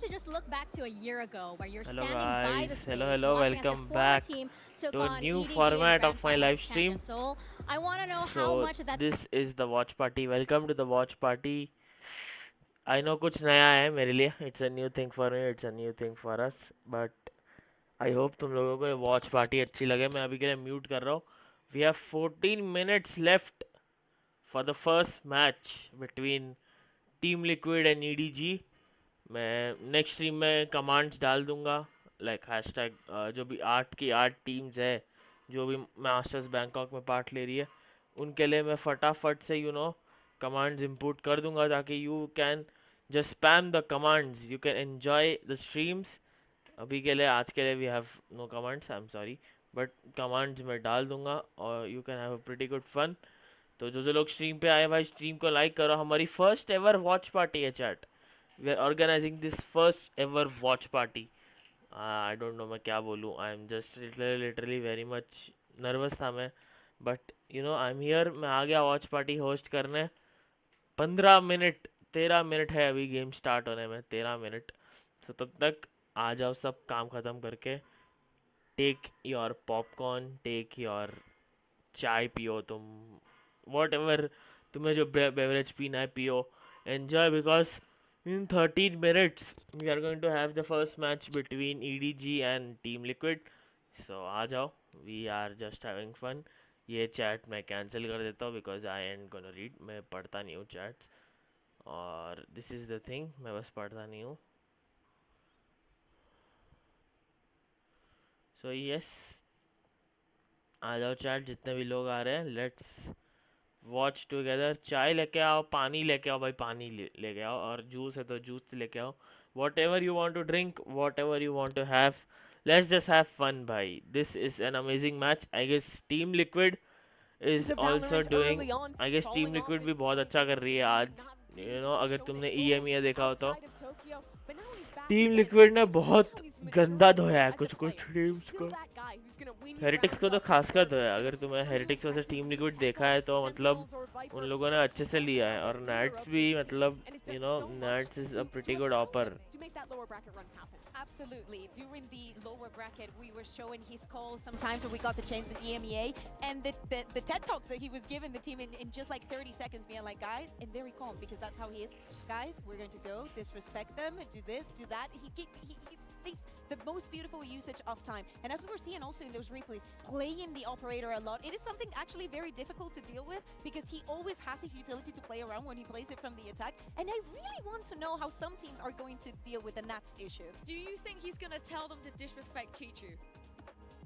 To just look back to a year ago where you're Hello standing by the guys, stage watching as your welcome former back team took to a on new EDG in the format grand of my finals live of Champions stream. Seoul. I want to know how So much of that this is the watch party. Welcome to the watch party. I know कुछ नया है मेरे लिए. It's a new thing for me. It's a new thing for us. But I hope तुम लोगों को ये watch party अच्छी लगे. मैं अभी के लिए म्यूट कर रहा हूँ. We have 14 minutes left for the first match between Team Liquid and EDG. मैं नेक्स्ट स्ट्रीम में कमांड्स डाल दूंगा लाइक हैशटैग जो भी 8 की 8 टीम्स है जो भी मास्टर्स बैंकॉक में पार्ट ले रही है उनके लिए मैं फटाफट से कमांड्स इंपुट कर दूंगा ताकि you can just spam the commands you can enjoy the streams. अभी के लिए आज के लिए we have no commands, I am sorry, but commands मैं डाल दूंगा और you can have a pretty good fun. तो जो जो लोग स्ट्रीम पे आए भाई स्ट्रीम को लाइक करो. हमारी फर्स्ट एवर वॉच पार्टी है chat. We are organising this first ever watch party. I don't know मैं क्या बोलूँ. I am just literally very much nervous था मैं, बट आई एम हियर. मैं आ गया वॉच पार्टी होस्ट करने. 15 मिनट 13 मिनट है अभी गेम स्टार्ट होने में. 13 मिनट. तो तब तक आ जाओ सब काम ख़त्म करके. Take your popcorn, take your chai पियो तुम, वॉट एवर तुम्हें जो बेवरेज पीना है पियो. Enjoy because in 13 minutes we are going to have the first match between EDG and Team Liquid. So आ जाओ, we are just having fun. ये chat मैं कैंसिल कर देता हूँ because I and gonna read. मैं पढ़ता नहीं हूँ चैट्स और दिस इज़ द थिंग, मैं बस पढ़ता नहीं हूँ. सो यस, आ जाओ चैट जितने भी लोग आ रहे हैं. Let's watch together. चाय लेके आओ, पानी लेके आओ भाई, पानी लेके आओ, और जूस है तो जूस लेके आओ. Whatever you want to drink, whatever you want to have, let's just have fun भाई. This is an amazing match. I guess Team Liquid is also doing, I guess Team Liquid भी बहुत अच्छा कर रही है आज. अगर तुमने ई एम ई देखा हो तो टीम लिक्विड ने बहुत गंदा धोया है कुछ कुछ टीम्स को. हेरिटिक्स को तो खासकर धोया. अगर तुम्हें हेरिटिक्स वैसे टीम लिक्विड देखा है तो मतलब उन लोगों ने अच्छे से लिया है. और नैट्स भी मतलब Nats is a pretty good opper. Absolutely. During the lower bracket, we were showing his calls sometimes when we got the chance in EMEA, and the TED Talks that he was giving the team in just like 30 seconds, being like, guys, and very calm, because that's how he is. Guys, we're going to go, disrespect them, do this, do that. He plays the most beautiful usage of time. And as we were seeing also in those replays, playing the operator a lot, it is something actually very difficult to deal with because he always has his utility to play around when he plays it from the attack. And I really want to know how some teams are going to deal with the Nats issue. Do you think he's going to tell them to disrespect Chichu?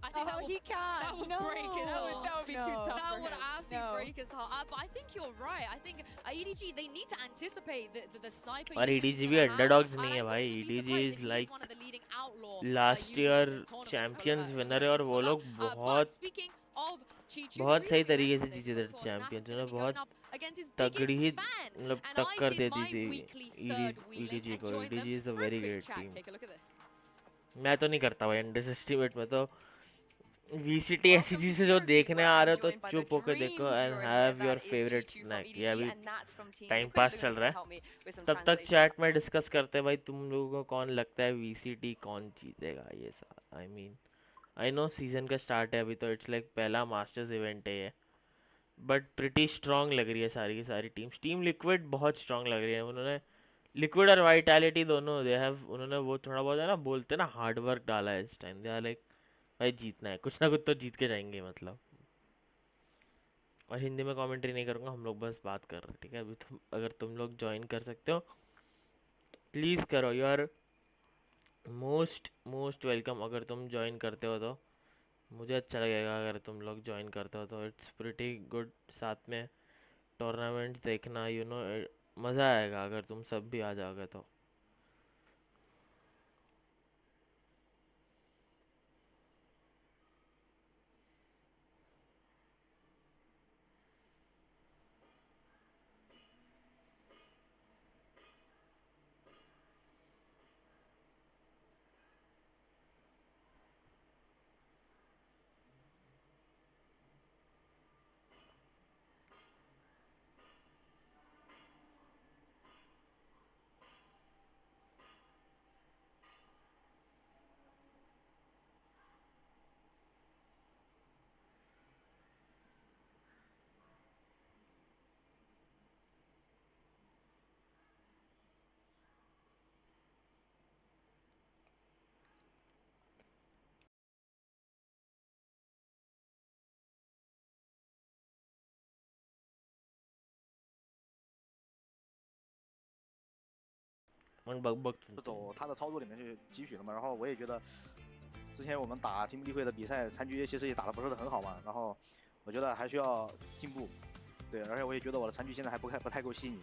I think he can. That would break his heart. That would be too tough. That for would him. absolutely break his heart. But I think you're right. I think EDG, they need to anticipate the sniper. और EDG भी underdogs नहीं है भाई. EDG is like last year champions winner है और वो लोग बहुत बहुत सही तरीके से जीते थे चैंपियंस. उन्होंने बहुत तगड़ी ही मतलब टक्कर दे दी थी EDG को. EDG is a very great team. मैं तो नहीं करता भाई अंडर एस्टिमेट में. तो वीसीटी ऐसी चीज़ जो देखने आ रहे हो तो चुप होकर देखो and have your favourite snack. ये अभी टाइम पास चल रहा है. तब तक चैट में डिस्कस करते हैं भाई तुम लोगों को कौन लगता है वीसीटी कौन जीतेगा ये साल. I mean I know season का स्टार्ट है अभी तो. इट्स लाइक पहला मास्टर्स इवेंट है ये, बट प्रिटी स्ट्रॉन्ग लग रही है सारी की सारी टीम्स. टीम लिक्विड बहुत स्ट्रॉन्ग लग रही है. उन्होंने लिक्विड और वाइटैलिटी दोनों दे हैव, उन्होंने वो थोड़ा बहुत है ना बोलते ना हार्ड वर्क डाला है इस टाइम. दे आर लाइक भाई जीतना है, कुछ ना कुछ तो जीत के जाएंगे मतलब. और हिंदी में कमेंट्री नहीं करूँगा, हम लोग बस बात कर रहे हैं ठीक है. अभी अगर तुम लोग ज्वाइन कर सकते हो प्लीज़ करो. You are most most welcome. अगर तुम ज्वाइन करते हो तो मुझे अच्छा लगेगा अगर तुम लोग ज्वाइन करते हो तो. It's pretty good. साथ में टूर्नामेंट्स देखना मज़ा आएगा अगर तुम सब भी आ जाओगे तो. on Bug 走他的操作里面去汲取的嘛。然后我也觉得，之前我们打 Team Liquid 的比赛，残局其实也打得不是很好嘛。然后我觉得还需要进步，对，而且我也觉得我的残局现在还不太够细腻。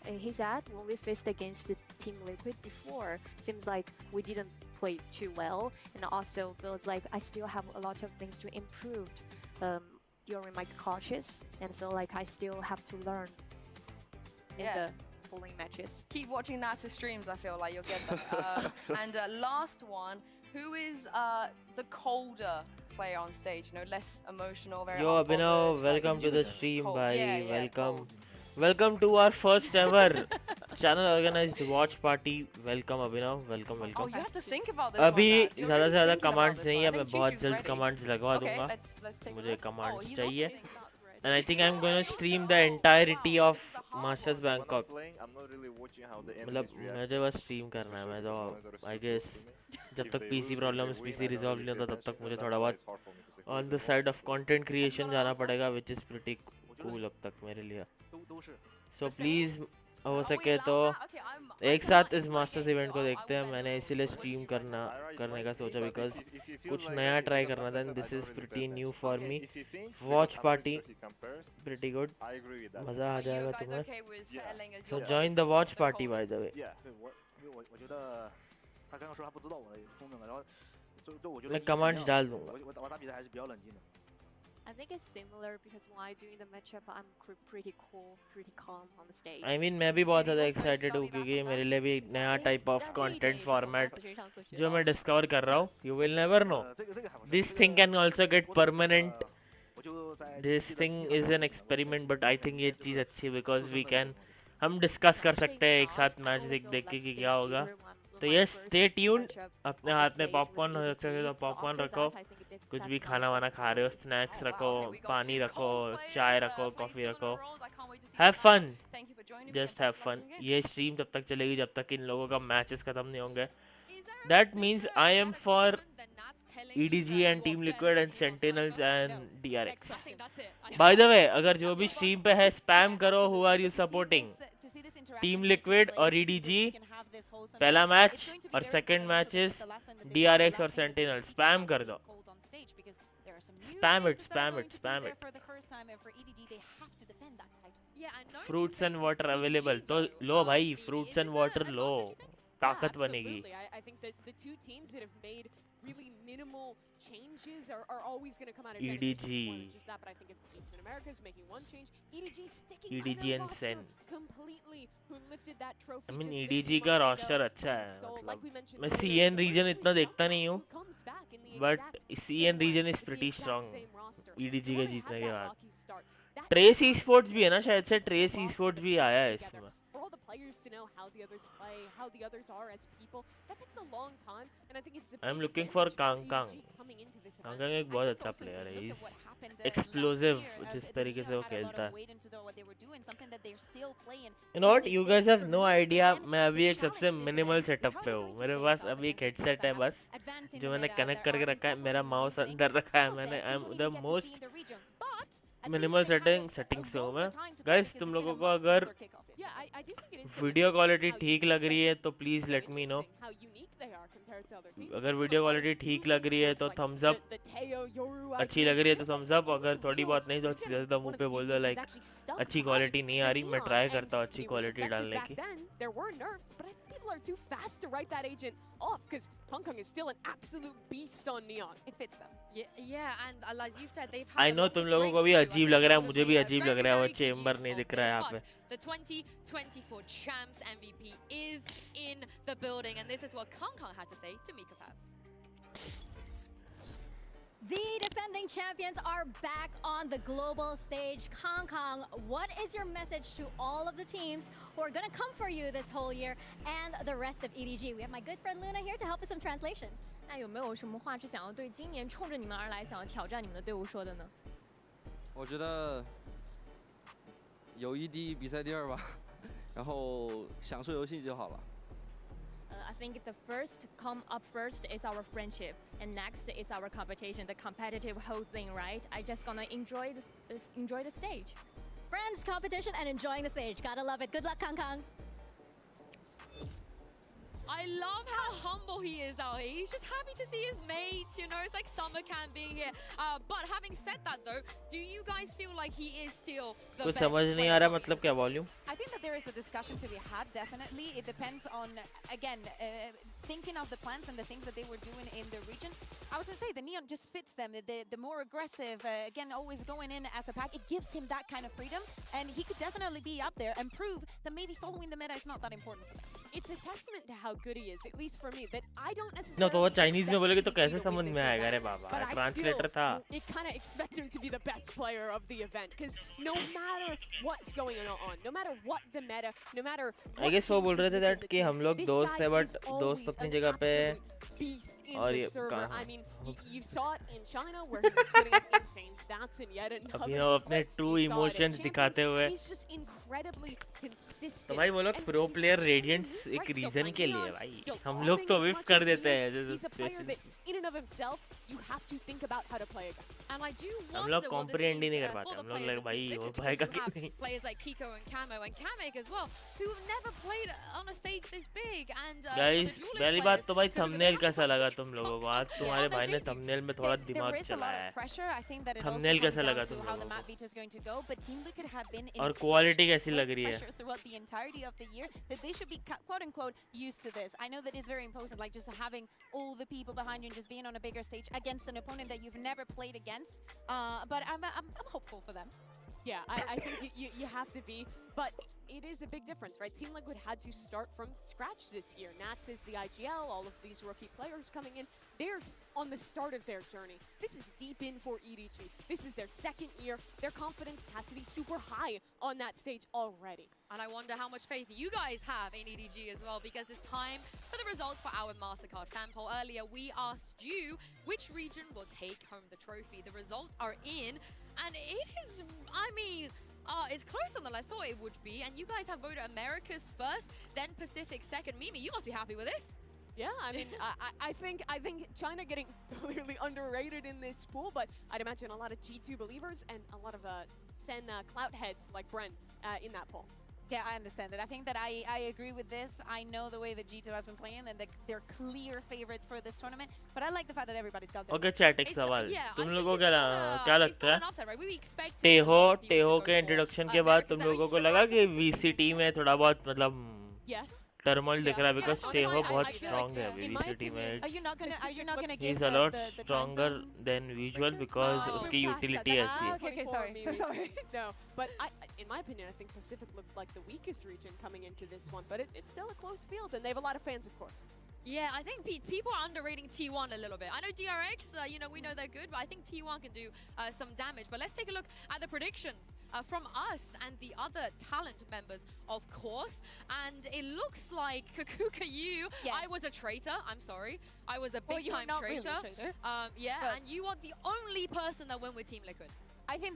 He said when we faced against the Team Liquid before, seems like we didn't play too well, and also feels like I still have a lot of things to improve during my coaches, and feel like I still have to learn in the following matches. Keep watching Nata streams, I feel like you'll get them. And last one, who is the colder player on stage? You know, less emotional, very Yo, Abhinav, unbothered, welcome like, to the stream, cold. bhai. Yeah, yeah, welcome. cold. Welcome to our first ever channel organized watch party. Welcome Abhinav, welcome. Oh, you have to think about this अभी one, guys. You're ज़्यादा से really ज़्यादा thinking about commands this नहीं one. है I मैं think बहुत Chishu's जल्द ready. Commands लगवा Okay, दूंगा let's take a मुझे look. कमांड्स Oh, he's चाहिए also- he's not ready. and I think I'm going to Oh, stream you the said- entirety wow, of this is a hard Masters one. Bangkok I'm not really watching how the मतलब enemies react. मुझे बस stream करना है मैं तो I guess जब तक PC problems PC resolve नहीं होता तब तक मुझे थोड़ा बहुत on the side of content creation जाना पड़ेगा which is pretty cool अब तक मेरे लिए so please हो Are we सके allowed तो that? Okay, I एक cannot साथ इस invite masters it, event so को I देखते हैं will let मैंने you know. इसीलिए What स्ट्रीम you करना recommend? करने का सोचा बिकॉज कुछ like नया it ट्राई is करना था better, this I is don't really pretty bet new that. For Okay. Me If you think Watch because I'm party. pretty sure he compares, pretty good I agree with that. मजा आ Are you जाएगा guys तुम्हें okay with Yeah. settling as so your join the watch party by the way Yeah. 对我觉得他刚刚说他不知道我的功能了，然后就我觉得 मैं commands डाल दूंगा 我打比赛还是比较冷静的。 I think it's similar because while doing the matchup, I'm pretty cool, pretty calm on the stage. I mean मैं भी बहुत Did you ज़्यादा also excited हूँ study that क्योंकि from मेरे us? लिए भी एक नया टाइप ऑफ 但这一点 कंटेंट 也是从 फॉर्मेट 马斯上所学 जो 到 मैं 的。 डिस्कवर कर रहा हूँ you will never know 这个还不错。 this thing can also get permanent 我就在 this thing is an experiment but I think ये चीज़ अच्छी है because we can हम डिस्कस कर सकते हैं एक साथ मैच देख के कि क्या होगा तो ये stay tuned अपने हाथ में पॉपकॉर्न हो सकते हैं तो पॉपकॉर्न रखो कुछ भी खाना वाना खा रहे हो स्नैक्स Oh, wow, रखो okay, we got पानी two रखो cold players, चाय रखो playing कॉफ़ी similar रखो roles. I can't wait to see have what fun happens. Thank you for joining me just and have best of luck fun in your game. ये stream तब तक चलेगी जब तक इन लोगों का मैचेस खत्म नहीं होंगे Is there a that big means threat? I Is am that a for compliment that Nat's telling you EDG that and you are Team better Liquid than and him on Sentinels Cypher? and No. DRX I think that's it. I by think the way that's it. अगर जो भी stream पे है spam करो who are you To see supporting this- to see this interaction Team taking Liquid place, और to see that EDG, we can have this wholesome पहला dance, match it's going to be और very second important match so is that the last time that they DRX fought, और the last time that they Sentinels speak spam about कर being दो cold on stage because there are some new Spam it, faces that are spam going it, to be spam there it. for the first time, and for EDG they have to defend that title. Yeah, and no new fruits and faces water for EDG available तो though. लो भाई It fruits is and an water low advantage, you think? ताकत बनेगी Absolutely. I think that the two teams that have made really minimal changes are always going to come out of EDG. just that, but I think if Team Twin America is making one change, EDG sticking EDG by their and roster Sen. completely, who lifted that trophy. I mean just 6 EDG का months roster ago. अच्छा है So, like मतलब we mentioned मैं earlier, CN the region person इतना we देखता saw नहीं हूँ who comes back in the but exact CN same region way is with the pretty exact strong same roster. EDG They के already जीतने had के that बाद rocky start. That trace team e sports भी है ना really शायद से put trace the E roster sports भी to आया है together. इसमें For all the players to know how the others play, how the others are as people, that takes a long time, and I think it's a I'm big looking for advantage Kang EDG Kang. coming into this event. कांगकांग एक I बहुत think अच्छा also if player we है look he's at what happened, last explosive year, जिस the तरीके से वो Neo had a lot खेलता of है weight into what they were doing, something that they're still playing. You know to what? this You day. guys have For no me, for idea. them, मैं अभी the एक सबसे challenge this minimal event is setup how पे they're हूँ going to मेरे face पास off अभी एक against teams headset that है have बस advanced in जो the मैंने meta, कनेक्ट that करके are रखा है मेरा incorporating new माउस things, अंदर रखा है some of मैंने them I we am won't the even get to see most in the region. But at minimal least they have setting a settings पे हूँ longer मैं time to play guys because तुम it's लोगों been a को month since अगर their kickoff. Yeah, I do think it is video demonstrating quality how ठीक unique लग रही they है are. तो please It's let me know interesting how unique they are compared to other teams. अगर There's video a lot of quality ठीक movement लग रही है towards, तो like, thumbs up the Teo, Yoru अच्छी ideas. लग रही है तो It's थम्स like, अप अगर थोड़ी yo, बहुत नहीं तो we're gonna सीधा one मुंह of पे the बोल few दो teams like who's actually stuck अच्छी behind क्वालिटी नहीं आ the रही मैं Neon, ट्राई and करता हूँ अच्छी it was क्वालिटी effective डालने back की then. There were nerfs, but I think people are too fast to write that agent off because Hong Kong is still an absolute beast on Neon. It fits them. Yeah, and as you said, they've I had no the तुम longest लोगों break को भी too. I अजीब think लग रहा है they मुझे भी made a अजीब very, लग रहा है वो very good चेम्बर use नहीं of दिख रहा है यहाँ this, पे but the 2024 Champs MVP is in the building, and this is what Kang Kang had to say to Mika Fabs. The defending champions are back on the global stage. Kong Kong, what is your message to all of the teams who are going to come for you this whole year and the rest of EDG? We have my good friend Luna here to help with some translation. 那有没有什么话是想要对今年冲着你们而来、想要挑战你们的队伍说的呢？我觉得友谊第一，比赛第二吧，然后享受游戏就好了。 I think the first come up first is our friendship, and next is our competition, the competitive whole thing, right? I just gonna enjoy enjoy the stage. Friends, competition, and enjoying the stage. Gotta love it. Good luck, Kong Kong. love how humble he is out here. He's just happy to see his mates, you know, it's like summer camp being here. But having said that though, do you guys feel like he is still the कुछ best समझ नहीं आ player रहा on मतलब the क्या volume? I think that there is a discussion to be had, definitely. It depends on, again, thinking of the plans and the things that they were doing in the region. I was going to say, the Neon just fits them. The more aggressive, again, always going in as a pack, it gives him that kind of freedom. And he could definitely be up there and prove that maybe following the meta is not that important for them. It's a testament to how good he is, at least for me, that I don't No, necessarily तो वो Chinese में expect बोलेगे तो EDG कैसे to समझ win में this आएगा रे event, Baba but I translator still, था it kind of expect him to be the best player of the event, because no matter what's going on, no matter what the meta, no matter I guess वो बोल रहे थे that कि हम लोग दोस्त है but दोस्त अपनी जगह पे beast in और the ये server. कहाँ I mean, you saw it in China where he was putting up insane stats and yet another अभी वो अपने split. true You saw it in emotions दिखाते हुए Champions. He's just incredibly consistent. तो भाई वो लोग And pro he's player still radiance playing, एक right? Still reason playing के लिए Neon, भाई still हम लोग offing तो as whiff much कर as he देते is. हैं He's a player that in and of himself you have to think about how to play against. And I do हम wonder लोग what this comprehend he means नहीं कर for पाते the हम लोग players लग of भाई Team हो Liquid, पाएगा because you कि नहीं have players like Kiko and Camo and Kamek as well, who have never played on a stage this big. And guys for the duelist पहली players, बात तो भाई because they थंबनेल have कैसा लगा confidence तुम लोगों को on आज तुम्हारे their भाई ने debut. थंबनेल में थोड़ा There दिमाग is a lot चलाया of है pressure. I think that it also thumbnail comes कैसा down लगा to तुम how the लोगों map को beta is going to go. But Team Liquid have been in और such क्वालिटी कैसी great लग रही है pressure throughout the entirety of the year that they should be quote unquote used to this. I know that it's very imposing, like just having all the people behind you and just being on a bigger stage against an opponent that you've never played against. But I'm hopeful for them. Yeah, I think you have to be, but it is a big difference, right? Team Liquid had to start from scratch this year. Nats is the IGL, all of these rookie players coming in. They're on the start of their journey. This is deep in for EDG. This is their second year. Their confidence has to be super high on that stage already. And I wonder how much faith you guys have in EDG as well, because it's time for the results for our MasterCard fan poll. Earlier, we asked you which region will take home the trophy. The results are in, and it is, I mean, it's closer than I thought it would be. And you guys have voted Americas first, then Pacific second. Mimi, you must be happy with this. Yeah, I mean, I think China getting clearly underrated in this pool, but I'd imagine a lot of G2 believers and a lot of Sen clout heads like Bren in that poll. Yeah, I understand it. I think that I agree with this. I know the way that G2 has been playing and that they're clear favorites for this tournament, but I like the fact that everybody's got their okay chat एक सवाल तुम लोगों को क्या लगता है टेहो के introduction के बाद तुम लोगों को लगा कि वीसीटी में थोड़ा बहुत मतलब टर्मोइल दिख रहा है बिकॉज़ टेहो बहुत स्ट्रांग है अभी वीसीटी में Are you not gonna He's give a lot the stronger than usual because उसकी utility ऐसी है Okay, sorry. So sorry. No, but in my opinion, I think Pacific looked like the weakest region coming into this one, but it's still a close field, and they have a lot of fans, of course. Yeah, I think people are underrating T1 a little bit. I know DRX, you know, we know they're good, but I think T1 can do some damage. But let's take a look at the predictions from us and the other talent members, of course. And it looks like Kakuka, I was a traitor. I'm sorry. I was a big-time traitor. Really yeah, but and you are the only person that went with Team Liquid. I think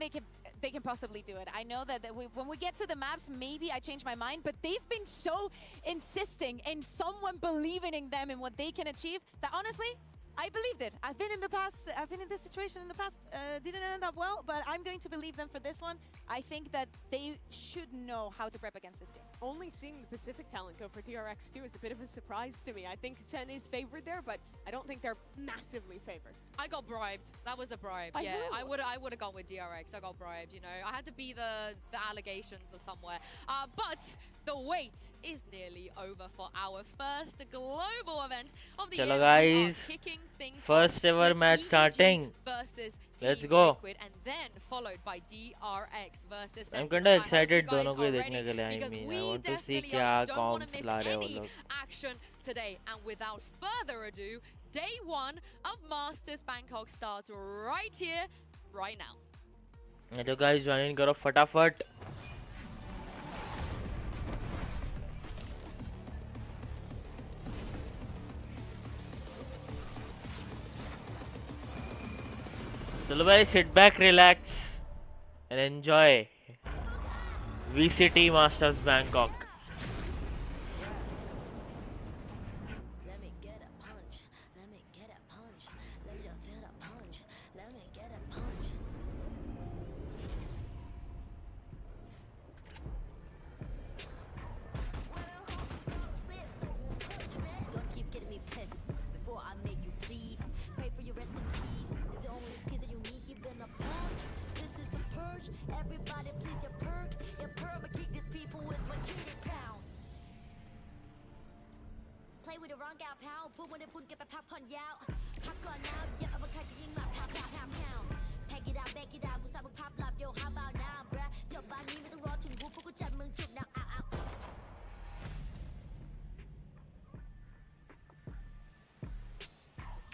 they can possibly do it. I know that when we get to the maps, maybe I change my mind, but they've been so insisting in someone believing in them and what they can achieve that honestly, I believed it. I've been in this situation in the past, didn't end up well, but I'm going to believe them for this one. I think that they should know how to prep against this team. Only seeing the Pacific talent go for DRX2 is a bit of a surprise to me. I think Sen is favored there, but I don't think they're massively favored. I got bribed. That was a bribe. I Yeah, know. I would have gone with DRX. I got bribed, you know. I had to be the allegations or somewhere. But the wait is nearly over for our first global event of the Chalo year. guys, We are kicking things first off ever with match EDG starting. versus Let's Team go. Liquid, and then followed by DRX versus I'm Sentinel. kinda I hope excited you guys दोनों को are ही देखने ready, के लिए. I because mean, I we want to see definitely क्या don't want to comps miss ला रहे हैं वो any लोग. action today. And without further ado, day one of Masters Bangkok starts right here, right now. तो guys join करो फटाफट. चलो भाई sit back, relax and enjoy VCT Masters Bangkok. play with the wrong gal pal พูดว่าได้พูดเก็บไปพักผ่อนยาวพักก่อนnow อย่าเอามาใครจะยิงมาพาวพาวพาวพาว Pack it out back it out กูสาวมึงพับหลับ Yo how about now bruh เดี๋ยวบ้านนี้ไม่ต้องรอถึงกูพวกกูจัดมึงจุกหนักอ้าว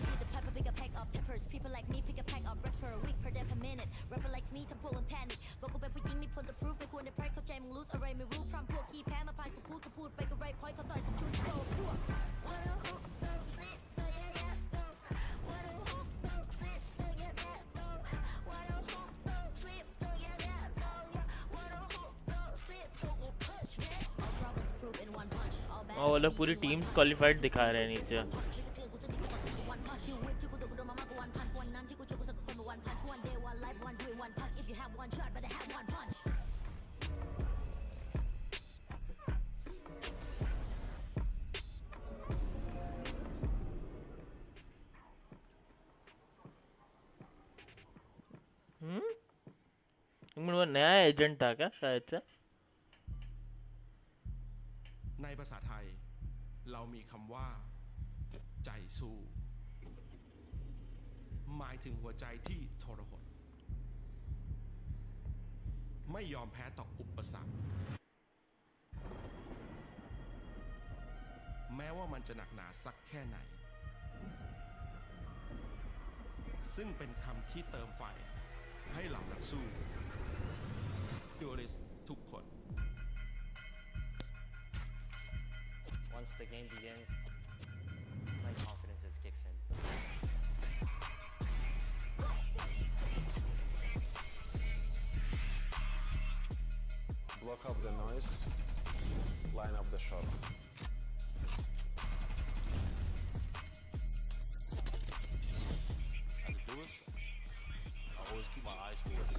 Need the pepper, pick a pack of peppers. People like me pick a pack of bricks for a week per day per minute. Rapper like me ทำพวกมัน panic บอกกูเป็นผู้หญิงมีผลต่อ proof ไม่ควรได้ pride เข้าใจมึง lose อะไรไม่รู้พร้อมพวกขี้แพ้มาผ่านกูพูดไปก็ไร point เขาต่อยสักชุดโตพวก वो लोग पूरी teams qualified दिखा रहे हैं नीचे वो नया agent था क्या शायद से ในภาษาไทยเรามีคำว่าใจสู้หมายถึงหัวใจที่ทรหดไม่ยอมแพ้ต่ออุปสรรคแม้ว่ามันจะหนักหนาสักแค่ไหนซึ่งเป็นคำที่เติมไฟให้เหล่านักสู้ดูอลิสทุกคน Once the game begins, my confidence just kicks in. Block up the noise, line up the shot. As a duelist, I always keep my eyes forward.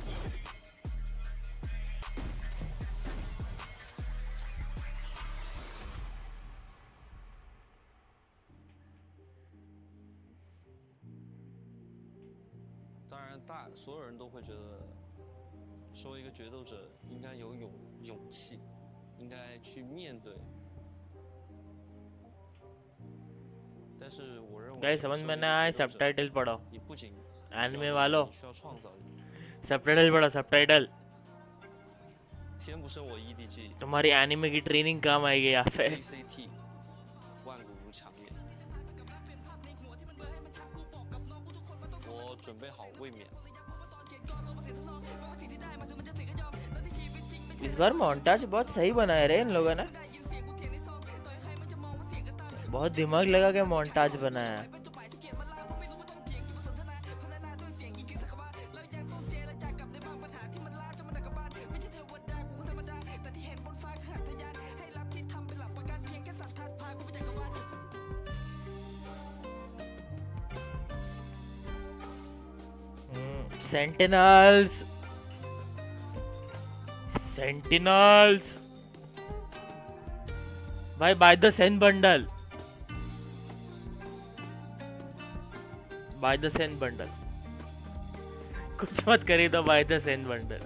大所有人都会觉得，说一个决斗者应该有勇气，应该去面对。但是我认为，guys समझ में ना आए सबटाइटल पढ़ो। 你不仅 एनिमे वालों 需要创造力 सबटाइटल पढ़ो सबटाइटल। 天不生我 EDG， तुम्हारी anime की training काम आएगी यहाँ पे। ACT 万古如长夜，我准备好卫冕。 इस बार मोन्टाज बहुत सही बनाया रे इन लोगों ने बहुत दिमाग लगा के मोन्टाज बनाया Sentinels भाई buy the Sen bundle कुछ मत खरीदो buy the Sen bundle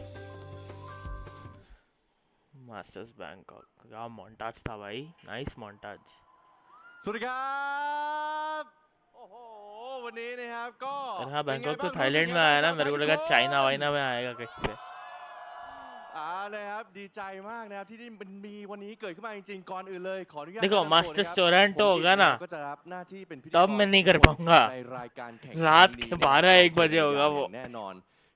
masters Bangkok क्या मोन्टाज था भाई नाइस मोन्टाज สวัสดีครับโอ้โหวันนี้นะครับก็ हाँ बैंकॉक तो थाईलैंड में आया ना मेरे को लगा चाइना वाइना में आएगा कहीं पे นะครับดีใจมากนะครับที่ได้มีวันนี้เกิดขึ้นมาจริงๆก่อนอื่นเลยขออนุญาต देखो मास्टर टोरंटो होगा ना ก็จะรับหน้าที่เป็นพิธีกร तब मैं नहीं कर पाऊंगा ในรายการแข่ง रात के 12-1 बजे होगा वो แน่นอน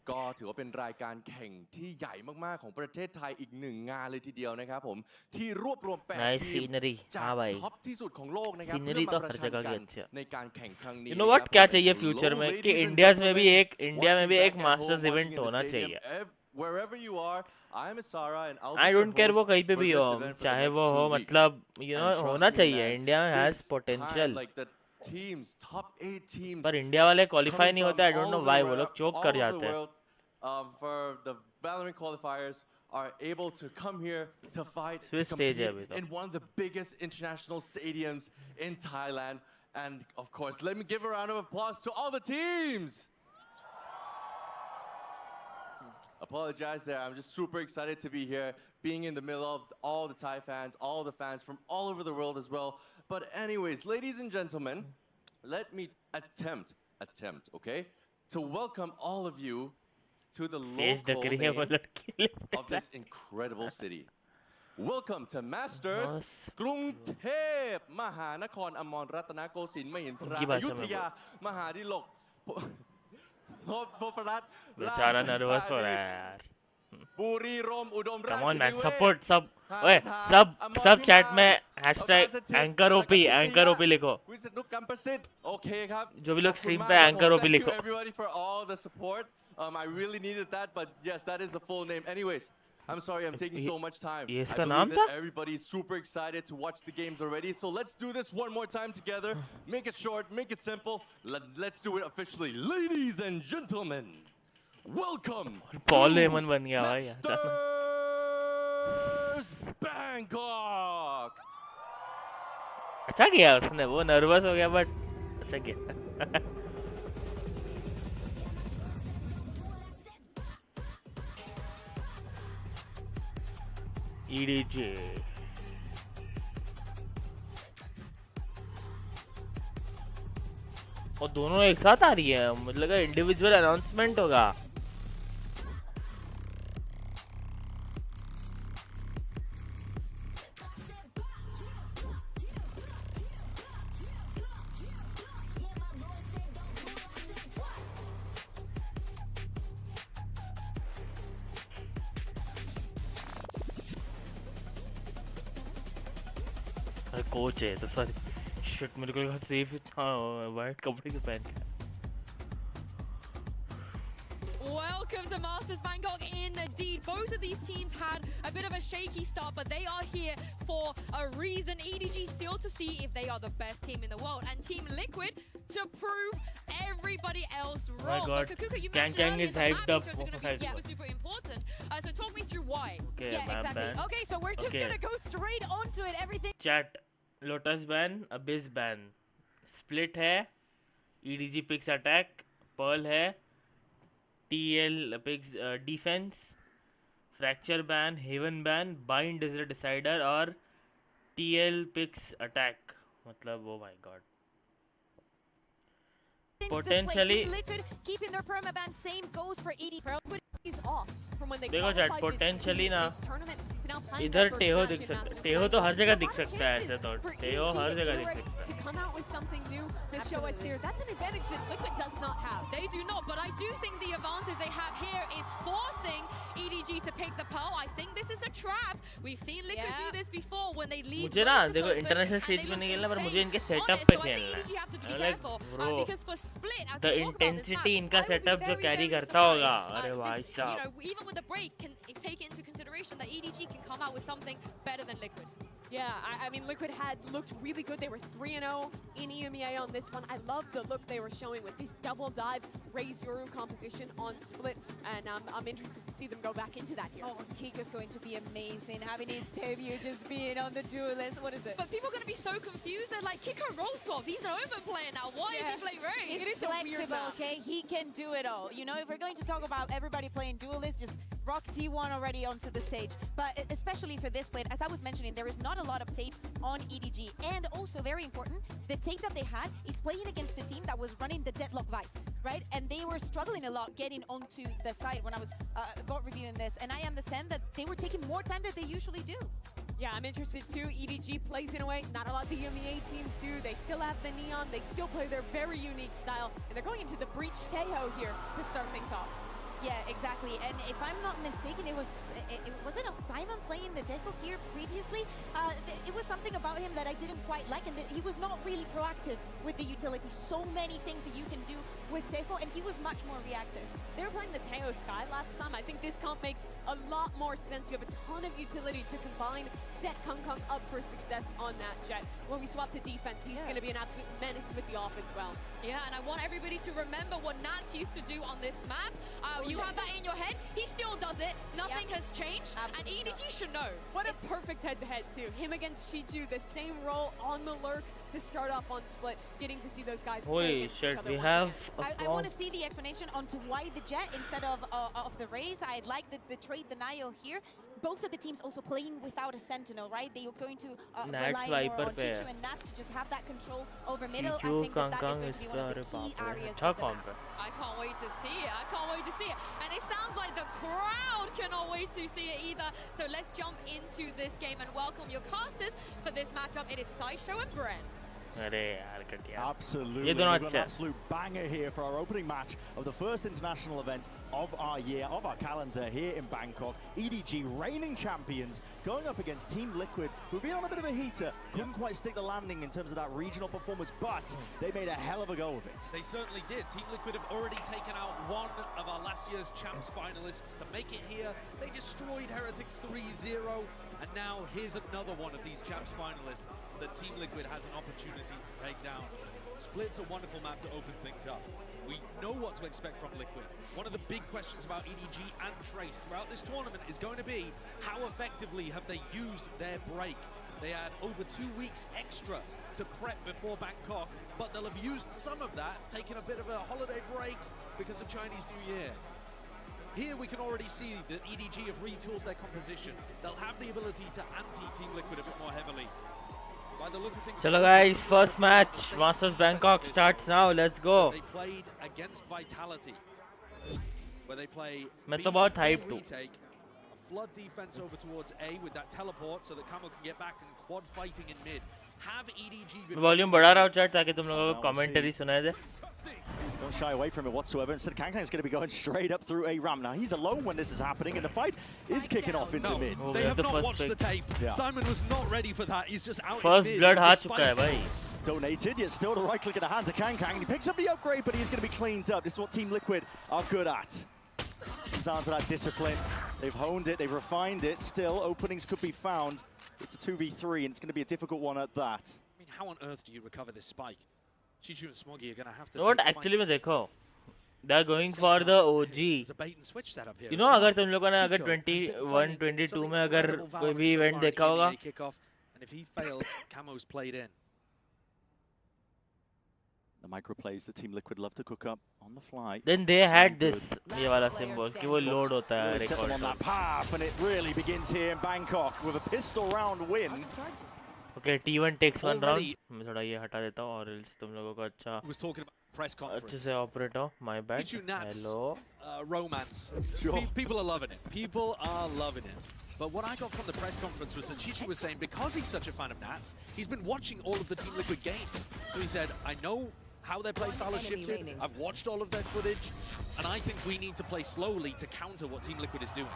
ก็ถือว่าเป็นรายการแข่งที่ใหญ่มากๆของประเทศไทยอีกหนึ่งงานเลยทีเดียวนะครับผมที่รวบรวม8ทีมจากท็อปที่สุดของโลกนะครับเพื่อมาประชันกันในการแข่งครั้งนี้ You know what क्या चाहिए फ्यूचर में कि इंडिया में भी एक मास्टर्स इवेंट होना चाहिए Wherever you are, I'm Sara and I'll I don't care वो कहीं पे भी हो चाहे वो हो मतलब you know होना चाहिए इंडिया में has potential teams, top 8 teams. पर इंडिया वाले क्वालिफाई नहीं होते I don't know why वो लोग चोक कर जाते हैं for the Valorant qualifiers are able to come here to fight to Swiss compete stage in one of the biggest international stadiums in Thailand. And of course, let me give a round of applause to all the teams. Apologize there. I'm just super excited to be here. being in the middle of all the Thai fans, all the fans from all over the world as well. But anyways, ladies and gentlemen, let me attempt, okay, to welcome all of you to the local name of this incredible city. Welcome to Masters กรุงเทพมหานครอมรรัตนโกสินทร์มหินทราอยุธยามหาดิลกพบรัตน์ราชธานีบุรีรัมย์อุดมราช Come on man, นิเวศ support sub chat में hashtag anchor OP लिखो. วิษณุกำประสิทธิ์โอเคครับ जो भी लोग ขอบคุณ stream มาก पे ครับ anchor OP Thank you लिखो. everybody for all the support. I really needed that, but yes, that is the full name. Anyways, I'm sorry I'm taking so much time. ये I इसका believe नाम that था? everybody is super excited to watch the games already. So let's do this one more time together. Make it short, make it simple. Let's do it officially. Ladies and gentlemen, welcome Paul to Heyman बन गया भाई. Masters Bangkok. अच्छा किया उसने, वो nervous हो गया but अच्छा किया. EDG. और दोनों एक साथ आ रही है, मुझे लगा इंडिविजुअल अनाउंसमेंट होगा. कोच है तो सॉरी शिट मेरे को सेफ वाइट कपड़े के पहन के. Welcome to Masters Bangkok. Indeed, both of these teams had a bit of a shaky start, but they are here for a reason. EDG still to see if they are the best team in the world, and Team Liquid to prove everybody else wrong. Oh my God. But Kakuka, you Kang mentioned earlier is the hyped map up. features are going to be super important. So talk me through why. Okay, Yeah, map exactly. ban. Okay, so we're just Okay. gonna go straight onto it. Everything. Chat Lotus ban, Abyss ban, Split है, EDG picks attack, Pearl है, TL picks defense, Fracture ban, Haven ban, Bind is the decider और TL picks attack. मतलब oh my god. Potentially Liquid keeping their permaban. Same goes for ED. Liquid is off from when they देखो chat qualified this potentially ना tournament. Now playing इधर their first टेहो match दिख in सकता है. Masters टेहो तो Bangkok. हर जगह So दिख a lot of सकता है ऐसे chances तो. for टेहो EDG हर if जगह they're दिख ready सकता है. to come out with something new to show us here. That's an advantage that Liquid does not have. They do not, but I do think the advantage they have here is forcing EDG to pick the pearl. I think this is a trap. We've seen Liquid do this before when they leave. मुझे ना Lotus देखो open international and stage they पे नहीं look खेलना पर मुझे insane इनके on setup it. पे So I think खेलना EDG have to be है. Like careful bro, because for Split, as the we talk about this map, intensity इनका I would be सेटअप जो very, कैरी very करता होगा. surprised. अरे भाई You साहब. know, even with the break, can take it into consideration that EDG can come out with something better than Liquid. Yeah, I mean, Liquid had looked really good. They were 3-0 in EMEA on this one. I love the look they were showing with this double dive, raise Yoru composition on Split, and I'm interested to see them go back into that here. Oh, Kiko's going to be amazing, having his debut just being on the duelist. What is it? But people are going to be so confused. They're like, Kiko roll swap. He's an open player now. Why is he playing Raze? It's flexible, okay? He can do it all. You know, if we're going to talk about everybody playing duelist, just rock T1 already onto the stage. But especially for this split, as I was mentioning, there is not a lot of tape on EDG. And also, very important, the tape that they had is playing against a team that was running the Deadlock Vice, right? And they were struggling a lot getting onto the side when I was got reviewing this. And I understand that they were taking more time than they usually do. Yeah, I'm interested too. EDG plays in a way not a lot of the EMEA teams do. They still have the Neon. They still play their very unique style. And they're going into the Breach Teho here to start things off. Yeah, exactly. And if I'm not mistaken, wasn't Simon playing the Deco here previously? It was something about him that I didn't quite like, and that he was not really proactive with the utility. So many things that you can do with Deco, and he was much more reactive. They were playing the Teo Sky last time. I think this comp makes a lot more sense. You have a ton of utility to combine, set Kung up for success on that Jet. When we swap the defense, he's going to be an absolute menace with the off as well. Yeah, and I want everybody to remember what Nats used to do on this map. You have that in your head. He still does it. Nothing has changed. Absolutely and EDG should know. What a perfect head-to-head, too. Him against Chichu, the same role on the lurk, to start off on Split, getting to see those guys play Holy against each shit, other we once have again. I want to see the explanation onto why the Jet instead of the Raze. I like the trade denial here. Both of the teams also playing without a Sentinel, right? They are going to rely more on Chichu and Nats to just have that control over middle. I think that is going to be one of the key areas of the map. I can't wait to see it. I can't wait to see it. And it sounds like the crowd cannot wait to see it either. So let's jump into this game and welcome your casters for this matchup. It is Sideshow and Bren. Absolutely, we've got an absolute banger here for our opening match of the first international event of our year, of our calendar here in Bangkok. EDG, reigning champions, going up against Team Liquid, who've been on a bit of a heater, couldn't quite stick the landing in terms of that regional performance, but they made a hell of a go of it. They certainly did. Team Liquid have already taken out one of our last year's champs finalists to make it here. They destroyed Heretics 3-0. And now here's another one of these champs finalists that Team Liquid has an opportunity to take down. Split's a wonderful map to open things up. We know what to expect from Liquid. One of the big questions about EDG and Trace throughout this tournament is going to be how effectively have they used their break. They had over 2 weeks extra to prep before Bangkok, but they'll have used some of that, taken a bit of a holiday break because of Chinese New Year. Here we can already see that EDG have retooled their composition. They'll have the ability to anti-Team Liquid a bit more heavily. By the look of things, Chalo guys, first match, Masters Bangkok starts now. Let's go. They played against Vitality, where they play hyped retake, a flood defense over towards A with that teleport so that Camo can get back and quad fighting in mid. Have EDG been volume बढ़ा रहा हूँ chat ताकि तुम लोगों को commentary सुनाई दे. Don't shy away from it whatsoever. Instead, Kang is going to be going straight up through a ramp. Now, he's alone when this is happening, and the fight is kicking off into mid. They have not watched the tape. Yeah. Simon was not ready for that. He's just out First in mid. blood haa chuka hai bhai. Donated, yet still the right click in the hands of Kang. He picks up the upgrade, but he's going to be cleaned up. This is what Team Liquid are good at. Comes down to that discipline. They've honed it, they've refined it. Still, openings could be found. It's a 2v3, and it's going to be a difficult one at that. I mean, how on earth do you recover this spike? Chichu and Smoggy are going to have to What actually मैं देखो, they're going for the OG. You know, अगर तुम लोगों ने अगर 21, 22 में अगर कोई भी event देखा होगा, and if he fails, Camo's played in. The micro plays the Team Liquid love to cook up on the fly. Then they had this ये वाला symbol कि वो load होता है Really set them on that path, and it really begins here in Bangkok with a pistol round win. Okay, T1 takes one round. मैं थोड़ा ये हटा देता हूँ और else तुम लोगों को अच्छा Was talking about press conference. अच्छे से operate हो. My bad. Hello. Romance. Sure. People are loving it. People are loving it. But what I got from the press conference was that Chichu was saying because he's such a fan of Nats, he's been watching all of the Team Liquid games. So he said, I know how their playstyle has shifted. I've watched all of their footage, and I think we need to play slowly to counter what Team Liquid is doing.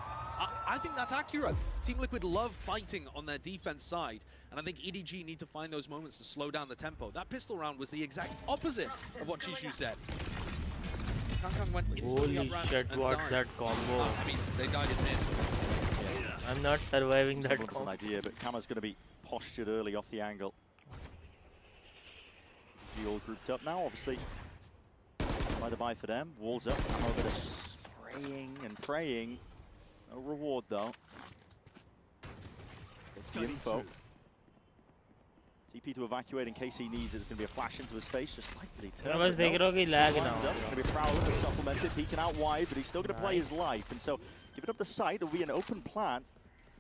I think that's accurate. Team Liquid love fighting on their defense side, and I think EDG need to find those moments to slow down the tempo. That pistol round was the exact opposite of what Chichu said. Kang went instantly up ramps and what's died. that combo? I mean, they died in mid. Yeah. I'm not surviving that combo. An idea, but Camo's going to be postured early off the angle. We all grouped up now, obviously. By the buy for them. Walls up. Camo a bit of spraying and praying. No reward though. Gets the info. TP to evacuate in case he needs it. There's going to be a flash into his face, just like that he turned. There's going to be Prowler to supplement it, peeking out wide, but he's still going to play his life. And so, giving up the site, it'll be an open plant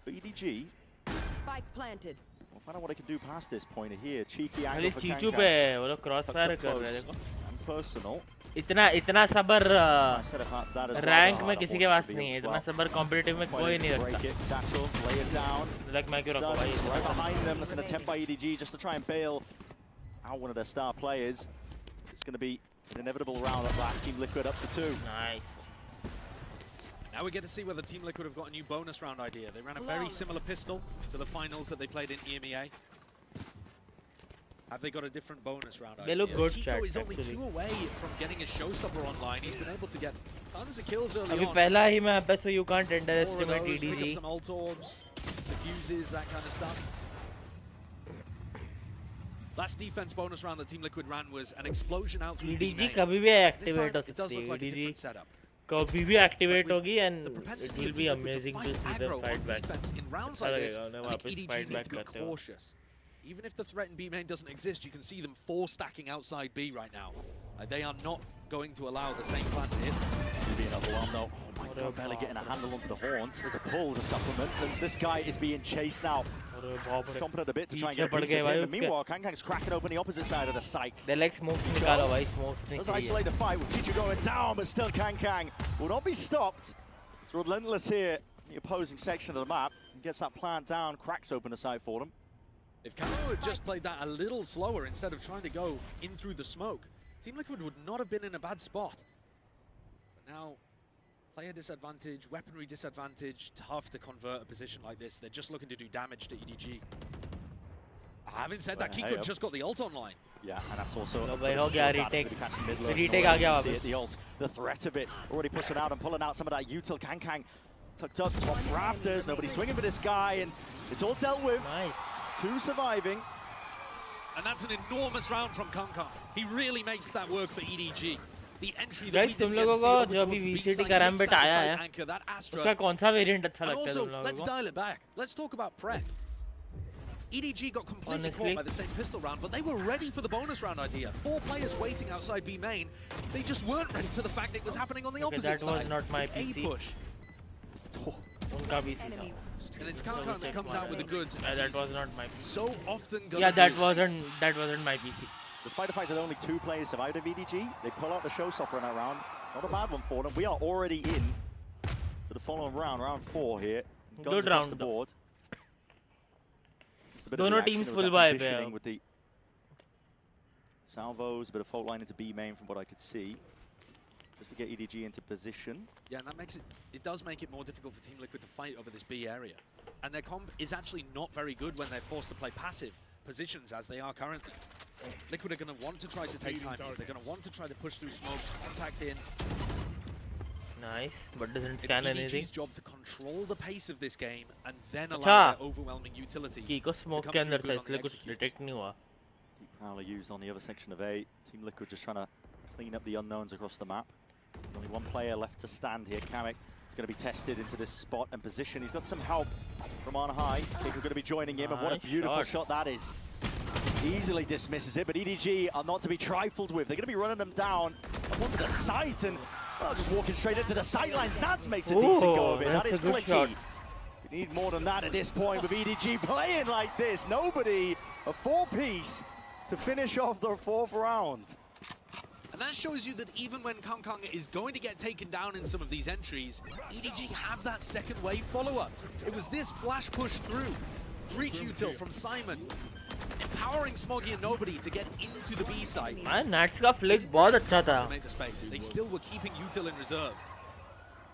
for EDG. Spike planted. We'll find out what I can do past this point here. Cheeky खाली angle for चीचू Kang. पे है, वो लोग crossfire कर रहे हैं देखो. And personal. इतना सबर रैंक में किसी के पास नहीं है. इतना सबर competitive में कोई नहीं रखता. Like मैं क्यों रखूँ भाई? Right behind them, that's an attempt by EDG just to try and bail out one of their star players. It's going to be an inevitable round of that. Team Liquid up to 2. Nice. Now we get to see whether Team Liquid have got a new bonus round idea. They ran a very similar pistol to the finals that they played in EMEA. Have they got a different bonus round idea? They look good, Kiko is only actually. 2 away from getting his showstopper online. He's been able to get tons of kills early अभी on. पहला ही map है, so you can't More of underestimate those, pick up EDG. some ult orbs, diffuses, that kind of stuff. Last defense bonus round that Team Liquid ran was an explosion out through EDG B कभी भी This time, activate हो it does सकती look है. like a different EDG setup. कभी भी activate होगी and it propensity will of be Team Liquid to amazing to fight see them aggro fight on back. defense in rounds अच्छा like this, लगेगा उन्हें I think वापस EDG fight need back to be करते हो. cautious. Even if the threat in B main doesn't exist, you can see them 4 stacking outside B right now. They are not going to allow the same plan to hit. It's going to be another one though. Oh my god, barely getting a handle onto the horns. There's a pull, there's a supplement, and this guy is being chased now. Chomping at a bit to try and get a piece of him. And meanwhile, KangKang's cracking open the opposite side of the site. They like smoke nikalo bhai, smoke Let's isolate the fight with Chichu going down, but still KangKang will not be stopped. It's relentless here in the opposing section of the map. He gets that plant down, cracks open the site for them. If Camo had just played that a little slower instead of trying to go in through the smoke, Team Liquid would not have been in a bad spot. But now, player disadvantage, weaponry disadvantage, tough to convert a position like this. They're just looking to do damage to EDG. Having said that, Kiko just got the ult online. Yeah, and that's also retake. The ult, the threat of it, already pushing out and pulling out some of that util. KangKang tucked up top rafters, nobody swinging for this guy, and it's all dealt with. Nice. 2 surviving. And that's an enormous round from KangKang. He really makes that work for EDG. The entry that guys, तुम लोगों को जो अभी VCT Karambit आया है, उसका कौन सा variant अच्छा लगता है तुम लोगों को? Let's dial it back. Let's talk about prep. EDG got completely caught by the same pistol round, but they were ready for the bonus round idea. 4 players waiting outside B main. They just weren't ready for the fact it was happening on the opposite side. That was not my PC. A push. उनका PC था. And it's KangKang that comes out with the goods. That was not my PC. So often yeah, that wasn't my PC. Despite the fact that only 2 players survived of EDG, they pull out the showstopper in that round. It's not a bad one for them. We are already in to the following round, round 4 here. Guns Good across round. the board. Dono teams full buy with the salvos, a bit of fault line into B main from what I could see. Just to get EDG into position. Yeah, and that makes it does make it more difficult for Team Liquid to fight over this B area. And their comp is actually not very good when they're forced to play passive positions as they are currently. Liquid are going to want to try to take time. They're going to want to try to push through smokes, contact in. Nice, but doesn't scan anything. It's EDG's job to control the pace of this game and then allow their overwhelming utility to come through good on the executes. Deep Prowler used on the other section of A. Team Liquid just trying to clean up the unknowns across the map. There's only 1 player left to stand here. Kamek is going to be tested into this spot and position. He's got some help from on high. I think we're going to be joining him, and what a beautiful shot that is. Easily dismisses it, but EDG are not to be trifled with. They're going to be running them down up onto the site, and just walking straight into the sightlines. Nats makes a decent go of it. That is flicky. We need more than that at this point with EDG playing like this. Nobody, a 4-piece to finish off the 4th round. And that shows you that even when KangKang is going to get taken down in some of these entries, EDG have that second wave follow-up. It was this flash push through. Breach util from Simon, empowering Smoggy and Nobody to get into the B side. Man, Nats का flick बहुत अच्छा था. Make the space. They still were keeping util in reserve.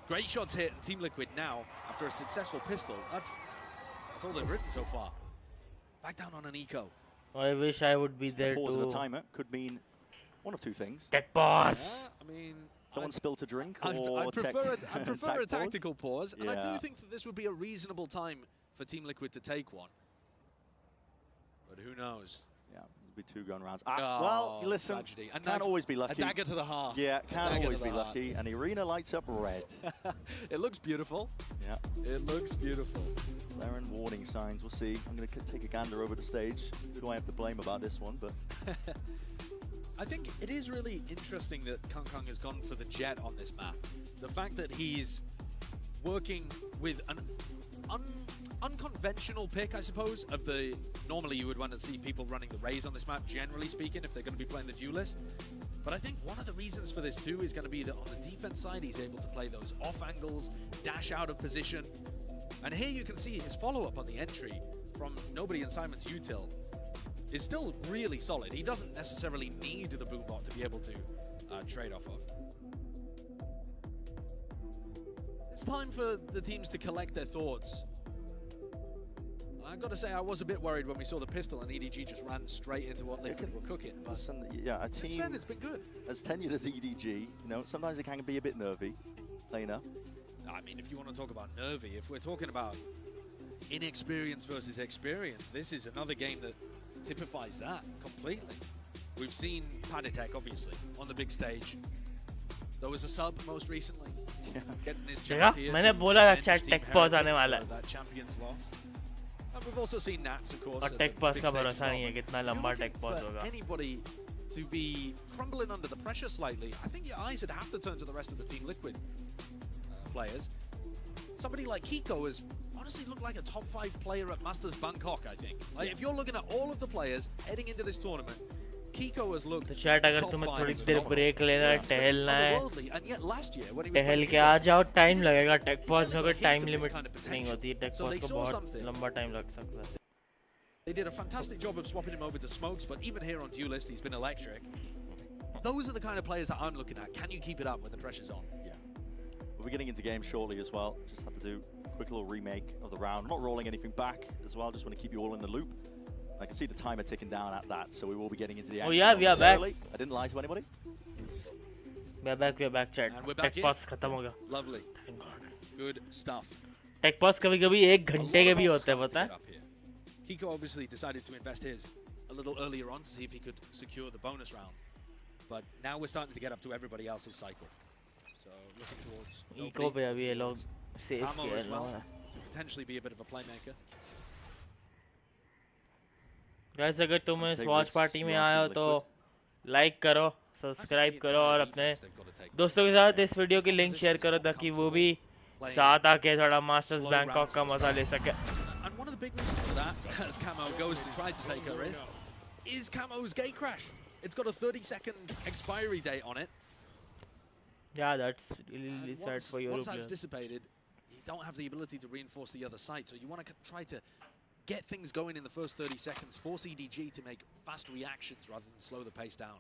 Great shots hit, and Team Liquid now, after a successful pistol, that's all they've written so far. Back down on an eco. I wish I would be there Pause too. in the timer could mean one of 2 things. Get pause. Yeah, I mean, someone spilled a drink, I or prefer a tactical pause, and I do Yeah. think that this would be a reasonable time for Team Liquid to take one. But who knows? Yeah, it'll be 2 gun rounds. Well, listen, tragedy. can't always be lucky. A dagger to the heart. Yeah, can't always be heart. lucky. And the arena lights up red. It looks beautiful. Yeah. It looks beautiful. Blaring warning signs. We'll see. I'm going to take a gander over the stage. Who do I have to blame about this one? But I think it is really interesting that KangKang has gone for the Jet on this map. The fact that he's working with an unconventional pick, I suppose, of the... Normally you would want to see people running the Raze on this map, generally speaking, if they're going to be playing the duelist. But I think one of the reasons for this too is going to be that on the defense side, he's able to play those off angles, dash out of position. And here you can see his follow-up on the entry from Nobody and Simon's util is still really solid. He doesn't necessarily need the boombot to be able to trade off of. It's time for the teams to collect their thoughts. I've got to say, I was a bit worried when we saw the pistol and EDG just ran straight into what Liquid were cooking. But listen, yeah, a team, since then, it's been good. As tenured as EDG, you know, sometimes it can be a bit nervy. Play enough. I mean, if you want to talk about nervy, if we're talking about inexperience versus experience, this is another game that typifies that completely. We've seen Paditek, obviously, on the big stage. There was a sub most recently. Getting his chance here. मैंने बोला था chat tech pause आने वाला है. That champion's loss. we've also seen Nats, of course. और tech pass का भरोसा नहीं है कितना लंबा tech pass होगा. Anybody to be crumbling under the pressure slightly, I think your eyes would have to turn to the rest of the Team Liquid players. Somebody like Kiko has honestly looked like a top 5 player at Masters Bangkok, I think. Like, if you're looking at all of the players heading into this tournament, Kiko has looked तो chat अगर top तुम्हें 5 थोड़ी as देर well. break लेना है टहलना है And yet last year when he was टहल के आ जाओ time लगेगा tech pass में कोई time limit नहीं होती है tech pass को बहुत लंबा time लग सकता है. They did a fantastic job of swapping him over to Smokes, but even here on Duelist, he's been electric. Those are the kind of players that I'm looking at. Can you keep it up when the pressure's on? Yeah. We'll be getting into games shortly as well. Just have to do a quick little remake of the round. Not rolling anything back as well. Just want to keep you all in the loop. I can see the timer ticking down at that, so we will be getting into the action. Oh yeah, we are back. I didn't lie to anybody. We are back, chat. And we're back tech pass खत्म हो गया. Lovely. Good stuff. Tech pass कभी-कभी 1 घंटे के भी होते हैं, पता है? Kiko obviously decided to invest his a little earlier on to see if he could secure the bonus round. But now we're starting to get up to everybody else's cycle. So looking towards Kiko पे अभी ये लोग safe Camo किया as well, है. to potentially be a bit of a playmaker. Guys, अगर तुम इस watch party में आए हो तो like करो, subscribe करो और अपने दोस्तों के साथ इस वीडियो की लिंक शेयर करो ताकि वो भी साथ आके थोड़ा मास्टर्स बैंकॉक का मजा ले सके. And one of the big reasons for that, as Camo goes to try to take her is Camo's gate crash. It's got a 30-second expiry date on it. Yeah, that's really sad for Europe. Once that's dissipated, you don't have the ability to reinforce the other side. So you want to try to get things going in the first 30 seconds, force EDG to make fast reactions rather than slow the pace down.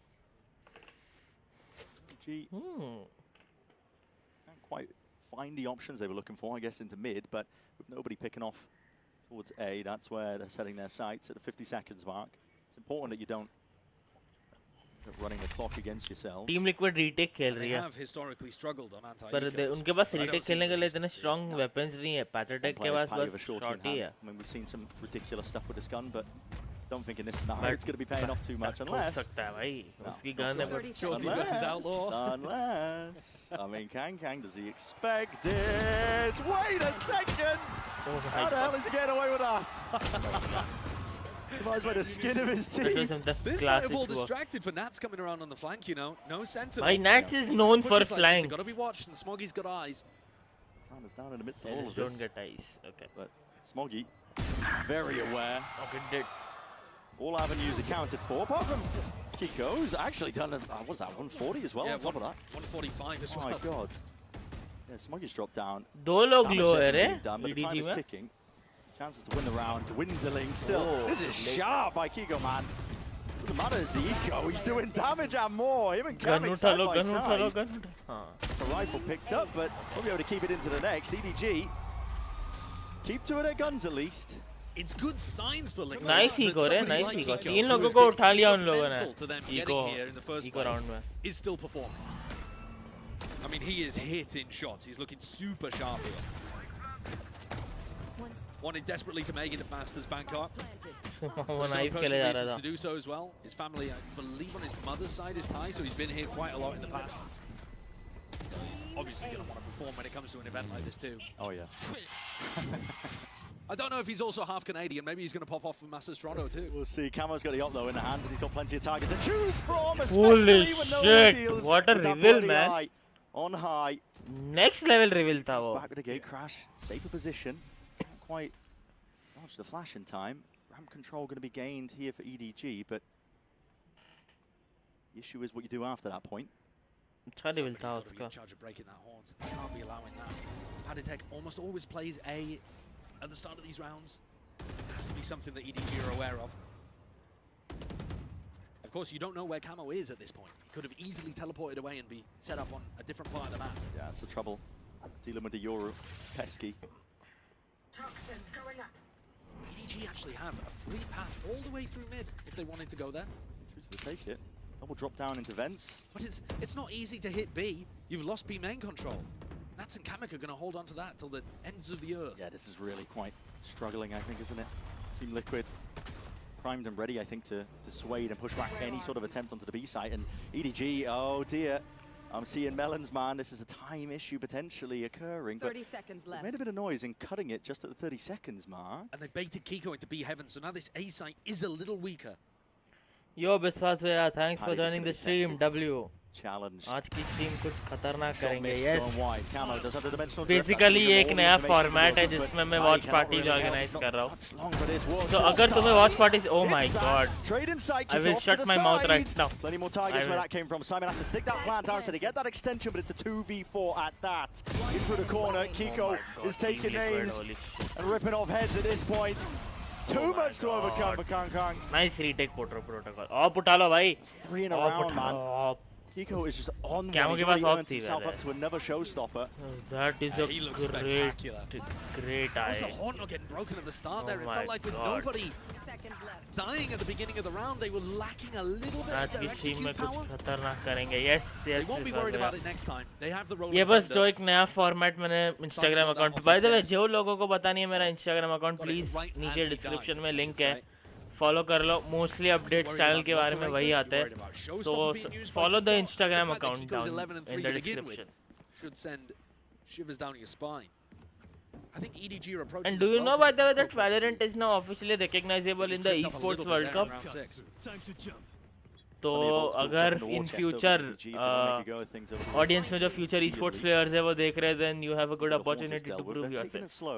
EDG can't quite find the options they were looking for, I guess, into mid, but with nobody picking off towards A, that's where they're setting their sights at the 50 seconds mark. It's important that you don't running the clock against yourself. Team Liquid retake खेल रही है. They have historically struggled on anti-eco. पर उनके पास retake खेलने के लिए इतने strong weapons नहीं है. Pathetic के पास बस shorty है. I mean, we've seen some ridiculous stuff with this gun, but don't think in this scenario it's going to be paying off too much unless. सकता है भाई. उसकी gun है but shorty versus outlaw. Unless. I mean, Kang, does he expect it? Wait a second! How the hell is he getting away with that? He might as well the skin of his teeth. This might have all distracted for Nats coming around on the flank, you know. No sentinel. Why Nats is known for flying. Got to be watched, and Smoggy's got eyes. Is down in the midst of all of this. Don't get eyes. Okay. But Smoggy, very aware. Okay, dead. All avenues accounted for, apart from Kiko's actually done, what's that, 140 as well on top of that? 145 as well. Oh my god. Yeah, Smoggy's dropped down. दो लोग low है रे. But the time is ticking. Chances to win the round, dwindling still. This is sharp by Kiko, man. Doesn't matter, it's the eco. He's doing damage and more. Him and Kamek side by side. The rifle picked up, but we'll be able to keep it into the next. EDG, keep two of their guns at least. It's good signs for Liquid. Nice eco, रे, nice eco. 3 लोगों को उठा लिया उन लोगों ने. Eco round में. Is still performing. I mean, he is hitting shots. He's looking super sharp here. Wanted desperately to make it at Masters Bangkok. Reasons to do so as well. His family, I believe, on his mother's side is Thai, so he's been here quite a lot in the past. So he's obviously going to want to perform when it comes to an event like this too. Oh yeah. I don't know if he's also half Canadian. Maybe he's going to pop off for Masters Toronto too. We'll see. Camo's got the op though in the hands, and he's got plenty of targets to choose from. Especially when no one deals. What a reveal, man! On high. Next level reveal था वो. Back with a gate crash. Safer position. Can't quite dodge the flash in time. Ramp control going to be gained here for EDG, but the issue is what you do after that point. Somebody's got to be in charge of breaking that haunt. Can't be allowing that. Paditech almost always plays A at the start of these rounds. It has to be something that EDG are aware of. Of course, you don't know where Camo is at this point. He could have easily teleported away and be set up on a different part of the map. Yeah, it's the trouble. Dealing with the Euro pesky. Toxins going up. EDG actually have a free path all the way through mid if they wanted to go there. Choose to take it. Double drop down into vents. But it's not easy to hit B. You've lost B main control. Nats and Kamek are going to hold on to that till the ends of the earth. Yeah, this is really quite struggling, I think, isn't it? Team Liquid primed and ready, I think, to dissuade and push back any sort of attempt onto the B site. And EDG, oh dear. I'm seeing Melons, man. This is a time issue potentially occurring. 30 seconds left. Made a bit of noise in cutting it just at the 30 seconds mark. And they baited Kiko into B Heaven, so now this A site is a little weaker. Yo Biswas bhaiya, thanks for joining the stream. W challenge. आज की stream कुछ खतरनाक करेंगे. Yes. Basically ये एक नया format है जिसमें मैं वॉच पार्टीज ऑर्गेनाइज कर रहा हूँ. तो अगर तुम्हें watch parties, oh my god, I will shut my mouth right now. Plenty more targets where that came from. Simon has to stick that plant down so they get that extension, but it's a 2v4 at that. In through the corner, Kiko is taking names and ripping off heads at this point. Too much to overcome for KongKong. Nice retake protocol. Oh, putalo bhai. 3 in a round, man. Kiko is just on one. He's already earned himself up to another showstopper. That is a he looks spectacular. Great That was eye. the horn not getting broken at the start there. It felt like with nobody dying at the beginning of the round, they were lacking a little bit of their execute power. Yes, They won't be worried about it next time. They have the rolling ये बस thunder. जो एक नया format मैंने Instagram account, bye the वे जो लोगों को पता नहीं है मेरा इंस्टाग्राम अकाउंट, प्लीज नीचे डिस्क्रिप्शन में लिंक है, फॉलो कर लो. मोस्टली अपडेट्स चैनल के बारे में वही आते हैं, तो follow the Instagram account down in the description. Should send shivers down your spine. I think EDG are approaching. And do you know, by the way, that Valorant is now officially recognizable in the esports World Cup? तो अगर in future audience में जो future esports players है वो देख रहे हैं, then you have a good opportunity to prove yourself.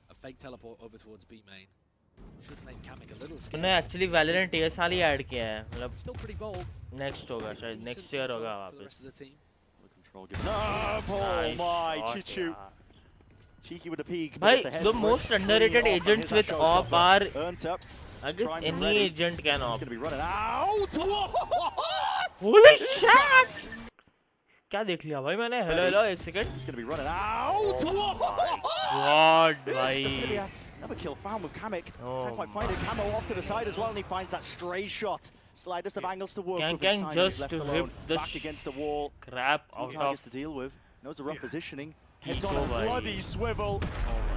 A fake teleport over towards B main should make Kamik a little scared. उन्हें actually Valorant ये साल ही ऐड किया है, मतलब Still pretty bold. नेक्स्ट होगा शायद, नेक्स्ट ईयर होगा वापस. No, oh my, Chichu. Cheeky with a peek. Bhai, the most underrated agents with AWP are, I guess any agent can AWP. He's going to be running out. Holy shit! क्या देख लिया भाई मैंने? Hello, एक second. He's going to be running out. Oh my god, भाई. Another kill found with Kamik. Can't quite find it. Camo off to the side as well, and he finds that stray shot. Slightest of angles to work with. Simon is left alone. Back against the wall. Crap out targets of to deal with. Knows the rough positioning. Heads on a bloody swivel.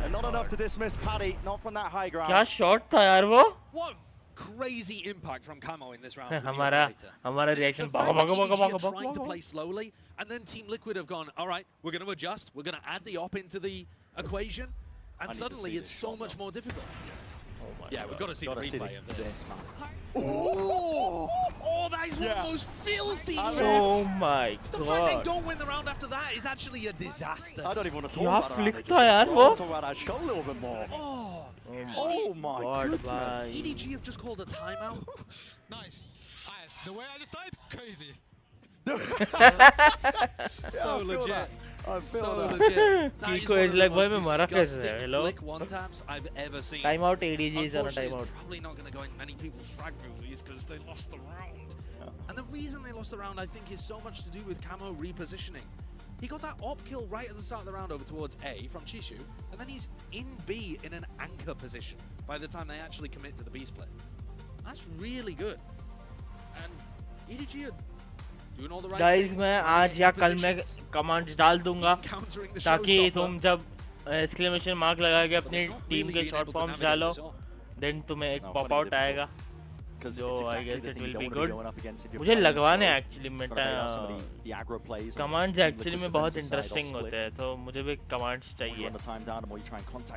And not enough to dismiss Paddy. Not from that high ground. क्या shot था यार वो? What crazy impact from Camo in this round. हमारा reaction trying to play slowly, and then Team Liquid have gone, all right, we're going to adjust, we're going to add the op into the equation, and suddenly it's so much more difficult. Yeah, we've got to see the replay of this. Oh, that is one of the most filthy shots. Oh my god. The fact they don't win the round after that is actually a disaster. I don't even want to talk about it. Talk about that shot a little bit more. Oh my goodness. EDG have just called a timeout. Nice. Nice. The way I just died, crazy. So legit. So legit. Kiko is like, boy, मैं मरा कैसे है? Hello. One taps I've ever seen. Timeout ADG is on a timeout. Probably not going to go in many people's frag movies because they lost the round. And the reason they lost the round, I think, is so much to do with Camo repositioning. He got that op kill right at the start of the round over towards A from Chishu, and then he's in B in an anchor position by the time they actually commit to the B split. That's really good. And EDG are doing all the right Guys, things. मैं आज या कल में commands डाल दूंगा ताकि तुम जब एक्सक्लेमेशन मार्क लगा के अपनी टीम के शॉर्ट फॉर्म्स डालो, देन तुम्हें एक पॉप आउट आएगा जो I guess it will be good. मुझे लगवाने एक्चुअली में कमांड्स एक्चुअली में बहुत इंटरेस्टिंग होते हैं, तो मुझे भी कमांड्स चाहिए.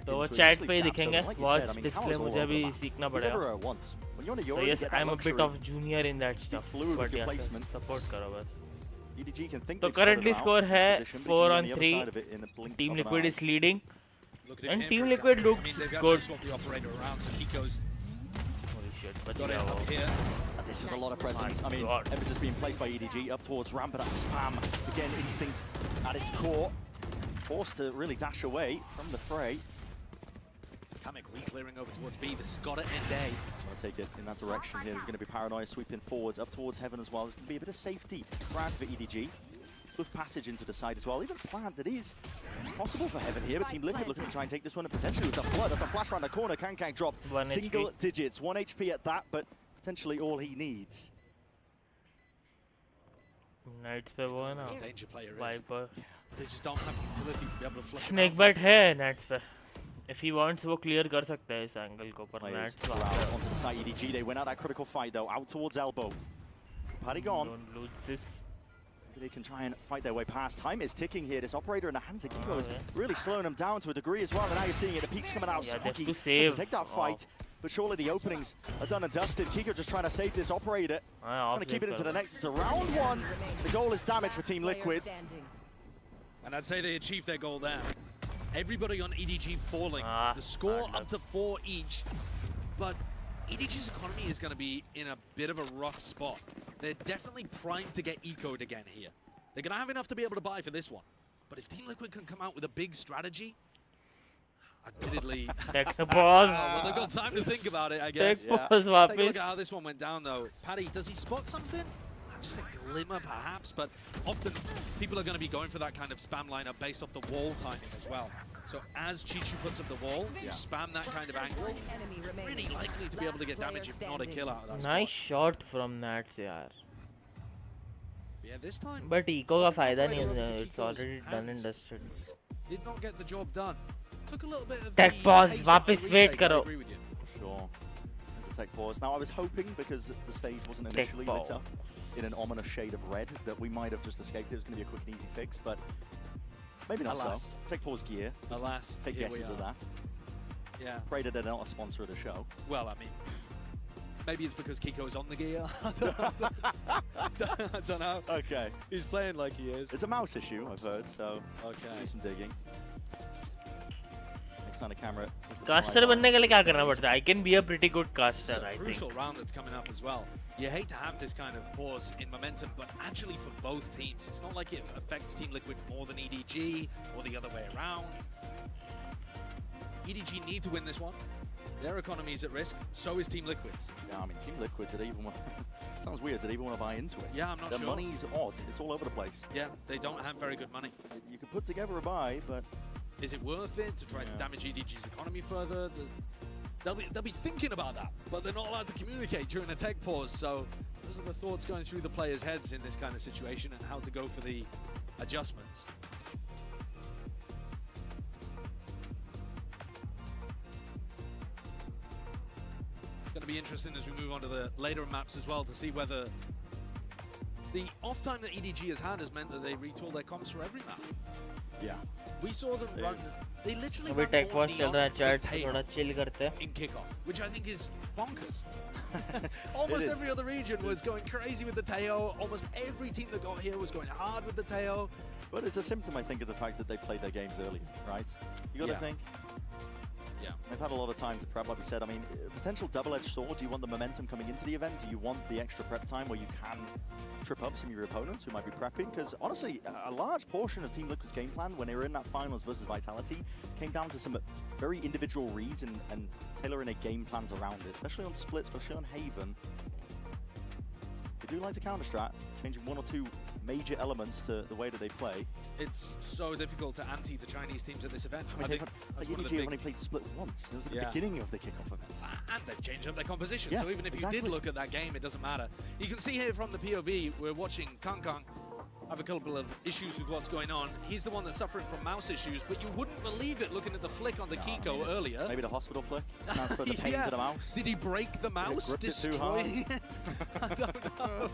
तो वो चैट पे ही दिखेंगे, वॉच डिस्प्ले मुझे भी सीखना पड़ेगा. So yes, I'm a bit of junior in that stuff, but yeah, support करो बस. तो currently score है 4-on-3. Team Liquid is leading, and Team Liquid looks good. This is a lot of presence. I mean, emphasis being placed by EDG up towards ramp, but that spam again, instinct at its core, forced to really dash away from the fray. Kamik re-clearing over towards B. This has got to end A. Trying to take it in that direction here. There's going to be Paranoia sweeping forwards up towards Heaven as well. There's going to be a bit of safety around for EDG. Swift passage into the side as well. Even plant that is possible for Heaven here, but Team Liquid looking to try and take this one, and potentially with the flood. That's a flash around the corner. KongKong drop single digits, 1 HP at that, but potentially all he needs. Knights पे वो है ना, danger player is. Viper. They just don't have utility to be able to flush. Snakebite है Knights पे. If he wants, वो clear कर सकता है इस angle को, पर Knights onto the side EDG. They win out that critical fight though, out towards elbow. Paddy gone. Don't lose this. Maybe they can try and fight their way past. Time is ticking here. This operator in the hands of Kiko is really slowing them down to a degree as well. And now you're seeing it. The peak's coming out. Smoky to to save. take that fight. But surely the openings are done and dusted. Kiko just trying to save this operator. Trying to keep it into the next. It's a round one. The goal is damage for Team Liquid. And I'd say they achieved their goal there. Everybody on EDG falling. The score up to 4 each. But EDG's economy is going to be in a bit of a rough spot. They're definitely primed to get ecoed again here. They're going to have enough to be able to buy for this one. But if Team Liquid can come out with a big strategy, admittedly... Take the pause. Well, they've got time to think about it, I guess. Take pause, Take a look Wapis. at how this one went down, though. Paddy, does he spot something? Just a glimmer, perhaps, but often people are going to be going for that kind of spam lineup based off the wall timing as well. So as Chichu puts up the wall, you spam that kind of angle, really likely to be able to get damage, if not a kill out of that Nice spot. shot from Nats, yaar. Yeah, this time... But eco का फायदा नहीं है. It's already done and dusted. Did not get the job done. Took a little bit of Tech the pause. pace वापस of the wait retake, I करो. agree with you. Sure. There's a tech pause. Now I was hoping, because the stage wasn't initially lit up in an ominous shade of red, that we might have just escaped. It was going to be a quick and easy fix, but maybe not. Alas. So. Tech pause gear. Alas, Take here we guesses of are. that. Yeah. Pray that they're not a sponsor of the show. Well, I mean, maybe it's because Kiko's on the gear. I don't know. I don't know. Okay. He's playing like he is. It's a mouse issue, I've heard, so okay. Do some digging. Next on the camera. Caster बनने के लिए क्या करना पड़ता है? I can be a pretty good caster, It's I a think. crucial round that's coming up as well. You hate to have this kind of pause in momentum, but actually for both teams, it's not like it affects Team Liquid more than EDG or the other way around. EDG need to win this one. Their economy is at risk, so is Team Liquid's. Yeah, I mean, Team Liquid, did they even want sounds weird, did they even want to buy into it? Yeah, I'm not Their sure. money's odd, it's all over the place. Yeah, they don't have very good money. You could put together a buy, but... Is it worth it to try to damage EDG's economy further? They'll be thinking about that, but they're not allowed to communicate during a tech pause, so those are the thoughts going through the players' heads in this kind of situation and how to go for the adjustments. It's going to be interesting as we move on to the later maps as well to see whether the off time that EDG has had has meant that they retool their comps for every map. Yeah. We saw them run. They literally अभी ran tech more pause चल neon रहा है, than chat tail थोड़ा chill करते हैं. in kickoff, which I think is bonkers. Almost every other region was going crazy with the Teo. Almost every team that got here was going hard with the Teo. But it's a symptom, I think, of the fact that they played their games early, right? You got to Yeah. think. Yeah. They've had a lot of time to prep, like we said. I mean, potential double-edged sword. Do you want the momentum coming into the event? Do you want the extra prep time where you can trip up some of your opponents who might be prepping? Because honestly, a large portion of Team Liquid's game plan when they were in that finals versus Vitality came down to some very individual reads and tailoring their game plans around it, especially on Split, especially on Haven. They do like to counter-strat, changing one or two major elements to the way that they play. It's so difficult to anti the Chinese teams at this event. I I mean, think like that's one of EDG the have big... only played Split once. It was at the Yeah. beginning of the kickoff event. And they've changed up their composition, Yeah, so even if you exactly. did look at that game, it doesn't matter. You can see here from the POV, we're watching Kang Kang have a couple of issues with what's going on. He's the one that's suffering from mouse issues, but you wouldn't believe it looking at the flick on the Kiko earlier. Maybe the hospital flick. Transfer the pain to the mouse. Did he break the mouse? gripped it too hard. Destroying it? I don't know.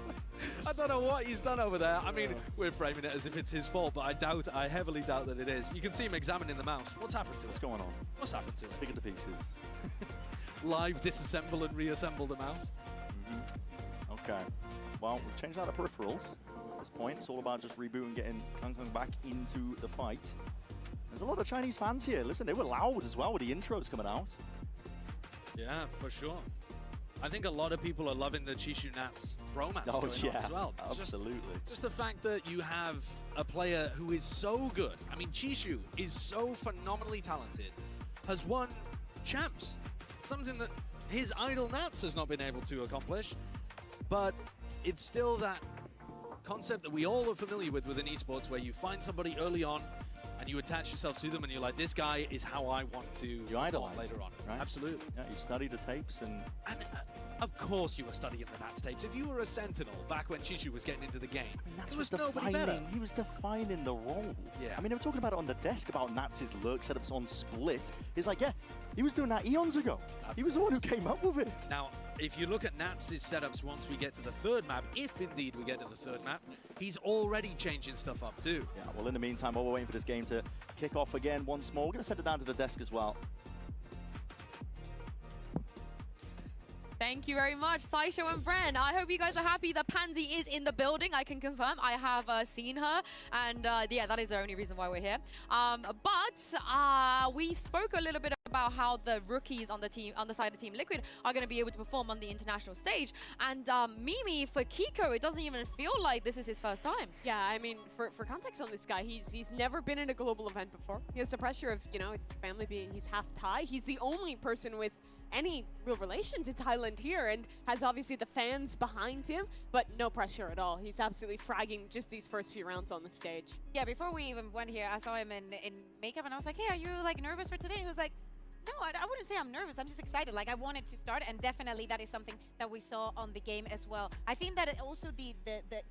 I don't know what he's done over there. I mean, we're framing it as if it's his fault, but I heavily doubt that it is. You can see him examining the mouse. What's happened to it? What's going on? What's happened to it? Pick it to pieces. Live disassemble and reassemble the mouse. Okay. Well, we've changed out the peripherals. At this point, it's all about just rebooting, getting Kang Kang back into the fight. There's a lot of Chinese fans here. Listen, they were loud as well with the intros coming out. Yeah, for sure. I think a lot of people are loving the Chishu Nats bromance going on as well. Absolutely. Just the fact that you have a player who is so good. I mean, Chishu is so phenomenally talented, has won champs. Something that his idol Nats has not been able to accomplish. But it's still that concept that we all are familiar with within esports, where you find somebody early on and you attach yourself to them and you're like, this guy is how I want to You perform idolize later on. right? Absolutely. Yeah, you study the tapes and Of course you were studying the Nats tapes. If you were a Sentinel back when Chishu was getting into the game, Nats there was nobody better. He was defining the role. Yeah. I mean, they were talking about it on the desk about Nats' lurk setups on Split. He's like, yeah, he was doing that eons ago. He was the one who came up with it. Now, if you look at Nats' setups once we get to the third map, if indeed we get to the third map, he's already changing stuff up too. Yeah, well, in the meantime, while we're waiting for this game to kick off again once more, we're going to send it down to the desk as well. Thank you very much, Saisho and Bren. I hope you guys are happy that Pansy is in the building. I can confirm I have seen her, and yeah, that is the only reason why we're here. But we spoke a little bit about how the rookies on the team, on the side of Team Liquid, are going to be able to perform on the international stage. And Mimi, for Kiko, it doesn't even feel like this is his first time. Yeah, I mean, for context on this guy, he's never been in a global event before. He has the pressure of, you know, family being, he's half Thai. He's the only person with any real relation to Thailand here, and has obviously the fans behind him, but no pressure at all. He's absolutely fragging just these first few rounds on the stage. Yeah, before we even went here, I saw him in makeup, and I was like, hey, are you like nervous for today? He was like, no, I wouldn't say I'm nervous. I'm just excited. Like, I wanted to start, and definitely that is something that we saw on the game as well. I think that also the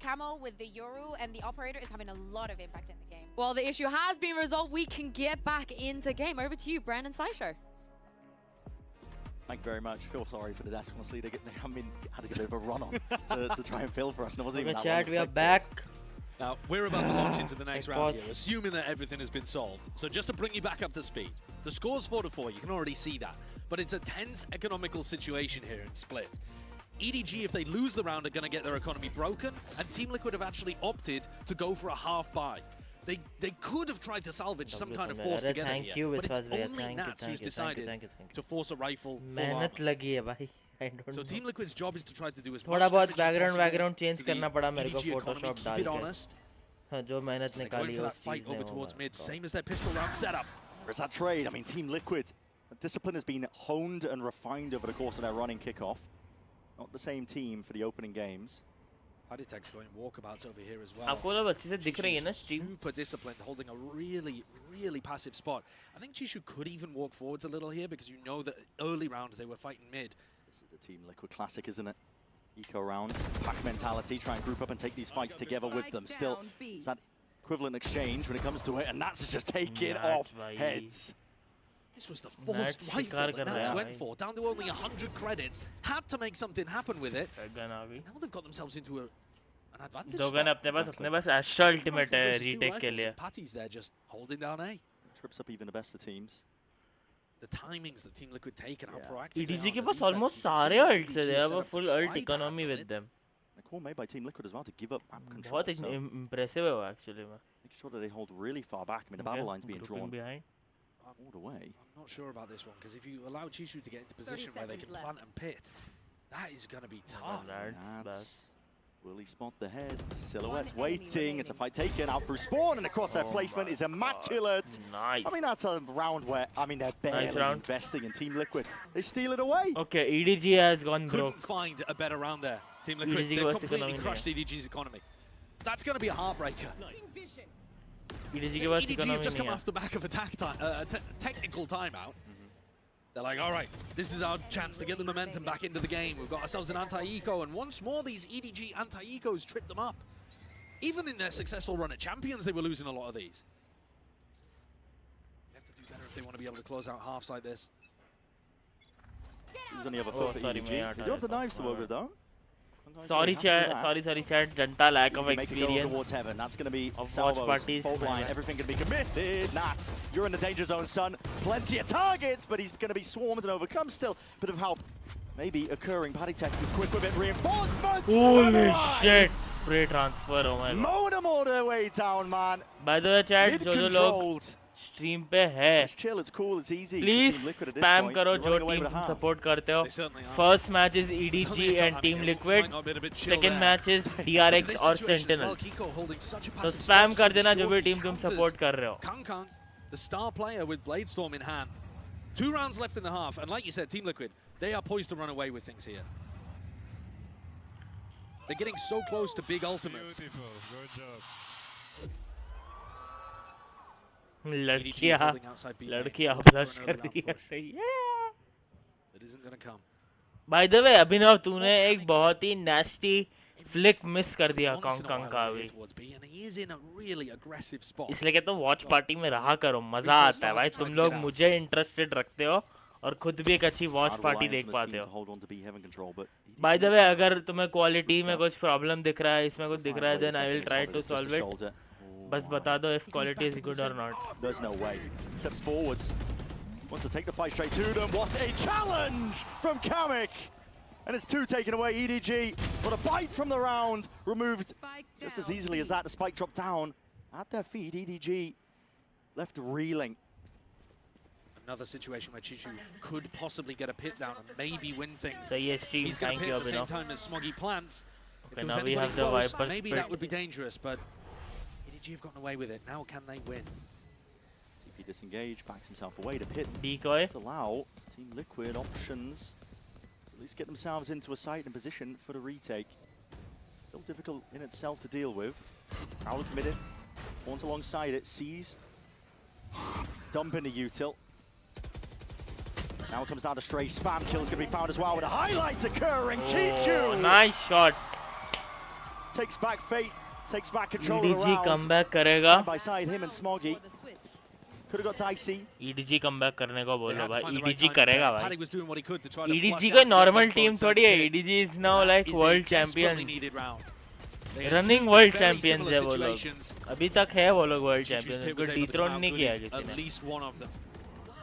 camo with the Yoru and the operator is having a lot of impact in the game. Well, the issue has been resolved. We can get back into game. Over to you, Bren and Saisho. Thank you very much. Feel sorry for the desk, honestly. They had to get a bit of a run on to try and fill for us, and it wasn't even that chat, long. we are back. Now, we're about to launch into the next round here, assuming that everything has been solved. So just to bring you back up to speed, the score's 4-4, you can already see that. But it's a tense economical situation here in Split. EDG, if they lose the round, are going to get their economy broken, and Team Liquid have actually opted to go for a half buy. They could have tried to salvage some kind of force together here, but it's only Nats who's decided to force a rifle full armor. So Team Liquid's job is to try to do as much damage as possible background change to the करना पड़ा मेरे को EDG economy, Photoshop keep डाल it के honest. जो मेहनत They're निकाली going for वो that fight चीज़ over नहीं towards होगा mid, same as their pistol round setup. There's that trade. I mean, Team Liquid, the discipline has been honed and refined over the course of their running kickoff. Not the same team for the opening games. Paddytech's going walkabouts over here as well. आपको तो अच्छे से दिख रही है ना stream Super disciplined, holding a really passive spot. I think Chishu could even walk forwards a little here because you know that early rounds they were fighting mid. This is the Team Liquid classic, isn't it? Eco round, pack mentality, try and group up and take these fights together with them. Still, it's that equivalent exchange when it comes to it, and Nats is just taking off heads. This was the forced rifle that Nats went for, down to only 100 credits, had to make something happen with it. Now they've got themselves into an advantage दोगन अपने पास Astra Ultimate है retake के लिए. Patty's there just holding down A. Trips up even the best of teams. The timings that Team Liquid take and how proactive EDG they के are. Pass almost सारे ults है. They have a full ult economy with them. A call made by Team Liquid as well to give up map control. बहुत impressive है वो actually. Making sure that they hold really far back. I mean, the battle line's being drawn behind. All the way. I'm not sure about this one, because if you allow Chishu to get into position where they can plant and pit, that is going to be tough. Will he spot the head? Silhouette's waiting. It's a fight taken out through spawn, and across their placement is immaculate. Nice. I mean, that's a round where, I mean, they're barely investing in Team Liquid. They steal it away. Okay, EDG has gone broke. Couldn't find a better round there. Team Liquid, they completely crushed EDG's economy. That's going to be a heartbreaker. EDG have just come off the back of a technical timeout. They're like, all right, this is our chance to get the momentum back into the game. We've got ourselves an anti-eco, and once more these EDG anti-ecos tripped them up. Even in their successful run at Champions, they were losing a lot of these. They have to do better if they want to be able to close out halves like this. Who's on the other foot for EDG? They do have the knives to work with, though. Sorry chat, Janta lack of experience. Towards heaven. That's going to be watch Salvo's parties. fault line. Everything can be committed. Nats, you're in the danger zone, son. Plenty of targets, but he's going to be swarmed and overcome still. Bit of help maybe occurring. Paddytech is quick with it. Reinforcements! Holy shit! Spray transfer, oh my god. Modem all the way down, man. By the way, chat, जो लोग stream पे है, it's chill, it's cool, it's easy. please spam करो जो team तुम support करते हो. First match is EDG and Team Liquid. Second match is DRX or Sentinel. तो spam कर देना जो भी team तुम support कर रहे हो. Kang, the star player with Bladestorm in hand. 2 rounds left in the half, and like you said, Team Liquid, they are poised to run away with things here. They're getting so close to big ultimates. Beautiful, good job. लड़कियाँ obsess कर रही है. It isn't going to come. By the way Abhinav तूने एक बहुत ही nasty flick miss कर दिया Kong का भी, इसलिए कहता हूँ वॉच पार्टी में रहा करो, मजा आता है भाई, तुम लोग मुझे इंटरेस्टेड रखते हो और खुद भी एक अच्छी वॉच पार्टी देख पाते हो। बाय द वे अगर तुम्हें क्वालिटी में कुछ प्रॉब्लम दिख रहा है, इसमें कुछ दिख रहा है, then I will try to solve it, बस बता दो if quality is good or not. There's no way. Steps forwards. Wants to take the fight straight to them. What a challenge from Kamik! And it's 2 taken away. EDG, but a bite from the round, removed just as easily as that. The spike dropped down at their feet. EDG left reeling. Another situation where Chichu could possibly get a pit down and maybe win things. So yes, he's going to pit at the same time as Smoggy plants. Okay, if there was now we anybody have the close, Viper's maybe pit. that would be dangerous, but EDG have gotten away with it. Now can they win? TP disengaged, backs himself away to pit. Decoy. To allow Team Liquid options. At least get themselves into a site and position for the retake. Still difficult in itself to deal with. Prowler committed. Horns alongside it. Sees. Dump in the util. Now it comes down to stray spam. Kill's going to be found as well with the highlights occurring. Chichu! Nice shot. Takes back Fate. Takes back control of the EDG round. comeback करेगा. Side by side, him and Smoggy. Could have got dicey. EDG comeback करने को बोलो भाई, EDG करेगा भाई. Paddy was doing what he could to try to EDG कोई normal team थोड़ी है, EDG is now like world champions. Running world champions है वो लोग. अभी तक है वो लोग world champions, उनको dethrone नहीं किया किसी ने.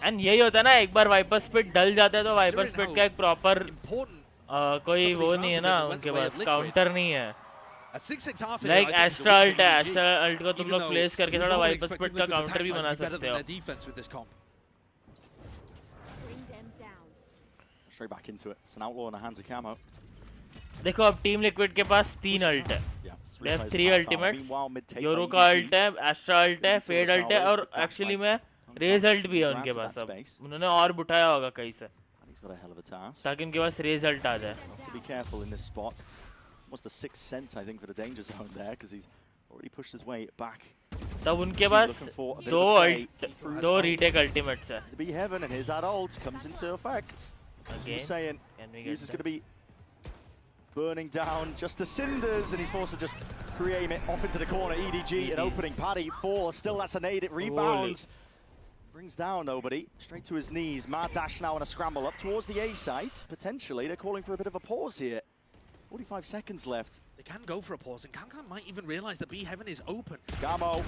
And यही होता है ना, एक बार वाइपर्स पिट डल जाता है तो वाइपर्स पिट का एक प्रॉपर कोई वो नहीं है ना उनके पास, काउंटर नहीं है. लाइक एस्ट्रा अल्ट है, एस्ट्रा अल्ट को तुम लोग प्लेस करके थोड़ा वाइपर्स पिट का काउंटर भी बना सकते हो. Straight back into it. It's an outlaw in the hands of Camo. देखो अब टीम लिक्विड के पास 3 अल्ट है. They have 3 ultimates. योरो का अल्ट है, एस्ट्रा अल्ट है, फेड अल्ट है और एक्चुअली में रेज अल्ट भी है उनके पास. अब उन्होंने और उठाया होगा कहीं से ताकि उनके पास रेज अल्ट आ जाए. To be careful in this spot. What's the sixth sense, I think, for the danger zone there, because he's already pushed his way back. तब उनके पास दो रीटेक अल्टीमेट्स है. To be heaven and his ult comes into effect. Again, saying, Fuse is going to be burning down just the cinders, and he's forced to just pre-aim it off into the corner. EDG an opening. Paddy falls, still that's a nade, it rebounds. Brings down nobody, straight to his knees. Mad dash now in a scramble up towards the A site. Potentially, they're calling for a bit of a pause here. 45 seconds left. They can go for a pause, and Kankan might even realize that B Heaven is open. Camo!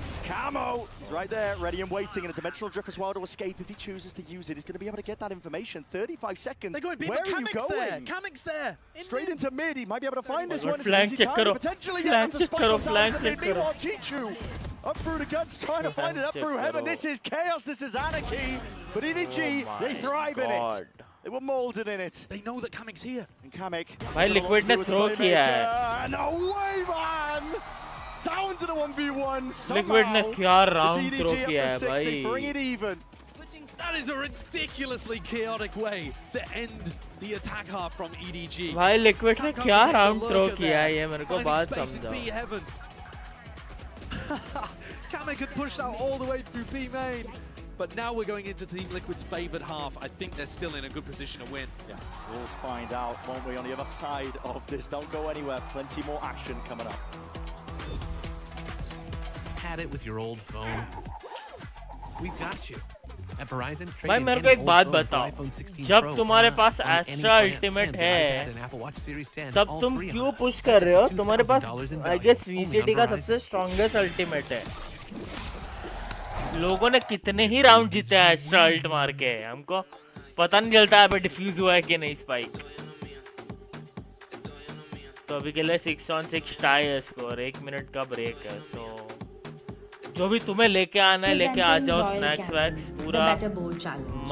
He's right there, ready and waiting, and a dimensional drift as well to escape if he chooses to use it. He's going to be able to get that information. 35 seconds. They're going B, Where but are you Kamik's going? there! Kamik's there! Straight into mid. He might be able to find this one. It's an Flank easy check time. karo. Potentially, Flank that's a check spike karo, on down flank to check mid. Meanwhile, Chichu up through the guts, trying to find it up through heaven. This is chaos, this is anarchy. But EDG, they thrive in it. They were molded in it. They know that Kamik's here. And Kamik. भाई liquid ने throw किया है. No way, man! Down to the 1v1. Liquid ने क्या round throw किया है भाई. Bring it even. That is a ridiculously chaotic way to end the attack half from EDG. भाई लिक्विड ने क्या राउंड थ्रो किया है, ये मेरे को बात समझाओ. Kamik had pushed out all the way through B main. But now we're going into Team Liquid's favoured half. I think they're still in a good position to win. Yeah, we'll find out, won't we, on the other side of this. Don't go anywhere. Plenty more action coming up. Had it with your old phone. We've got you. At Verizon, भाई मेरे को एक बात बताओ, जब तुम्हारे पास extra ultimate है, तब तुम क्यों पुश कर रहे हो? तुम्हारे पास आई गेस VCT का सबसे स्ट्रॉन्गेस्ट अल्टीमेट है. लोगों ने कितने ही राउंड जीते हैं एस्ट्रा अल्ट मार के, हमको पता नहीं चलता है अभी डिफ्यूज हुआ है कि नहीं स्पाइक. तो अभी के लिए 6-on-6 टाई है स्कोर, 1 मिनट का ब्रेक है. तो जो भी तुम्हें लेके आना है लेके आ जाओ. स्नैक्स वैक्स पूरा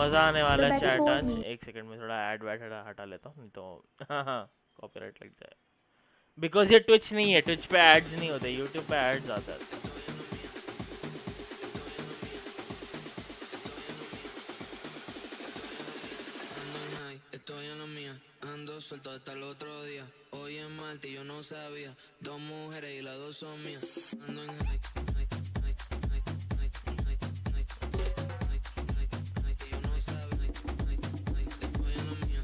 मजा आने वाला है. चैट आज 1 सेकंड में थोड़ा ऐड वैड हटा लेता हूँ, नहीं तो कॉपीराइट लग जाए. बिकॉज ये ट्विच नहीं है, ट्विच पे एड्स नहीं होते, यूट्यूब पे एड्स आता है. Estoy en la mía, ando suelto hasta el otro día. Hoy es martes y yo no sabía. 2 mujeres y las 2 son mías. Ando en high, yo no sabía. Estoy en la mía,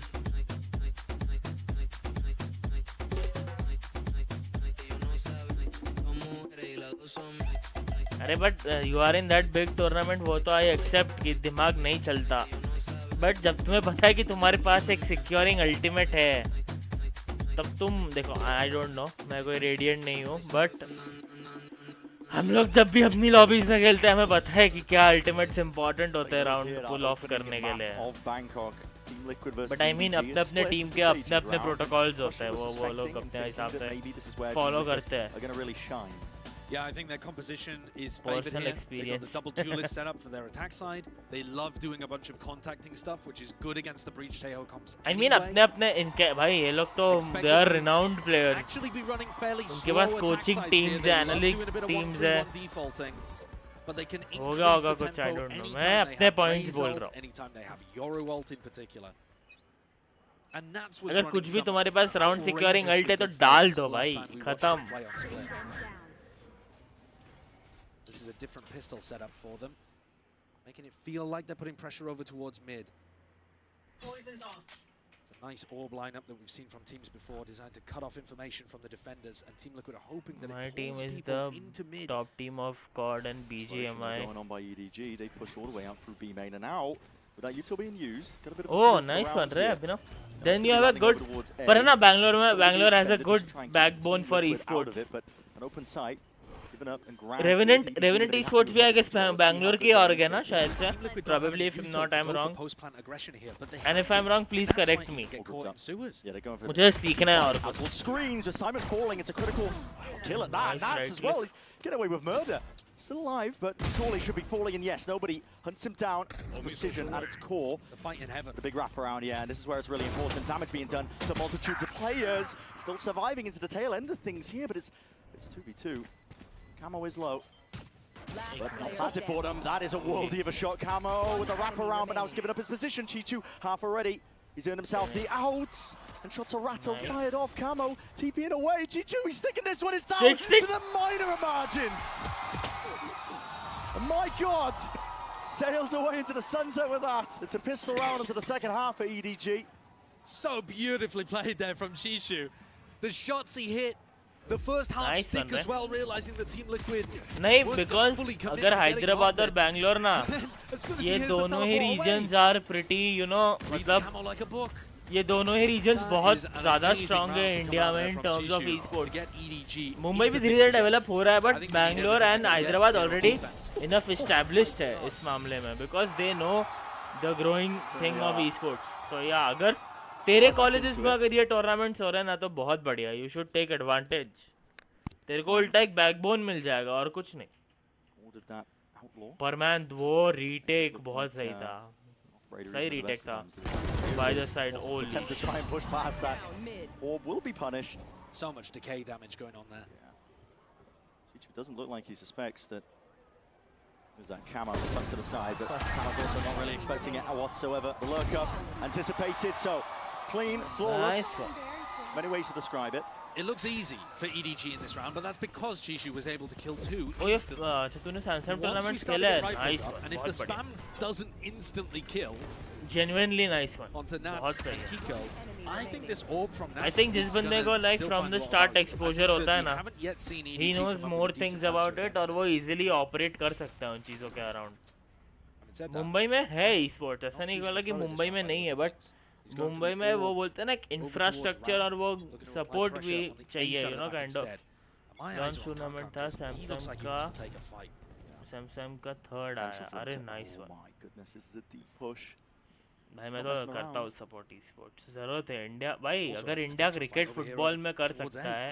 अरे but you are in that big tournament, वो तो I accept कि दिमाग नहीं चलता, but जब तुम्हें पता है कि तुम्हारे पास एक सिक्योरिंग अल्टीमेट है तब तुम देखो, आई डोंट नो, मैं कोई रेडिएंट नहीं हूँ, बट हम लोग जब भी अपनी लॉबीज में खेलते हैं हमें पता है कि क्या अल्टीमेट्स इंपॉर्टेंट होते हैं राउंड पुल ऑफ करने के लिए। बट आई मीन अपने अपने टीम के अपने अपने प्रोटोकॉल्स होते हैं, वो लोग अपने हिसाब से फॉलो करते हैं। Yeah, I think their composition is favoured here. They've got the double duelist set up for their attack side. They love doing a bunch of contacting stuff, which is good against the breach Teo comps. I mean अपने अपने इनके भाई ये लोग तो they are renowned players. Actually be running fairly उनके slow पास coaching teams है, analytics teams है. But they can होगा increase the कुछ, I tempo don't know. anytime मैं they अपने have points Raze बोल ult, रहा हूँ. anytime they have Yoru ult in particular. And Nats was अगर running कुछ भी some तुम्हारे पास राउंड सिक्योरिंग अल्ट है तो outrageously डाल good दो plays भाई, last time we watched them play on खत्म। Split. This is a different pistol setup for them, making it feel like they're putting pressure over towards mid. Poison's off. It's a nice orb lineup that we've seen from teams before, designed to cut off information from the defenders, and Team Liquid are hoping that My it team pulls is people the into mid. top team of COD and BGMI. Going on by EDG, they push all the way out through B main and out. Without util being used, got a bit of Oh, a feel nice for one, round Ray, here. Abhinav. Now Then it's you gonna have be a running good, over towards A. पर है ना Bangalore has a Expected to good try and keep backbone Team for Liquid out esports. of it, but an open sight, given up and grabbed. Revenant esports भी I guess Bangalore की org है ना शायद से, probably if not I'm wrong, and if I'm wrong please correct me. Yeah, they're going for मुझे सीखना है और outward screens with Simon falling. It's a critical kill at that. That's as well. He's getting away with murder. Still alive, but surely should be falling. And yes, nobody hunts him down. It's precision at its core. The fight in heaven. The big wraparound, yeah, and this is where it's really important. Damage being done to multitudes of players. Still surviving into the tail end of things here, but it's a 2v2. Camo is low. But that's it for them. That is a worldie of a shot. Camo with a wraparound, but now he's given up his position. Chichu half already. He's earned himself the outs. And shots are rattled, fired off. Camo TPing away. Chichu, he's sticking this one. It's down to the minor margins. And my God, sails away into the sunset with that. It's a pistol round into the second half for EDG. So beautifully played there from Chishu. The shots he hit, the first half Nice stick one, as well, realizing the Team Liquid नहीं weren't because fully committed अगर to getting Hyderabad off और it. Bangalore ना As soon as he ये hits the दोनों ही teleport away, regions are pretty you know reads मतलब Camo like a book. ये दोनों ही regions बहुत Is an ज़्यादा amazing strong है round to come India out में there in from terms of Chishu esports. to get EDG Mumbai भी into धीरे things धीरे again. डेवलप हो रहा है I but think we need Bangalore everything and to get Hyderabad their already offense. enough established है इस मामले में because they know the growing thing of esports. So yeah, अगर तेरे colleges में अगर ये tournaments हो रहे हैं ना तो बहुत बढ़िया, you should take advantage. तेरे को उल्टा एक बैकबोन मिल जाएगा और कुछ नहीं। पर मैन वो रीटेक बहुत सही था, सही रीटेक था। By the side, only. Attempt to try and push past that. Orb will be punished. So much decay damage going on there. Chichu doesn't look like he suspects that there's that camo tucked to the side, but Camo's also not really expecting it whatsoever. The lurk up, anticipated, so clean, flawless. Nice one. Many ways to describe it. It looks easy for EDG in this round, but that's because Chishu was able to kill two Oh, yes, instantly. अच्छा तूने Samsung Once we tournament start खेला to है, get rifles nice up, one, and if the बहुत बढ़िया। spam doesn't instantly kill Genuinely nice one, onto Nats बहुत and सही। Kiko, I think this orb from Nats I think जिस is बंदे gonna को like still from find the a lot of start value. exposure I think होता that है we ना, haven't yet seen EDG he knows come up more with a things decent about answer it और against वो this. easily operate कर सकता है उन चीज़ों के around. said that, मुंबई में है esports, ऐसा नहीं बोला कि मुंबई में नहीं है, but मुंबई में वो बोलते हैं ना इंफ्रास्ट्रक्चर और वो सपोर्ट भी चाहिए, you know, kind of. Launch tournament था सैमसंग का थर्ड आया, अरे nice one. My goodness, this is a deep push. भाई मैं तो करता हूँ सपोर्ट esports, जरूरत है इंडिया भाई, अगर इंडिया क्रिकेट फुटबॉल में कर सकता है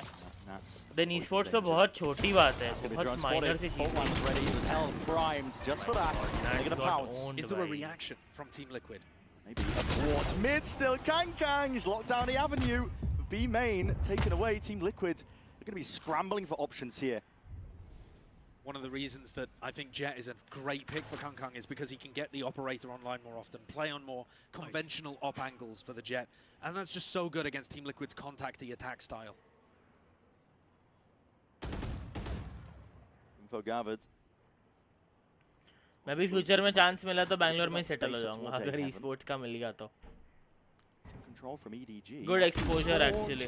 देन esports तो बहुत छोटी बात है, बहुत माइनर सी चीज है। Is there a reaction from Team Liquid? Maybe towards mid still. Kang he's locked down the avenue. B main taken away. Team Liquid are going to be scrambling for options here. One of the reasons that I think Jet is a great pick for Kang is because he can get the operator online more often, play on more conventional op angles for the Jet, and that's just so good against Team Liquid's contacty attack style. Info gathered. मैं भी future में chance मिला तो बैंगलोर में settle हो जाऊंगा अगर esports का मिल गया तो। Control from EDG. Good exposure actually.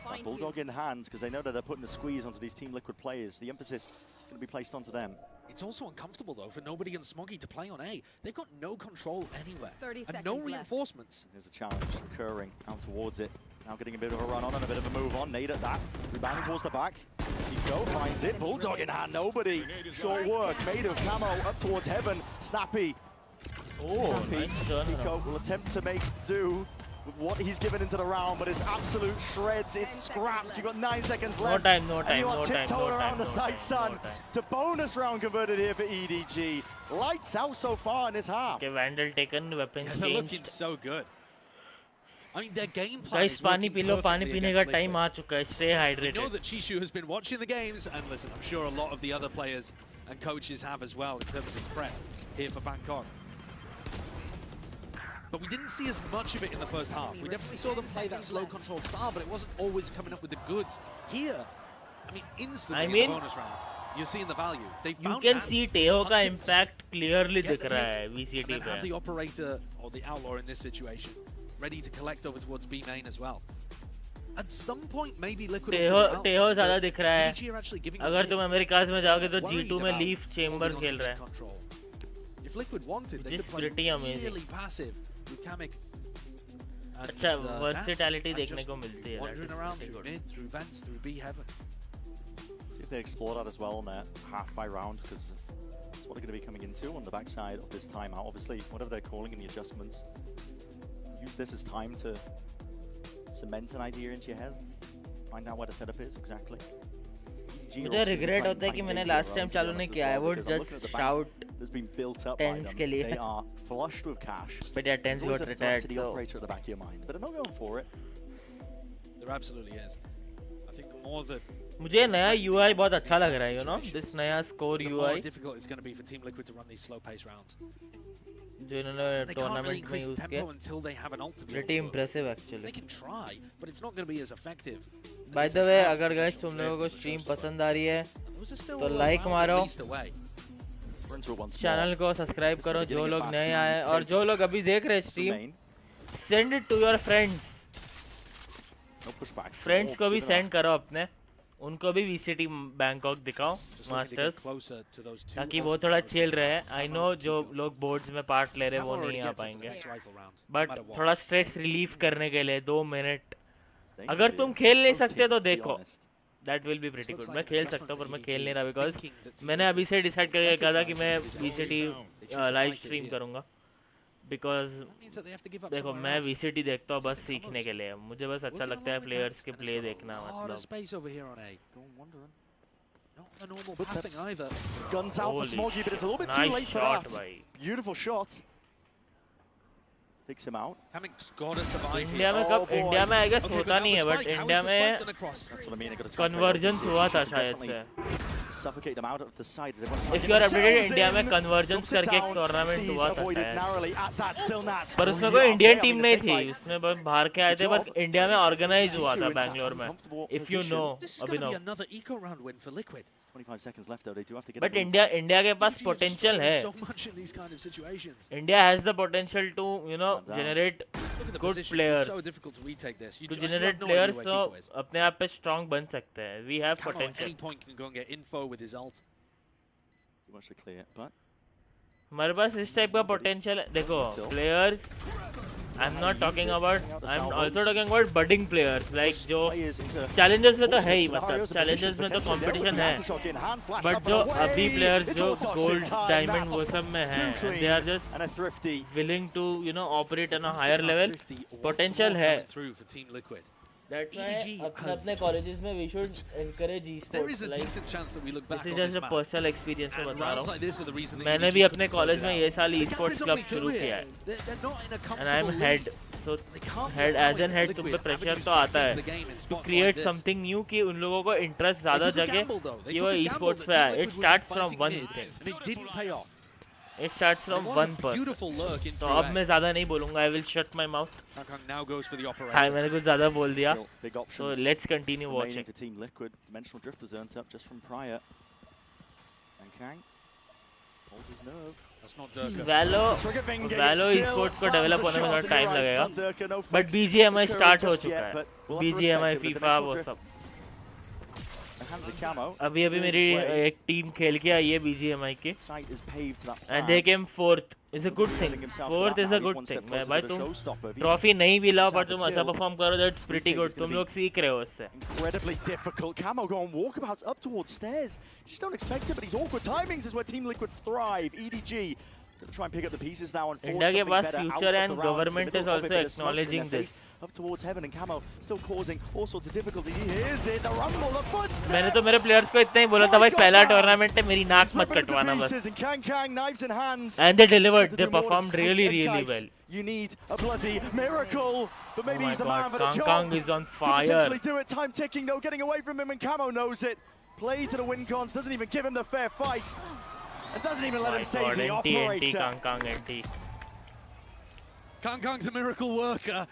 That Bulldog in hand, because they know that they're putting a squeeze onto these Team Liquid players. The emphasis is going to be placed onto them. It's also uncomfortable, though, for Nobody and Smoggy to play on A. They've got no control anywhere. 30 and no reinforcements. Here's a challenge occurring out towards it. Now getting a bit of a run on and a bit of a move on. Nade at that. Rebounding towards the back. Nico finds it. Bulldog in hand. Nobody. Short work. Made of camo up towards heaven. Snappy. Oh, nice turn. Nico will attempt to make do with what he's given into the round, but it's absolute shreds. It's scraps. You've got 9 seconds left. No time, no And time, you are no time, tiptoeing no around time, the no side, time, son. no time. It's a bonus round converted here for EDG. Lights out so far in this half. Okay, Vandal taken, weapons They're changed. looking so good. I mean, their game plan Guys, is पानी working P low, पानी perfectly पीने का against time आ Liquid. चुका है. Stay We hydrated. know that Chishu has been watching the games, and listen, I'm sure a lot of the other players and coaches have as well in terms of prep here for Bangkok. But we didn't see as much of it in the first half. We definitely saw them play that slow control style, but it wasn't always coming up with the goods. Here, I mean, instantly in the bonus round, you're seeing the value. They You found can Nats, see Teo का hunted, impact clearly get दिख the रहा pick, है and VCT then have the पे. operator, or the outlaw in this situation, ready to collect over towards B main as well. At some point, maybe Liquid will figure out Teo ज़्यादा that दिख रहा है. EDG are actually giving them अगर hit. तुम America's में जाओगे तो Worried G2 में about Leaf Chambers holding खेल onto रहा है. control. If Liquid wanted, they Which could is play pretty amazing. really passive with Kamek. And, अच्छा, Nats, versatility and देखने just को मिलती है. wandering That is around pretty through good. mid, through vents, through B heaven. See if they explore that as well on their half by round, because that's what they're going to be coming into on the backside of this timeout. Obviously, whatever they're calling in the adjustments, use this as time to cement an idea into your head, find out where the setup is exactly. मुझे regret होता है कि मैंने last time चालू नहीं किया. I would just shout There's been built up tens by के them. लिए. They are flushed with cash. But yeah, tens There's always got a threat retired, to the so- operator at the back of your mind, but they're not going for it. There absolutely is. I think the more that मुझे नया UI बहुत अच्छा लग रहा है, you know, this नया score the more UI difficult it's going to be for Team Liquid to run these slow pace rounds. जो इन्होंने They can't really tournament में increase the use tempo किया. until they have an ult to be Pretty able to work. impressive They actually. can try, but it's not going to be as effective. By the way, अगर guys तुम लोगों को stream पसंद आ रही है Those are still तो a like round मारो, at least away. We're into it once more. Channel को सब्सक्राइब करो जो लोग नए आए और जो लोग अभी देख रहे हैं stream, Remain. send it to your friends. No pushback. Friends को भी Keep it send करो अपने, उनको भी VCT बैंकॉक दिखाओ Just looking to get masters, closer to those two ताकि वो ultimates थोड़ा I was chill talking रहे. about. I know जो लोग boards में part ले रहे हैं वो Hammer already नहीं आ gets it for the पाएंगे, next rifle round, no but matter what. थोड़ा stress relief करने के लिए 2 मिनट अगर तुम खेल नहीं सकते तो देखो. That will be pretty good. मैं खेल सकता हूँ पर मैं खेल नहीं रहा because मैंने अभी से decide करके कहा था कि मैं VCT live stream करूँगा because देखो मैं VCT देखता हूँ बस सीखने के लिए. मुझे बस अच्छा लगता है players के play देखना A lot of मतलब. space over here on A. Not a normal pathing either. Guns out for Holy Smoggy, but it's a little bit too nice late for shot, that. भाई. Beautiful shot. Takes him out. Kamek's gotta survive India में here. कब India में I guess Okay, होता but now नहीं the है but spike. How India is the spike में gonna cross? That's what I mean. They got to convergence हुआ था शायद से. Suffocate them out of the side. They want to If get you are themselves updated India में in. convergence Drops it करके एक down. tournament Sees हुआ था avoided शायद. narrowly at that. Still Nats. पर उसमें Oh, कोई yeah, Indian okay, team I mean, नहीं the थी, snake bite. उसमें बस बाहर के आए थे, बट इंडिया में ऑर्गेनाइज हुआ था बैंगलोर में. If you know, This is going to be Abhinav. another eco round win for Liquid. 25 seconds left though. They do have to get. But the move. India के पास EDG are potential struggling है. so much in these kind of situations. India has the potential to, you know, Hands down. generate Look at the good positions. players. It's so difficult to retake this. You To you have generate no idea players where तो Kiko is. अपने आप पे strong बन सकते हैं. We have Camo at potential. any point can go and get info with his ult. Too much to clear, but हमारे पास इस type का potential है. देखो players, I'm not talking about, I'm also talking about budding players like जो challenges में तो है ही, मतलब challenges में तो competition है, but जो अभी players जो gold, diamond वो सब में हैं, and they are just willing to, you know, operate on a higher level, potential है. Through for Team Liquid. That's why EDG अपने colleges में we should encourage There is esports. a Like decent chance that we look back this is on just this a map. personal experience से And बता रहा rounds like हूँ. this are the reason that मैंने EDG भी अपने close college it में out. ये साल The gap esports is club only two शुरू here. किया है. They're not in a And I'm comfortable head, lead. so They can't head allow as an it. head तुम पे Liquid pressure avenues तो to आता get है into the game in to spots create like this. something new कि उन लोगों को interest ज़्यादा They took a जगे gamble, though. They कि took वो a gamble esports that पे आए. Team It Liquid would starts be from fighting one mid, thing. and it didn't pay off. It starts There from was one a person. beautiful lurk in तो through अब A. मैं ज़्यादा नहीं बोलूँगा. I will shut my mouth. Kangkang now goes for the हाँ operator. मैंने कुछ ज़्यादा बोल दिया. Still big So options let's continue remaining watching. for Team Liquid. Dimensional Drift was earned up just from prior. And Kang That's not Durka. Valo esports को develop होने में थोड़ा time लगेगा. But BGMI start हो चुका है. BGMI FIFA वो सब. अभी मेरी एक टीम खेल के आई है BGMI के. And they came fourth. It's a good thing. Fourth is a good thing. मैं भाई तुम ट्रॉफी नहीं भी लाओ पर तुम अच्छा परफॉर्म करो, that's pretty good. तुम लोग सीख रहे हो उससे. Incredibly difficult. Camo go on walkabouts up towards stairs. You just don't expect it, but these awkward timings is where Team Liquid thrive. EDG gonna try and pick up the pieces now and force India something better out future of and the round. government is also acknowledging this. Up towards heaven and Camo still causing all sorts of difficulty. Here's it, the rumble, the footsteps. मैंने तो मेरे players को इतना ही बोला था भाई पहला tournament है मेरी नाक मत कटवाना बस. And they delivered. They performed really well. You need a bloody miracle, but maybe he's the man for the job. Kang is on fire. Could potentially do it. Time ticking though, getting away from him, and Camo knows it. Play to the win cons, doesn't even give him the fair fight, and doesn't even let him save the operator. Kang's a miracle worker,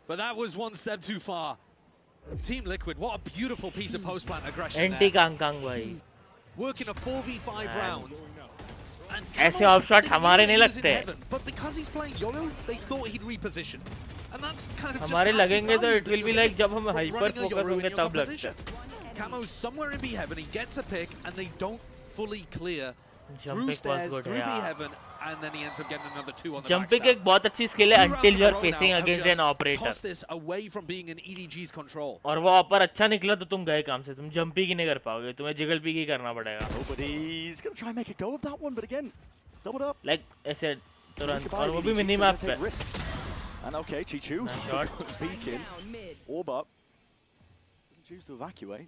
but that was one step too far. Team Liquid, what a beautiful piece of post-plant aggression there. Kang भाई. Working a 4v5 round. ऐसे ऑफशॉट हमारे नहीं लगते. But because he's playing YOLO, they thought he'd reposition. And that's kind of हमारे लगेंगे तो it will be like जब हम hyper focus होंगे तब लगता. Camo's somewhere in B heaven, he gets a pick, and they don't fully clear Jump through pick stairs, was good, through B yeah. heaven, and then he ends up getting another 2 on the Jump pick backstab. एक बहुत अच्छी skill है until you are facing against an operator. Toss this away from being in EDG's control. और वो ऑपर अच्छा निकला तो तुम गए काम से. तुम जंप पिक ही नहीं कर पाओगे. तुम्हें जिगल पिक ही करना पड़ेगा. Nobody's gonna try and make a go of that one, but again, doubled up. Like ऐसे तुरंत और वो भी मिनी मैप पे. And okay, Chichu. Nice shot. Beacon. Orb up. Doesn't choose to evacuate.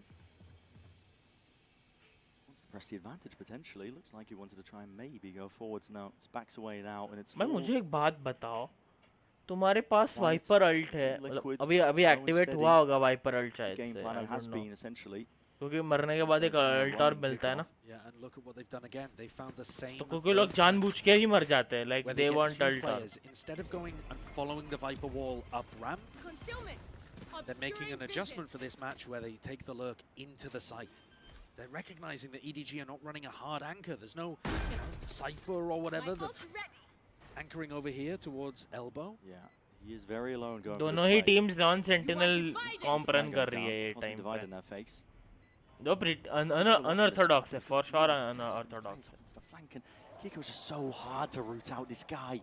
Wants to press the advantage potentially. Looks like he wanted to try and maybe go forwards now. It's backs away now, and it's. मैं मुझे एक बात बताओ. तुम्हारे पास wiper alt है. अभी activate हुआ होगा वाइपर अल्ट शायद से. Game plan has been essentially. क्योंकि मरने के बाद एक अल्ट और मिलता है ना. Yeah, and look at what they've done again. They found the same. तो क्योंकि लोग जानबूझ के ही मर जाते हैं. Like they want alt. Instead of going and following the Viper wall up ramp, they're making an adjustment for this match where they take the lurk into the site. They're recognizing that EDG are not running a hard anchor. There's no, Cypher or whatever that's anchoring over here towards elbow. Yeah, he is very alone going. दोनों ही teams non-sentinel comp run कर रही है ये time पे. No, unorthodox, for sure unorthodox. Kiko's just so hard to root out this guy.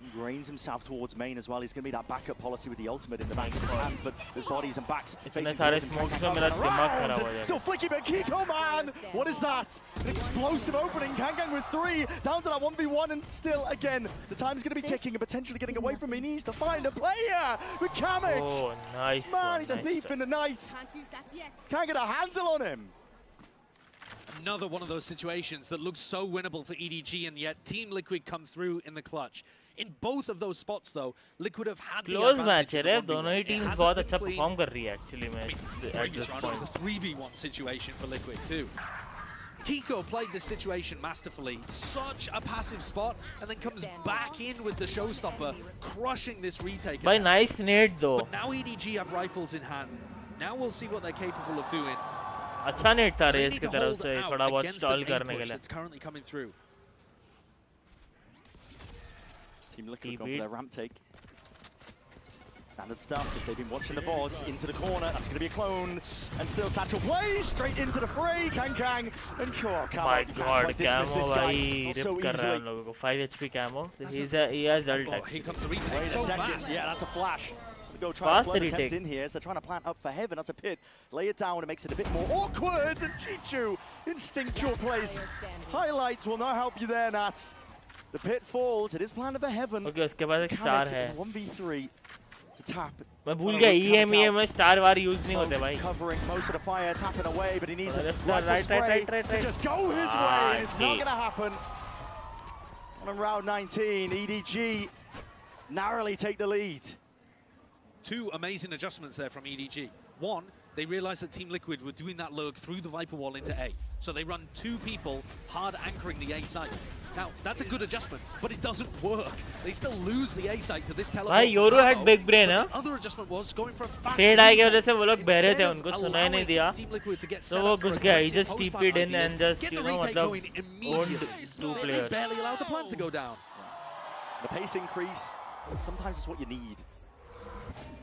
Ingrains himself towards main as well. He's going to be that backup policy with the ultimate in the back of his hands, but there's bodies and backs. इतने सारे smokes में मेरा दिमाग खराब हो जाएगा. Still flicky, but Kiko, man! What is that? An explosive opening. Kang with 3, down to that 1v1, and still, again, the time's going to be ticking and potentially getting away from him. He needs to find a player with Kamek. Oh, nice. Man, he's a thief in the night. Can't get a handle on him. Another one of those situations that looks so winnable for EDG, and yet Team Liquid come through in the clutch. In both of those spots, though, Liquid have had the close advantage. Close match है. दोनों ही teams बहुत अच्छा perform कर रही है actually मैं. At this point, it's a 3v1 situation for Liquid too. Kiko played this situation masterfully. Such a passive spot, and then comes back in with the showstopper, crushing this retake. By nice nade though. But now EDG have rifles in hand. Now we'll see what they're capable of doing. अच्छा net था race की तरफ से थोड़ा बहुत stall करने के लिए. It's currently coming through. Team Liquid going for their ramp take. Standard stuff, because they've been watching the boards into the corner. That's going to be a clone. And still Satchel plays straight into the fray. Kang and Camo. My God, Camo भाई rip कर रहा है हम लोगों को. 5 HP Camo. He has ult. Oh, here comes the retake so fast. Yeah, that's a flash. Go try and flood attempt in here as they're trying to plant up for heaven. That's a pit. Lay it down and it makes it a bit more awkward. And Chichu, instinctual plays. Highlights will not help you there, Nats. The pit falls. It is planted for heaven. Okay, उसके बाद एक star है. 1v3 to tap. मैं भूल गया EME में star वार use नहीं होते भाई. Covering most of the fire, tapping away, but he needs a right. to just go his way. It's not going to happen. On round 19, EDG narrowly take the lead. Two amazing adjustments there from EDG. One, they realized that Team Liquid were doing that lurk through the Viper wall into A. So they run 2 people hard anchoring the A site. Now, that's a good adjustment, but it doesn't work. They still lose the A site to this teleport. भाई योरो had big brain The huh? other adjustment was going for a fast Trade आए की retake. वजह से वो लोग बहरे थे Instead of उनको सुनाई नहीं allowing दिया Team Liquid to get तो set वो up for घुस गया he aggressive just post-plant TP'd in ideas, and just get you the know retake मतलब going immediately. owned 2 They players barely allowed the plant to go down. The pace increase, sometimes it's what you need.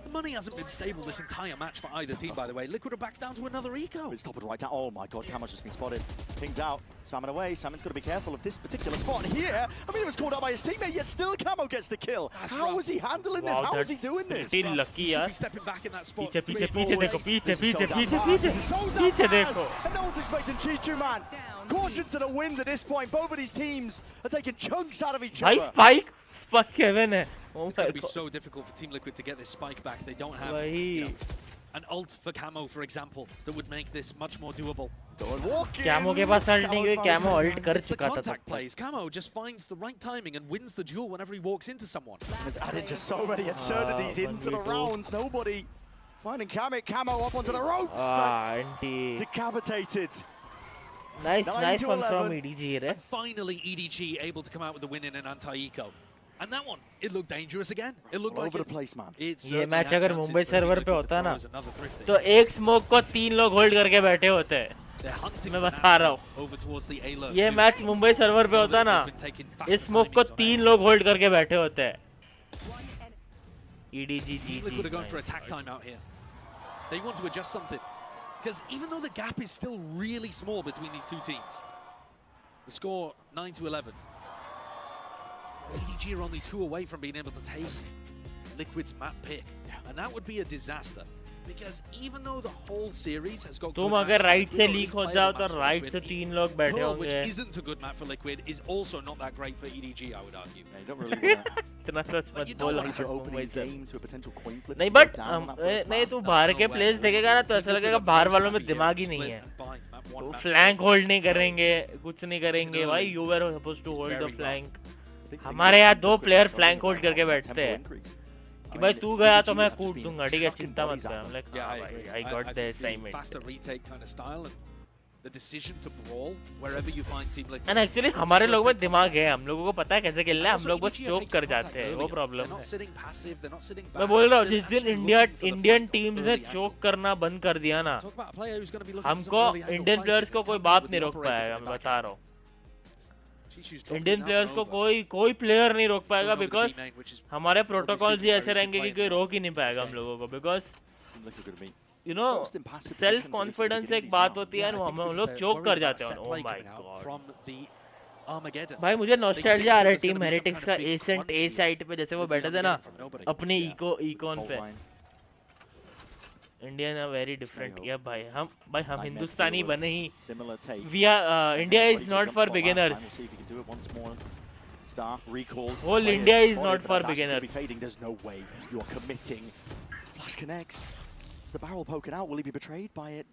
The money hasn't been stable this entire match for either team, by the way. Liquid are back down to another eco. It's stopping right down. Oh my god, Camo's just been spotted. Pinged out, spamming away. Salmon's got to be careful of this particular spot here. I mean, it was called out by his teammate, yet still Camo gets the kill. How was he handling this? How was he doing this? Pretty lucky He should यार be stepping back in that spot. पीछे पीछे पीछे देखो पीछे This is so पीछे damn पीछे fast. This is so पीछे damn पीछे fast. देखो And no one's expecting Chichu, man. Caution to the wind at this point. Both of these teams are taking chunks out of each भाई other. spike Kevin है It's going to be so difficult for Team Liquid to get this spike back. They don't have an ult for Camo, for example, that would make this much more doable. Camo के पास ult नहीं क्योंकि Camo ult कर It's the चुका था contact तब तक plays. Camo just finds the right timing and wins the duel whenever he walks into someone. It's added just so many absurdities into the rounds. Nobody finding Camo up onto the ropes. anti Decapitated. nice one from EDG And finally, EDG able to come out with the win in an anti-eco. And that one, it looked dangerous again. It looked All like over the place, man. ये match अगर Mumbai server पे होता ना तो एक smoke को 3 लोग hold करके बैठे होते हैं मैं बता रहा हूँ ये मैच मुंबई सर्वर पे होता ना इस स्मोक को 3 लोग होल्ड करके बैठे होते हैं EDG Liquid are going for attack time out here. They want to adjust something. Because even though the gap is still really small between these 2 teams, the score 9-11. EDG are only 2 away from being able to take Liquid's map pick. And that would be a disaster. Because even though the whole series has got तुम अगर right से leak हो जाओ तो right से 3 लोग बैठे Pearl, which होंगे isn't a good map for Liquid, is also not that great for EDG, I would argue. Yeah, you don't really want to इतना सच मत बोल major opening game to a potential coin flip. नहीं but नहीं तू बाहर के place देखेगा ना तो ऐसा लगेगा बाहर वालों में दिमाग ही नहीं है वो फ्लैंक होल्ड नहीं करेंगे कुछ नहीं करेंगे भाई you were supposed to hold the flank हमारे यहाँ 2 प्लेयर फ्लैंक होल्ड करके बैठते हैं कि भाई तू गया तो मैं कूद दूंगा ठीक है चिंता मत कर I'm like I got the assignment faster retake kind of style and the decision to brawl wherever you find Team Liquid. and actually हमारे लोगों में दिमाग है हम लोगों को पता है कैसे खेलना है हम लोग बस चोक कर जाते हैं वो प्रॉब्लम है मैं बोल रहा हूँ जिस दिन इंडियन टीम्स ने चोक करना बंद कर दिया ना हमको इंडियन प्लेयर्स को कोई बात नहीं रोक पाएगा मैं बता रहा हूँ इंडियन प्लेयर्स को कोई प्लेयर नहीं रोक पाएगा बिकॉज हमारे प्रोटोकॉल्स ही ऐसे रहेंगे कि कोई रोक ही नहीं पाएगा हम लोगों को because you know self confidence एक बात होती है हम लोग चोक कर जाते हैं ओह माय गॉड भाई मुझे नॉस्टैल्जिया आ रहा है टीम हेरिटिक्स का एसेंट ए साइड पे जैसे वो बैठे थे ना अपने इकोन पे इंडियन आर वेरी डिफरेंट या भाई हम हिंदुस्तानी बने ही we are India is not for beginners whole India is not for beginners There's no way you're committing. Flash connects. The barrel poking out. Will he be betrayed by it?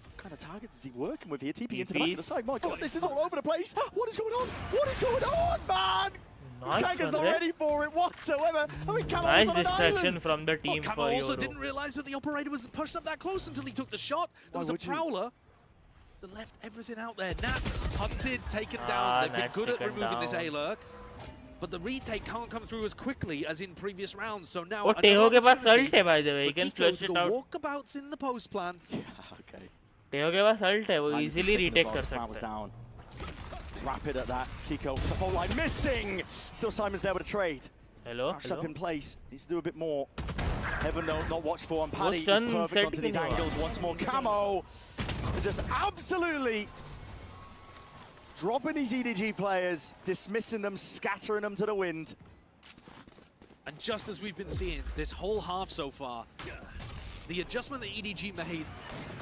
What kind of target is he working with here? TP into the back of the side. My God, this is all over the place. What is going on? What is going on, man? Kanga's not ready for it whatsoever. I mean, Camo's nice on an distraction island. from the team Camo also didn't realize that the operator was pushed up that close until he took the shot. There was a prowler that left everything out there. Nats hunted, taken down. They've been good at removing this A lurk. But the retake can't come through as quickly as in previous rounds. So now Teho के पास ult है by the way. He can flush it out. Walkabouts in the post plant. Okay. Teho के पास ult है वो easily retake कर सकता है. Rapid at that. Kiko, the whole line missing. Still Simon's there with a trade. Hello. Up in place. Needs to do a bit more. Heaven no, not watched for. And Paddy is perfect onto these angles once more. Camo just absolutely dropping these EDG players, dismissing them, scattering them to the wind. And just as we've been seeing this whole half so far, the adjustment that EDG made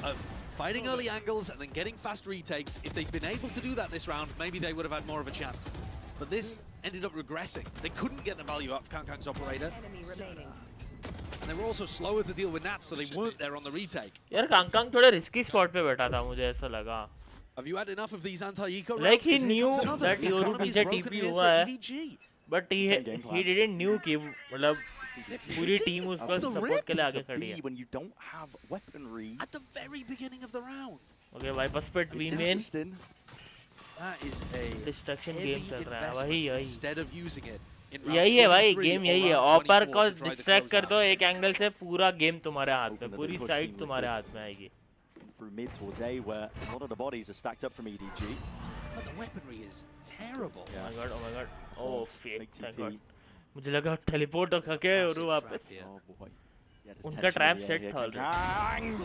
of fighting early angles and then getting fast retakes, if they'd been able to do that this round, maybe they would have had more of a chance. But this ended up regressing. They couldn't get the value up Kankang's operator. And they were also slower to deal with Nats, so they weren't there on the retake. यार कांगकांग थोड़ा risky spot पे बैठा था मुझे ऐसा लगा. Have you had enough of these anti-eco rounds? Like he knew that Yoru पीछे TP हुआ है, but he didn't knew कि मतलब पूरी टीम उस पर सपोर्ट के लिए आगे खड़ी है. When you don't have weaponry at the very beginning of the round. Okay, Viper Spit we main. That is a Destruction heavy game चल रहा है. investment वही instead of using it in round यही है भाई 23 गेम or यही है. round ऑपर 24 को to try the डिस्ट्रैक्ट कर closeout. दो एक एंगल से पूरा गेम तुम्हारे हाथ में. पूरी साइड तुम्हारे हाथ में आएगी. through mid towards A, where a lot of the bodies are stacked up from EDG. But the weaponry is terrible. Oh my god, oh my god. Oh, fake, thank god. मुझे लगा teleport होकर के और वापस. Oh boy. उनका trap set था.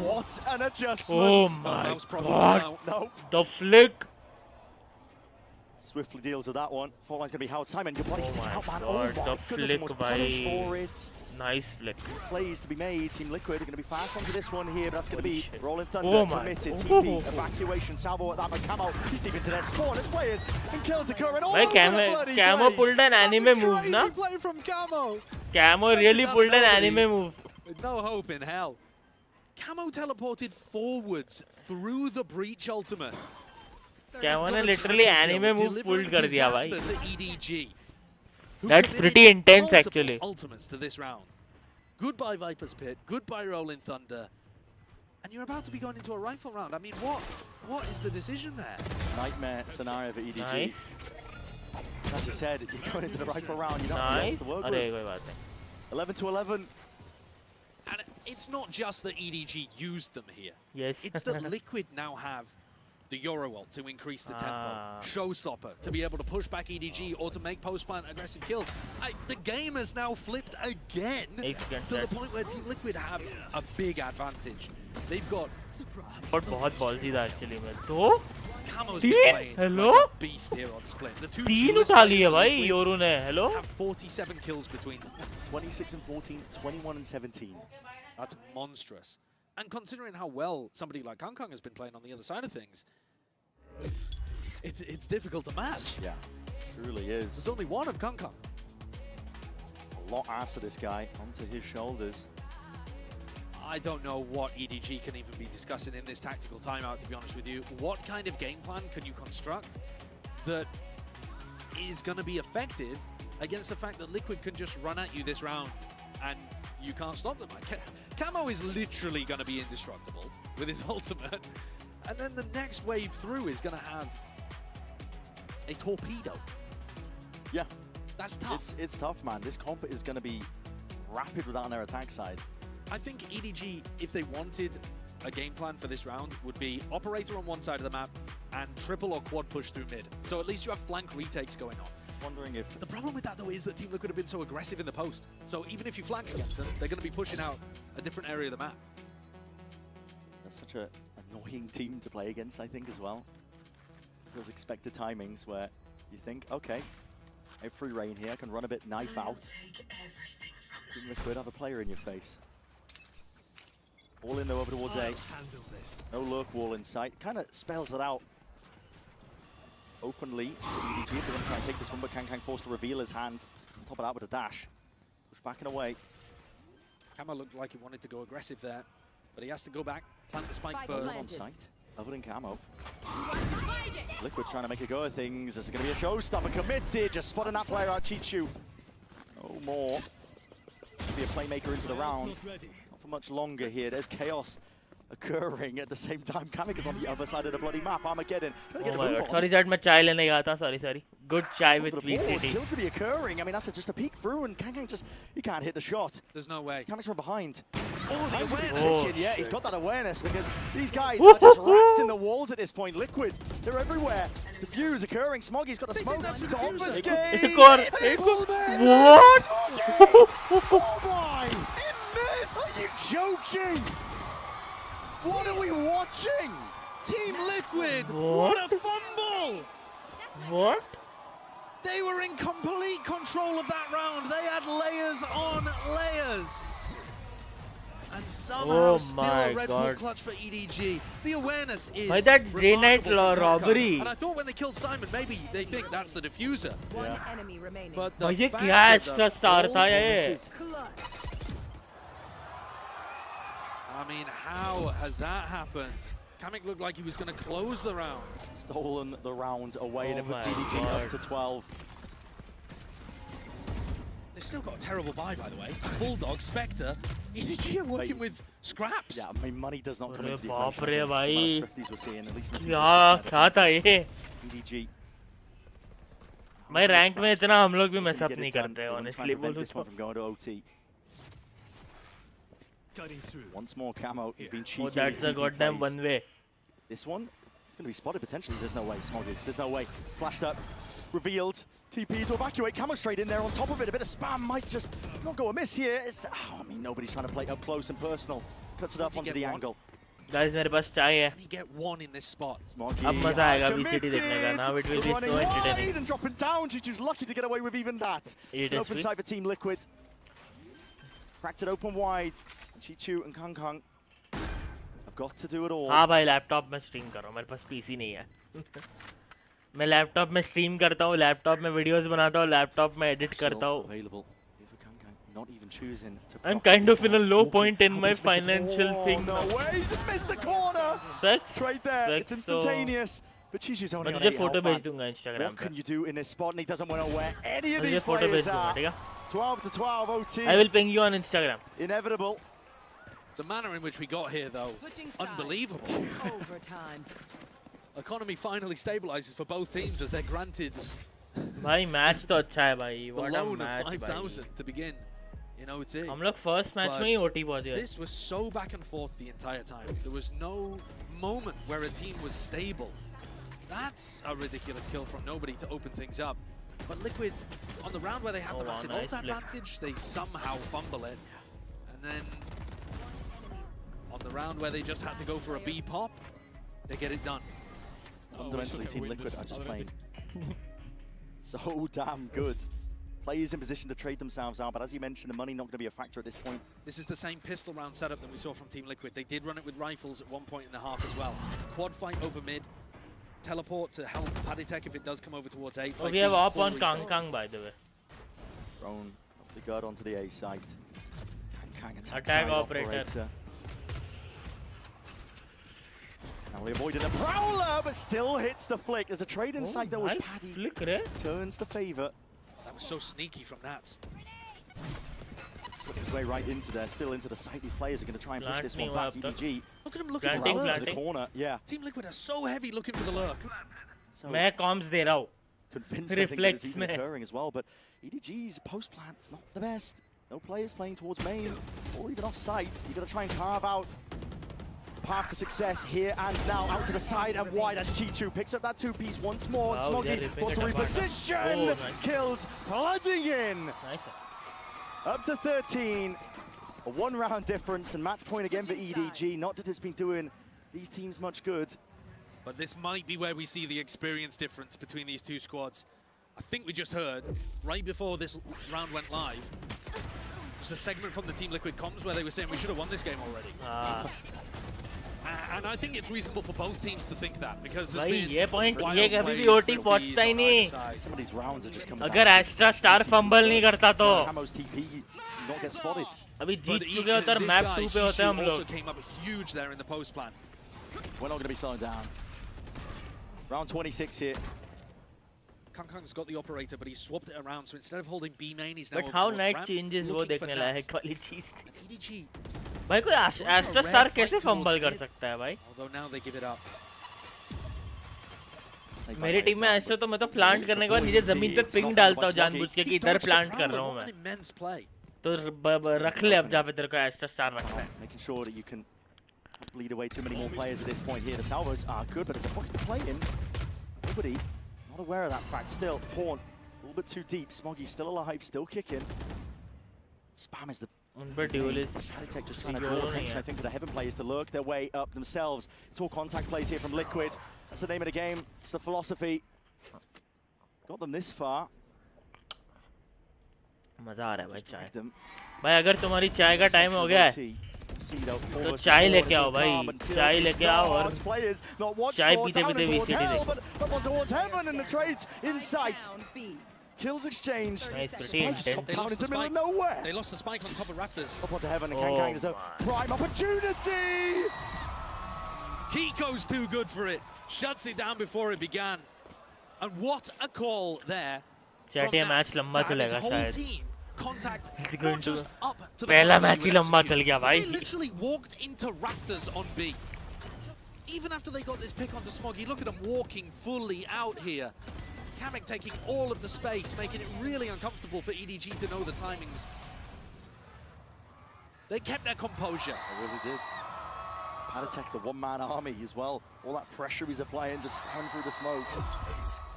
What an adjustment! Oh my god. Nope. The flick. Swiftly deals with that one. Fortline's going to be held. Simon, your body's sticking out, man. God, Oh my the goodness, flick almost by punished for it. Nice flick. Plays to be made. Team Liquid are going to be fast onto this one here, but that's going to be Rolling Thunder Oh my. committed. Oh. TP, evacuation, salvo at that, but Camo, he's deep into their spawn as players, and kills occurring all Bhai, over the bloody Camo place. pulled an anime move, na? Crazy play from Camo. Camo really pulled an anime move. With no hope in hell. Camo teleported forwards through the breach ultimate. Camo ने literally anime move pulled कर दिया भाई. To EDG. That's pretty intense actually. Ultimates to this round. Goodbye Viper's Pit, goodbye Rolling Thunder. And you're about to be going into a rifle round. I mean, what is the decision there? Nightmare scenario for EDG. Nice. As you said, you're going into the rifle round, you don't have Nice. to work अरे with. कोई बात नहीं. 11 to 11. And it's not just that EDG used them here. Yes. It's that Liquid now have the Euro ult to increase the tempo, Showstopper to be able to push back EDG or to make post-plant aggressive kills. The game has now flipped again to the point where Team Liquid have a big advantage. They've got... But बहुत ballsy था actually में. तो? Camo's been playing Hello? like a beast here on Split. The two तीन उठा लिए भाई Yoru ने. Hello? have 47 kills between them. 26 and 14, 21 and 17. That's monstrous. And considering how well somebody like BANGKOK has been playing on the other side of things, it's difficult to match. Yeah, truly is. There's only one of BANGKOK. A lot asked of this guy onto his shoulders. I don't know what EDG can even be discussing in this tactical timeout, to be honest with you. What kind of game plan can you construct that is going to be effective against the fact that Liquid can just run at you this round and you can't stop them? Camo is literally going to be indestructible with his ultimate. And then the next wave through is going to have a torpedo. Yeah. That's tough. It's tough, man. This comp is going to be rapid with that on their attack side. I think EDG, if they wanted a game plan for this round, would be Operator on one side of the map and triple or quad push through mid. So at least you have flank retakes going on. Wondering if... The problem with that, though, is that Team Liquid have been so aggressive in the post. So even if you flank against them, they're going to be pushing out a different area of the map. That's such an annoying team to play against, I think, as well. Those expected timings where you think, okay, I have free reign here, I can run a bit knife out. Team Liquid have a player in your face. All in though over towards A. No lurk wall in sight. Kind of spells it out openly for EDG. They're going to try and take this one, but BANGKOK forced to reveal his hand. On top of that with a dash. Push back and away. Camo looked like he wanted to go aggressive there, but he has to go back, plant the spike first. On sight, other than Camo. Liquid trying to make a go of things. This is going to be a showstopper. Committed, just spotting that player out, Chichu. No more. Be a playmaker into the round. Not for much longer here. There's chaos occurring at the same time. Kamik is on the other side of the bloody map. Armageddon. Oh my god. Sorry that मैं chai लेने गया था. Sorry. Good chai with VCT. Kills to be occurring. I mean, that's just a peek through, and BANGKOK just, he can't hit the shot. There's no way. Kamik's from behind. Oh, the awareness. Yeah, he's got that awareness because these guys are just rats in the walls at this point. Liquid, they're everywhere. Diffuse occurring. Smoggy's got a smoke. To obfuscate. What? Oh my! It missed! Are you joking? What are we watching? Team Liquid! What a fumble! What? They were in complete control of that round. They had layers on layers. And somehow still a Red Bull clutch for EDG. The awareness is Why that day night robbery? And I thought when they killed Simon, maybe they think that's the diffuser. One enemy remaining. But the ये fact क्या that extra the star whole था ये? I mean, how has that happened? Kamik looked like he was going to close the round. Stolen the round away and it put my TDG God. up to 12. They've still got a terrible buy, by the way. Bulldog, Spectre, EDG are working with scraps. Yeah, I mean, money does not come into the बाप equation. रे The amount भाई of thrifties we're seeing, at least from क्या क्या था ये EDG. भाई rank में इतना हम लोग भी Looking mess to up get नहीं it done. करते They हैं want to try honestly and prevent बोलूँ this one तो from going to OT. Once more camo. He's been cheeky. oh that's the goddamn one way This one, it's going to be spotted potentially. There's no way, Smoggy. There's no way. Flashed up, revealed. TP to evacuate. Camo straight in there on top of it. A bit of spam might just not go amiss here. I mean, nobody's trying to play up close and personal. Cuts it up onto the angle. guys मेरे पास चाय है Can he get one in this spot? Smoggy अब मजा आएगा VCT देखने का now it will be so entertaining and dropping down. Chichu's lucky to get away with even that. It's an open side for Team Liquid. Cracked it open wide. Chichu and Kang Kang have got to do it all. हाँ भाई laptop में stream कर रहा हूँ मेरे पास PC नहीं है मैं लैपटॉप में स्ट्रीम करता हूँ लैपटॉप में वीडियोस बनाता हूँ लैपटॉप में एडिट करता हूँ Not even choosing to I'm kind of in a low point in my financial thing no now. way, he's just missed the corner. Trade there, it's instantaneous. But Chichu's only on 8 photo health, भेज दूंगा Instagram What पे can you do in this spot? And he doesn't want to wear any of मुझे these photo players भेज दूंगा out. ठीक है 12 to 12 OT. I will ping you on Instagram Inevitable. The manner in which we got here, though, unbelievable. Overtime. Economy finally stabilizes for both teams as they're granted भाई match तो अच्छा है भाई the what a loan of match 5,000 to begin in OT. हम लोग first match But में ही OT पहुंचे this was so back and forth the entire time. There was no moment where a team was stable. That's a ridiculous kill from nobody to open things up. But Liquid, on the round where they had the massive ult advantage, they somehow fumble it. And then on the round where they just had to go for a B pop, they get it done. Fundamentally, Team Liquid are just playing so damn good. Players in position to trade themselves out, but as you mentioned, the money not going to be a factor at this point. This is the same pistol round setup that we saw from Team Liquid. They did run it with rifles at one point in the half as well. Quad fight over mid. Teleport to help Paddytech if it does come over towards A. Oh, we have up on Kang Kang by the way. Thrown off the guard onto the A site. Kang Kang attack operator. Now he avoided a prowler, but still hits the flick. There's a trade inside that was nice Paddy. Flick, turns the favor. That was so sneaky from Nats. Put his way right into there, still into the site. These players are going to try and push this one back. EDG. Look at him looking for the Into lurk. the corner. Yeah. Team Liquid are so heavy looking for the lurk. So मैं comms दे रहा हूँ convinced I think that it's even occurring as well, but EDG's post plant's not the best. No players playing towards main or even off site. You've got to try and carve out the path to success here and now. Out to the side and wide as Chichu picks up that two-piece once more. Wow, Smoggy wants to reposition. Oh, nice. Kills flooding in. Nice. Up to 13. A one-round difference and match point again for EDG. Not that it's been doing these teams much good. But this might be where we see the experience difference between these two squads. I think we just heard, right before this round went live, just a segment from the Team Liquid comms where they were saying we should have won this game already. And I think it's reasonable for both teams to think that, because there's been ये point wild ये कभी plays भी OT from पहुंचता ही these on नहीं either side. Some of these rounds are just coming अगर Astra Star fumble नहीं करता तो Camo's TP not get spotted. अभी But जीत चुके होते और this मैप guy, 2 पे होते हम Chichu, also लोग came up huge there in the post plan. We're not going to be slowing down. Round 26 here. Kang Kang's got the operator, but he swapped it around. So instead of holding B main, he's now But over how towards night ramp, changes वो looking for देखने Nats. लायक वाली चीज थी EDG. भाई कोई Astra Star कैसे fumble कर सकता है भाई Although now they give it up. मेरी टीम में ऐसे तो मैं तो प्लांट करने के बाद नीचे जमीन पे पिंग डालता हूँ जानबूझ के कि इधर प्लांट कर रहा हूँ मैं तो रख ले अब जहाँ पे तेरे को Astra Star रखना है Making sure that you can lead away too many more players at this point here. The salvos are good, but there's a pocket to play in. Nobody not aware of that fact. Still, Horn a little bit too deep. Smoggy still alive, still kicking. Spam is the उन पर duelist Paddytech just trying to draw attention, I think, for the Heaven players to lurk their way up themselves. It's all contact plays here from Liquid. That's the name of the game. It's the philosophy. Got them this far. मजा आ रहा है भाई चाय भाई अगर तुम्हारी चाय का टाइम हो गया है तो चाय लेके आओ भाई चाय लेके आओ और चाय पीते पीते VCT देखो Kills exchanged. Nice, pretty intense. Down into the middle of nowhere. They lost the spike on top of rafters. Up onto Heaven and Kang Kang is a prime opportunity. Kiko's too good for it. Shuts it down before it began. And what a call there. Chat ये match लंबा चलेगा whole शायद team contact It's going not to just up to the पहला point match he where you लंबा execute, चल गया but भाई. they literally walked into rafters on B. Even after they got this pick onto Smoggy, look at them walking fully out here. Kamek taking all of the space, making it really uncomfortable for EDG to know the timings. They kept their composure. They really did. Paditech, the one-man army as well. All that pressure he's applying, just spun through the smoke.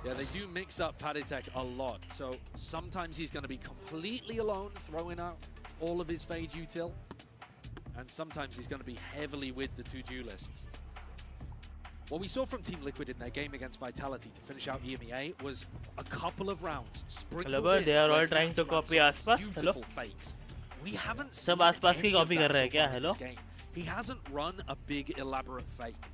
Yeah, they do mix up Paditech a lot. So sometimes he's going to be completely alone, throwing out all of his Fade util. And sometimes he's going to be heavily with the two duelists. What we saw from Team Liquid in their game against Vitality to finish out EMEA was a couple of rounds sprinkled Hello, in they are all where trying to Nats ran copy some आसपास. Hello. beautiful fakes. We haven't seen सब आसपास की any of copy that कर रहे हैं so क्या? far in Hello. this game. He hasn't run a big elaborate fake.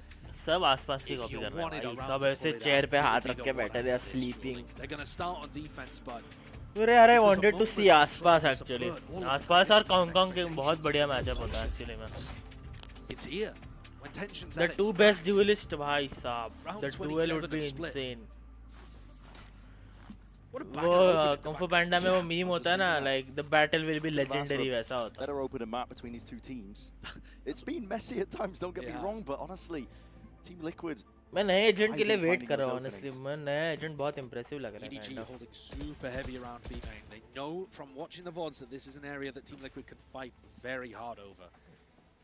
सब आसपास की कॉपी कर रहे हैं भाई. सब ऐसे चेयर पे हाथ रख के बैठे थे, sleeping. They're going to start on defense, but अरे यार, I wanted to see आसपास actually. आसपास और कांगकांग के बहुत बढ़िया मैचअप होता है actually में. It's here. When tensions The at its two best max. duelists, भाई साहब. Round The 27 duel would be is split. insane. वो Kung Fu Panda में वो meme होता है ना, like the battle will be legendary वैसा होता है. Better opening map between these two teams. It's been messy at times, don't get me wrong, but honestly, Team Liquid. मैं नए एजेंट के लिए वेट कर रहा हूँ honestly. मैं नया एजेंट बहुत impressive लग रहा है. EDG holding super heavy around B main. They know from watching the VODs that this is an area that Team Liquid can fight very hard over.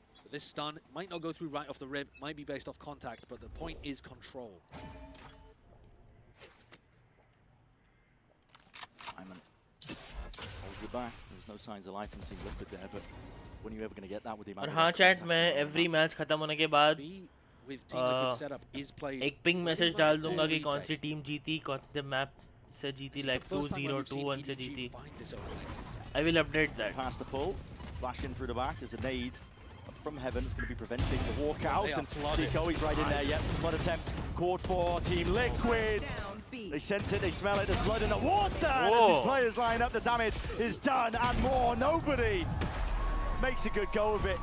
So this stun might not go through right off the rib, might be based off contact, but the point is control. Hyman holds it back. There's no signs of life from Team Liquid there, but when are you ever going to get that with the amount और of हाँ contact chat मैं every match खत्म होने के बाद एक ping message डाल दूंगा कि कौन सी टीम जीती, कौन से मैप से जीती, like 2-0, 2-1 से जीती. I will update that. Past the pull, flash in through the back. There's a nade from heaven. It's going to be preventing the walkout. And Tico, he's right in there yet. Flood attempt caught for Team Liquid. They sense it, they smell it. There's blood in the water. And as these players line up, the damage is done and more. Nobody makes a good go of it.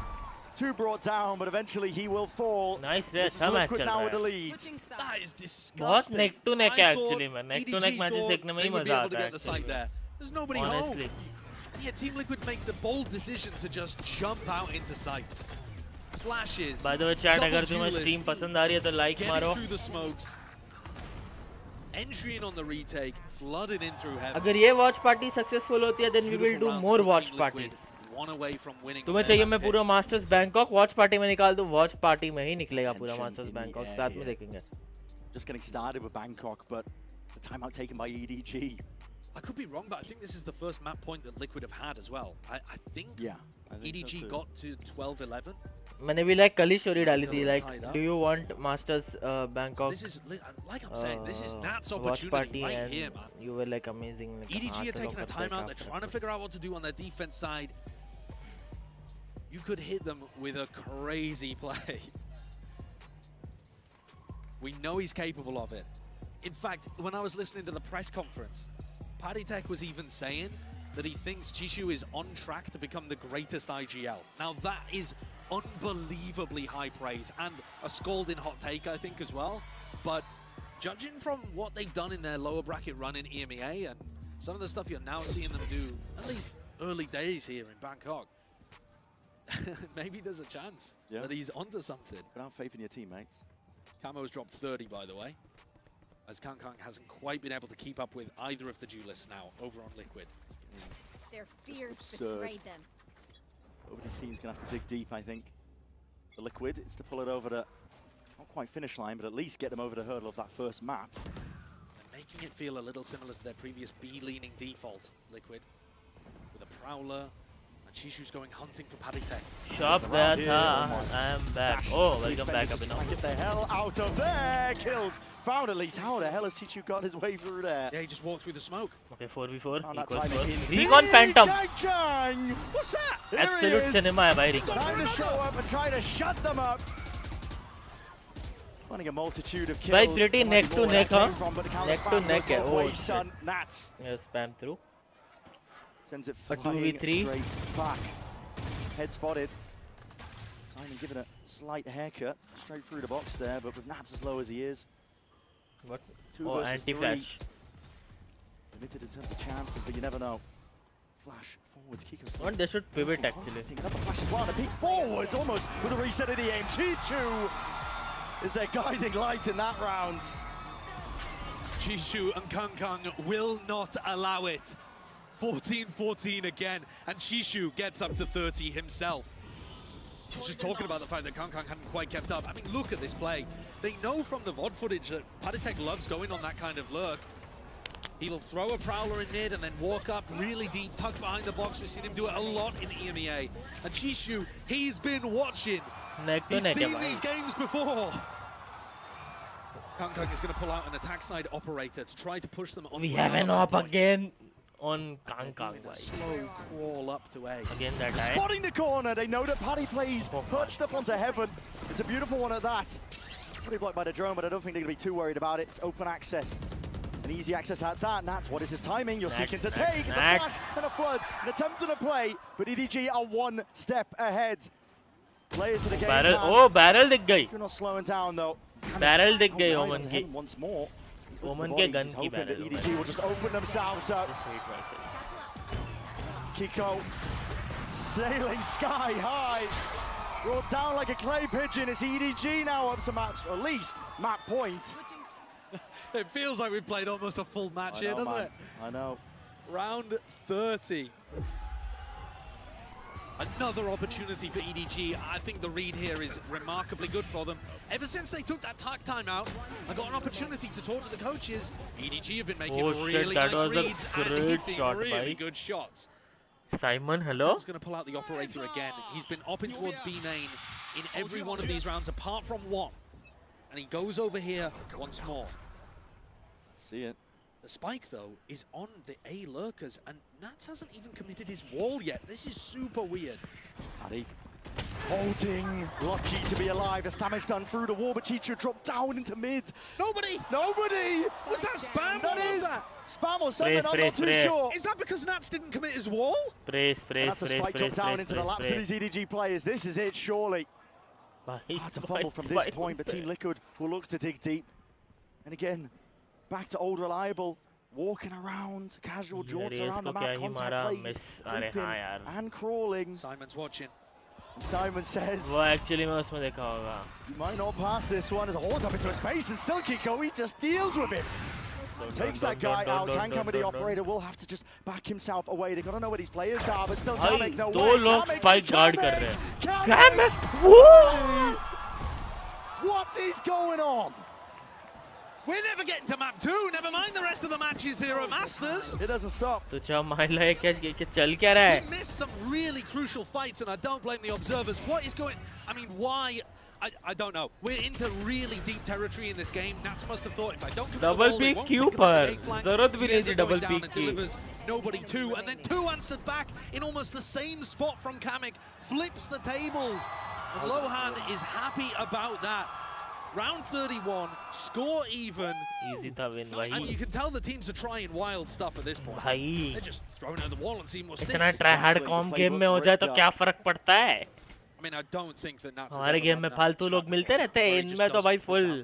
Two brought down, but eventually he will fall. Nice, this is Liquid now with the lead. That is disgusting. बहुत neck to neck I actually man. Neck to neck EDG matches thought देखने में ही they would be मजा able to आता है get the site actually. there. There's nobody Honestly. home. And yet Team Liquid make the bold decision to just jump out into sight. Flashes. By the way chat double अगर तुम्हें duelists, stream पसंद आ रही है तो like getting मारो. through the smokes. Entry in on the retake, flooded in through heaven. अगर ये watch party successful होती है then we will do more watch parties. One away from winning. तुम्हें चाहिए मैं पूरा मास्टर्स बैंकॉक वॉच पार्टी में निकाल दूं. वॉच पार्टी में ही निकलेगा पूरा मास्टर्स बैंकॉक. साथ में देखेंगे. Just getting started with Bangkok, but the timeout taken by EDG. I could be wrong, but I think this is the first map point that Liquid have had as well. I think EDG so got to 12-11. मैंने भी like कल ही story डाली थी like do you want masters Bangkok This is like I'm saying, this is Nat's watch opportunity party right and here, man. you were like amazing. Like, EDG are taking a timeout. They're trying to figure out what to do on their defense side. You could hit them with a crazy play. We know he's capable of it. In fact, when I was listening to the press conference, Paditech was even saying that he thinks Chishu is on track to become the greatest IGL. Now that is unbelievably high praise and a scalding hot take, I think, as well. But judging from what they've done in their lower bracket run in EMEA and some of the stuff you're now seeing them do, at least early days here in Bangkok, maybe there's a chance that he's onto something. Without faith in your teammates. Camo's dropped 30, by the way, as Kangkang hasn't quite been able to keep up with either of the duelists now over on Liquid. Their fears betrayed them. Over this team's going to have to dig deep, I think. The Liquid is to pull it over the, not quite finish line, but at least get them over the hurdle of that first map. They're making it feel a little similar to their previous B-leaning default, Liquid, with a Prowler. And Chishu's going hunting for Paditech. Shop that, I am back. Oh, welcome back, Abhinav. Get the hell out of there! Killed! Found at least. How the hell has Chichu got his way through there? Yeah, he just walked through the smoke. Okay, 4v4 Found that equals timing 4. in. Recon Phantom! Gang! What's that? Here Absolute he is. cinema है भाई Recon. Trying to show up and trying to shut them up. Finding a multitude of kills. भाई pretty neck to neck, huh? Neck to neck है. Oh, son. Nats. Yeah, spam through. Sends it A flying 2v3. straight back. Head spotted. Simon giving a slight haircut straight through the box there, but with Nats as low as he is. What? 2 Oh, versus 3. anti-flash. Limited in terms of chances, but you never know. flash forwards. Kiko And they should pivot actually. Another flash as well. And a peek forwards, almost with a reset of the aim. Chichu is their guiding light in that round. Chishu and KongKong will not allow it. 14-14 again, and Chishu gets up to 30 himself. I was just talking about the fact that KongKong hadn't quite kept up. I mean, look at this play. They know from the VOD footage that Paditek loves going on that kind of lurk. He'll throw a Prowler in mid and then walk up really deep, tucked behind the box. We've seen him do it a lot in EMEA. And Chishu, he's been watching. He's seen these games before. KongKong is going to pull out an attack side operator to try to push them on. We have an op again on KongKong. Slow crawl up to A. Again that guy. Spotting the corner. They know that Paddy plays perched up onto heaven. It's a beautiful one at that. Pretty blocked by the drone, but I don't think they're going to be too worried about it. It's open access. An easy access at that. Nats, what is his timing? You're seeking to take. It's a flash and a flood. An attempt at a play, but EDG are one step ahead. Players of the game. Barrel dig gayi. You're not slowing down though. Barrel dig gayi Oman ki. Once more. Oman ke gun ki barrel. EDG will just open themselves up. Kiko sailing sky high. Brought down like a clay pigeon. It's EDG now up to match, or at least map point. It feels like we've played almost a full match here, doesn't it? I know. Round 30. Another opportunity for EDG. I think the read here is remarkably good for them. Ever since they took that time out, I got an opportunity to talk to the coaches. EDG have been making really nice reads and hitting really good shots. Simon, hello? He's going to pull out the operator again. He's been opping towards B main in every one of these rounds apart from one. And he goes over here once more. See it. The spike, though, is on the A lurkers, and Nats hasn't even committed his wall yet. This is super weird. Paddy holding, lucky to be alive. As damage done through the wall, but Chicho dropped down into mid. Nobody! Was that spam? That is spam or something, I'm not too sure. Is that because Nats didn't commit his wall? That's a spike drop down into the laps of these EDG players. This is it, surely. Hard to fumble from this point, but Team Liquid will look to dig deep. And again, back to old reliable, walking around, casual jaunts around the map, contact plays, creeping and crawling. Simon's watching. And Simon says, actually you might not pass this one as a hold up into his face, and still Kiko, he just deals with it. Takes that guy out, can come with the operator, will have to just back himself away. They gotta know where these players are, but still Kamek, no way. Kamek! What is going on? We're never getting to map 2, never mind the rest of the matches here at Masters. It doesn't stop. We missed some really crucial fights, and I don't blame the observers. What is going... I mean, why... I don't know. We're into really deep territory in this game. Nats must have thought if I don't commit the ball, they won't think about the A flank. So he ends up going down and delivers nobody 2, and then 2 answered back in almost the same spot from Kamek. Flips the tables. And Lohan is happy about that. Round 31, score even. Easy to win, bhai. And you can tell the teams are trying wild stuff at this point. Bhai. They're just throwing at the wall and seeing what sticks. इतना try hard com game में हो जाए तो क्या फर्क पड़ता है? I mean, I don't think that Nats हमारे गेम में फालतू लोग मिलते रहते हैं, इनमें तो भाई full.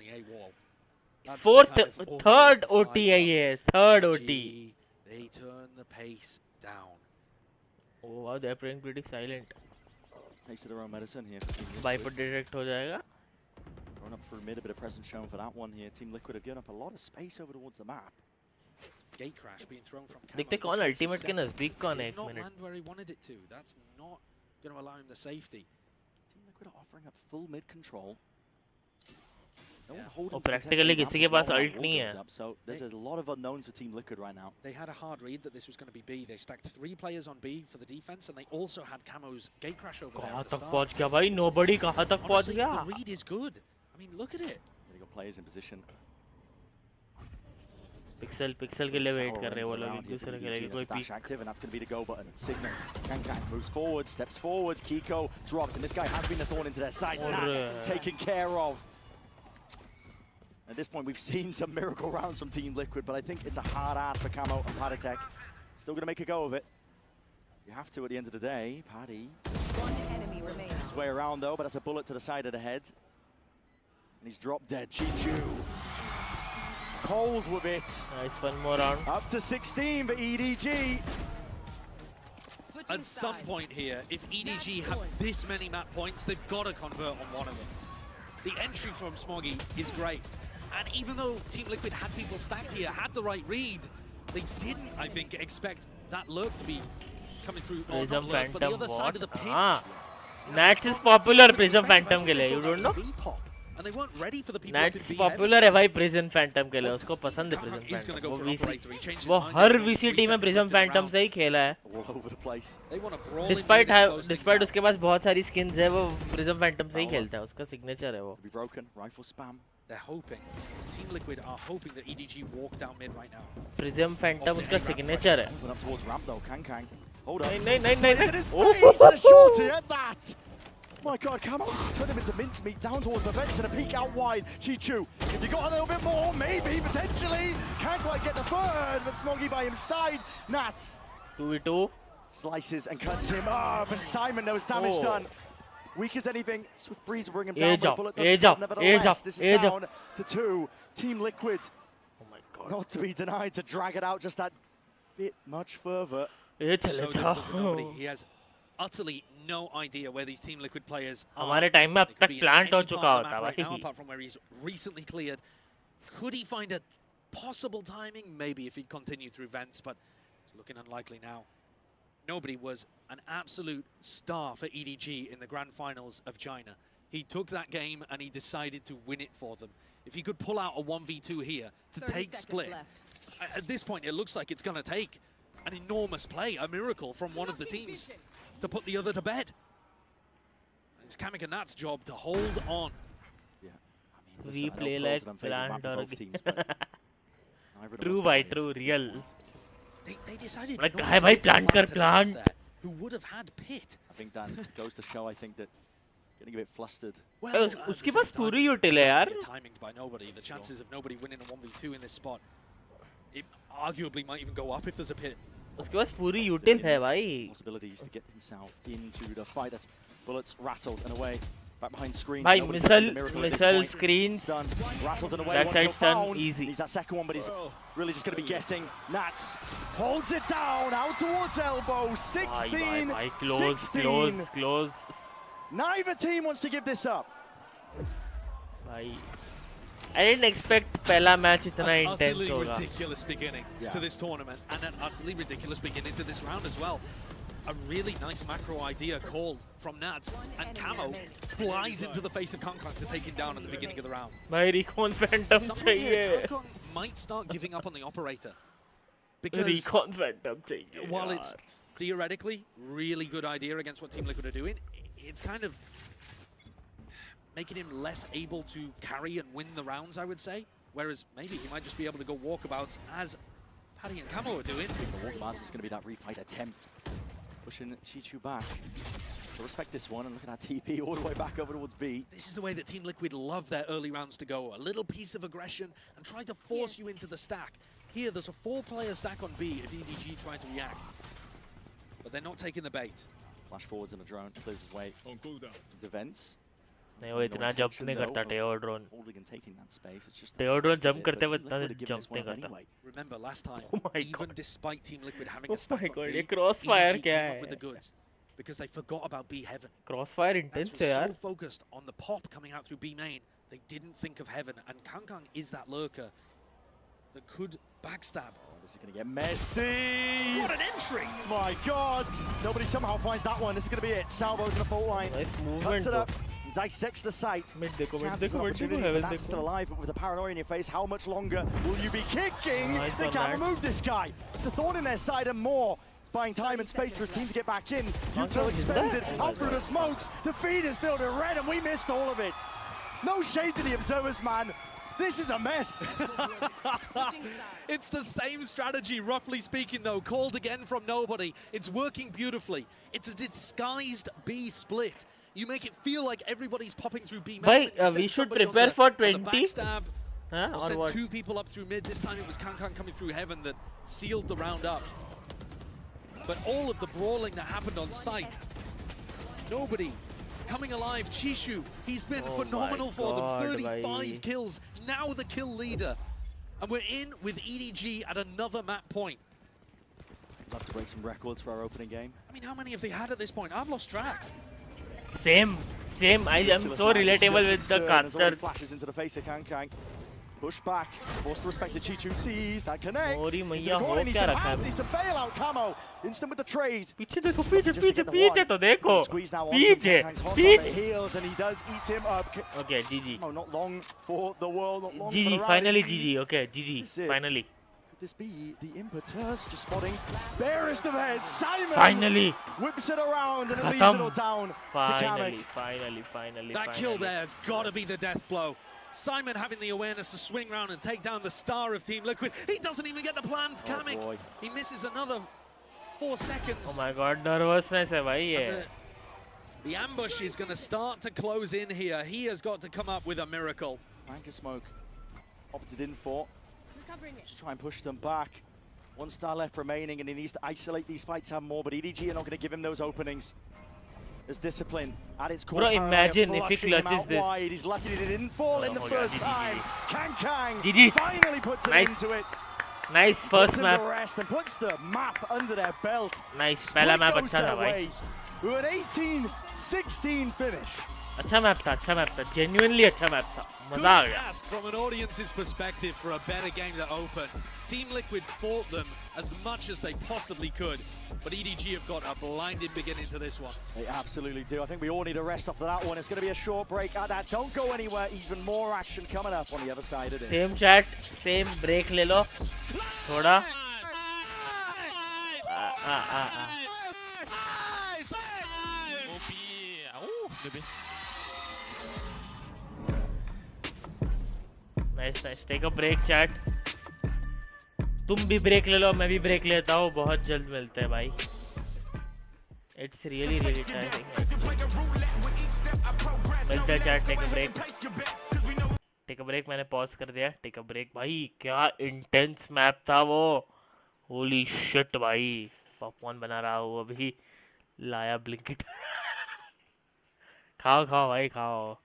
Third OT है ये, third OT. They turn the pace down. Oh wow, they're playing pretty silent. Thanks to their own medicine here. Viper detect हो जाएगा. Run up through mid, a bit of presence shown for that one here. Team Liquid have given up a lot of space over towards the map. Gate crash being thrown from देखते कौन ultimate के नजदीक कौन है एक not minute. land where he wanted it to. That's not going to allow him the safety. Team Liquid are offering up full mid control. और practically किसी के पास ult नहीं है. So there's a lot of unknowns for Team Liquid right now. They had a hard read that this was going to be B. They stacked 3 players on B for the defense, and they also had Camo's gate crash over there at the start. कहाँ तक पहुँच गया भाई? Nobody कहाँ तक पहुँच Honestly, गया? the read is good. I mean, look at it. They got players in position. Pixel के लिए wait कर रहे हैं वो लोग एक दूसरे के लिए कोई dash active, and that's going to be the go button. Signet, KongKong moves forward, steps forwards. Kiko dropped, and this guy has been a thorn into their sides. That's taken care of. At this point, we've seen some miracle rounds from Team Liquid, but I think it's a hard ass for Camo and Paditek. Still going to make a go of it. You have to at the end of the day. Paddy. One enemy remains. His way around though, but that's a bullet to the side of the head. And he's dropped dead. Chichu. Cold with it. Nice, one more round. Up to 16 for EDG. at some point here, if EDG have this many map points, they've got to convert on one of them. The entry from Smoggy is great. And even though Team Liquid had people stacked here, had the right read, they didn't, I think, expect that lurk to be coming through. Or not lurk, but the other side of the pitch. Nats is popular Prism Phantom के लिए, you don't know? And they weren't ready for the people up in Nats B popular है भाई Prism Phantom के लिए, उसको पसंद है Prism Phantom. वो हर VC टीम में Prism Phantom से ही खेला है. Despite उसके पास बहुत सारी skins है, वो Prism Phantom से ही खेलता है, उसका signature है वो. They're hoping. Team Liquid are hoping that EDG walk down mid right now. Prism Phantom उसका signature है. Moving up towards ramp though, Kang. Hold on. नहीं. It's in his face and a shorty at that. My God, Camo just turned him into mincemeat down towards the vents and a peek out wide. Chichu, if you got a little bit more, maybe, potentially. Can't quite get the third, but Smoggy by his side. Nats. 2v2. Slices and cuts him up, and Simon, there was damage done. Weak as anything. Swift Breeze will bring him down, but a bullet doesn't come. Nevertheless, this is down to 2. Team Liquid. Oh my God. Not to be denied to drag it out just that bit much further. So difficult for nobody. He has utterly no idea where these Team Liquid players are. हमारे time में अब तक plant हो चुका होता right now, apart from where he's recently cleared. Could he find a possible timing? Maybe if he'd continue through vents, but it's looking unlikely now. Nobody was an absolute star for EDG in the grand finals of China. He took that game and he decided to win it for them. If he could pull out a 1v2 here to take split, at this point it looks like it's going to take an enormous play, a miracle from one of the teams to put the other to bed. It's Kamik and Nat's job to hold on. Yeah, I mean, we play like plant or true by true, real. They decided like guy by plant kar plant. Who would have had Pit? I think Dan goes to show. I think that getting a bit flustered. Well, उसके पास पूरी util है यार. Timinged by nobody. The chances of nobody winning a 1v2 in this spot, it arguably might even go up if there's a Pit. उसके पास पूरी util है भाई. Possibilities to get himself into the fight. That's bullets rattled and away. Back behind screen. By missile screens. Done. Rattled and away. That side's done easy. He's that second one, but he's really just going to be guessing. Nats holds it down out towards elbow. 16. Close. Neither team wants to give this up. I didn't expect pehla match itna intense Utterly hoga. ridiculous beginning to this tournament, and an utterly ridiculous beginning to this round as well. A really nice macro idea called from Nats, and Camo flies into the face of KongKong to take him down at the beginning of the round. My Recon Phantom chahiye. KongKong might start giving up on the operator. Because Recon Phantom chahiye. While it's theoretically really good idea against what Team Liquid are doing, it's kind of making him less able to carry and win the rounds, I would say. Whereas maybe he might just be able to go walkabouts as Paddy and Camo are doing. The walkabouts is going to be that refight attempt. Pushing Chichu back. But respect this one and look at that TP all the way back over towards B. This is the way that Team Liquid love their early rounds to go. A little piece of aggression and try to force you into the stack. Here, there's a 4-player stack on B if EDG try to react. But they're not taking the bait. Flash forwards in a drone, clears his way. On cooldown. The vents. नहीं वो इतना jump नहीं करता Teo drone. Holding and taking that space. It's just Teo drone jump करते हुए इतना jump नहीं करता. Remember last time, oh even despite Team Liquid having a stack on B, ये crossfire EDG क्या came है? up with the goods because they forgot about B Heaven. Crossfire intense है यार. यार. So focused on the pop coming out through B main, they didn't think of Heaven, and KongKong is that lurker that could backstab. This is going to get messy. What an entry! My God! Nobody somehow finds that one. This is going to be it. Salvo's in the fault line. Nice movement. Cuts it up. Dissects the site. That's still alive, but with a paranoia in your face, how much longer will you be kicking? Nice they can't remove this guy. It's a thorn in their side and more. It's buying time and space for his team to get back in. Util expended, out through the smokes. The feed is filled with red, and we missed all of it. No shade to the observers, man. This is a mess. It's the same strategy, roughly speaking, though, called again from nobody. It's working beautifully. It's a disguised B split. You make it feel like everybody's popping through B main. We should prepare for 20. Backstab. Or Send what? 2 people up through mid. This time it was KongKong coming through Heaven that sealed the round up. But all of the brawling that happened on site, nobody coming alive. Chishu, he's been phenomenal for them. 35 kills, now the kill leader. And we're in with EDG at another map point. I'd love to break some records for our opening game. I I mean, how many have they had at this point? I've lost track. Same. I am so relatable with the caster. Flashes into the face of Kang. Push back, forced to respect the Chi2 sees, that connects. Into the corner, needs some help, needs some bailout camo. Instant with the trade. पीछे तो देखो. Squeeze now पीछे. Kang's hot on the heels, and he does eat him up. Okay, GG. Oh, not long for the world, not long for GG, the rally. finally GG. Okay, GG, finally. Could this be the impetus? Just spotting barest of heads. Simon Finally. whips it around and it leaves it all down to Kamek. Finally. That kill there has got to be the death blow. Simon having the awareness to swing round and take down the star of Team Liquid. He doesn't even get the plant, Kamek. He misses another 4 seconds. Oh my god, nervousness hai bhai ye. The ambush is going to start to close in here. He has got to come up with a miracle. Anchor smoke opted in for. Just try and push them back. 1 star left remaining, and he needs to isolate these fights and more, but EDG are not going to give him those openings. There's discipline at its core. Bro, imagine if he clutches this. Wide. He's lucky he didn't fall in the first time. Kang GG's. finally puts it into it. Nice first map. Rest and puts the map under their belt. Nice. पहला map अच्छा था भाई. With an 18-16 finish. अच्छा map था. Genuinely अच्छा map था. मजा आ गया. Ask from an audience's perspective for a better game to open. Team Liquid fought them as much as they possibly could, but EDG have got a blinding beginning to this one. They absolutely do. I think we all need a rest after that one. It's going to be a short break at that. Don't go anywhere. Even more action coming up on the other side of this. Same chat, same break ले लो. थोड़ा. Nice. Take a break, chat. तुम भी break ले लो, मैं भी break लेता हूँ. बहुत जल्द मिलते हैं भाई. It's really tiring. मिलते हैं chat. Take a break. Take a break. मैंने pause कर दिया. Take a break. भाई क्या intense map था वो. Holy shit भाई. Popcorn बना रहा हूँ अभी. लाया Blinkit. खाओ भाई खाओ.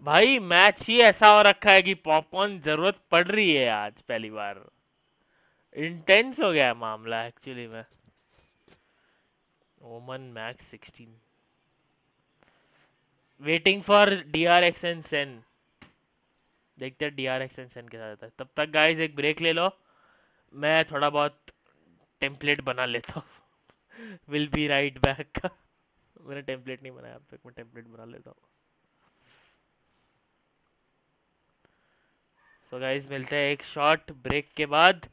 भाई मैच ही ऐसा हो रखा है कि पॉपकॉर्न जरूरत पड़ रही है आज पहली बार. इंटेंस हो गया मामला एक्चुअली में. ओमन max 16 waiting for DRX and Sen. देखते हैं DRX एंड सेन के साथ. तब तक गाइस एक ब्रेक ले लो. मैं थोड़ा बहुत टेम्पलेट बना लेता हूँ. Will be right back. मैंने टेम्पलेट नहीं बनाया अब तक. मैं टेम्पलेट बना लेता हूँ. तो गाइस मिलते हैं एक शॉर्ट ब्रेक के बाद.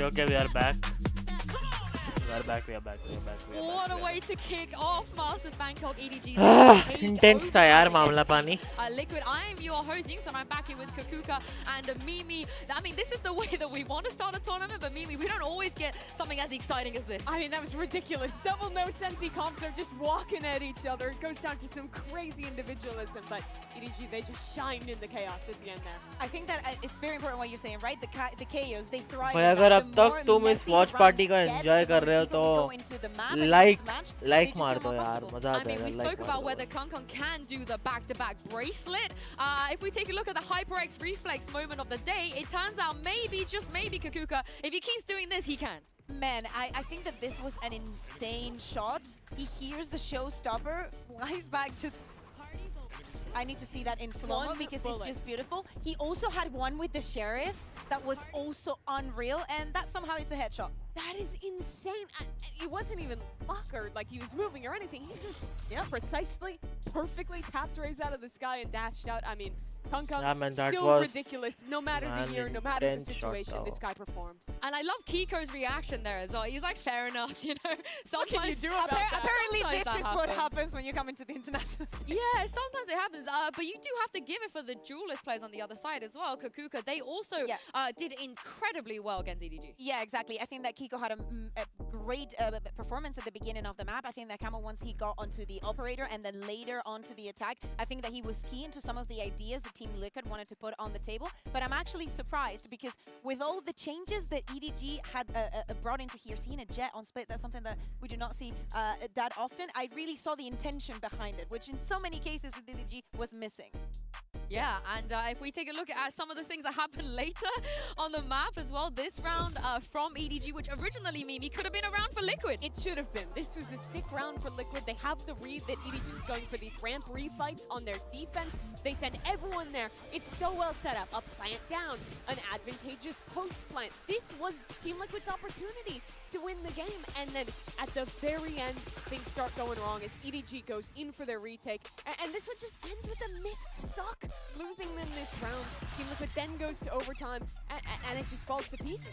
Okay, we are back. We are back. What a way to kick off Masters Bangkok EDG. Intense था यार मामला पानी. Liquid, I am your host, Yingson. I'm back here with Kakuka and Mimi. I mean, this is the way that we want to start a tournament, but Mimi, we don't always get something as exciting as this. I mean, that was ridiculous. Double no senti comps. They're just walking at each other. It goes down to some crazy individualism, but EDG, they just shined in the chaos at the end there. I think that it's very important what you're saying, right? The chaos, they thrive. भाई अगर अब तक तुम इस watch party का enjoy कर रहे हो तो like मार दो यार, मजा आता है. I mean, we spoke about whether KongKong can do the back-to-back bracelet. If we take a look at the HyperX reflex moment of the day, it turns out maybe, just maybe, Kakuka, if he keeps doing this, he can. Man, I think that this was an insane shot. He hears the showstopper, flies back, just... I need to see that in slow-mo because it's just beautiful. He also had one with the Sheriff that was also unreal, and that somehow is a headshot. That is insane. It wasn't even luck or like he was moving or anything. He just precisely, perfectly tapped rays out of the sky and dashed out. I mean, KongKong, still ridiculous. No matter the year, no matter the situation, this guy performs. And I love Kiko's reaction there as well. He's like, fair enough, you know. Sometimes what can you do about that? Apparently this is what happens when you come into the international stage. Yeah, sometimes it happens. But you do have to give it for the duelist players on the other side as well. Kakuka, they also did incredibly well against EDG. Yeah, exactly. I think that Kiko had a great performance at the beginning of the map. I think that Camel, once he got onto the operator and then later onto the attack, I think that he was key into some of the ideas that Team Liquid wanted to put on the table. But I'm actually surprised because with all the changes that EDG had brought into here, seeing a Jet on split, that's something that we do not see that often. I really saw the intention behind it, which in so many cases with EDG was missing. Yeah, and if we take a look at some of the things that happened later on the map as well, this round from EDG, which originally, Mimi, could have been a round for Liquid. It should have been. This was a sick round for Liquid. They have the read that EDG is going for these ramp refights on their defense. They send everyone there. It's so well set up. A plant down, an advantageous post plant. This was Team Liquid's opportunity to win the game, and then at the very end, things start going wrong as EDG goes in for their retake, and this one just ends with a missed suck, losing them this round. Team Liquid then goes to overtime, and it just falls to pieces.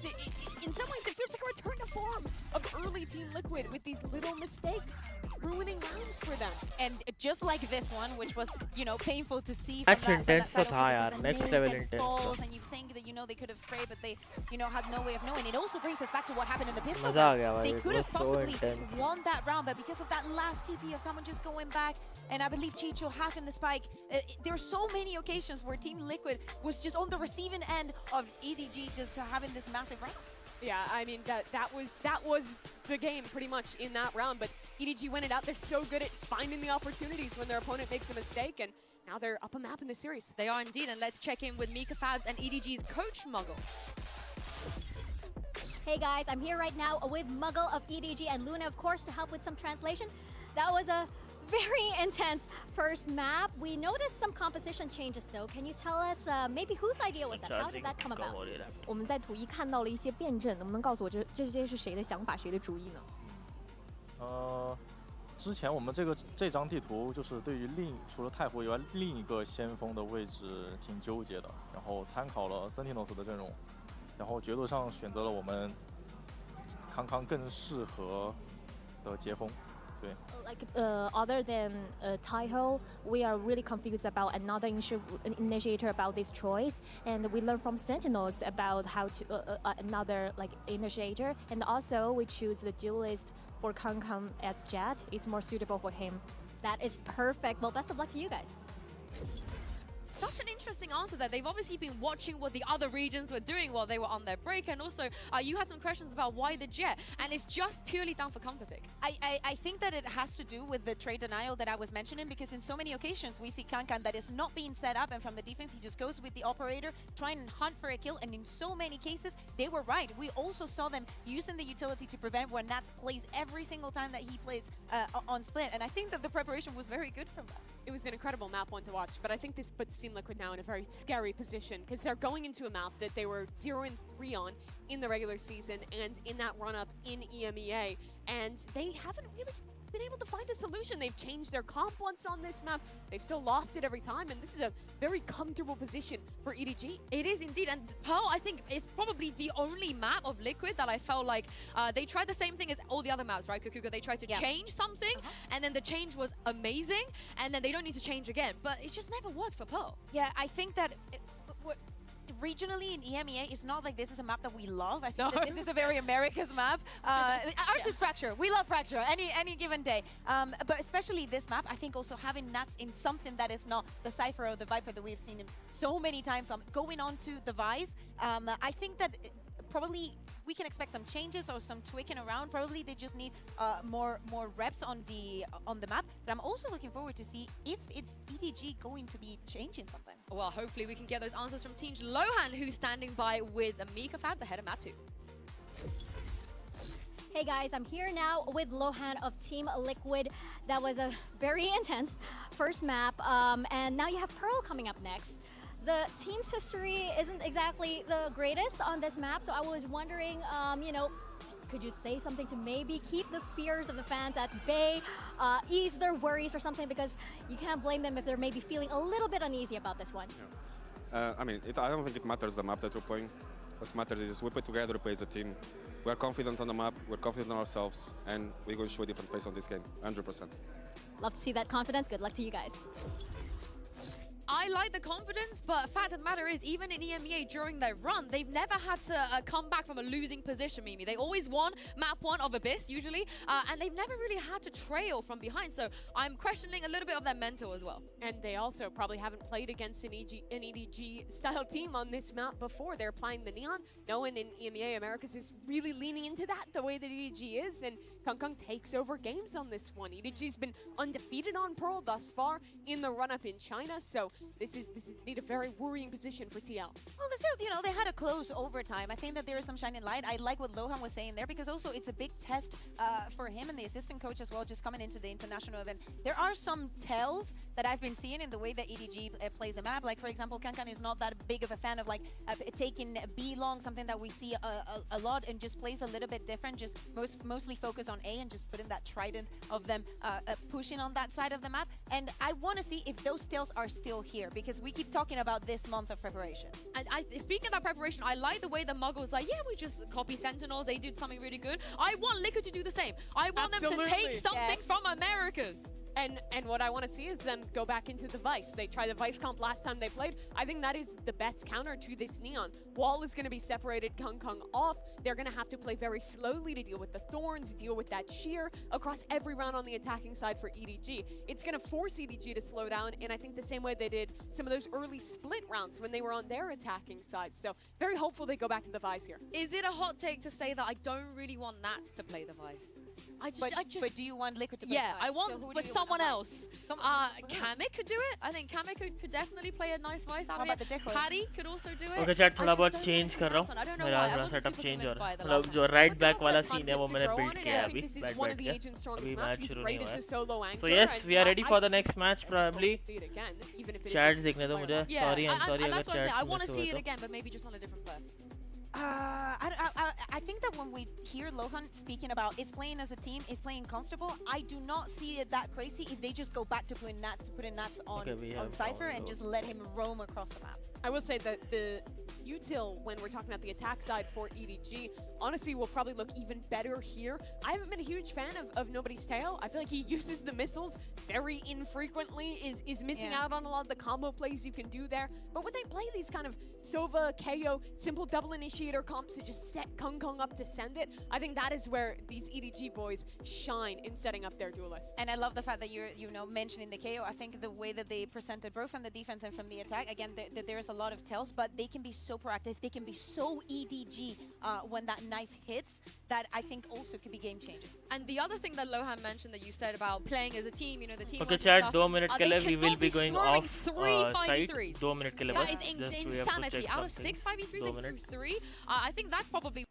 In some ways, it feels like a return to form of early Team Liquid with these little mistakes, ruining rounds for them. And just like this one, which was, you know, painful to see. That's intense to tha yaar, next level intense. And you think that, you know, they could have sprayed, but they, you know, had no way of knowing. It also brings us back to what happened in the pistol. They could have possibly won that round, but because of that last TP of Kamen just going back, and I believe Chicho having the spike, there are so many occasions where Team Liquid was just on the receiving end of EDG just having this massive round. Yeah, I mean, that was the game pretty much in that round, but EDG went it out. They're so good at finding the opportunities when their opponent makes a mistake, and now they're up a map in the series. They are indeed, and let's check in with Mika Fabs and EDG's coach, Muggle. Hey guys, I'm here right now with Muggle of EDG and Luna, of course, to help with some translation. That was a very intense first map. We noticed some composition changes though. Can you tell us maybe whose idea was that? How did that come about? 我们在图一看到了一些变阵，能不能告诉我这些是谁的想法，谁的主意呢？之前我们这张地图就是对于除了太湖以外另一个先锋的位置挺纠结的，然后参考了 Sentinels 的阵容。然后决斗上选择了我们康康更适合的接锋，对。Like other than Taiho, we are really confused about another initiator about this choice, and we learn from Sentinels about how to another like initiator, and also we choose the duelist for Kangkang as Jet. It's more suitable for him. That is perfect. Well, best of luck to you guys. Such an interesting answer there. They've obviously been watching what the other regions were doing while they were on their break, and also you had some questions about why the Jet, and it's just purely down for comfort pick. I think that it has to do with the trade denial that I was mentioning, because in so many occasions we see Kankan that is not being set up, and from the defense he just goes with the operator trying and hunt for a kill, and in so many cases they were right. We also saw them using the utility to prevent where Nats plays every single time that he plays on split, and I think that the preparation was very good from that. It was an incredible map one to watch, but I think this puts Team Liquid now in a very scary position because they're going into a map that they were 0-3 on in the regular season and in that run-up in EMEA, and they haven't really been able to find a solution. They've changed their comp once on this map. They've still lost it every time, and this is a very comfortable position for EDG. It is indeed, and Pearl, I think, is probably the only map of Liquid that I felt like they tried the same thing as all the other maps, right, Kukuka? They tried to change something, and then the change was amazing, and then they don't need to change again. But it just never worked for Pearl. Yeah, I think that regionally in EMEA, it's not like this is a map that we love. I think that this is a very America's map. Ours is Fracture. We love Fracture any given day. But especially this map, I think also having Nats in something that is not the Cypher or the Viper that we've seen him so many times going on to the Vice. I think that probably we can expect some changes or some tweaking around. Probably they just need more reps on the map. But I'm also looking forward to see if it's EDG going to be changing something. Well, hopefully we can get those answers from Team Lohan, who's standing by with Mika Fabs ahead of map 2. Hey guys, I'm here now with Lohan of Team Liquid. That was a very intense first map, and now you have Pearl coming up next. The team's history isn't exactly the greatest on this map, so I was wondering, you know, could you say something to maybe keep the fears of the fans at bay, ease their worries or something, because you can't blame them if they're maybe feeling a little bit uneasy about this one. Yeah. I mean, I don't think it matters the map that we're playing. What matters is we play together, we play as a team. We're confident on the map, we're confident in ourselves, and we're going to show a different face on this game, 100%. Love to see that confidence. Good luck to you guys. I like the confidence, but fact of the matter is, even in EMEA during their run, they've never had to come back from a losing position, Mimi. They always won map 1 of Abyss, usually, and they've never really had to trail from behind, so I'm questioning a little bit of their mental as well. And they also probably haven't played against an EDG-style team on this map before. They're playing the Neon. No one in EMEA Americas is really leaning into that the way that EDG is, and KongKong takes over games on this one. EDG's been undefeated on Pearl thus far in the run-up in China, so this is indeed a very worrying position for TL. Well, you know, they had a close overtime. I think that there is some shining light. I like what Lohan was saying there, because also it's a big test for him and the assistant coach as well, just coming into the international event. There are some tells that I've been seeing in the way that EDG plays the map. Like, for example, Kankan is not that big of a fan of taking B long, something that we see a lot, and just plays a little bit different, just mostly focus on A and just putting that trident of them pushing on that side of the map. And I want to see if those tells are still here, because we keep talking about this month of preparation. And speaking of that preparation, I like the way the Muggle was like, yeah, we just copy Sentinels. They did something really good. I want Liquid to do the same. I want them to take something from Americas. And what I want to see is them go back into the Vice. They tried the Vice comp last time they played. I think that is the best counter to this Neon. Wall is going to be separated KongKong off. They're going to have to play very slowly to deal with the Thorns, deal with that shear across every round on the attacking side for EDG. It's going to force EDG to slow down, and I think the same way they did some of those early split rounds when they were on their attacking side. So very hopeful they go back to the Vice here. Is it a hot take to say that I don't really want Nats to play the Vice? But do you want Liquid to play Yeah, the Vice? I want, So but someone someone else. Kamek could do it. I think Kamek could definitely play a nice Vice out of it. Paddy could also do it. Okay, chat थोड़ा बहुत change कर रहा हूँ. मेरा थोड़ा setup change हो रहा है. मतलब जो right back वाला scene है वो मैंने build किया अभी. Right back के. अभी match शुरू नहीं हुआ है. So yes, we are ready for the next match probably. Chats देखने दो मुझे. Sorry, I'm sorry अगर chats I want to see it again, but maybe just on a different player. I think that when we hear Lohan speaking about is playing as a team, is playing comfortable, I do not see it that crazy if they just go back to putting Nats on Cypher and just let him roam across the map. I will say that the util, when we're talking about the attack side for EDG, honestly will probably look even better here. I haven't been a huge fan of Nobody's Tail. I feel like he uses the missiles very infrequently, is missing out on a lot of the combo plays you can do there. But when they play these kind of Sova, KO, simple double initiator comps to just set KongKong up to send it, I think that is where these EDG boys shine in setting up their duelists. And I love the fact that you're mentioning the KO. I think the way that they presented both from the defense and from the attack, again, there's a lot of tells, but they can be so proactive. They can be so EDG when that knife hits that I think also could be game changing. And the other thing that Lohan mentioned that you said about playing as a team, you know, the team. Okay, chat. 2 minutes के लिए we will be going off three site. 2 minutes के लिए That बस. is Just insanity. Out of 6 5v3s, 6 through 3, I think that's probably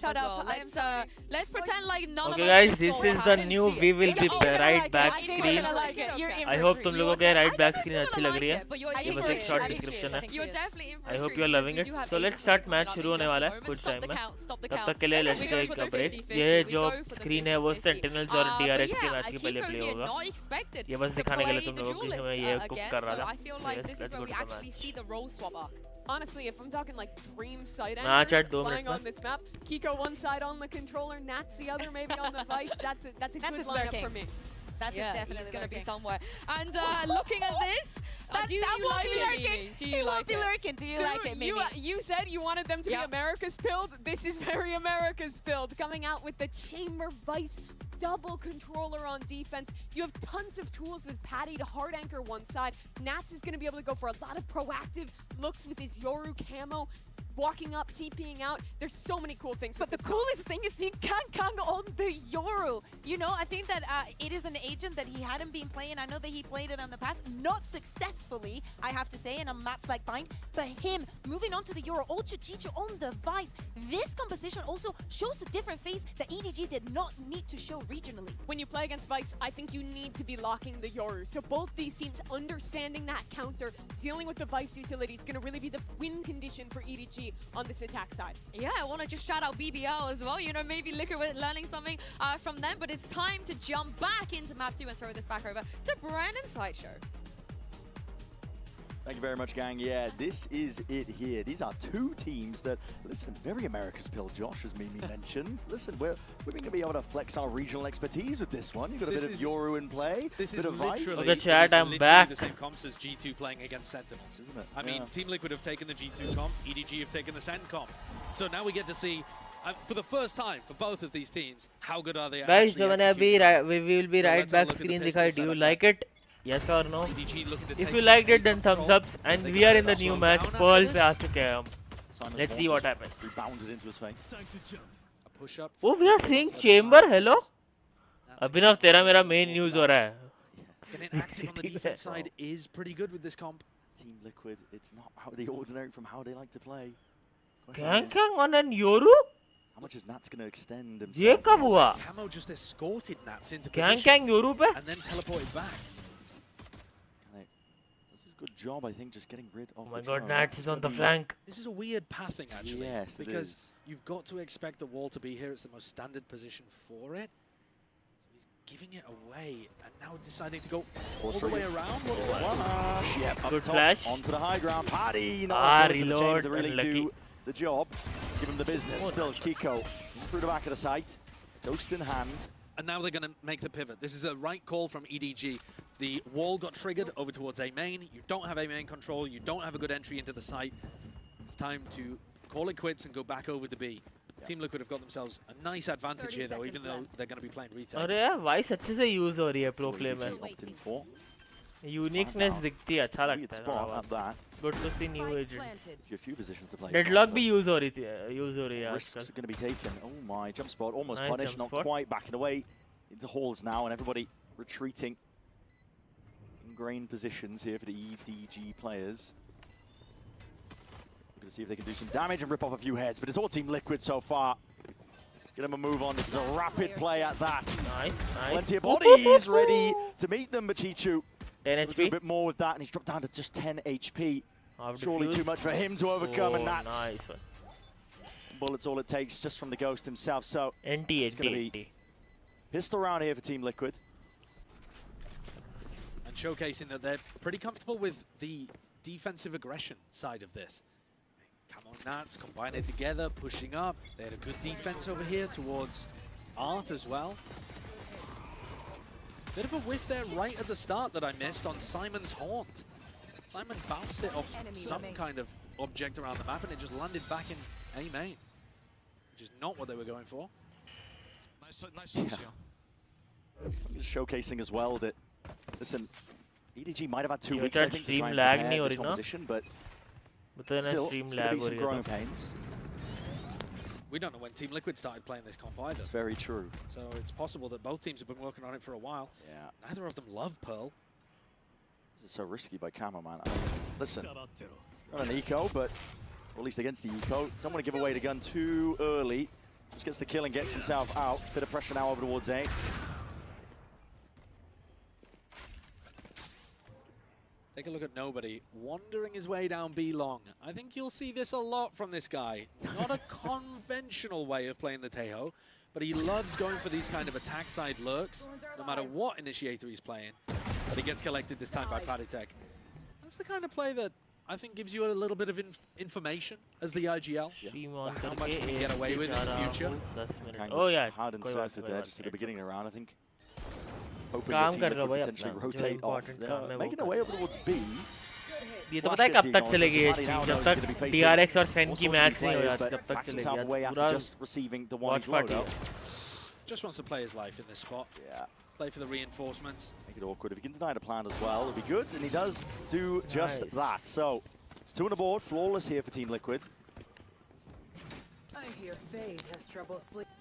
Shut up. Let's pretend like none of us Okay guys, just this saw what is the happened. new we will be right back screen. I hope तुम लोगों को right back screen अच्छी लग रही है. ये बस एक short description है. I hope you are loving it. So let's start match शुरू होने वाला है कुछ time में. तब तक के लिए let's take a break. ये जो screen है वो Sentinels और DRX के match के पहले play होगा. ये बस दिखाने के लिए तुम लोगों को कि मैं ये cook कर रहा था. Yes, let's go to the match. Honestly, if I'm talking like dream sight Match at angles 2 playing minutes. on this map, Kiko one side on the controller, Nats the other, maybe on the Vice. That's a good lineup for me. That's definitely he's gonna be somewhere. And looking at this, do you like it, Mimi? Do you like it? Do you like it, Mimi? You said you wanted them to be America's build. This is very America's build. Coming out with the Chamber Vice double controller on defense. You have tons of tools with Patty to hard anchor one side. Nats is going to be able to go for a lot of proactive looks with his Yoru camo. Walking up, TPing out. There's so many cool things. But the coolest thing is seeing Kang on the Yoru. You know, I think that it is an agent that he hadn't been playing. I know that he played it in the past, not successfully, I have to say, and on maps like Bind. But him moving on to the Yoru, Ultra Chicho on the Vice. This composition also shows a different face that EDG did not need to show regionally. When you play against Vice, I think you need to be locking the Yoru. So both these teams understanding that counter, dealing with the Vice utility is going to really be the win condition for EDG on this attack side. Yeah, I want to just shout out BBL as well. You know, maybe Liquid learning something from them, but it's time to jump back into map 2 and throw this back over to Brandon Sideshow. Thank you very much, gang. Yeah, this is it here. These are two teams that, listen, very America's build, Josh, as Mimi mentioned. Listen, we're going to be able to flex our regional expertise with this one. You've got a bit of Yoru in play, This bit is of literally, Okay, chat, I'm literally back. the same comps as G2 playing against Sentinels, isn't it? I mean, Team Liquid have taken the G2 comp, EDG have taken the Sent comp. So now we get to see, for the first time for both of these teams, how good are they at Guys, actually so executing. we will be So right let's have a back look at the screen pistol दिखाई. Do you setup like now. it? Yes or no? EDG looking to If take you some liked lead it, then from thumbs control. up. And They we get are in the slowed new down match. after Pearls this. पे आ चुके हैं हम. Simon's Let's see Horn what just happens. rebounded into his face. A push up. Oh, we are seeing Chamber. Hello. Abhinav, तेरा मेरा main news हो रहा है. Getting active on the defense side is pretty good with this comp. Team Liquid, it's not out of the ordinary from how they like to play. Kang on an Yoru? How much is Nats going to extend himself? ये कब हुआ? Camo just escorted Nats into Kang position Yoru पे? and then teleported back. This is a good job, I think, just getting rid of. Oh my God, Nats is on the flank. This is a weird pathing, actually. Yes, it because is. you've got to expect the wall to be here. It's the most standard position for it. So he's giving it away and now deciding to go all the way around. What's that? Yeah, up Good top, flash. onto the high ground. Paddy, Reload, to really unlucky. do the job. Give him the business. Oh, Still, Kiko through the back of the site. Ghost in hand. And now they're going to make the pivot. This is a right call from EDG. The wall got triggered over towards A main. You don't have A main control. You don't have a good entry into the site. It's time to call it quits and go back over to B. Team Liquid have got themselves a nice advantage here, though, even though they're going to be playing retail. अरे यार Vice अच्छे से use हो रही है pro play में. Uniqueness दिखती है, अच्छा लगता है. Spot that. Good to see new agents. A few positions to play. Deadlock भी use हो रही थी, use हो रही है Risks आजकल. are going to be taken. Oh my, jump spot almost Nice punished, jump not spot. quite backing away into halls now, and everybody retreating. Ingrained positions here for the EDG players. We're going to see if they can do some damage and rip off a few heads, but it's all Team Liquid so far. Get them a move on. This is a rapid play at that. Nice, nice. Plenty of bodies ready to meet them, but Chichu 10 will do a HP. bit more with that, and he's dropped down to just 10 HP. Half Surely defuse. too much for him to overcome, and Oh, that's nice one. bullets all it takes just from the Ghost himself. So NT, it's going to be NT. pistol round here for Team Liquid. And showcasing that they're pretty comfortable with the defensive aggression side of this. Camo Nats combine it together, pushing up. They had a good defense over here towards Art as well. Bit of a whiff there right at the start that I missed on Simon's Haunt. Simon bounced it off some kind of object around the map and it just landed back in A main, which is not what they were going for. Nice Yeah. Just showcasing as well that, listen, EDG might have had 2 Your weeks, I chat think, to stream try and lag prepare नहीं हो this रही ना? composition, but बताना still, stream it's going to lag be हो some रही है growing तो. pains. We don't know when Team Liquid started playing this comp either. That's very true. So it's possible that both teams have been working on it for a while. Yeah. Neither of them love Pearl. This is so risky by Camo, man. I mean, listen, not an eco, but or at least against the eco. Don't want to give away the gun too early. Just gets the kill and gets himself out. Bit of pressure now over towards A. Take a look at Nobody, wandering his way down B long. I think you'll see this a lot from this guy. Not a conventional way of playing the Taeho, but he loves going for these kind of attack side lurks, no matter what initiator he's playing. But he gets collected this time by Paddytech. That's the kind of play that I think gives you a little bit of information as the IGL for how much you can get away with in the future. Oh yeah, hard inserted there just at the beginning of the round, I think. Hoping काम the कर team low would भाई potentially अपना, rotate जो off. important They're काम है वो making कर। their way over towards B. ये तो पता है कब तक चलेगी ये चीज़, जब तक DRX और Sen की मैच नहीं हो जाती तब तक चलेगी। पूरा just receiving the one watch he's party loaded. Just wants to play his life in this spot. Yeah. Play for the reinforcements. Make it awkward. If he can deny the plan as well, it'll be good, and he does do just Nice. that. So it's 2 on the board, flawless here for Team Liquid. I hear Fade has trouble sleeping.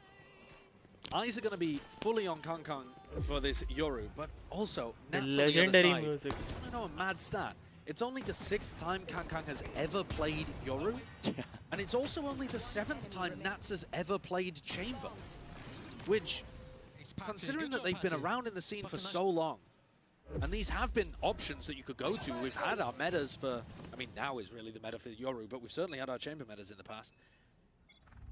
Eyes are going to be fully on Kong Kong for this Yoru, but also The Nats on the other legendary side. music. I know a mad stat. It's only the 6th time Kong Kong has ever played Yoru, and it's also only the 7th time Nats has ever played Chamber, which, considering that they've been around in the scene for so long, and these have been options that you could go to. We've had our metas for, I mean, now is really the meta for Yoru, but we've certainly had our Chamber metas in the past.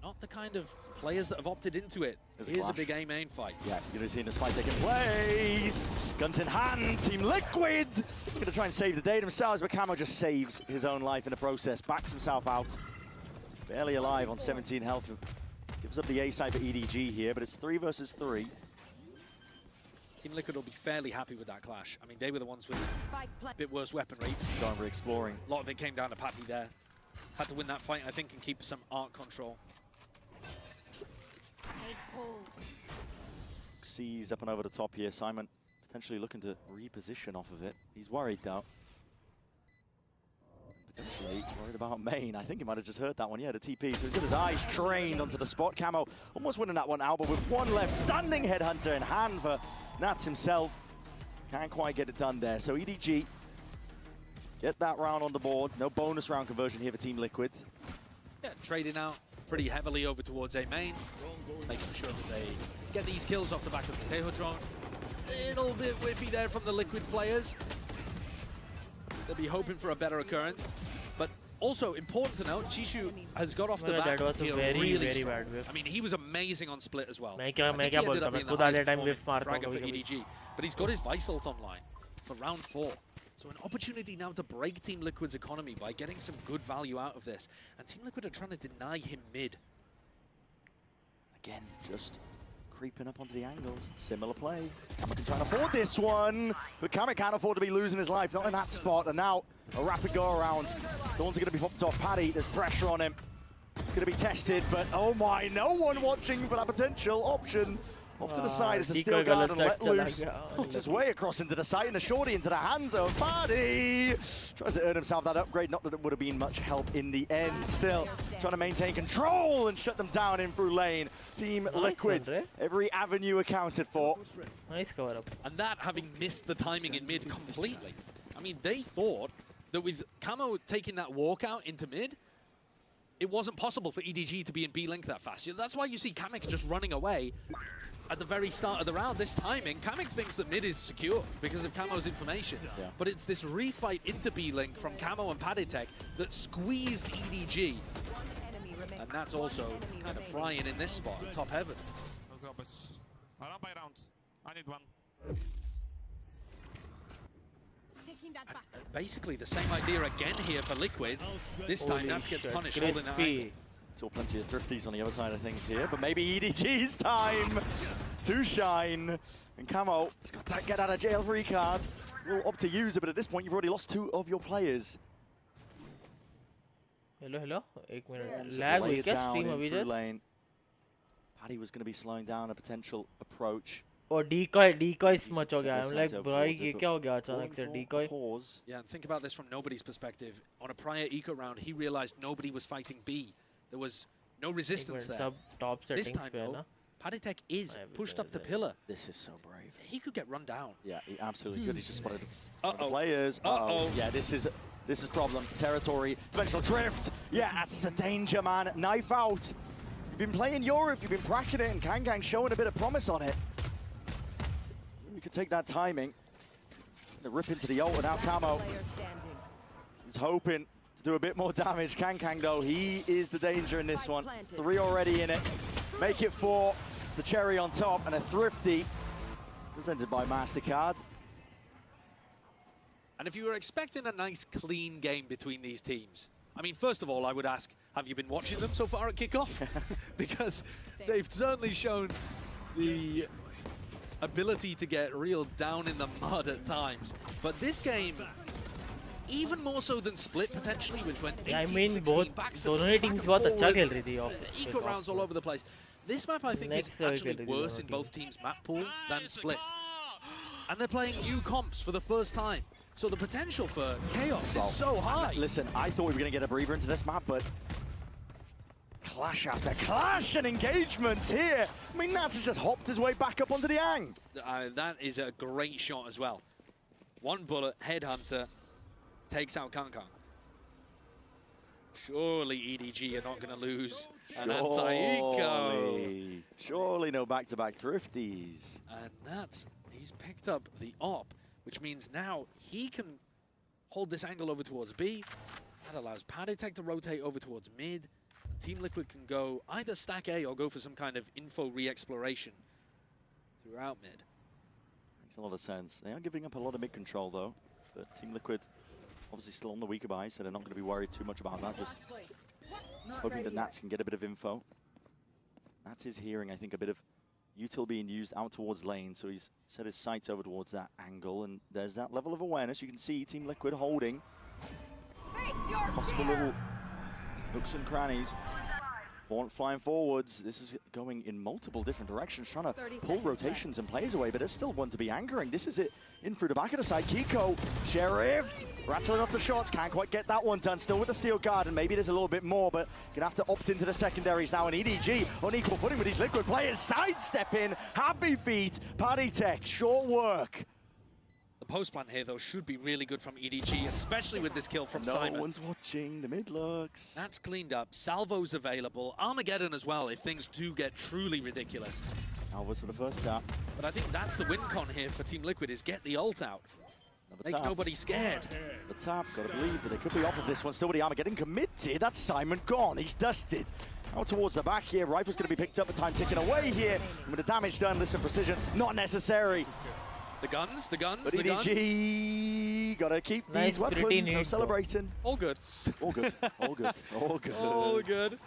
Not the kind of players that have opted into it. Here's a big A main fight. Yeah, you're going to see this fight taking place. Guns in hand, Team Liquid. They're going to try and save the day themselves, but Camo just saves his own life in the process. Backs himself out. Barely alive on 17 health. Gives up the A side for EDG here, but it's 3 versus 3. Team Liquid will be fairly happy with that clash. I mean, they were the ones with a bit worse weaponry. Going for exploring. A lot of it came down to Patty there. Had to win that fight, I think, and keep some art control. Sees up and over the top here. Simon potentially looking to reposition off of it. He's worried though. Potentially worried about main. I think he might have just heard that one. Yeah, the TP. So he's got his eyes trained onto the spot. Camo almost winning that one out, but with one left, standing Headhunter in hand for Nats himself. Can't quite get it done there. So EDG get that round on the board. No bonus round conversion here for Team Liquid. Yeah, trading out pretty heavily over towards A main, making sure that they get these kills off the back of the Taeho drone. A little bit whiffy there from the Liquid players. They'll be hoping for a better occurrence. But also important to note, Chishu has got off the Well, back that was a here very, really very strong. bad whiff. I mean, he was amazing on split as well. मैं क्या I think he ended बोलता up मैं being the खुद आधे highest time whiff performing मारता हूँ fragger for कभी-कभी. EDG. But he's got his Viceult online for round 4. So an opportunity now to break Team Liquid's economy by getting some good value out of this. And Team Liquid are trying to deny him mid. Again, just creeping up onto the angles. Similar play. Kamek can try and afford this one, but Kamek can't afford to be losing his life. Not in that spot. And now a rapid go around. Thorns are going to be popped off. Paddy, there's pressure on him. It's going to be tested, but oh my, no one watching for that potential option. Off to the side as a steel guard and let loose. Just way across into the side and a shorty into the hands of Paddy. Tries to earn himself that upgrade. Not that it would have been much help in the end. Still trying to maintain control and shut them down in through lane. Team Liquid, every avenue accounted for. Nice cover up. And that having missed the timing in mid completely. I mean, they thought that with Camo taking that walkout into mid, it wasn't possible for EDG to be in B-Link that fast. That's why you see Kamek just running away at the very start of the round. This timing, Kamek thinks that mid is secure because of Camo's information. Yeah. But it's this refight into B-Link from Camo and Paddytech that squeezed EDG. And that's also kind of frying in this spot, top heaven. Let's go, boys. Round by rounds. I need one. Basically the same idea again here for Liquid. This time Nats gets punished, holding that angle. Saw plenty of thrifties on the other side of things here, but maybe EDG's time to shine. And Camo has got that get out of jail free card. Will opt to use it, but at this point you've already lost 2 of your players. Hello. एक minute. Lag हुई क्या stream अभी just? Lane. Paddy was going to be slowing down a potential approach. और decoy much हो गया. I'm like, भाई ये क्या हो गया अचानक से decoy? Yeah, and think about this from Nobody's perspective. On a prior eco round, he realized Nobody was fighting B. There was no resistance there. This time, though, Paddytech is pushed up the pillar. This is so brave. He could get run down. Yeah, he absolutely could. He's just spotted players. Yeah, this is problem territory. Dimensional drift. Yeah, that's the danger, man. Knife out. You've been playing Europe, you've been bracketing it, and KangKang showing a bit of promise on it. We could take that timing. The rip into the ult without Camo. He's hoping to do a bit more damage. KangKang though, he is the danger in this one. 3 already in it. Make it 4. It's a cherry on top and a Thrifty. Presented by MasterCard. And if you were expecting a nice, clean game between these teams, I mean, first of all, I would ask, have you been watching them so far at kickoff? Because they've certainly shown the ability to get real down in the mud at times. But this game, even more so than Split potentially, which went 18-16 back eco rounds all over the place. This map, I think, is actually worse in both teams' map pool than Split. And they're playing new comps for the first time. So the potential for chaos is so high. Listen, I thought we were going to get a breather into this map, but clash after clash and engagements here. I mean, Nats has just hopped his way back up onto the Ang. That is a great shot as well. One bullet, Headhunter, takes out KangKang. Surely EDG are not going to lose an anti-eco. Surely no back-to-back Thrifties. And Nats, he's picked up the op, which means now he can hold this angle over towards B. That allows Paditech to rotate over towards mid. Team Liquid can go either stack A or go for some kind of info re-exploration throughout mid. Makes a lot of sense. They are giving up a lot of mid control though, but Team Liquid obviously still on the weaker buy, so they're not going to be worried too much about that. Just hoping that Nats can get a bit of info. Nats is hearing, I think, a bit of util being used out towards lane, so he's set his sights over towards that angle, and there's that level of awareness. You can see Team Liquid holding possible little nooks and crannies. Flying forwards. This is going in multiple different directions, trying to pull rotations and players away, but there's still one to be anchoring. This is it in through the back of the side. Kiko, Sheriff, rattling off the shots. Can't quite get that one done. Still with the steel guard, and maybe there's a little bit more, but gonna have to opt into the secondaries now. And EDG on equal footing with these Liquid players. Sidestep in. Happy feet. Paditech, short work. The post plant here, though, should be really good from EDG, especially with this kill from Simon. No one's watching. The mid looks. That's cleaned up. Salvo's available. Armageddon as well, if things do get truly ridiculous. Salvo's for the first tap. But I think that's the win con here for Team Liquid, is get the ult out. Make nobody scared. The tap, gotta believe that they could be off of this one. Still with the Armageddon committed. That's Simon gone. He's dusted. Out towards the back here. Rifle's gonna be picked up. The time ticking away here. And with the damage done, listen, precision not necessary. The guns, but the EDG gotta keep these weapons. No celebrating. All good. All good. All good. All good. All good.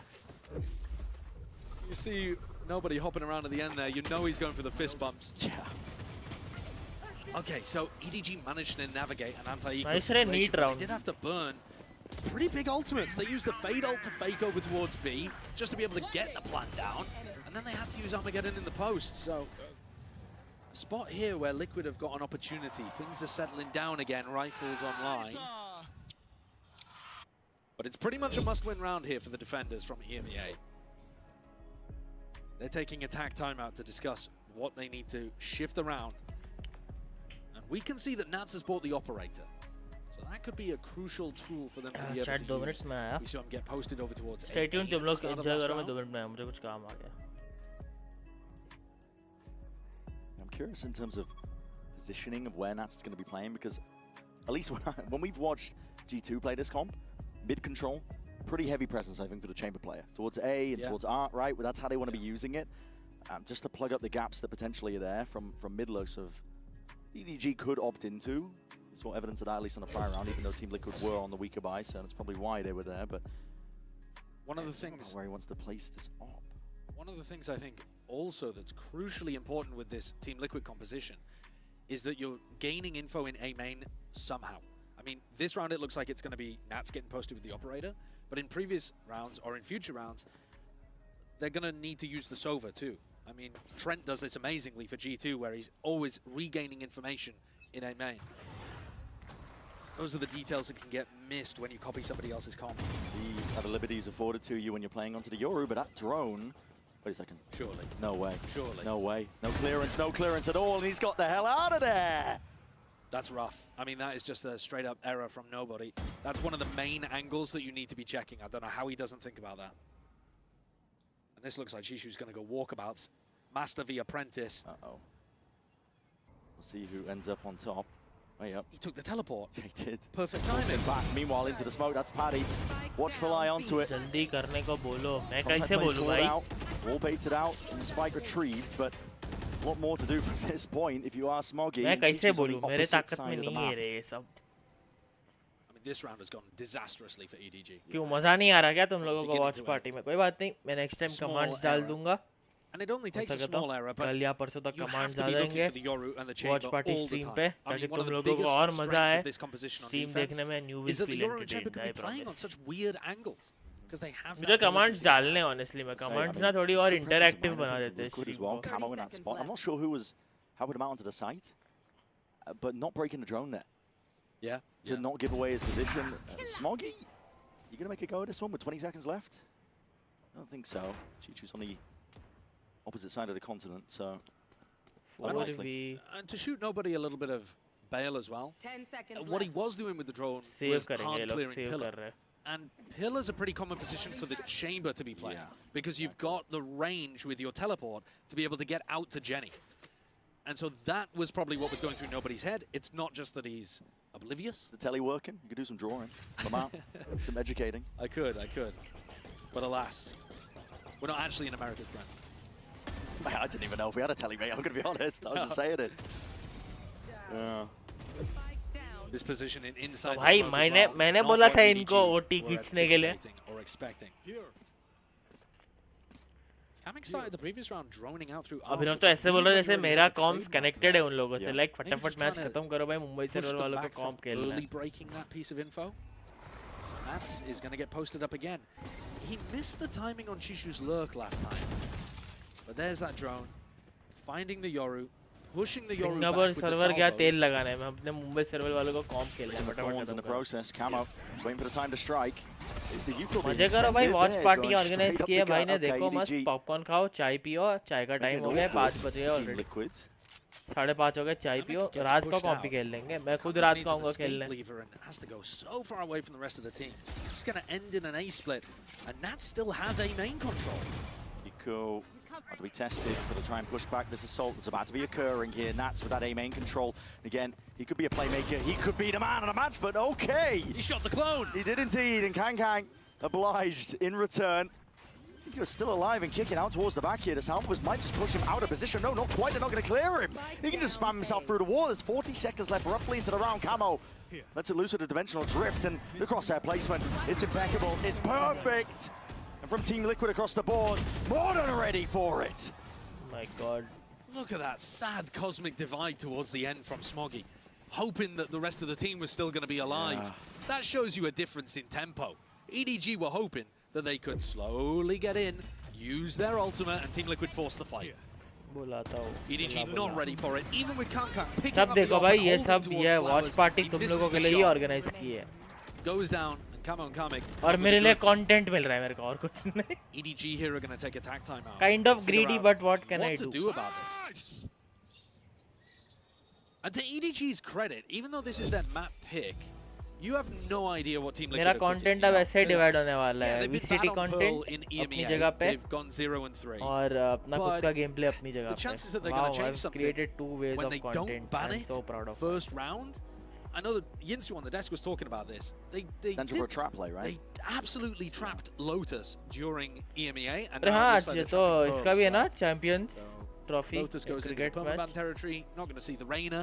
You see nobody hopping around at the end there. You know he's going for the fist bumps. Yeah. Okay, so EDG managed to navigate an anti-eco Nice situation. neat They round. did have to burn pretty big ultimates. They used the Fade ult to fake over towards B just to be able to get the plant down. And then they had to use Armageddon in the post. So a spot here where Liquid have got an opportunity. Things are settling down again. Rifles online. But it's pretty much a must-win round here for the defenders from EMEA. They're taking attack timeout to discuss what they need to shift around. And we can see that Nats has bought the operator. So that could be a crucial tool for them to be able to use. We saw him get posted over towards A. Stay tuned, तुम लोग enjoy करो, मैं 2 minute में आया, मुझे कुछ काम आ गया. I'm curious in terms of positioning of where Nats is going to be playing, because at least when we've watched G2 play this comp, mid control, pretty heavy presence, I think, for the chamber player. Towards A and towards R, right? Well, that's how they want to be using it. Just to plug up the gaps that potentially are there from mid looks of EDG could opt into. We saw evidence of that at least on the prior round, even though Team Liquid were on the weaker buy, so that's probably why they were there. But one of the things where he wants to place this op. One of the things I think also that's crucially important with this Team Liquid composition is that you're gaining info in A main somehow. I mean, this round it looks like it's going to be Nats getting posted with the operator, but in previous rounds or in future rounds, they're going to need to use the Sova too. I mean, Trent does this amazingly for G2, where he's always regaining information in A main. Those are the details that can get missed when you copy somebody else's comp. These are the liberties afforded to you when you're playing onto the Yoru, but that drone... Wait a second. Surely. No way. Surely. No way. No clearance at all, and he's got the hell out of there! That's rough. I mean, that is just a straight-up error from nobody. That's one of the main angles that you need to be checking. I don't know how he doesn't think about that. And this looks like Chishu's going to go walkabouts. Master v Apprentice. Uh-oh. We'll see who ends up on top. Oh, yeah. He took the teleport. He did. Perfect timing. Back. Meanwhile, into the smoke, that's Paddy. Watchful eye onto it. जल्दी करने को बोलो मैं Contact कैसे plays बोलूं called भाई out. Wall baited out and the spike retrieved, but a lot more to do from this point if you are Smoggy. मैं and कैसे Chichu's on the बोलूं मेरे opposite ताकत में side of the नहीं है map. रे ये सब I mean, this round has gone disastrously for EDG. क्यों मजा नहीं आ रहा क्या तुम लोगों को वॉच पार्टी में कोई बात नहीं मैं नेक्स्ट टाइम Small कमांड्स डाल error. दूंगा And it only takes a सकता small error, but कल या परसों तक you have कमांड्स to डाल be looking देंगे for the Yoru and the watch Chamber party all the stream time. पे I ताकि mean, one तुम of the लोगों को biggest और मजा strengths आए of this composition on stream defense देखने में new is will that the feel Yoru and Chamber entertained could I be playing on promise such weird angles because they have मुझे that commands ability. डालने honestly मैं commands ना थोड़ी और interactive बना देते हैं Liquid as स्ट्रीम well, को Camo in that spot. I'm not sure who was helping him out onto the site, but not breaking the drone there. Yeah. To not give away his position. Smoggy, you going to make a go at this one with 20 seconds left? I don't think so. Chichu's on the opposite side of the continent, so... And to shoot nobody a little bit of bail as well. 10 seconds What he left. was doing with the drone Save was करेंगे hard ये लोग clearing save pillar. कर रहे हैं And pillar's a pretty common position for the Chamber to be playing because you've got the range with your teleport to be able to get out to Jenny. And so that was probably what was going through nobody's head. It's not just that he's oblivious. Is the telly working? You could do some drawing. Come out. Some educating. I could. But alas, we're not actually in America's friend. Man, I didn't even know if we had a telly, mate. I'm going to be honest. I was just saying it. Yeah. This position in inside भाई the smoke as well, मैंने not बोला what था EDG इनको OT were खींचने के लिए anticipating or expecting. Coming started the previous round droning out through अभिनव तो ऐसे बोल रहे जैसे मेरा कॉम्स कनेक्टेड है उन लोगों से लाइक फटाफट मैच खत्म करो भाई मुंबई से रोल वालों को कॉम्प खेलना है early breaking that piece of info. That is going to get posted up again. He missed the timing on Chishu's lurk last time. But there's that drone. Finding the Yoru. Pushing the Yoru back Singapore with the server गया salvos. तेल लगाने में अपने Mumbai server वालों को कॉम्प खेलना है फटाफट In खत्म the करो process, Camo waiting for the time to strike. Is the Util being मजे करो भाई expended watch there? Party Going organise straight up की है the भाई gut. ने Okay, देखो मस्त EDG पॉपकॉर्न खाओ चाय पियो चाय का टाइम हो गया 5 बज गए Team ऑलरेडी Liquid. 5:30 हो गए चाय पियो रात को कॉम्पी खेल लेंगे मैं खुद रात को आऊंगा खेलने Lever and has to go so far away from the rest of the team. This is going to end in an A split, and Nat still has a main control. Nico had to be tested. He's going to try and push back this assault that's about to be occurring here. Nats with that A main control. Again, he could be a playmaker. He could be the man of the match, but okay. He shot the clone. He did indeed, and Kang obliged in return. He was still alive and kicking out towards the back here. The Salvos might just push him out of position. No, not quite. They're not going to clear him. He can just spam himself through the wall. There's 40 seconds left roughly into the round. Camo lets it loose with a dimensional drift, and the crosshair placement. It's impeccable. It's perfect. And from Team Liquid across the board, more than ready for it. My God. Look at that sad cosmic divide towards the end from Smoggy, hoping that the rest of the team was still going to be alive. Yeah. That shows you a difference in tempo. EDG were hoping that they could slowly get in, use their ultimate, and Team Liquid forced the fight. EDG not ready for it, even with Kankan picking सब up the देखो op भाई and ये holding सब towards ये Flowers. Watch party He तुम misses लोगों the के लिए ही shot. ऑर्गेनाइज की है Goes down, and Camo and Kamek. और मेरे लिए कंटेंट मिल रहा है मेरे को और कुछ नहीं EDG here are going to take a tag time out. Kind of Figure greedy, out but what can I to do? do about this? And to EDG's credit, even though this is their map pick, you have no idea what Team Liquid मेरा are cooking, content you अब know, ऐसे ही 'cause, divide होने वाला yeah, है they've been VCT bad on Pearl content in अपनी EMEA. जगह पे They've gone 0-3. और अपना खुद But का गेम प्ले अपनी जगह the पे chances that they're wow going to change I've something created 2 ways when of they don't content ban I'm it so proud of first round. I know that Yinsu on the desk was talking about this. They Potential for a trap play, right? They absolutely trapped Lotus during EMEA, and अरे now it हाँ looks like ये they're तो trapping Pearl इसका as भी है well. ना champions trophy Lotus goes into the cricket permaban match territory. Not going to see the Reina.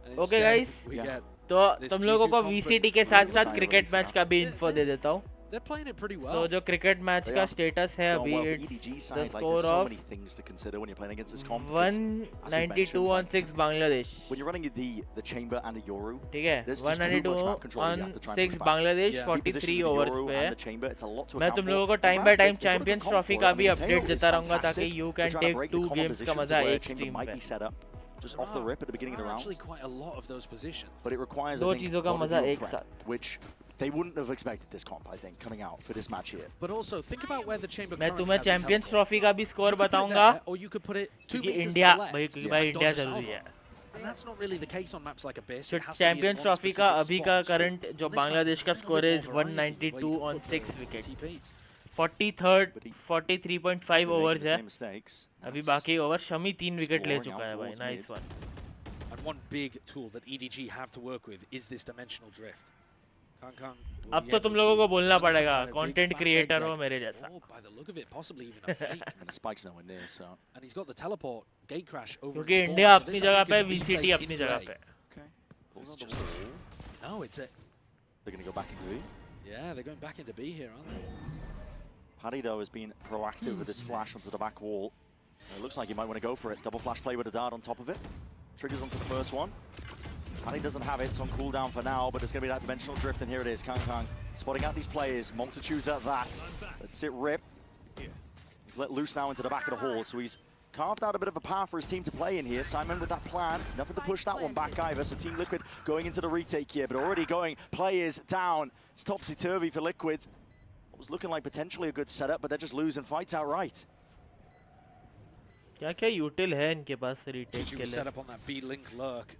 And okay instead guys we get तो this तुम लोगों G2 को confident वीसीटी के साथ Reina. साथ क्रिकेट मैच का भी इन्फो दे देता हूँ They're playing it pretty well. तो जो क्रिकेट मैच They का are. स्टेटस है It's अभी going well for it's EDG the side. Like, score there's so of many things to consider when you're playing against this comp. because, as we 192 on mentioned, 6 Bangladesh when you're running the chamber and the Yoru, ठीक है there's just too much 192 map control you on have to try and 6 push back. Bangladesh Yeah. 43 Reposition overs the Yoru पे and है the chamber, it's a lot to मैं account तुम for. लोगों को And time Rats, by time they've got a good champions comp trophy for it. का I भी mean, update Tail is देता रहूंगा ताकि fantastic. You They're can trying to take break 2 the common games का positions मजा where एक chamber team might पे be set up just off the rip at the beginning of the There are round. actually quite a lot of those positions. But it requires, दो I think, चीजों a का lot of मजा your एक prep, साथ which they wouldn't have expected this comp, I think, coming out for this match here. But also think about where the chamber मैं currently तुम्हें has a champions teleport. Trophy का भी score You could put it बताऊंगा there, or you could put it 2 क्योंकि meters India to the left. भाई Yeah. भाई and India dodge a जरूरी salvo. है And that's not really the case on maps like Abyss. तो It has to be in champions one trophy का specific अभी का spot. Current जो On this map, Bangladesh there's का a little score bit है more variety where 192 you on put 6 the wicket TPs. 43.5 overs है mistakes. अभी बाकी ओवर शमी 3 विकेट ले चुका है भाई nice one And one big tool that EDG have to work with is this dimensional drift. Kang अब तो तुम लोगों को बोलना पड़ेगा कंटेंट क्रिएटर हो मेरे जैसा by the look of it, possibly even a fake. And the spike's nowhere near, so. And he's got the teleport gate crash over. क्योंकि इंडिया अपनी जगह पे VCT अपनी जगह पे Okay. It's just no, it's a. They're going to go back into B. Yeah, they're going back into B here, aren't they? Paddy, though, has been proactive with this flash onto the back wall. It looks like he might want to go for it. Double flash play with a dart on top of it. Triggers onto the first one. Paddy doesn't have it, it's on cooldown for now, but there's going to be that dimensional drift, and here it is. Kang spotting out these players. Multitudes at that. Let's it rip. He's let loose now into the back of the hall, so he's carved out a bit of a path for his team to play in here. Simon with that plant. Nothing to push that one back either, so Team Liquid going into the retake here, but already going players down. It's topsy-turvy for Liquid. It was looking like potentially a good setup, but they're just losing fights outright. क्या util है इनके पास retake के लिए set up on that B link lurk.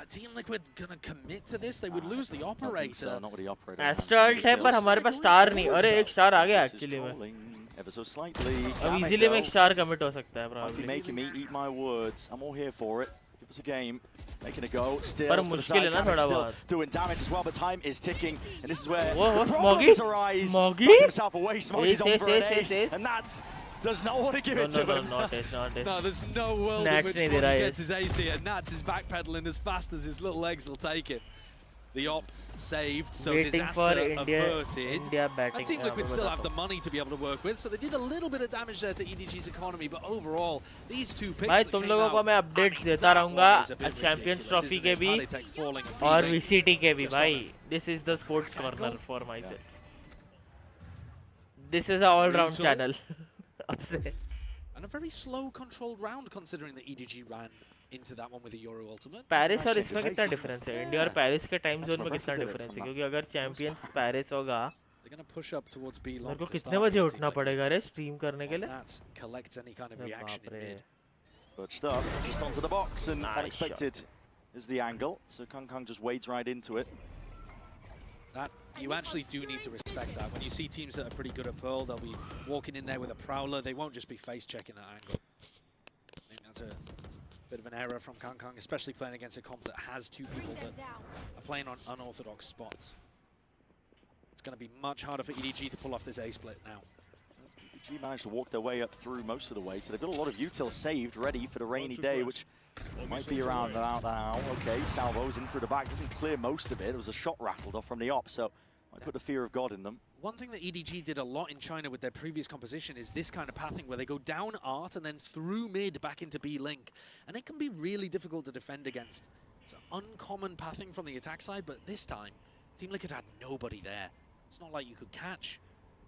Team Liquid gonna commit to this? They would lose the operator. Not with the operator. Astra ult है पर हमारे पास star नहीं अरे एक star आ गया actually में Ever so slightly. अब easily में एक star commit हो सकता है probably. Making me eat my words. I'm all here for it. Give us a game. Making a go. Still. पर मुश्किल है ना थोड़ा बहुत. Doing damage as well, but time is ticking, and this is where the problems arise. Smoggy. Knocked himself away. Smoggy's on for an ace, and that's does not want to give it to him. Not it. No, there's no world in which Smoggy gets his ace here. Nats is backpedaling as fast as his little legs will take it. The op saved, so disaster averted. And Team Liquid still have the money to be able to work with, so they did a little bit of damage there to EDG's economy, but overall, these two picks भाई तुम लोगों को मैं updates देता रहूँगा champions trophy के भी और VCT के भी भाई. This is the sports corner for myself. This is an all-round channel. And a very slow controlled round considering that EDG ran into that one with a Euro ultimate. Paris और इसमें कितना difference है India और Paris के time zone में कितना difference है क्योंकि अगर चैंपियंस पेरिस होगा They're going to push up towards B long. मेरे को कितने बजे उठना पड़ेगा रे स्ट्रीम करने के लिए That collects any kind of reaction in mid. Butched up just onto the box and unexpected is the angle, so Kang just wades right into it. That you actually do need to respect that. When you see teams that are pretty good at Pearl, they'll be walking in there with a prowler. They won't just be face checking that angle. I think that's a bit of an error from Kang, especially playing against a comp that has two people that are playing on unorthodox spots. It's going to be much harder for EDG to pull off this A split now. EDG managed to walk their way up through most of the way, so they've got a lot of util saved, ready for the rainy day, which might be around about now. Okay, Salvo's in through the back, doesn't clear most of it. It was a shot rattled off from the op, so might put the fear of God in them. One thing that EDG did a lot in China with their previous composition is this kind of pathing where they go down art and then through mid back into B link. And it can be really difficult to defend against. It's an uncommon pathing from the attack side, but this time, Team Liquid had nobody there. It's not like you could catch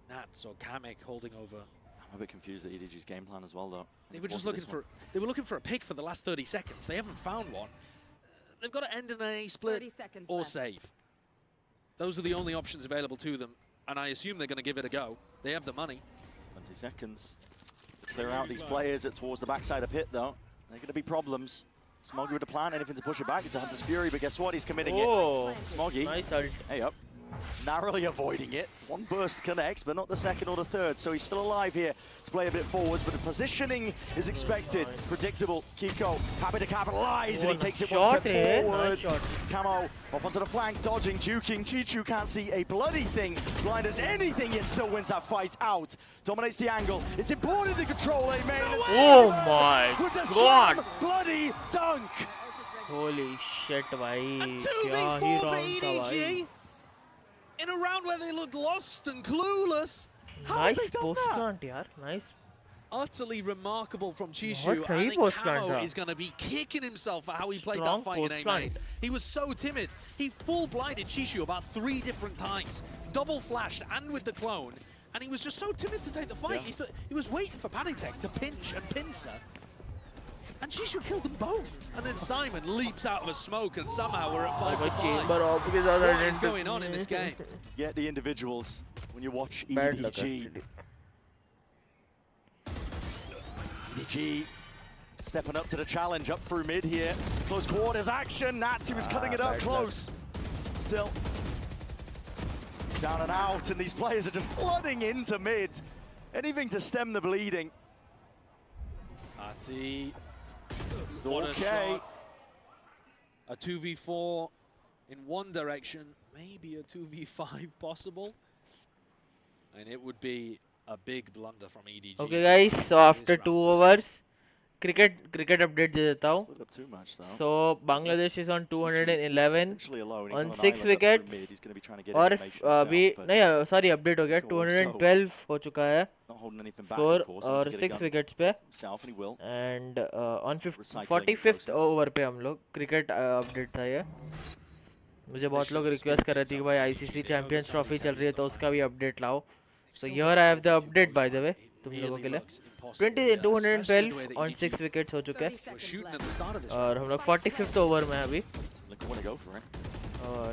Nats or Kamek holding over. I'm a bit confused at EDG's game plan as well, though. They were just looking for a pick for the last 30 seconds. They haven't found one. They've got to end in an A split or left. save. Those are the only options available to them, and I assume they're going to give it a go. They have the money. 20 seconds. Clear out these players towards the backside of pit, though. They're going to be problems. Smoggy with a plan, anything to push it back. It's a Hunter's Fury, but guess what? He's committing it. Smoggy. Nice ult. Hey up. Narrowly avoiding it. One burst connects, but not the second or the third. So he's still alive here to play a bit forwards, but the positioning is expected. Predictable. Kiko happy to capitalize, and he takes it one step forward. Camo off onto the flank, dodging, juking. Chichu can't see a bloody thing. Blind as anything, yet still wins that fight out. Dominates the angle. It's important to control A main. Oh my with the God! Bloody dunk. Holy shit, bhai. And 2v4 for EDG. In a round where they looked lost and clueless. How have they done that? Yaar. Nice. Utterly remarkable from Chishu. I think Camo is going to be kicking himself for how he played that fight in A-Main. He was so timid. He full blinded Chishu about 3 different times. Double flashed and with the clone. And he was just so timid to take the fight. Yeah. He was waiting for Panitek to pinch and pincer. And Chishu killed them both. And then Simon leaps out of a smoke and somehow we're at 5-5. What is going on in this game? Get the individuals when you watch EDG. EDG stepping up to the challenge, up through mid here. Close quarters action. Nazi was cutting it up close. Still down and out, and these players are just flooding into mid. Anything to stem the bleeding. Ati. What a shot. A 2v4 in one direction, maybe a 2v5 possible. And it would be a big blunder from EDG. Okay guys, so after 2 overs, cricket update दे देता हूँ. So Bangladesh is on 211 on 6 wickets और अभी नहीं sorry update हो गया 212 हो चुका है score और 6 wickets पे and on 45th over पे हम लोग cricket update था ये. मुझे बहुत लोग रिक्वेस्ट कर रहे थे कि भाई ICC चैंपियंस ट्रॉफी चल रही है तो उसका भी अपडेट लाओ. So here I have the update by the way तुम लोगों के लिए. 212 on 6 wickets हो चुके हैं और हम लोग 45th ओवर में अभी.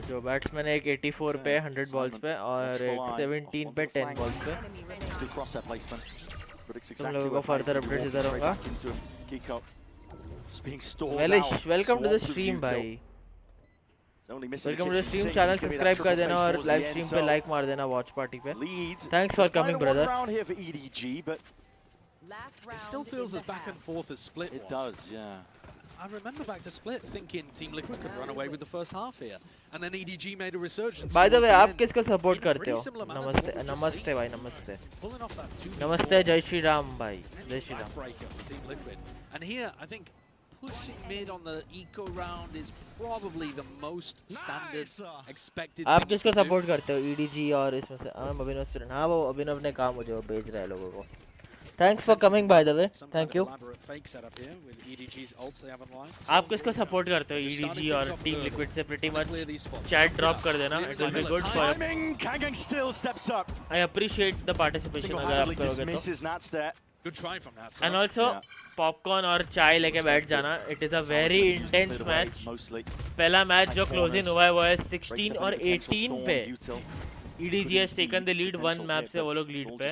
जो बैट्समैन है एक 84 पे 100 बॉल्स पे और एक 17 पे 10 बॉल्स पे. तुम लोगों को फर्दर अपडेट इधर होगा. वेलकम टू द स्ट्रीम भाई. Welcome to the stream. Channel subscribe कर देना और लाइव स्ट्रीम पे लाइक मार देना वॉच पार्टी पे. Thanks for coming brother. It still feels as back and forth as Split was. It does, yeah. I remember back to Split thinking Team Liquid could run away with the first half here. And then EDG made a resurgence. By the way, आप किसको support करते हो? नमस्ते नमस्ते भाई नमस्ते. नमस्ते जय श्री राम भाई. जय Shri Ram. And here I think pushing mid on the eco round is probably the most standard expected. आप किसको सपोर्ट करते हो? EDG और इसमें से अभिनव स्टूडेंट. हाँ वो अभिनव ने काम मुझे भेज रहा है लोगों को. Thanks for coming by the way. Thank you. आप किसको सपोर्ट करते हो? EDG और Team Liquid से pretty much chat drop कर देना. It will be good for. I appreciate the participation अगर आप करोगे तो. Good try from that. And also popcorn और चाय लेके बैठ जाना. It is a very intense match. पहला मैच जो क्लोजिंग हुआ है वो है 16 और 18 पे. EDG has taken the lead 1 map से वो लोग लीड पे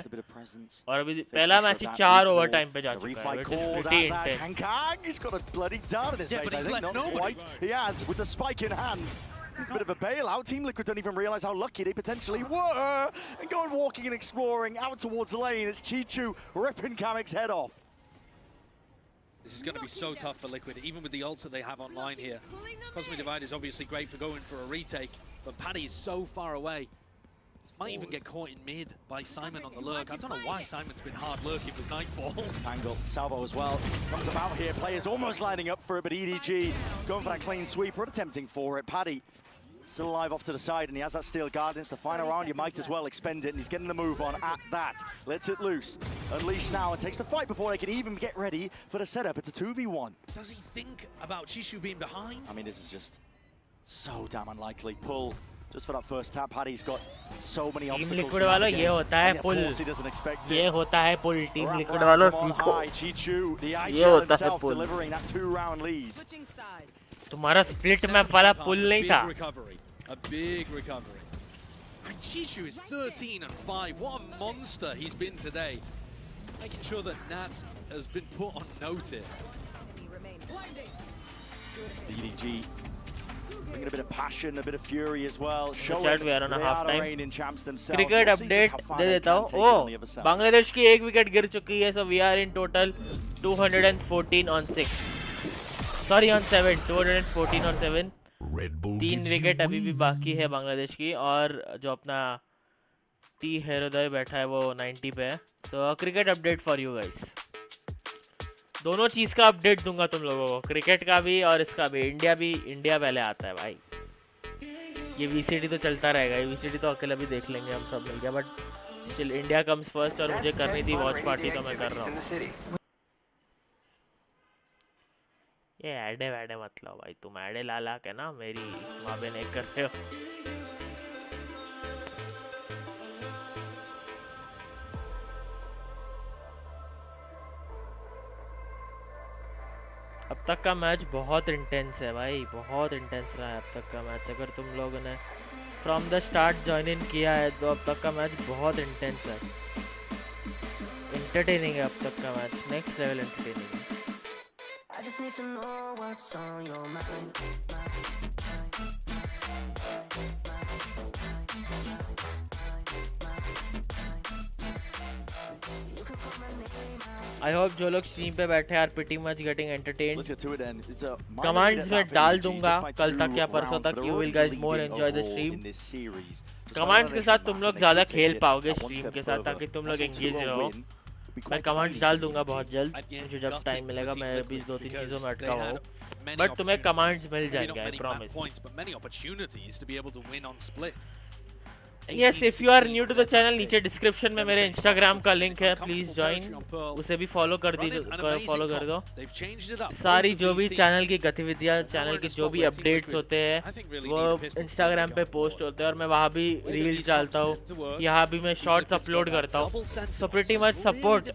और अभी पहला मैच 4 ओवर टाइम पे जा चुका है. Which is pretty intense. He's got a bloody dart in his face. I think not quite. He has with the spike in hand. It's a bit of a bailout. Team Liquid don't even realize how lucky they potentially were and going walking and exploring out towards the lane. It's Chichu ripping Kamik's head off. This is going to be so tough for Liquid, even with the ults that they have online here. Cosmic Divide is obviously great for going for a retake, but Paddy is so far away. Might even get caught in mid by Simon on the lurk. I don't know why Simon's been hard lurking with Nightfall. Angle, Salvo as well. Comes about here, players almost lining up for it, but EDG going for that clean sweep, or attempting for it. Paddy still alive off to the side, and he has that steel guard. It's the final round, you might as well expend it, and he's getting the move on at that. Lets it loose. Unleashed now, and takes the fight before they can even get ready for the setup. It's a 2v1. Does he think about Chishu being behind? I mean, this is just so damn unlikely. Pull. Just for that first tap, Paddy's got so many obstacles. Team Liquid वालों ये होता है pull. ये होता है pull. Team Liquid वालों Chichu, the ये होता है pull. delivering that 2-round lead. तुम्हारा split map वाला pull नहीं था. A big recovery. And Chichu is 13 and 5. What a monster he's been today. Making sure that Nats has been put on notice. EDG bringing a bit of passion, a bit of fury as well. Showing we are on a half time. Cricket update दे देता हूँ. Oh, Bangladesh की एक wicket गिर चुकी है. So we are in total 214 on 6. Sorry on 7. 214 on 7. 3 wicket अभी भी बाकी है बांग्लादेश की और जो अपना टी हेरोदय बैठा है वो 90 पे है. So cricket update for you guys. दोनों चीज का अपडेट दूंगा तुम लोगों को. क्रिकेट का भी और इसका भी. इंडिया पहले आता है भाई. ये VCT तो चलता रहेगा. ये VCT तो अकेला भी देख लेंगे हम सब मिलके. But still India comes first और मुझे करनी थी वॉच पार्टी तो मैं कर रहा हूँ. ये ऐडे मत लो भाई. तुम ऐडे ला के ना मेरी माँ बहन एक करते हो. अब तक का मैच बहुत इंटेंस है भाई. बहुत इंटेंस रहा है अब तक का मैच. अगर तुम लोगों ने from the start join in किया है तो अब तक का मैच बहुत इंटेंस है. इंटरटेनिंग है अब तक का मैच. नेक्स्ट लेवल इंटरटेनिंग है. I just need to know what's on your mind. I hope जो लोग stream पे बैठे are pretty much getting entertained. Let's get to it then. It's a minor lead Commands at में that for डाल EDG, दूंगा just by कल 2 तक या परसों rounds, तक. but You they're will already guys more leading enjoy the overall stream. in this series. Just by Commands के साथ elimination तुम map, लोग and they ज़्यादा could take खेल it पाओगे that one stream step के साथ further. ताकि तुम That's लोग a engage 2-0 रहो. win. Would be मैं quite कमांड्स tiny डाल for दूंगा EDG. बहुत जल्द. Again, मुझे जब gutting टाइम for मिलेगा Team मैं अभी Liquid 2-3 because चीज़ों में they अटका हुआ had हूँ. many But तुम्हें opportunities. कमांड्स मिल Maybe जाएंगे. not I many map promise. points, but many opportunities to be able to win on split. Yes, if you are new to the channel, नीचे description में मेरे Instagram का link है, please join. उसे भी follow कर दीजिए, follow कर दो. सारी जो भी channel की गतिविधियाँ, channel की जो भी updates होते हैं, वो Instagram पे post होते हैं और मैं वहाँ भी reels डालता हूँ. यहाँ भी मैं shorts upload करता हूँ. So pretty much support.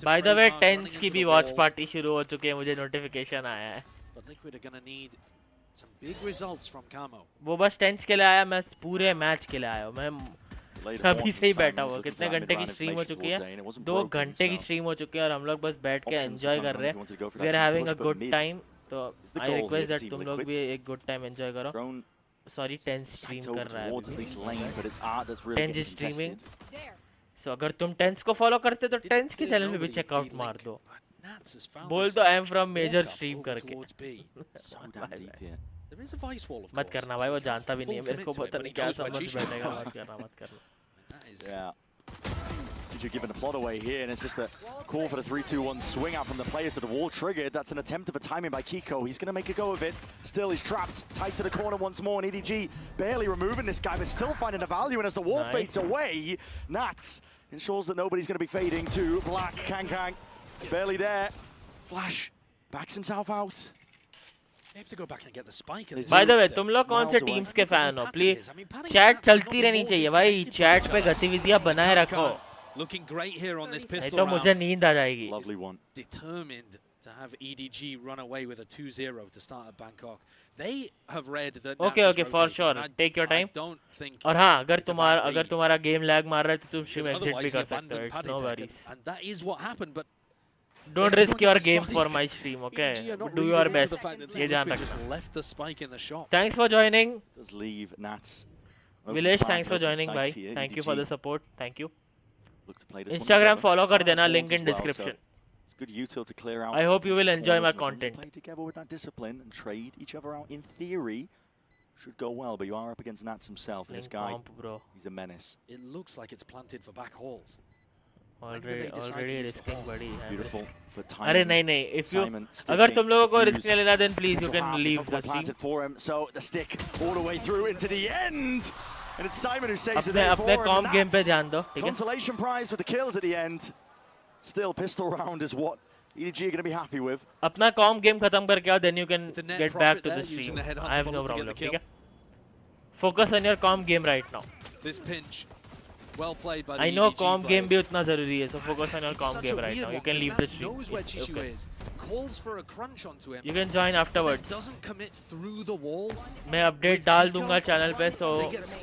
By the way, 10s की भी watch party शुरू हो चुकी है, मुझे notification आया है. But Liquid are going to need some big results from Camo. वो बस 10s के लिए आया, मैं पूरे मैच के लिए आया हूँ. मैं कभी से ही बैठा हुआ. कितने घंटे की स्ट्रीम हो चुकी है? 2 घंटे की स्ट्रीम हो चुकी है और हम लोग बस बैठ के एंजॉय कर रहे हैं. We are having a good time. तो आई रिक्वेस्ट दैट तुम लोग भी एक गुड टाइम एंजॉय करो. सॉरी 10 स्ट्रीम कर रहा है. 10 स्ट्रीमिंग. सो अगर तुम 10 को फॉलो करते तो 10 के चैनल में भी चेकआउट मार दो. बोल दो I am from major stream करके. मत करना भाई, वो जानता भी नहीं है मेरे को, पता नहीं क्या समझ बैठेगा. मत करना, मत करना. Yeah. You're giving the plot away here, and it's just a call for the 3-2-1 swing out from the players to the wall triggered. That's an attempt of a timing by Kiko. He's going to make a go of it. Still, he's trapped tight to the corner once more, and EDG barely removing this guy, but still finding the value. And as the wall fades away, Nats ensures that nobody's going to be fading to Black. Kang barely there. Flash backs himself out. They have to go back and get the spike. By the way, तुम लोग कौन से teams के fan हो? Please chat चलती रहनी चाहिए भाई. चैट पे गतिविधियां बनाए रखो. Looking great here on this pistol तो round. मुझे नींद आ जाएगी. Lovely one. Determined to have EDG run away with a 2-0 to start at Bangkok. They have read that. Okay, for sure. Take your time. और हाँ, अगर तुम्हारा game lag मार रहा है तो तुम स्ट्रीम एग्जिट भी कर सकते हो. It's no worries. And that is what happened, but don't risk your game for my stream, okay? Do your best. ये ध्यान रखना. Thanks for joining. Does leave Nats. Vilesh, thanks for joining, bye. Thank you for the support. Thank you. Instagram follow कर देना, link in description. Good util to clear out. I hope you will enjoy my content. Play together with that discipline and trade each other out. In theory, should go well, but you are up against Nats himself, and this guy, he's a menace. It looks like it's planted for back halls. Already risking, buddy. Beautiful. अरे नहीं. If you, अगर तुम लोगों को risk नहीं लेना, then please you can leave the planted for him. So the stick all the way through into the end, and it's Simon who saves the day for अपने com game पे him. ध्यान दो, ठीक है? Consolation prize for the kills at the end. Still, pistol round is what EDG are going to be happy with. अपना com game खत्म करके आओ, then you can get back to the stream. I have no problem, ठीक है? Focus on your com game right now. This pinch. Well played by the I know EDG com players. Game भी उतना जरूरी है, so focus on your com game right now. You can leave the stream. Knows where Chishu Okay. is. Calls for a crunch onto him. You can join afterwards. Doesn't commit through the wall. मैं update डाल दूंगा channel पे, so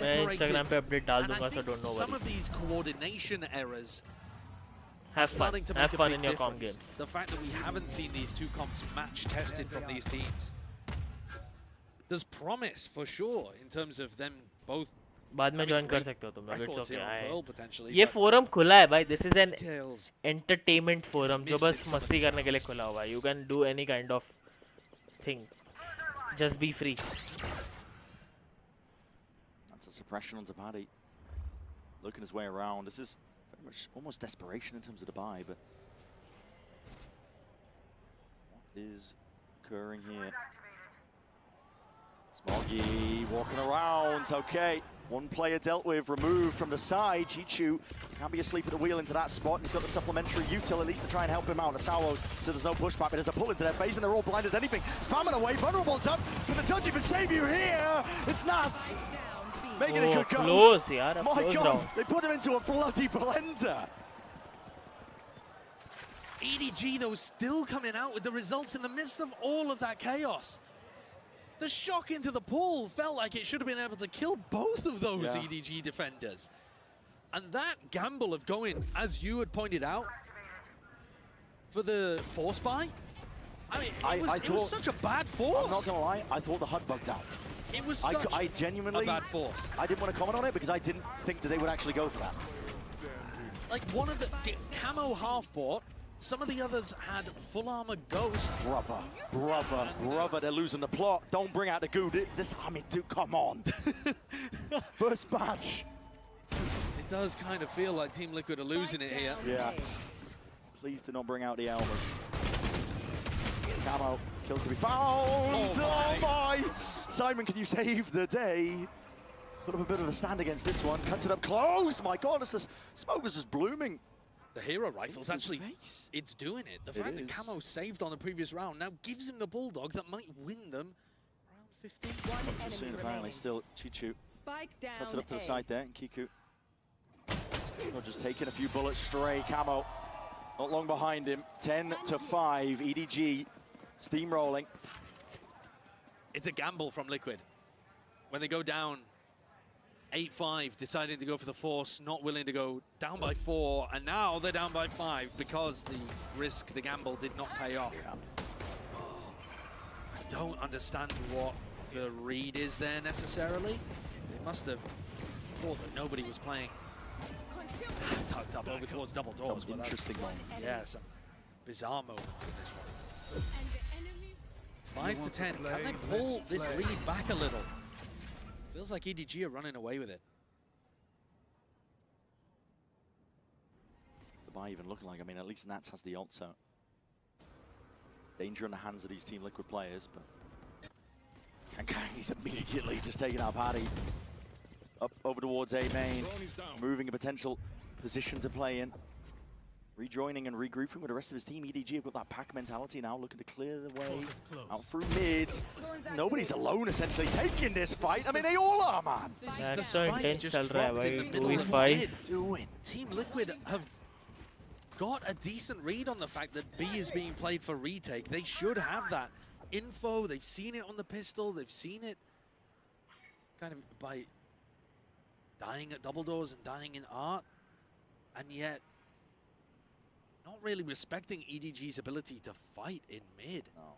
मैं Instagram पे update डाल दूंगा, so don't know Some worry. of these coordination errors Have fun. starting to Have make a fun big in your comm difference. games. The fact that we haven't seen these two comps match tested from these teams. There's promise for sure in terms of them both. बाद में join कर सकते हो तुम लोग. It's records okay. here on Pearl potentially, ये but forum खुला है भाई. This is an details entertainment forum जो missed बस it some of मस्ती these करने के लिए खुला हुआ है. You can do any kind of thing. Just be free. That's a suppression onto Paddy. Looking his way around. This is very much almost desperation in terms of the buy, but what is occurring here? Smoggy walking around. Okay, one player dealt with, removed from the side. Chichu can't be asleep at the wheel into that spot, and he's got the supplementary util at least to try and help him out. Asawos, so there's no pushback, but there's a pull into their face, and they're all blind as anything. Spamming away, vulnerable dump. Can the judge even save you here? It's Nats. Making a good go. Close, yaar. My Close God, round. they put him into a bloody blender. EDG though still coming out with the results in the midst of all of that chaos. The shock into the pool felt like it should have been able to kill both of those EDG defenders. And that gamble of going, as you had pointed out, for the force buy, I mean, it was such a bad force. I'm not going to lie, I thought the HUD bugged out. It was such I genuinely, a bad force. I didn't want to comment on it because I didn't think that they would actually go for that. like one of the camo half bought. Some of the others had full armor ghost. Brother, they're losing the plot. Don't bring out the goo. This, I mean, dude, come on. First match. It does kind of feel like Team Liquid are losing it here. Yeah. Please do not bring out the Elmas. Camo kills to be found. Oh my! Simon, can you save the day? Put up a bit of a stand against this one. Cuts it up close. My God, this smoke is just blooming. The hero rifle's actually, it's doing it. The fact that Camo saved on the previous round now gives him the Bulldog that might win them round 15. Not too soon, apparently. Still, Chichu cuts it up to the side there, and Kiku just taking a few bullets stray. Camo not long behind him. 10-5. EDG steamrolling. It's a gamble from Liquid. When they go down 8-5, deciding to go for the force, not willing to go down by 4, and now they're down by 5 because the risk, the gamble did not pay off. I don't understand what the read is there necessarily. They must have thought that nobody was playing tucked up over towards double doors. Some interesting moments. Yeah, some bizarre moments in this one. 5 to 10, can they pull this lead back a little? Feels like EDG are running away with it. What's the buy even looking like? I mean, at least Nats has the ult, so danger in the hands of these Team Liquid players, but Kankangi's immediately just taking our party up over towards A main, moving a potential position to play in. Rejoining and regrouping with the rest of his team. EDG have got that pack mentality now, looking to clear the way out through mid. Nobody's alone, essentially, taking this fight. I mean, they all are, man. This is the spike just dropped in the middle of mid. Team Liquid have got a decent read on the fact that B is being played for retake. They should have that info. They've seen it on the pistol. They've seen it kind of by dying at double doors and dying in art. And yet, not really respecting EDG's ability to fight in mid. No.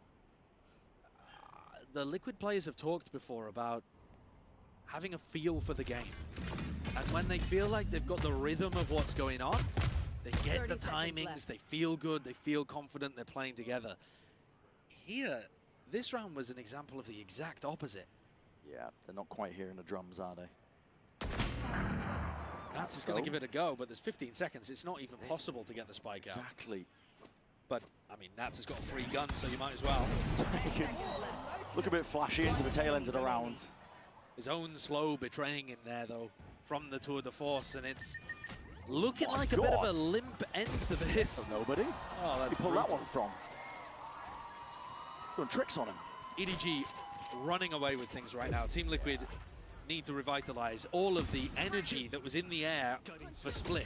The Liquid players have talked before about having a feel for the game. And when they feel like they've got the rhythm of what's going on, they get the timings, they feel good, they feel confident, they're playing together. Here, this round was an example of the exact opposite. Yeah, they're not quite hearing the drums, are they? Nats is going to give it a go, but there's 15 seconds. It's not even possible to get the spike out. Exactly. But, I mean, Nats has got a free gun, so you might as well. Look a bit flashy into the tail end of the round. His own slow betraying him there, though, from the Tour de Force, and it's looking like a bit of a limp end to this. Nobody? Oh, that's he pulled that one from. Doing tricks on him. EDG running away with things right now. Team Liquid need to revitalize all of the energy that was in the air for Split.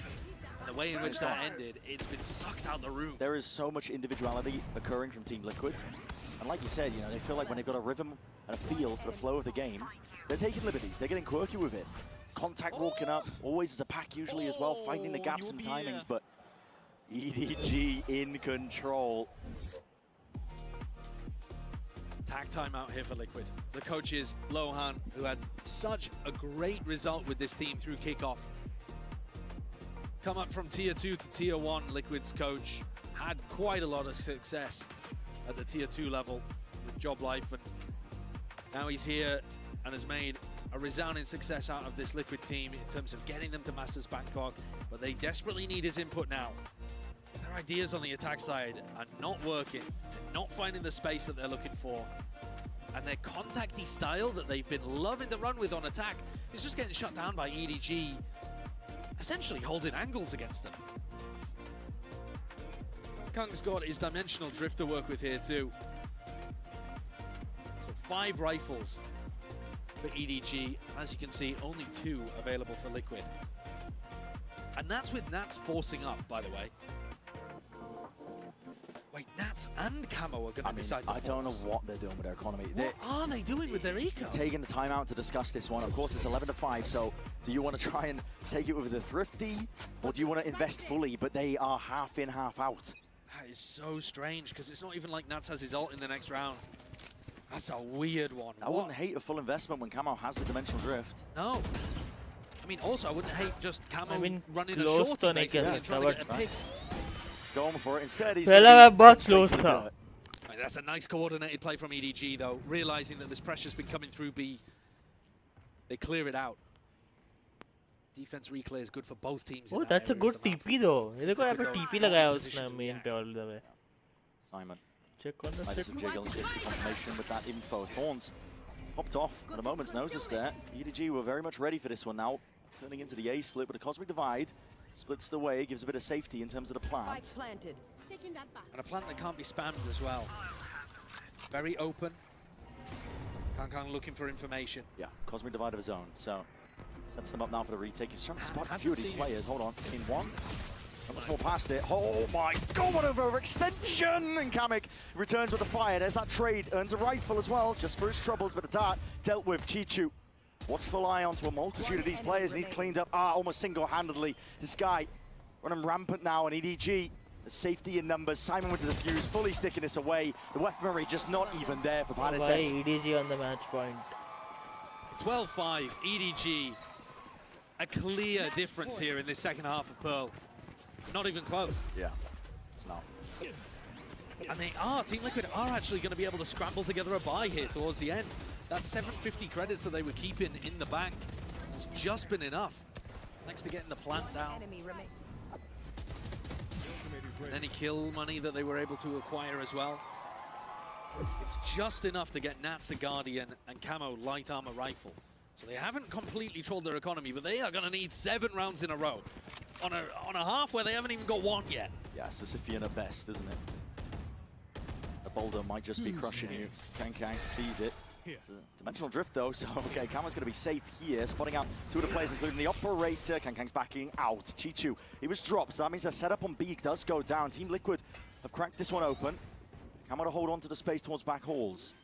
And the way in which that ended, it's been sucked out the room. There is so much individuality occurring from Team Liquid. And like you said, you know, they feel like when they've got a rhythm and a feel for the flow of the game, they're taking liberties, they're getting quirky with it. Contact walking up, always as a pack usually as well, finding the gaps and timings, but EDG in control. Tag time out here for Liquid. The coaches, Lohan, who had such a great result with this team through kickoff. Come up from Tier 2 to Tier 1, Liquid's coach had quite a lot of success at the Tier 2 level with Job Life, and now he's here and has made a resounding success out of this Liquid team in terms of getting them to Masters BANGKOK, but they desperately need his input now. Their ideas on the attack side are not working. They're not finding the space that they're looking for. And their contacty style that they've been loving to run with on attack is just getting shut down by EDG, essentially holding angles against them. Kung's got his dimensional drift to work with here too. So 5 rifles for EDG. As you can see, only 2 available for Liquid. And that's with Nats forcing up, by the way. Wait, Nats and Camo are going to decide to I don't know what they're doing with their economy. What are they doing with their eco? Taking the time out to discuss this one. Of course, it's 11-5, so do you want to try and take it with the thrifty, or do you want to invest fully, but they are half in, half out? That is so strange, because it's not even like Nats has his ult in the next round. That's a weird one. I wouldn't hate a full investment when Camo has the dimensional drift. No. I mean, also, I wouldn't hate just Camo running a close shorty to basically and trying to get a pick. Going for it. Instead, he's पहला मैं बहुत close था. That's a nice coordinated play from EDG, though, realizing that this pressure's been coming through B. They clear it out. Defense reclear is good for both teams. Oh, that's a good TP though. ये देखो यहाँ पे TP लगाया उसने main पे all the way. Simon. Check on the Midas and Jiggle gets the confirmation with that info. Thorns popped off at a moment's notice there. EDG were very much ready for this one now. Turning into the A split, but a Cosmic Divide splits the way, gives a bit of safety in terms of the plant. And a plant that can't be spammed as well. Very open. KangKang looking for information. Yeah, Cosmic Divide of his own. So sets them up now for the retake. He's trying to spot a few of these players. Hold on, seen one. Not much more past it. Oh my god, what an overextension! And Kamek returns with a fire. There's that trade. Earns a rifle as well, just for his troubles. But the dart dealt with. Chichu. Watchful eye onto a multitude of these players, and he's cleaned up almost single-handedly. This guy running rampant now, and EDG, the safety in numbers. Simon with the defuse, fully sticking this away. The weaponry just not even there for Panatech. EDG on the match point. 12-5, EDG. A clear difference here in this second half of Pearl. Not even close. Yeah, it's not. And they are, Team Liquid are actually going to be able to scramble together a buy here towards the end. That 750 credits that they were keeping in the bank has just been enough. Thanks to getting the plant down. And any kill money that they were able to acquire as well. It's just enough to get Nats a Guardian and Camo light armor rifle. So they haven't completely trolled their economy, but they are going to need 7 rounds in a row. On a half where they haven't even got 1 yet. Yeah, Sisyphean at best, isn't it? The boulder might just be crushing you. KangKang sees it. It's a dimensional drift though, so okay, Camo's going to be safe here. Spotting out 2 of the players, including the operator. KangKang's backing out. Chichu, he was dropped, so that means their setup on B does go down. Team Liquid have cracked this one open. Camo to hold on to the space towards back halls.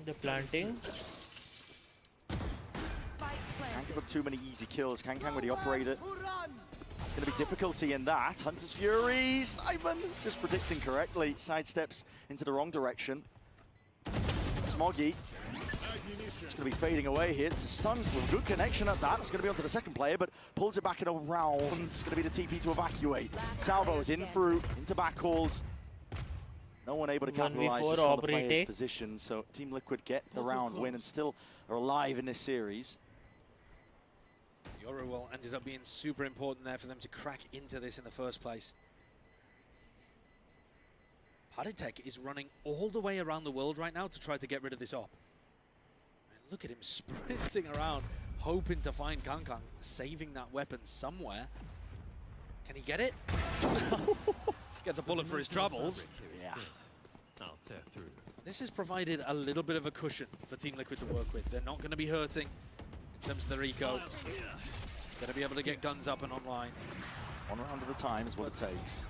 The planting. Can't give up too many easy kills. KangKang with the operator. Going to be difficulty in that. Hunter's Fury. Simon just predicts incorrectly. Sidesteps into the wrong direction. Smoggy. It's going to be fading away here. It's a stun with a good connection at that. It's going to be onto the second player, but pulls it back in a round. It's going to be the TP to evacuate. Salvo's in through, into back calls. No one able to capitalize just from the player's position. So Team Liquid get the round win and still are alive in this series. Yorowell ended up being super important there for them to crack into this in the first place. Panatech is running all the way around the world right now to try to get rid of this op. And look at him sprinting around, hoping to find KangKang, saving that weapon somewhere. Can he get it? Gets a bullet for his troubles. Yeah. This has provided a little bit of a cushion for Team Liquid to work with. They're not going to be hurting in terms of their eco. Going to be able to get guns up and online. 1 round at a time is what it takes.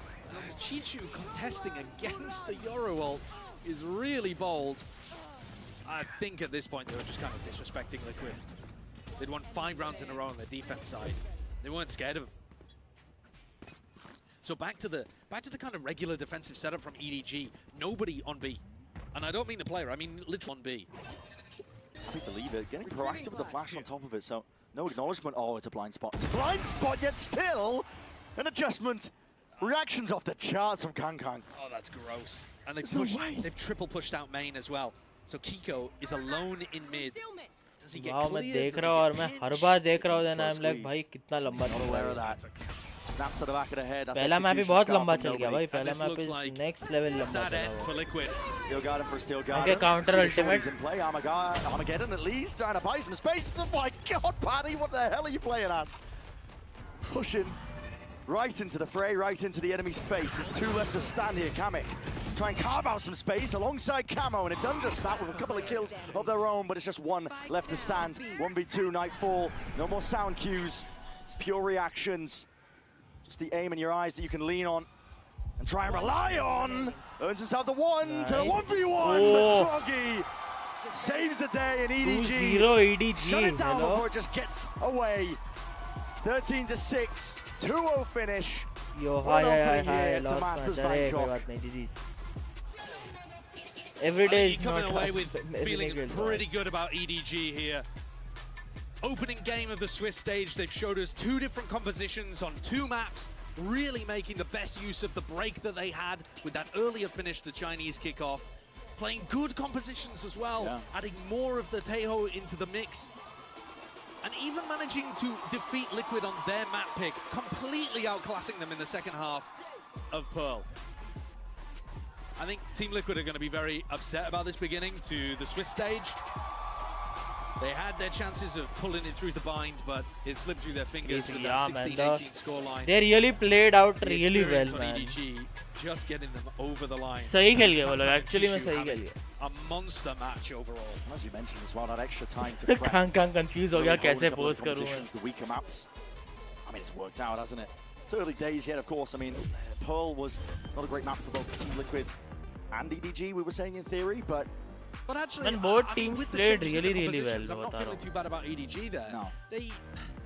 Chichu contesting against the Yorowell is really bold. I think at this point they were just kind of disrespecting Liquid. They'd won 5 rounds in a row on their defense side. They weren't scared of him. So back to the kind of regular defensive setup from EDG. Nobody on B. And I don't mean the player, I mean literally on B. Happy to leave it. Getting proactive with the flash on top of it, so no acknowledgement. Oh, it's a blind spot. It's a blind spot, yet still an adjustment. Reactions off the charts from KangKang. Oh, that's gross. And they've triple pushed out main as well. So Kiko is alone in mid. Does he get cleared? मैं देख रहा हूँ और मैं हर बार देख रहा हूँ then I'm like भाई कितना लंबा चल रहा है. Snaps at the back of the head. पहला मैप भी बहुत लंबा चल गया भाई. पहला मैप भी next level लंबा चला. Steel Garden for Steel Garden. Okay, counter ultimate. In play. Armageddon at least trying to buy some space. Oh my God, Paddy, what the hell are you playing at? Pushing right into the fray, right into the enemy's face. There's 2 left to stand here. Kamek try and carve out some space alongside Camo, and have done just that with a couple of kills of their own, but it's just 1 left to stand. 1v2 Nightfall. No more sound cues. It's pure reactions. Just the aim in your eyes that you can lean on and try and rely on. Earns himself the 1 to the 1v1. Oh. Soggy saves the day, and EDG 2-0 EDG. shut it down before it just gets away. 13-6, 2-0 finish. Yo, One hi, opening here to lost Masters match. Bangkok. Every day you're coming away with feeling pretty good about EDG here. opening game of the Swiss stage. They've showed us 2 different compositions on 2 maps, really making the best use of the break that they had with that earlier finish, the Chinese kickoff. Playing good compositions as well, adding more of the Taeho into the mix. And even managing to defeat Liquid on their map pick, completely outclassing them in the second half of Pearl. I think Team Liquid are going to be very upset about this beginning to the Swiss stage. They had their chances of pulling it through the bind, but it slipped through their fingers with that 16-18 scoreline. They really played out really well, man. EDG just getting them over the line. सही खेल गए वो लोग, actually में सही खेल गए. A monster match overall. As you mentioned as well, that extra time to prep. Kang confused हो गया कैसे post करूँ मैं. The weaker maps. I mean, it's worked out, hasn't it? It's early days yet, of course. I mean, Pearl was not a great map for both Team Liquid and EDG, we were saying in theory, but actually, and both teams played really well. I'm not feeling too bad about EDG there. No.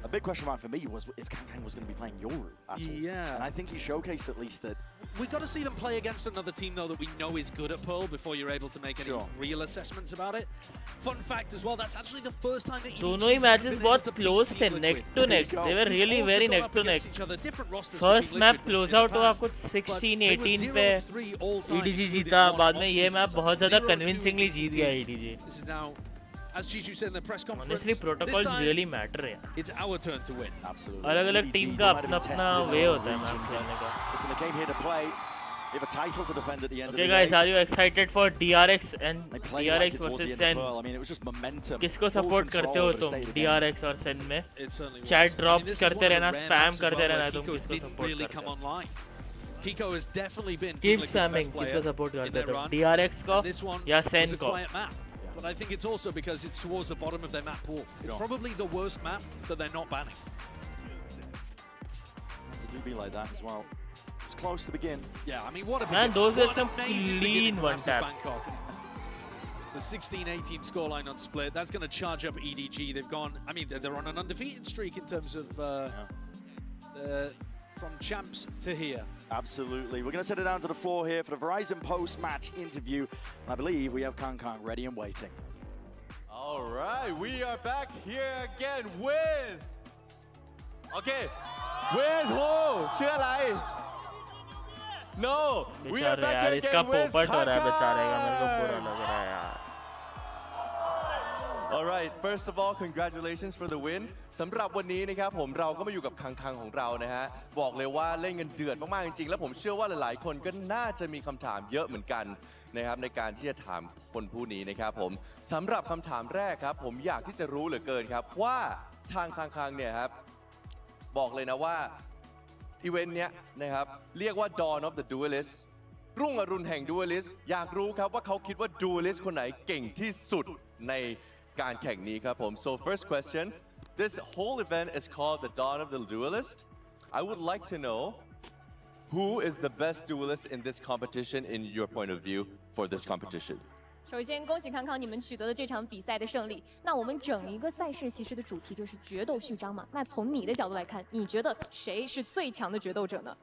A big question mark for me was if Kang was going to be playing Yoru at all. Yeah. And I think he showcased at least that. We've got to see them play against another team, though, that we know is good at Pearl before you're able to make any real assessments about it. Fun fact as well, that's actually the first time that EDG दोनों ही matches बहुत close थे, neck to neck. They were really very neck to neck. First map close out हुआ कुछ 16-18 पे EDG जीता, बाद में ये map बहुत ज़्यादा convincingly जीत गया EDG. This is now, as Jiju said in the press conference, honestly protocols really matter. It's our turn to win. Absolutely. अलग-अलग team का अपना way होता है map खेलने का. Listen, they came here to play. They have a title to defend at the end of the Okay, day. guys, are you excited for DRX and DRX versus Sen? I mean, it was just momentum. किसको support करते हो तुम DRX और Sen में? Chat drops करते रहना, spam करते रहना तुम किसको support करते हो? Kiko has definitely been Keep spamming, किसको support करते हो? DRX को या Sen को? But I think it's also because it's towards the bottom of their map pool. It's probably the worst map that they're not banning. It do be like that as well. It's close to begin. Yeah, I mean, what a man, those are some amazing clean one taps. BANGKOK. The 16-18 scoreline on split, that's going to charge up EDG. They've gone, I mean, they're on an undefeated streak in terms of from champs to here. Absolutely. We're going to set it down to the floor here for the Verizon post-match interview. I believe we have Kang ready and waiting. All right, we are back here again with... Okay, with who? No, we are back here again with Kang. All right, first of all, congratulations for the win. สำหรับวันนี้นะครับผมเราก็มาอยู่กับคังของเรานะฮะบอกเลยว่าเล่นกันเดือดมากๆจริงๆแล้วผมเชื่อว่าหลายๆคนก็น่าจะมีคำถามเยอะเหมือนกันนะครับในการที่จะถามคนผู้นี้นะครับผมสำหรับคำถามแรกครับผมอยากที่จะรู้เหลือเกินครับว่าทางคังเนี่ยครับบอกเลยนะว่าอีเวนต์เนี้ยนะครับเรียกว่า Dawn of the Duelist รุ่งอรุณแห่ง Duelist อยากรู้ครับว่าเขาคิดว่า Duelist คนไหนเก่งที่สุดในการแข่งนี้ครับผม So first question, this whole event is called the Dawn of the Duelist. I would like to know who is the best duelist in this competition in your point of view for this competition. 首先，恭喜康你们取得了这场比赛的胜利。那我们整一个赛事其实的主题就是决斗序章嘛。那从你的角度来看，你觉得谁是最强的决斗者呢？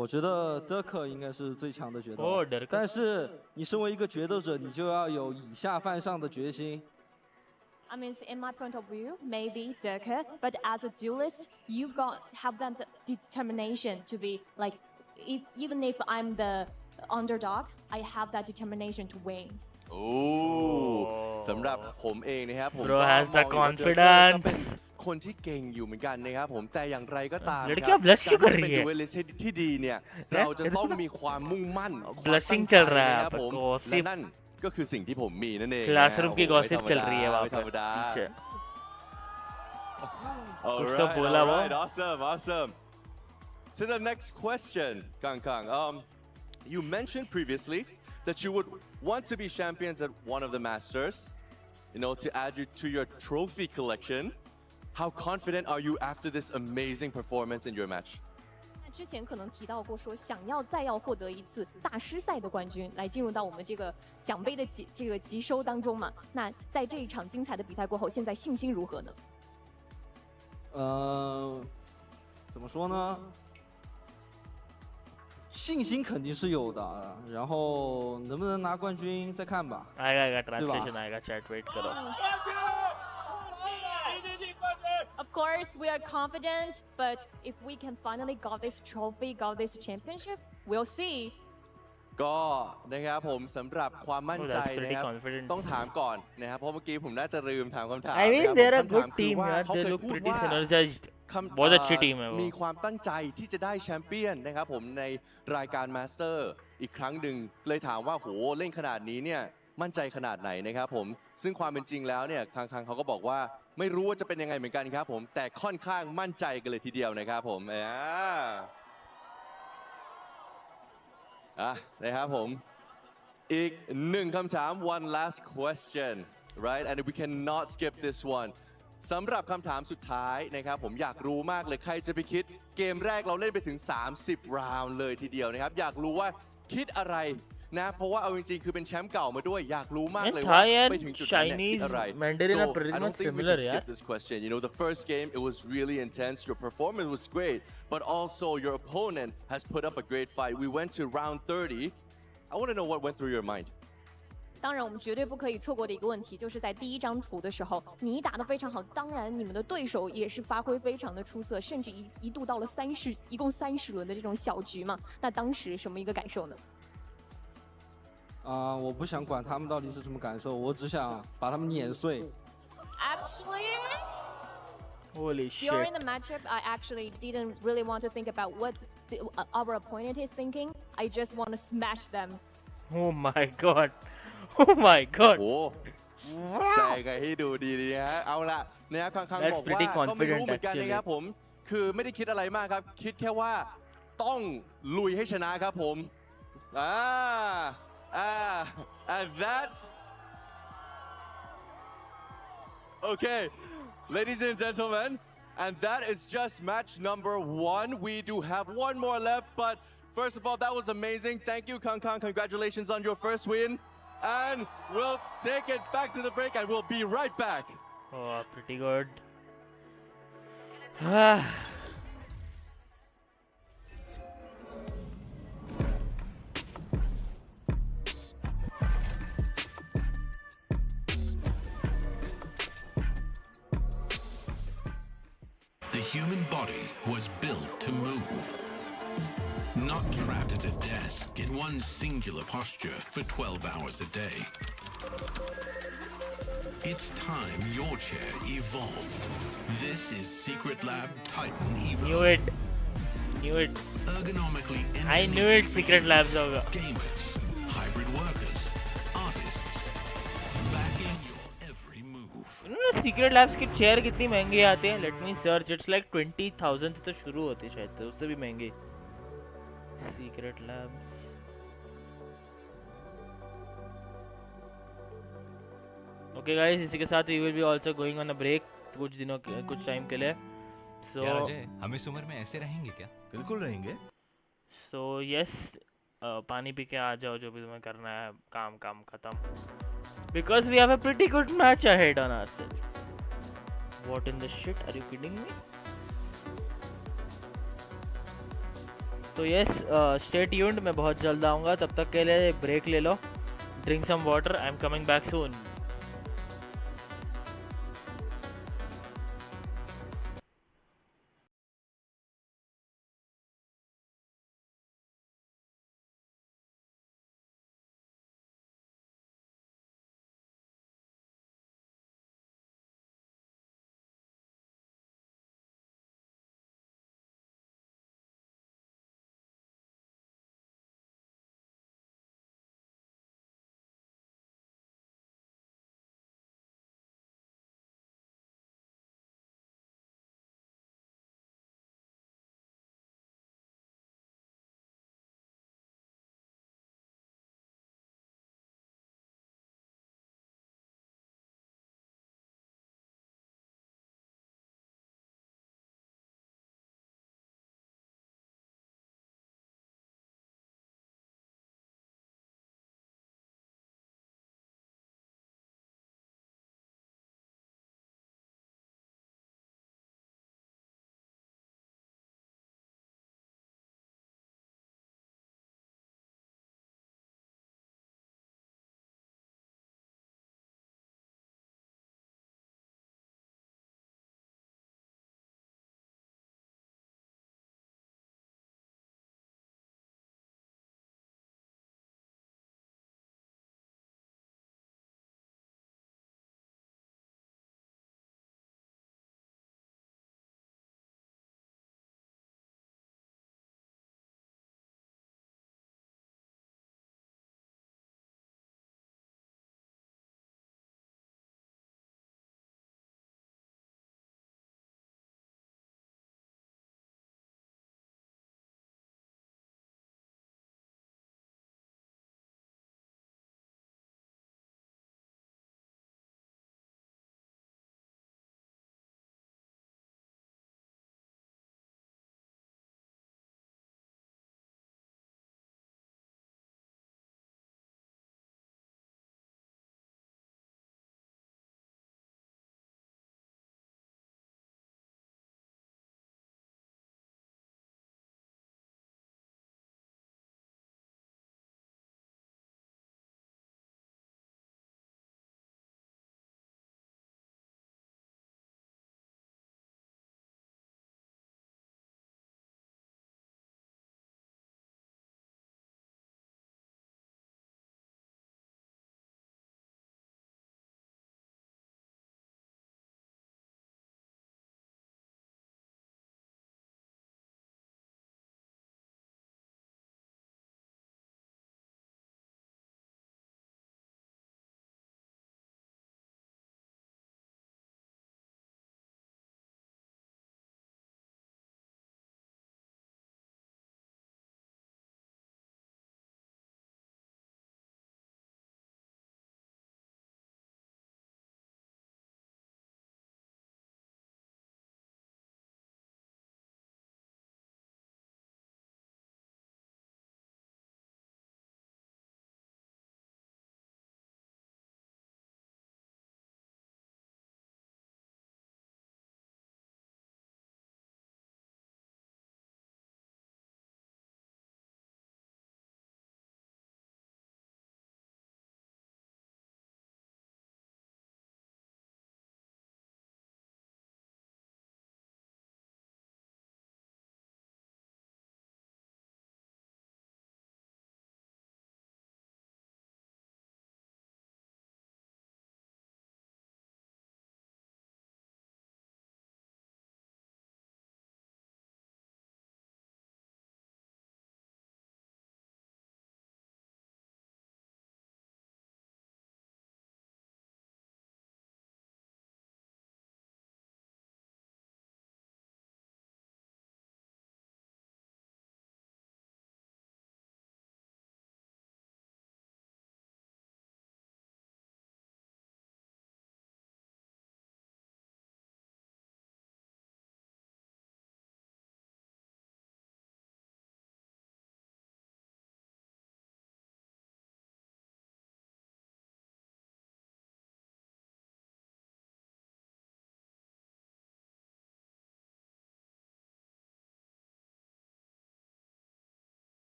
我觉得德克应该是最强的决斗，但是你身为一个决斗者，你就要有以下犯上的决心。I mean, in my point of view, maybe Dirk, but as a duelist, you have that determination to be like, even if I'm the underdog, I have that determination to win. โอ้สำหรับผมเองนะครับผม Bro has the confidence คนที่เก่งอยู่เหมือนกันนะครับผมแต่อย่างไรก็ตาม लड़कियां การ blush ที่ क्यों कर จะเป็น रही है ดูเอลิสที่ดีเนี่ยเราจะต้องมีความมุ่งมั่นความตั้ง Blushing ใจ चल रहा है นะครับผม gossip และนั่นก็คือสิ่งที่ผมมีนั่นเอง classroom की gossip चल रही है वहाँ ไม่ธรรม पर ดา पीछे All कुछ तो right, बोला all वो right, awesome. To the next question, Kang. You mentioned previously that you would want to be champions at one of the Masters, to add you to your trophy collection. How confident are you after this amazing performance in your match? 之前可能提到过说，想要再要获得一次大师赛的冠军，来进入到我们这个奖杯的集收当中嘛。那在这一场精彩的比赛过后，现在信心如何呢？怎么说呢？信心肯定是有的，然后能不能拿冠军再看吧。आएगा translation आएगा chat wait करो course, we are confident, but if we can finally got this trophy, got this championship, we'll see. ก็นะครับผมสำหรับความมั่นใจนะครับต้องถามก่อนนะครับเพราะเมื่อกี้ผมน่าจะลืมถามคำถาม I mean นะครับ they're a คำถา good มคือ team ว่า यार เขา they เคย look พูด pretty ว่า synergized बहुत अच्छी team है वो มีความตั้งใจที่จะได้แชมเปี้ยนนะครับผมในรายการมาสเตอร์อีกครั้งหนึ่งเลยถามว่าโหเล่นขนาดนี้เนี่ยมั่นใจขนาดไหนนะครับผมซึ่งความเป็นจริงแล้วเนี่ยทางเขาก็บอกว่าไม่รู้ว่าจะเป็นยังไงเหมือนกันครับผมแต่ค่อนข้างมั่นใจกันเลยทีเดียวนะครับผมนะครับผมอีกหนึ่งคำถาม one last question right and we cannot skip this one สำหรับคำถามสุดท้ายนะครับผมอยากรู้มากเลยใครจะไปคิดเกมแรกเราเล่นไปถึง30 ราวน์เลยทีเดียวนะครับอยากรู้ว่าคิดอะไรนะเพราะว่าเอาจริงๆคือเป็นแชมป์เก่ามาด้วยอยากรู้มากเลยว่าไปถึงจุดนั้นเนี่ยคิดอะไร so I don't think we can skip this question you know the first game it was really intense your performance was great but also your opponent has put up a great fight we went to round 30 I want to know what went through your mind当然，我们绝对不可以错过的一个问题，就是在第一张图的时候，你打得非常好，当然你们的对手也是发挥非常的出色，甚至一度到了一共30轮的这种小局嘛。那当时什么一个感受呢？我不想管他们到底是什么感受，我只想把他们碾碎。Actually, Holy shit. during the matchup, I actually didn't really want to think about what our opponent is thinking. I just want to smash them. Oh my god. Oh my god โอ้ใส่กันให้ดูดีๆฮะเอาละนะครับข้างๆบอกว่าก็ไม่รู้เหมือนกันนะครับผมคือไม่ได้คิดอะไรมากครับคิดแค่ว่าต้องลุยให้ชนะครับผมand that okay ladies and gentlemen and that is just match number 1 we do have one more left but first of all that was amazing thank you Kang Kang congratulations on your first win and we'll take it back to the break and we'll be right back. Oh, pretty good. The human body was built to move. Not trapped at a desk in one singular posture for 12 hours a day. It's time your chair evolved. This is Secret Lab Titan Evo. Knew it. Ergonomically engineered. I knew it. Secret Labs hoga. Gamers, hybrid workers, artists, backing your every move. You know Secret Labs की chair कितनी महंगी आती हैं? Let me search. It's like 20,000 से तो शुरू होती है शायद से उससे भी महंगी. Secret Labs. Okay guys, इसी के साथ we will be also going on a break कुछ दिनों के कुछ टाइम के लिए. So यार अजय, हम इस उम्र में ऐसे रहेंगे क्या? बिल्कुल रहेंगे. So yes, पानी पी के आ जाओ जो भी तुम्हें करना है काम खत्म. Because we have a pretty good match ahead on ourselves. What in the shit? Are you kidding me? तो यस स्टे ट्यून्ड मैं बहुत जल्द आऊँगा तब तक के लिए ब्रेक ले लो drink some water I am coming back soon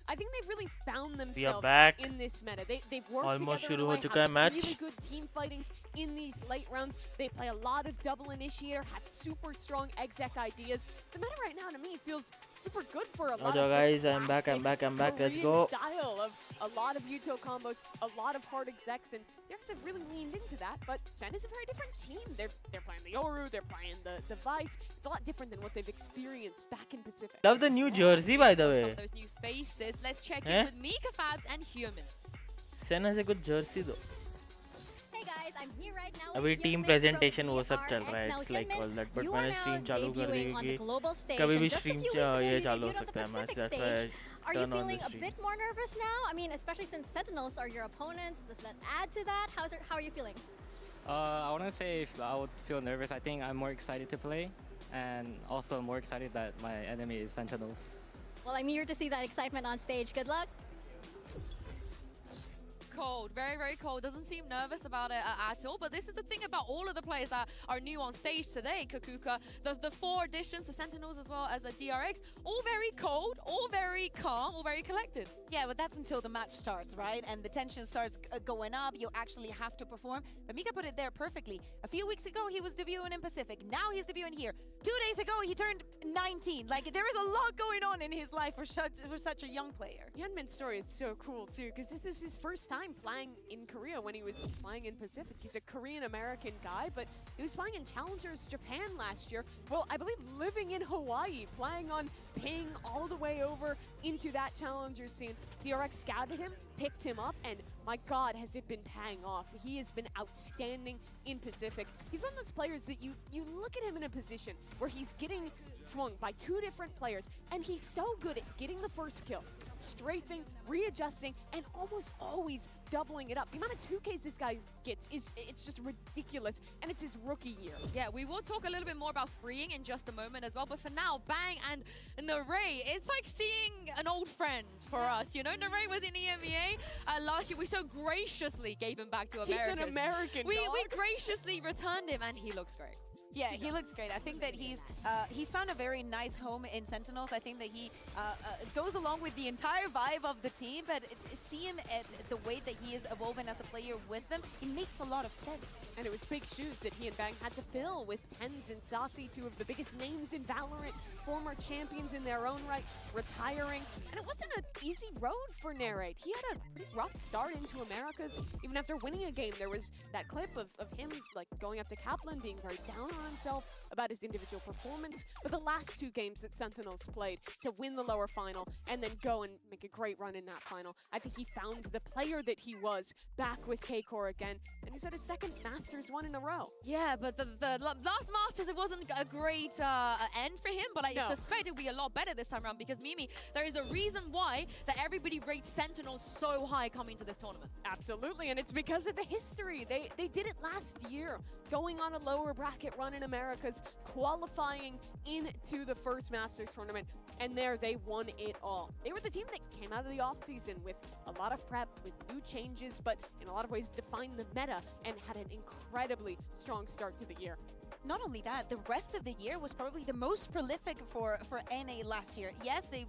I think they've really found We are themselves back. in this meta. They've worked Almost together in शुरू a हो way, चुका है have match. really good team fightings in these late rounds. They play a lot of double initiator, have super strong exec ideas. The meta right now to me feels super good for a lot Hello of guys, the I'm back. Let's Korean go. style of a lot of Yuto combos, a lot of hard execs, and the X have really leaned into that. But Sen is a very different team. They're playing the Yoru, they're playing the Vice. It's a lot different than what they've experienced back in Pacific. Love the new jersey, by the Some way. of those new faces. Let's check Eh? in with Mika Fabs and Human. Sen has a good jersey though. Hey guys, I'm here right now अभी with team Hyunmin presentation from वो सब चल DRX. रहा है. Now, It's like Hyunmin, all that. But you मैंने are now stream चालू कर दी debuting on the कि global stage, कभी भी and just a stream few weeks ago ये you चालू हो debuted on the सकता है match. Pacific That's stage. why Are I you turn on feeling the a stream. bit more nervous now? I mean, especially since Sentinels are your opponents. Does that add to that? How are you feeling? I want to say if I would feel nervous. I think I'm more excited to play, and also more excited that my enemy is Sentinels. Well, I'm here to see that excitement on stage. Good luck. Cold, very, very cold. Doesn't seem nervous about it at all. But this is the thing about all of the players that are new on stage today. Kakuka, the 4 additions, the Sentinels as well as a DRX, all very cold, all very calm, all very collected. Yeah, but that's until the match starts, right? And the tension starts going up. You actually have to perform. But Mika put it there perfectly. A few weeks ago, he was debuting in Pacific. Now he's debuting here. 2 days ago, he turned 19. Like, there is a lot going on in his life for such a young player. Hyunmin's story is so cool too, because this is his first time playing in Korea when he was playing in Pacific. He's a Korean-American guy, but he was playing in Challengers Japan last year. Well, I believe living in Hawaii, playing on ping all the way over into that Challenger scene. DRX scouted him, picked him up, and my God, has it been paying off. He has been outstanding in Pacific. He's one of those players that you look at him in a position where he's getting swung by 2 different players, and he's so good at getting the first kill, strafing, readjusting, and almost always doubling it up. The amount of 2Ks this guy gets it's just ridiculous, and it's his rookie year. Yeah, we will talk a little bit more about freeing in just a moment as well, but for now, Bang and Naray, it's like seeing an old friend for us, you know? Naray was in EMEA last year. We so graciously gave him back to America. He's an American we dog. graciously returned him, and he looks great. Yeah, he looks great. I think that he's found a very nice home in Sentinels. I think that he goes along with the entire vibe of the team, but see him at the way that he is evolving as a player with them, it makes a lot of sense. And it was big shoes that he and Bang had to fill with Tens and Saucy, 2 of the biggest names in Valorant, former champions in their own right, retiring. And it wasn't an easy road for Narrate. He had a pretty rough start into Americas. Even after winning a game, there was that clip of him like going up to Kaplan, being very down on himself about his individual performance. But the last 2 games that Sentinels played to win the lower final and then go and make a great run in that final, I think he found the player that he was back with K-Core again. And he's had his 2nd Masters 1 in a row. Yeah, but the last Masters, it wasn't a great end for him, but I suspect it'll be a lot better this time around because, Mimi, there is a reason why that everybody rates Sentinels so high coming to this tournament. Absolutely, and it's because of the history. They did it last year, going on a lower bracket run in Americas, qualifying into the first Masters tournament, and there they won it all. They were the team that came out of the offseason with a lot of prep, with new changes, but in a lot of ways defined the meta and had an incredibly strong start to the year. Not only that, the rest of the year was probably the most prolific for NA last year. Yes, they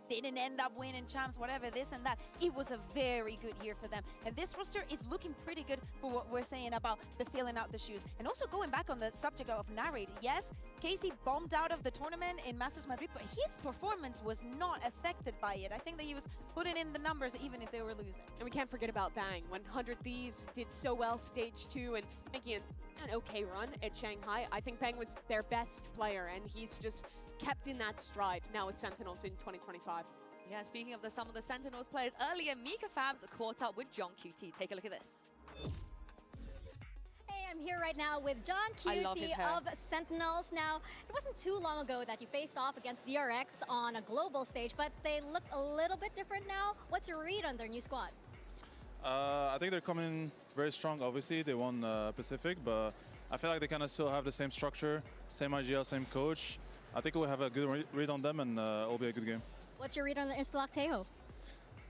didn't end up winning champs, whatever, this and that. It was a very good year for them. And this roster is looking pretty good for what we're saying about the filling out the shoes. And also going back on the subject of Narrate, yes, Casey bombed out of the tournament in Masters Madrid, but his performance was not affected by it. I think that he was putting in the numbers even if they were losing. And we can't forget about Bang. 100 Thieves did so well stage 2 and making an okay run at Shanghai. I think Bang was their best player, and he's just kept in that stride now with Sentinels in 2025. Yeah, speaking of some of the Sentinels players, earlier Mika Fabs caught up with John QT. Take a look at this. Hey, I'm here right now with John QT of Sentinels. Now, it wasn't too long ago that you faced off against DRX on a global stage, but they look a little bit different now. What's your read on their new squad? I think they're coming very strong. Obviously, they won Pacific, but I feel like they kind of still have the same structure, same IGL, same coach. I think we'll have a good read on them, and it'll be a good game. What's your read on the Instalock Tejo?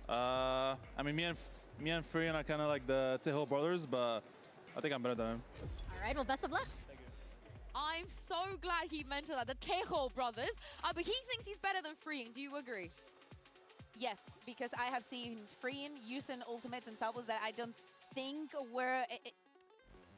I mean, me and Freehan are kind of like the Tejo brothers, but I think I'm better than him. All right, well, best of luck. Thank you. I'm so glad he mentioned that, the Tejo brothers, but he thinks he's better than Freeing. Do you agree? Yes, because I have seen Freeing using ultimates and salvos that I don't think were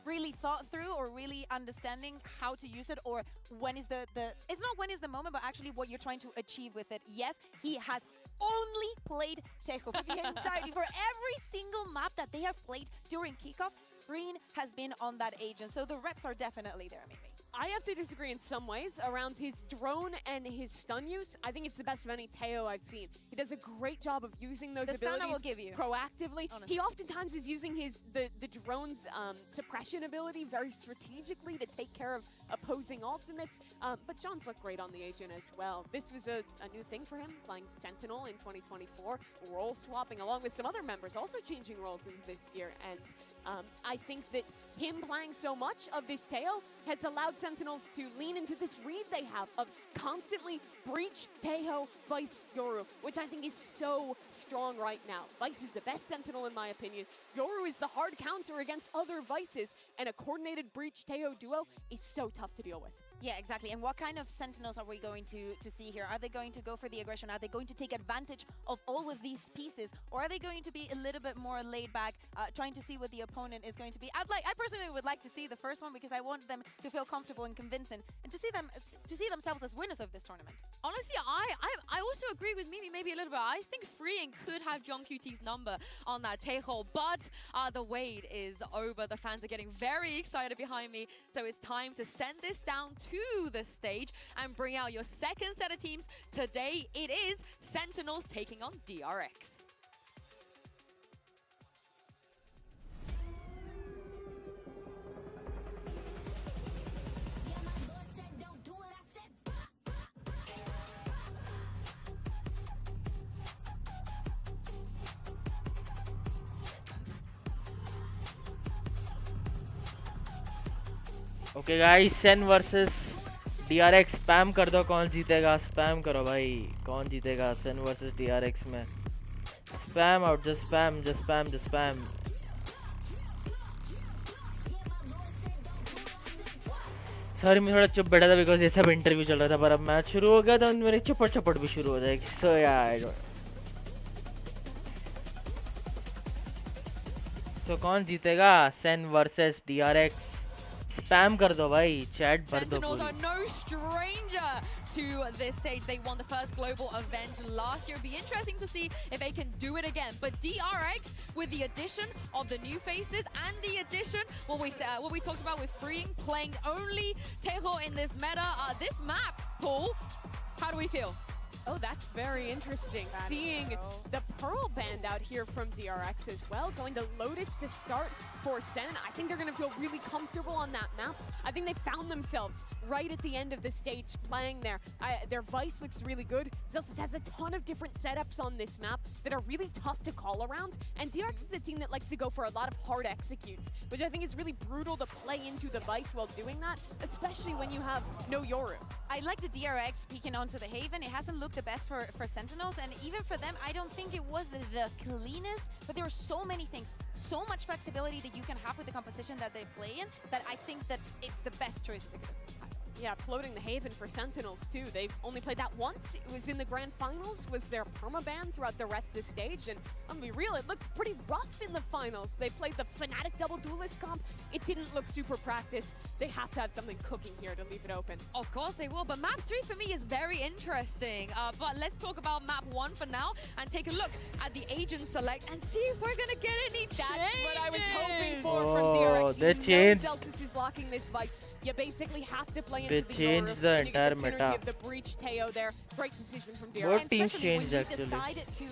really thought through or really understanding how to use it, or when is the it's not when is the moment, but actually what you're trying to achieve with it. Yes, he has only played Tejo for the entirety, for every single map that they have played during kickoff, Green has been on that agent, so the reps are definitely there, maybe. I have to disagree in some ways around his drone and his stun use. I think it's the best of any Teo I've seen. He does a great job of using those abilities stun I will give you. Proactively. Honestly. He oftentimes is using the drone's suppression ability very strategically to take care of opposing ultimates. But John's looked great on the agent as well. This was a new thing for him, playing Sentinel in 2024, role swapping along with some other members, also changing roles into this year. And I think that him playing so much of this Teo has allowed Sentinels to lean into this read they have of constantly breach, Tejo, Vice, Yoru, which I think is so strong right now. Vice is the best Sentinel in my opinion. Yoru is the hard counter against other Vices, and a coordinated breach Tejo duo is so tough to deal with. Yeah, exactly. And what kind of Sentinels are we going to see here? Are they going to go for the aggression? Are they going to take advantage of all of these pieces? Or are they going to be a little bit more laid back, trying to see what the opponent is going to be? I personally would like to see the first one because I want them to feel comfortable and convincing and to see themselves as winners of this tournament. Honestly, I also agree with Mimi maybe a little bit. I think Freeing could have John QT's number on that Tejo, but the wait is over. The fans are getting very excited behind me, so it's time to send this down to the stage and bring out your second set of teams. Today it is Sentinels taking on DRX. Okay guys, Sen versus DRX. Spam कर दो, कौन जीतेगा? Spam करो भाई, कौन जीतेगा Sen versus DRX में? Spam out, just spam, just spam, just spam. Sorry मैं थोड़ा चुप बैठा था बिकॉज ये सब इंटरव्यू चल रहा था, पर अब मैच शुरू हो गया तो मेरी चपट चपट भी शुरू हो जाएगी. सो यार, तो कौन जीतेगा सेन वर्सेस DRX? Spam कर दो भाई, chat भर दो. Sentinels are no stranger to this stage. They won the first global event last year. It'd be interesting to see if they can do it again. But DRX, with the addition of the new faces and the addition, what we talked about with Freeing, playing only Tejo in this meta, this map, Paul, how do we feel? Oh, that's very interesting. Seeing the Pearl band out here from DRX as well, going to Lotus to start for Sen. I think they're going to feel really comfortable on that map. I think they found themselves right at the end of the stage playing there. Their Vice looks really good. Zelsis has a ton of different setups on this map that are really tough to call around. And DRX is a team that likes to go for a lot of hard executes, which I think is really brutal to play into the Vice while doing that, especially when you have no Yoru. I like the DRX peeking onto the Haven. It hasn't looked the best for Sentinels, and even for them, I don't think it was the cleanest, but there are so many things, so much flexibility that you can have with the composition that they play in, that I think that it's the best choice they could have. Yeah, floating the Haven for Sentinels too. They've only played that once. It was in the grand finals, was their permaban throughout the rest of the stage. And I'm gonna be real, it looked pretty rough in the finals. They played the Fnatic double duelist comp. It didn't look super practiced. They have to have something cooking here to leave it open. Of course they will, but map 3 for me is very interesting. But let's talk about map 1 for now and take a look at the agent select and see if we're gonna get any changes. That's what I was hoping for from DRX. They changed. Zelsis is locking this Vice. You basically have to play They changed the entire meta. Of the breach Teo there. Great decision from DRX. What teams Especially changed when you actually? decide to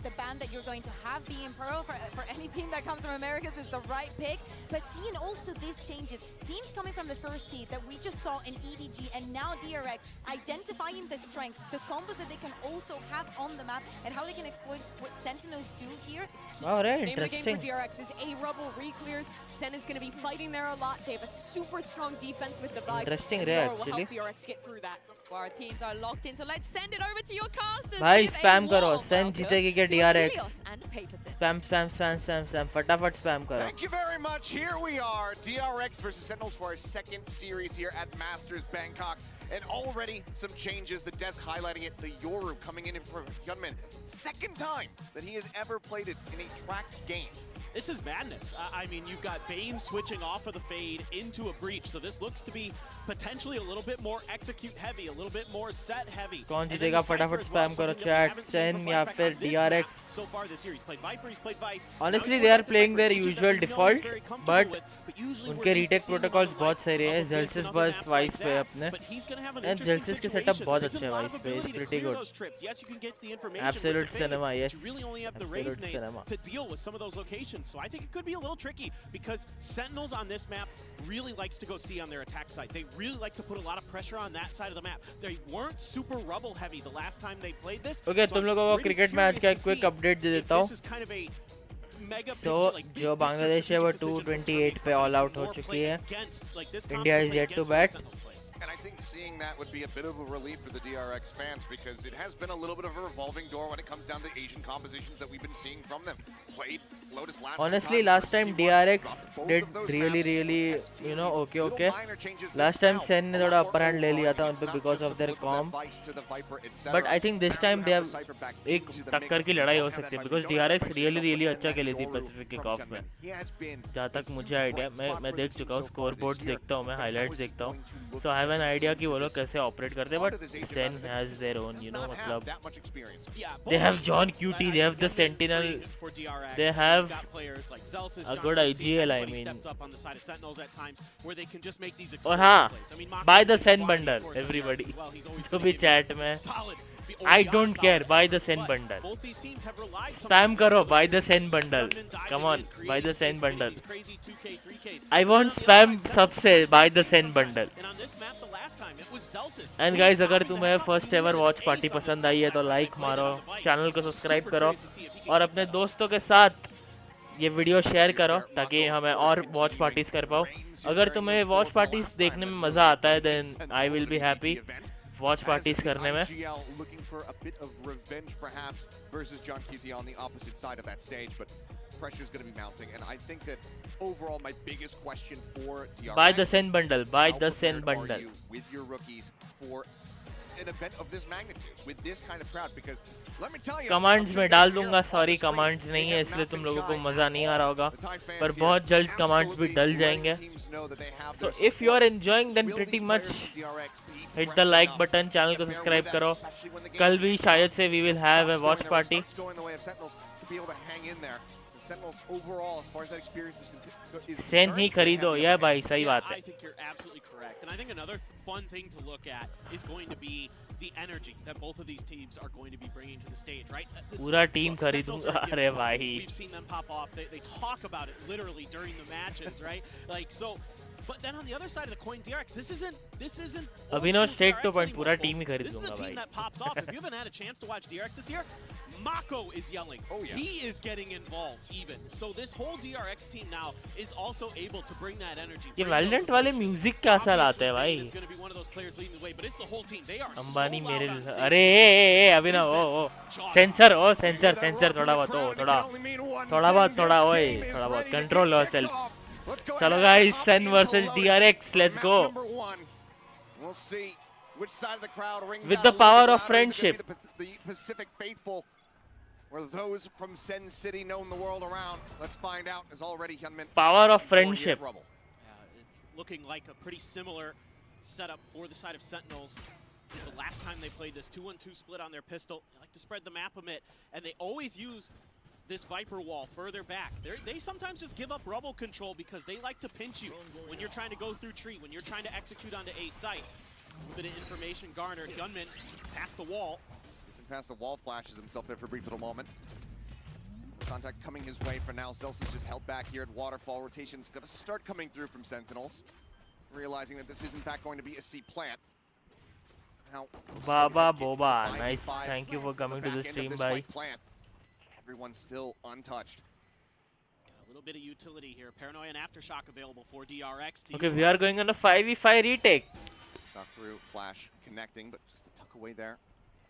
the band that you're going to have be in Pearl for any team that comes from Americas is the right pick. But seeing also these changes, teams coming from the first seed that we just saw in EDG and now DRX, identifying the strengths, the combos that they can also have on the map, and how they can exploit what Sentinels do here. Oh, right, Name of the game for interesting. DRX is A Rubble reclears. Sen is going to be fighting there a lot. They They have a super strong defense with the Vice. Interesting and ray, Nora will actually. help DRX get through that. Well, our teams are locked in, so let's send it over to your casters. भाई Give a spam करो, warm Sen welcome जीतेगी क्या to DRX? Achilles and Paperthin. Spam, फटाफट spam करो. Thank you very much. Here we are, DRX versus Sentinels for our second series here at Masters Bangkok. And already some changes, the desk highlighting it, the Yoru coming in for Hyunmin. Second time that he has ever played it in a tracked game. This is madness. I mean, you've got Bane switching off of the fade into a breach, so this looks to be potentially a little bit more execute heavy, a little bit more set heavy. कौन जीतेगा फटाफट spam करो chat. Sen या फिर DRX. So far this year, he's played Viper, he's played Vice. Honestly, they are playing their usual default, but उनके retake protocols बहुत सही हैं. Zelsis बस Vice पे अपने. And Zelsis के setup बहुत अच्छे हैं Vice पे. It's pretty good. Yes, you can get the information. Absolute cinema, yes. You really only have the Absolute Raze cinema. to deal with some of those locations. So I think it could be a little tricky because Sentinels on this map really likes to go C on their attack side. They really like to put a lot of pressure on that side of the map. They weren't super rubble heavy the last time they played this. Okay, तुम लोगों को cricket match का quick update दे देता हूँ. So जो बांग्लादेश है वो 228 पे all out हो चुकी है. India is yet to bat. And I think seeing that would be a bit of a relief for the DRX fans because it has been a little bit of a revolving door when it comes down to Asian compositions that we've been seeing from them. Played Lotus Honestly, last time DRX did really, you know, okay. Last time Sen ने थोड़ा upper hand ले लिया था उन पे because of their comp. But I think this time they have एक टक्कर की लड़ाई हो सकती है because DRX really अच्छा खेली थी Pacific के comp में. जहाँ तक मुझे idea, मैं देख चुका हूँ, scoreboards देखता हूँ, मैं highlights देखता हूँ. So I have an idea कि वो लोग कैसे operate करते हैं, but Sen has their own, you know, मतलब they have John QT, they have the Sentinel, they have a good IGL, I mean. और हाँ, buy the Sen bundle, everybody. जो भी chat में. I don't care, buy the Sen bundle. Spam करो, buy the Sen bundle. Come on, buy the Sen bundle. I want spam सबसे, buy the Sen bundle. And guys, अगर तुम्हें first ever watch party पसंद आई है तो like मारो, channel को subscribe करो और अपने दोस्तों के साथ ये वीडियो शेयर करो ताकि हमें और watch parties कर पाओ. अगर तुम्हें watch parties देखने में मज़ा आता है then I will be happy. Watch parties करने में. Looking for a bit of revenge perhaps versus John QT on the opposite side of that stage, but pressure is going to be mounting, and I think that overall my biggest question for DRX, buy the Sen bundle, buy the Sen bundle with your rookies for an event of this magnitude with this kind of crowd, because let me tell you, commands में डाल दूंगा. Sorry commands नहीं है इसलिए तुम लोगों को मजा नहीं आ रहा होगा, पर बहुत जल्द कमांड्स भी डल जाएंगे. So if you are enjoying then pretty much hit the like button, channel को सब्सक्राइब करो. कल भी शायद से we will have a watch party. Sentinels overall, as far as that experience is Sen ही खरीदो, या भाई सही बात है. I think you're absolutely correct, and I think another fun thing to look at is going to be the energy that both of these teams are going to be bringing to the stage, right? पूरा team खरीदूंगा, अरे भाई. We've seen them pop off. They talk about it literally during the matches, right? Like so. But then on the other side of the coin, DRX, this isn't. Abhinav straight to point, पूरा team ही खरीदूंगा भाई. This is a team that pops off. If you haven't had a chance to watch DRX this year, Mako is yelling. Oh yeah. He is getting involved even. So this whole DRX team now is also able to bring that energy. ये Valorant वाले music कैसा लाते हैं भाई? It's going to be one of those players leading the way, but it's the whole team. They are Ambani मेरे अरे अभिनव ओ sensor थोड़ा बहुत control yourself. चलो guys, Sen versus DRX, let's go. We'll see which side of the crowd rings with the power of friendship. The Pacific faithful, or those from Sen City known the world around. Let's find out. As already Hyunmin. Power of friendship. It's looking like a pretty similar setup for the side of Sentinels. The last time they played this 2-1-2 split on their pistol, they like to spread the map a bit, and they always use this Viper wall further back. They sometimes just give up rubble control because they like to pinch you when you're trying to go through tree, when you're trying to execute onto A site. A bit of information garnered. Gunman past the wall. Past the wall, flashes himself there for a brief little moment. Contact coming his way for now. Zels is just held back here at Waterfall. Rotation's going to start coming through from Sentinels, realizing that this is in fact going to be a C plant. Now, Baba Boba, nice. Thank you for coming to the stream, bye. Everyone's still untouched. little bit of utility here. Paranoia and Aftershock available for DRX. Okay, we are going on a 5v5 retake. Shot through, Flash connecting, but just a tuck away there.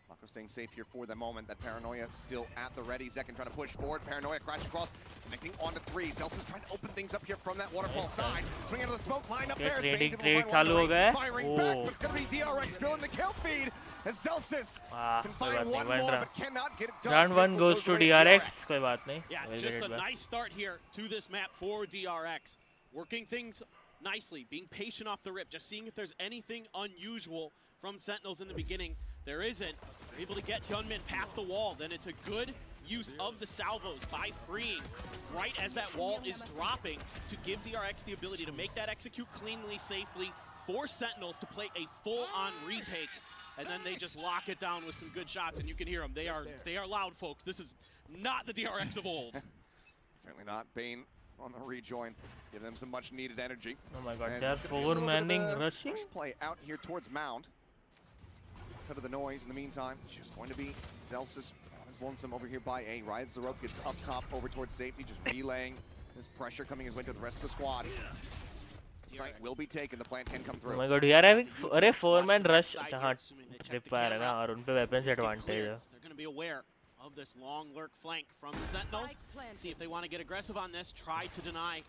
Mako staying safe here for the moment. That Paranoia still at the ready. Zekin trying to push forward. Paranoia crashing across, connecting onto 3. Zelsa's trying to open things up here from that waterfall side. Swing into the smoke line up there. Trading trade चालू हो गया. Firing back, but it's going to be DRX filling the kill feed as Zelsis can find one more, but cannot get it done. Round 1 goes to DRX. कोई बात नहीं. Yeah, just a nice start here to this map for DRX. Working things nicely, being patient off the rip, just seeing if there's anything unusual from Sentinels in the beginning. There isn't. They're able to get Hyunmin past the wall. Then it's a good use of the salvos by freeing right as that wall is dropping to give DRX the ability to make that execute cleanly, safely, force Sentinels to play a full-on retake. And then they just lock it down with some good shots, and you can hear them. They are loud, folks. This is not the DRX of old. Certainly not. Bane on the rejoin, give them some much-needed energy. Oh my God, they're 4-manning rushing. Rush play out here towards Mound. Cut of the noise in the meantime. Just going to be Zelsis on his lonesome over here by A. Rides the rope, gets up top over towards safety, just relaying his pressure coming his way to the rest of the squad. Site will be taken. The plant can come through. Oh my God, we are having a 4-man rush. हाँ, trip आएगा और उन पे weapons advantage है. They're going to be aware of this long lurk flank from Sentinels. See if they want to get aggressive on this. Try to deny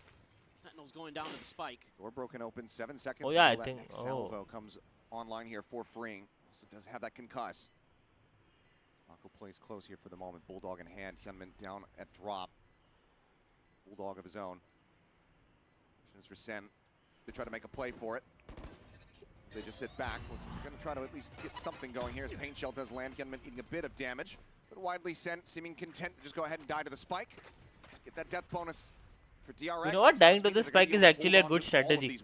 Sentinels going down to the spike. Door broken open. 7 seconds. Oh yeah, I until that think. next salvo comes online here for freeing. Also does have that concuss. Mako plays close here for the moment. Bulldog in hand. Hyunmin down at drop. Bulldog of his own. Question is for Sen. They try to make a play for it. They just sit back. Looks like they're going to try to at least get something going here as Pain Shell does land. Hyunmin eating a bit of damage. But widely sent, seeming content to just go ahead and die to the spike. Get that death bonus for DRX. You know what? Dying to the spike is actually a good strategy.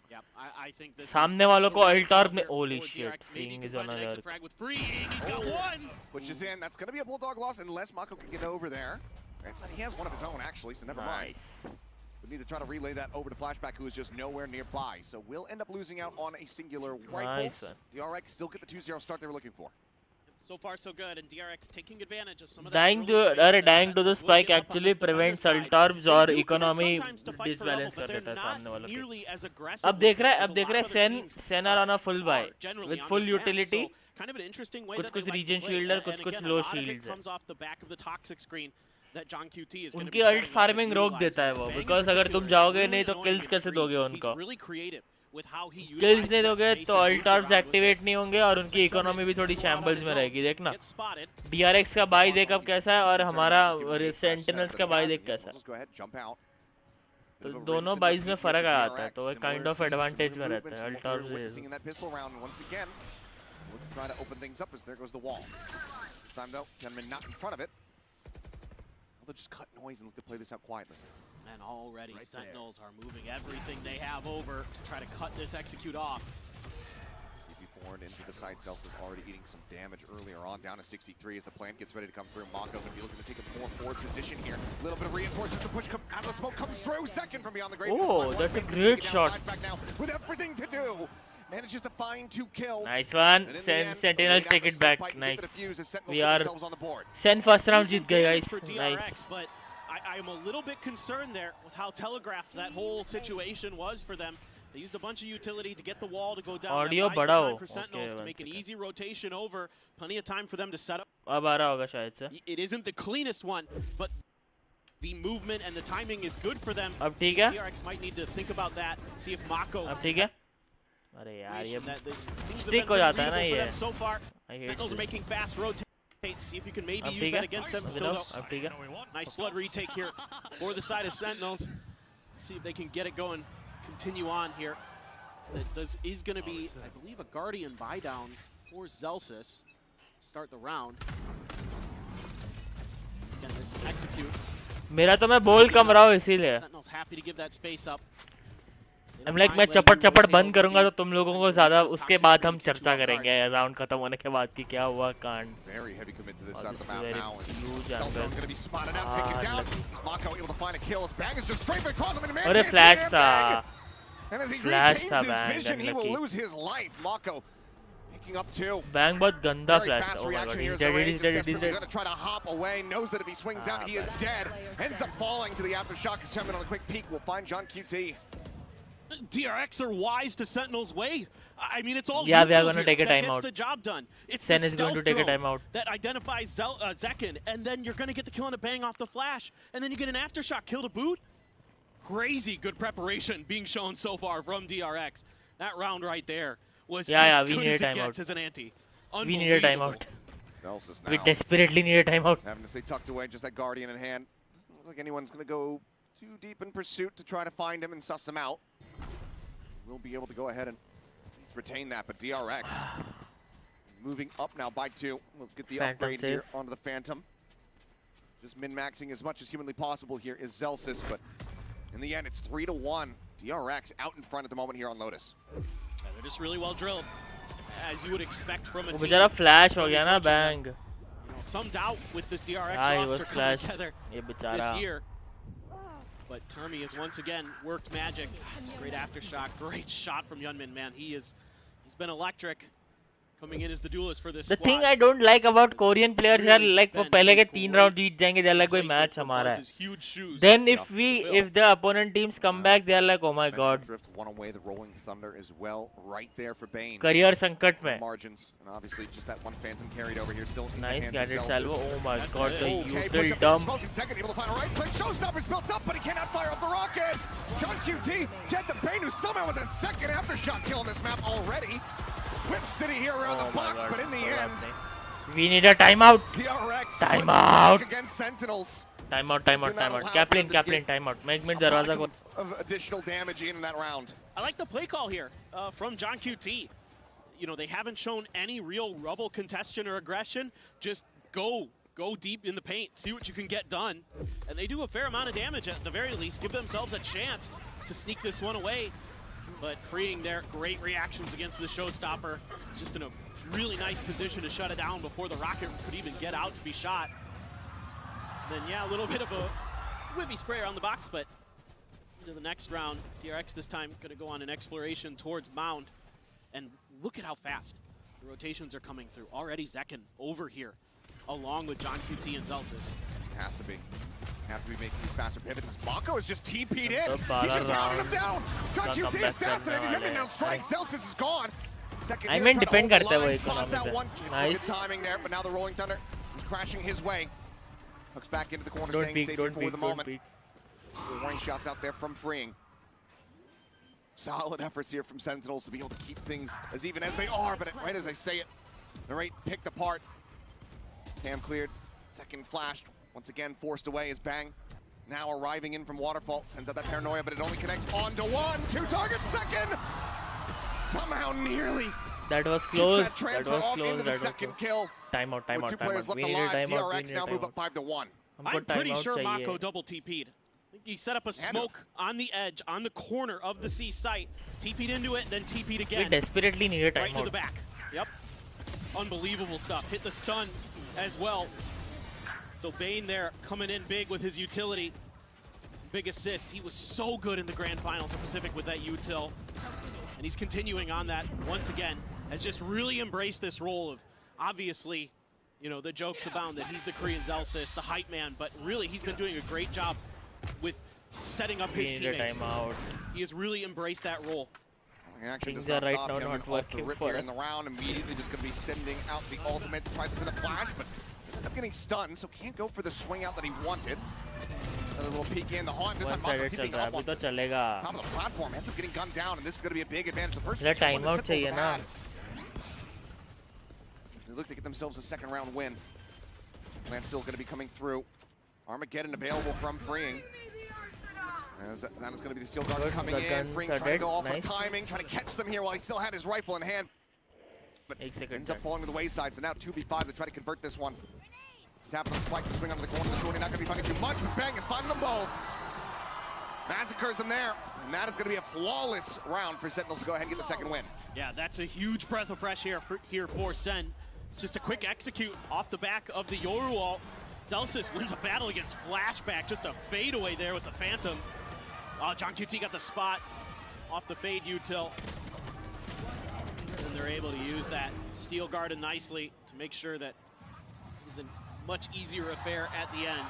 Yep, I think this सामने वालों को ult orb में holy shit, freeing is on alert. He's got one. Pushes in. That's going to be a Bulldog loss unless Mako can get over there. He has one of his own actually, so never mind. We need to try to relay that over to Flashback, who is just nowhere nearby. So we'll end up losing out on a singular rifle. DRX still get the 2-0 start they were looking for. So far, so good, and DRX taking advantage of some of dying to the spike actually prevents ult orbs or economy disbalance कर देता है सामने वालों की. अब देख रहा है Sen are on a full buy with full utility. Kind of an interesting way that कुछ region shielder, कुछ low shields है. Comes off the back of the toxic screen that John QT is उनकी ult farming रोक देता है वो, because अगर तुम जाओगे नहीं तो kills कैसे दोगे उनको? Kills नहीं दोगे तो ult orbs activate नहीं होंगे और उनकी economy भी थोड़ी shambles में रहेगी. देखना DRX का buy देख अब कैसा है और हमारा Sentinels का buy देख कैसा है. तो दोनों buys में फर्क आ जाता है, तो वो kind of advantage में रहता है. Ult orbs trying to open things up as there goes the wall. This time though, Hyunmin not in front of it. They'll just cut noise and look to play this out quietly. And already Sentinels are moving everything they have over to try to cut this execute off. Forward into the side. Zelsa's already eating some damage earlier on, down to 63 as the plant gets ready to come through. Mako going to be looking to take a more forward position here. A little bit of reinforcements. The push out of the smoke comes through. Second from beyond the grave. Oh, that's a great shot. Back now with everything to do. Manages to find 2 kills. Nice one. Sentinels take it back. Nice. We are Sen first round जीत गए guys. Nice. But I am a little bit concerned there with how telegraphed that whole situation was for them. They used a bunch of utility to get the wall to go down. Audio बड़ा हो. For Sentinels to make an easy rotation over. Plenty of time for them to set up. अब आ रहा होगा शायद से. It isn't the cleanest one, but the movement and the timing is good for them. अब ठीक है. DRX might need to think about that. See if Mako. अब ठीक है. अरे यार ये stick हो जाता है ना ये. So far, I hate Sentinels are making fast rotations. See if you can maybe use that against them. Still though. Nice flood retake here for the side of Sentinels. See if they can get it going. Continue on here. So that is going to be, I believe, a Guardian buy down for Zelsis. Start the round. Again, this execute. मेरा तो मैं ball कम रहा हूँ इसीलिए. Sentinels happy to give that space up. I'm like मैं चपट बंद करूँगा तो तुम लोगों को ज़्यादा उसके बाद हम चर्चा करेंगे राउंड खत्म होने के बाद कि क्या हुआ कांड. Very heavy commit to this side of the map now. Seldo's going to be spotted out, taken down. Mako able to find a kill. His bang is just straight across him, and man अरे flash था. And as he regains his vision, he will lose his life. Mako smoking up too. Bang बहुत गंदा Very flash. fast Oh my reaction god, here he's as dead, Array he's just dead, he's desperately dead. going to try to hop away. Knows that if he swings out, he is dead. Ends up falling to the aftershock. Assembly on a quick peek. We'll find John QT. DRX are wise to Sentinel's way. I mean, it's all Yeah, we are util going to here take a that timeout. gets the job done. It's Sen the is going to take a stealth timeout. that identifies Zekken, and then you're going to get the kill on a bang off the flash, and then you get an aftershock kill to boot. Crazy good preparation being shown so far from DRX. That round right there was as we good need as a it gets timeout. as an ante. We need a timeout. Celsius We now. desperately need a timeout. Having to stay tucked away, just that Guardian in hand. Doesn't look like anyone's going to go too deep in pursuit to try to find him and suss him out. We'll be able to go ahead and at least retain that, but DRX moving up now by 2. We'll get the Phantom upgrade save. here onto the Phantom. Just min-maxing as much as humanly possible here is Zelsis, but in the end it's 3-1. DRX out in front at the moment here on Lotus. Yeah, they're just really well drilled, as you would expect from a वो team. बेचारा flash हो गया ना Coaching them. bang. You know, some doubt with this DRX Yeah, he roster was coming flashed. together ये this बेचारा. year. But Termi has once again worked magic. It's a great aftershock, great shot from Yunmin, man. He's been electric coming in as the duelist for this The squad. thing I don't like about Korean players are like वो पहले के 3 round जीत जाएंगे, they're like कोई match हमारा है. Huge shoes. Then if the opponent teams come back, they're like oh my god. Drift one away, the Rolling Thunder as well, right there for Bane. Career संकट में. Margins, and obviously just that one Phantom carried over here, still in Nice the hands gadget of salvo. Celsius. Oh my god, the Okay, util push up dump. smoke in second, able to find a right click. Showstopper's built up, but he cannot fire off the rocket. John QT, Ted the Bane, who somehow was a second aftershock kill on this map already. Whip City here around the box, but in the end, We need a timeout. DRX Timeout. against Sentinels. Timeout. Kaplan, timeout. Make me दरवाजा को. Of additional damage in that round. I like the play call here from John QT. You know, they haven't shown any real rubble congestion or aggression. Just go deep in the paint, see what you can get done. And they do a fair amount of damage at the very least, give themselves a chance to sneak this one away. But freeing their great reactions against the showstopper. Just in a really nice position to shut it down before the rocket could even get out to be shot. And then, yeah, a little bit of a whippy spray around the box, but into the next round, DRX this time going to go on an exploration towards Mound. And look at how fast the rotations are coming through. Already Zekken over here, along with John QT and Zelsis. Has to be. Have to be making these faster pivots as Mako is just TP'd in. He's just hounding him down. John QT assassinated him and now strike. Celsius is gone. Second I mean depend करता है वो spots out economy one. पे. It's Nice. good timing there, but now the Rolling Thunder is crashing his way. Hooks back into the corner, Don't staying peek, safe don't for peek, the don't moment. peek. Warning shots out there from Freeing. Solid efforts here from Sentinels to be able to keep things as even as they are, but right as I say it, the rate picked apart. Cam cleared, second flashed, once again forced away as Bang. Now arriving in from Waterfall, sends out that paranoia, but it only connects onto one. 2 targets, second! Somehow nearly That was gets close. that transfer off into the second kill. Timeout. With 2 players left We need a alive, timeout. DRX now move up 5-1. I'm pretty sure Mako double TP'd. I think he set up a smoke on the edge, on the corner of the C site, TP'd into it, then TP'd again. We desperately need a Right into the timeout. back. Yep. Unbelievable stuff. Hit the stun as well. So Bane there coming in big with his utility. Some big assists. He was so good in the grand finals of Pacific with that util. And he's continuing on that once again. Has just really embraced this role of, obviously, you know, the jokes abound that he's the Korean Zelsis, the hype man, but really he's been doing a great job with setting up his We need a teammates. timeout. He has really embraced that role. Action Things does not are right stop. now Youngman not off the working rip for here us. in the round. Immediately just going to be sending out the ultimate. Tries to send a flash, but ends up getting stunned, so can't go for the swing out that he wanted. Another little peek in the haunt. This time Mako One-sided keeping चल रहा है, up on अभी तो चलेगा. top of the platform. Ends up getting gunned down, and this is going to be a big advantage. The first इधर one that timeout Sentinels चाहिए have ना. had. They look to get themselves a second round win. Plan's still going to be coming through. Armageddon available from Freeing. As that is going to be the steel gun Good, coming the in. guns Freeing are trying to dead, go off nice. for timing, trying to catch them here while he still had his rifle in hand. But ends up falling to the wayside, so now 2v5 to try to convert this one. Tap on the spike to swing onto the corner. The shorty not going to be finding too much, but Bang is finding them both. Massacres them there, and that is going to be a flawless round for Sentinels to go ahead and get the second win. Yeah, that's a huge breath of fresh air here for Sen. It's just a quick execute off the back of the Yoru ult. Zelsis wins a battle against Flashback, just a fadeaway there with the Phantom. Oh, John QT got the spot off the fade util. And they're able to use that steel garden nicely to make sure that it's a much easier affair at the end.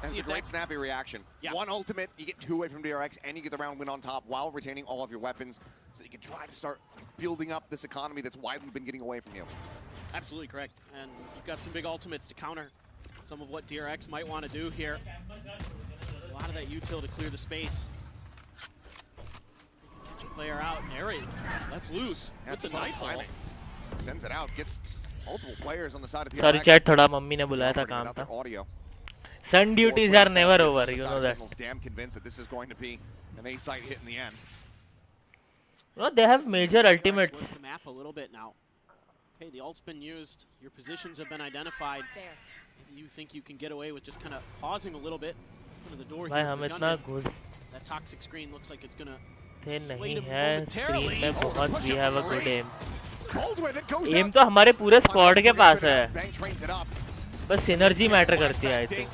And it's a great snappy reaction. Yeah. One ultimate, you get 2 away from DRX, and you get the round win on top while retaining all of your weapons, so you can try to start building up this economy that's widely been getting away from you. Absolutely correct. And you've got some big ultimates to counter some of what DRX might want to do here. There's a lot of that util to clear the space. Catch a player out, and Eri lets loose with the nightfall. Sends it out, gets multiple players on the side of DRX. Sorry chat, थोड़ा mummy ने बुलाया था काम था. Sun duties are never over, you know that. Damn convinced that this is going to be an A-site hit in the end. No, they have major ultimates. The map a little bit now. Okay, the ult's been used. Your positions have been identified. You think you can get away with just kind of pausing a little bit in the door here. That toxic screen looks like it's gonna sway him momentarily. We have a good aim. Aim तो हमारे पूरे squad के पास है. बस synergy matter करती है, I think.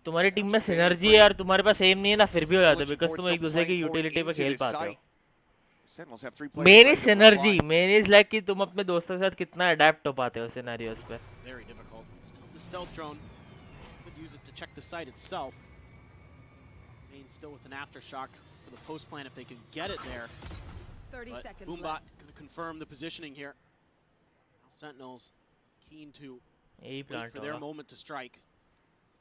तुम्हारी team में synergy है और तुम्हारे पास aim नहीं है ना, फिर भी हो जाता है because तुम एक दूसरे की utility पे खेल पाते हो. Main is synergy. Main is like कि तुम अपने दोस्तों के साथ कितना adapt हो पाते हो scenarios पे. Very difficult. The stealth drone could use it to check the site itself. Main still with an aftershock for the post plan if they can get it there. 30 but seconds Boombot left. going to confirm the positioning here. Sentinels keen to wait for their moment to strike.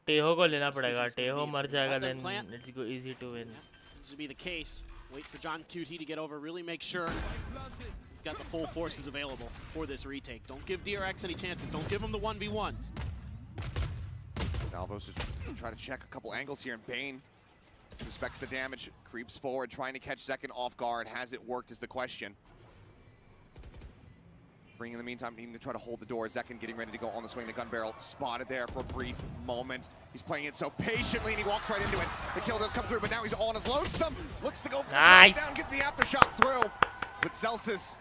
Teho को लेना पड़ेगा. Teho मर जाएगा then it's easy to win. Seems to be the case. Wait for John QT to get over. Really make sure you've got the full forces available for this retake. Don't give DRX any chances. Don't give them the 1v1s. Salvos is trying to check a couple angles here, and Bane respects the damage, creeps forward, trying to catch second off guard. Has it worked is the question. Bring in the meantime, needing to try to hold the door. Zekin getting ready to go on the swing. The gun barrel spotted there for a brief moment. He's playing it so patiently, and he walks right into it. The kill does come through, but now he's on his lonesome. Looks to go for the down, get the aftershock through. But Celsius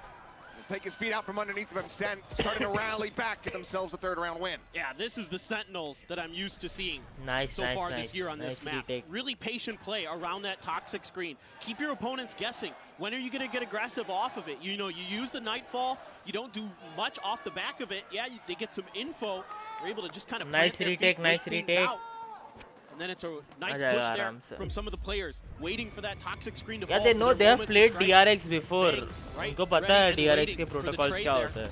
will take his feet out from underneath of him. Sen starting to rally back, get themselves a third round win. Yeah, this is the Sentinels that I'm used to seeing so far this year on this map. Retake. Really patient play around that toxic screen. Keep your opponents guessing. When are you going to get aggressive off of it? You know, you use the Nightfall. You don't do much off the back of it. Yeah, they get some info. They're able to just kind of nice retake, nice retake. And then it's a nice push there from some of the players, waiting for that toxic screen to fall. Yeah, they know they have played DRX before. Right, उनको पता है DRX के protocols क्या होते हैं.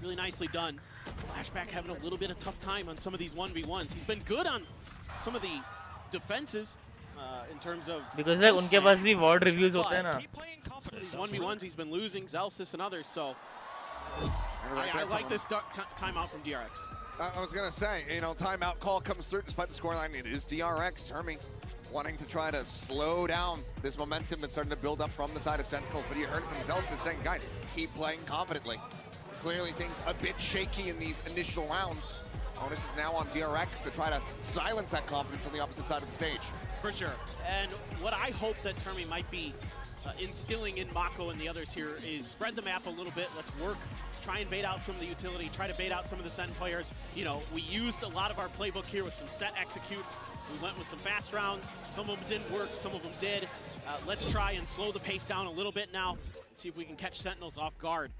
Really nicely done. Flashback having a little bit of tough time on some of these 1v1s. He's been good on some of the defenses in terms of because like उनके पास भी ward reviews होते हैं ना. These 1v1s he's been losing, Zelsis and others, so I like this timeout from DRX. I was going to say, you know, timeout call comes through despite the scoreline. It is DRX, Termi wanting to try to slow down this momentum that's starting to build up from the side of Sentinels. But you heard it from Zelsis saying, guys, keep playing confidently. Clearly things a bit shaky in these initial rounds. Onus is now on DRX to try to silence that confidence on the opposite side of the stage. For sure. And what I hope that Termi might be instilling in Mako and the others here is spread the map a little bit. Let's work. Try and bait out some of the utility, try to bait out some of the Sen players. You know, we used a lot of our playbook here with some set executes. We went with some fast rounds. Some of them didn't work, some of them did. Let's try and slow the pace down a little bit now and see if we can catch Sentinels off guard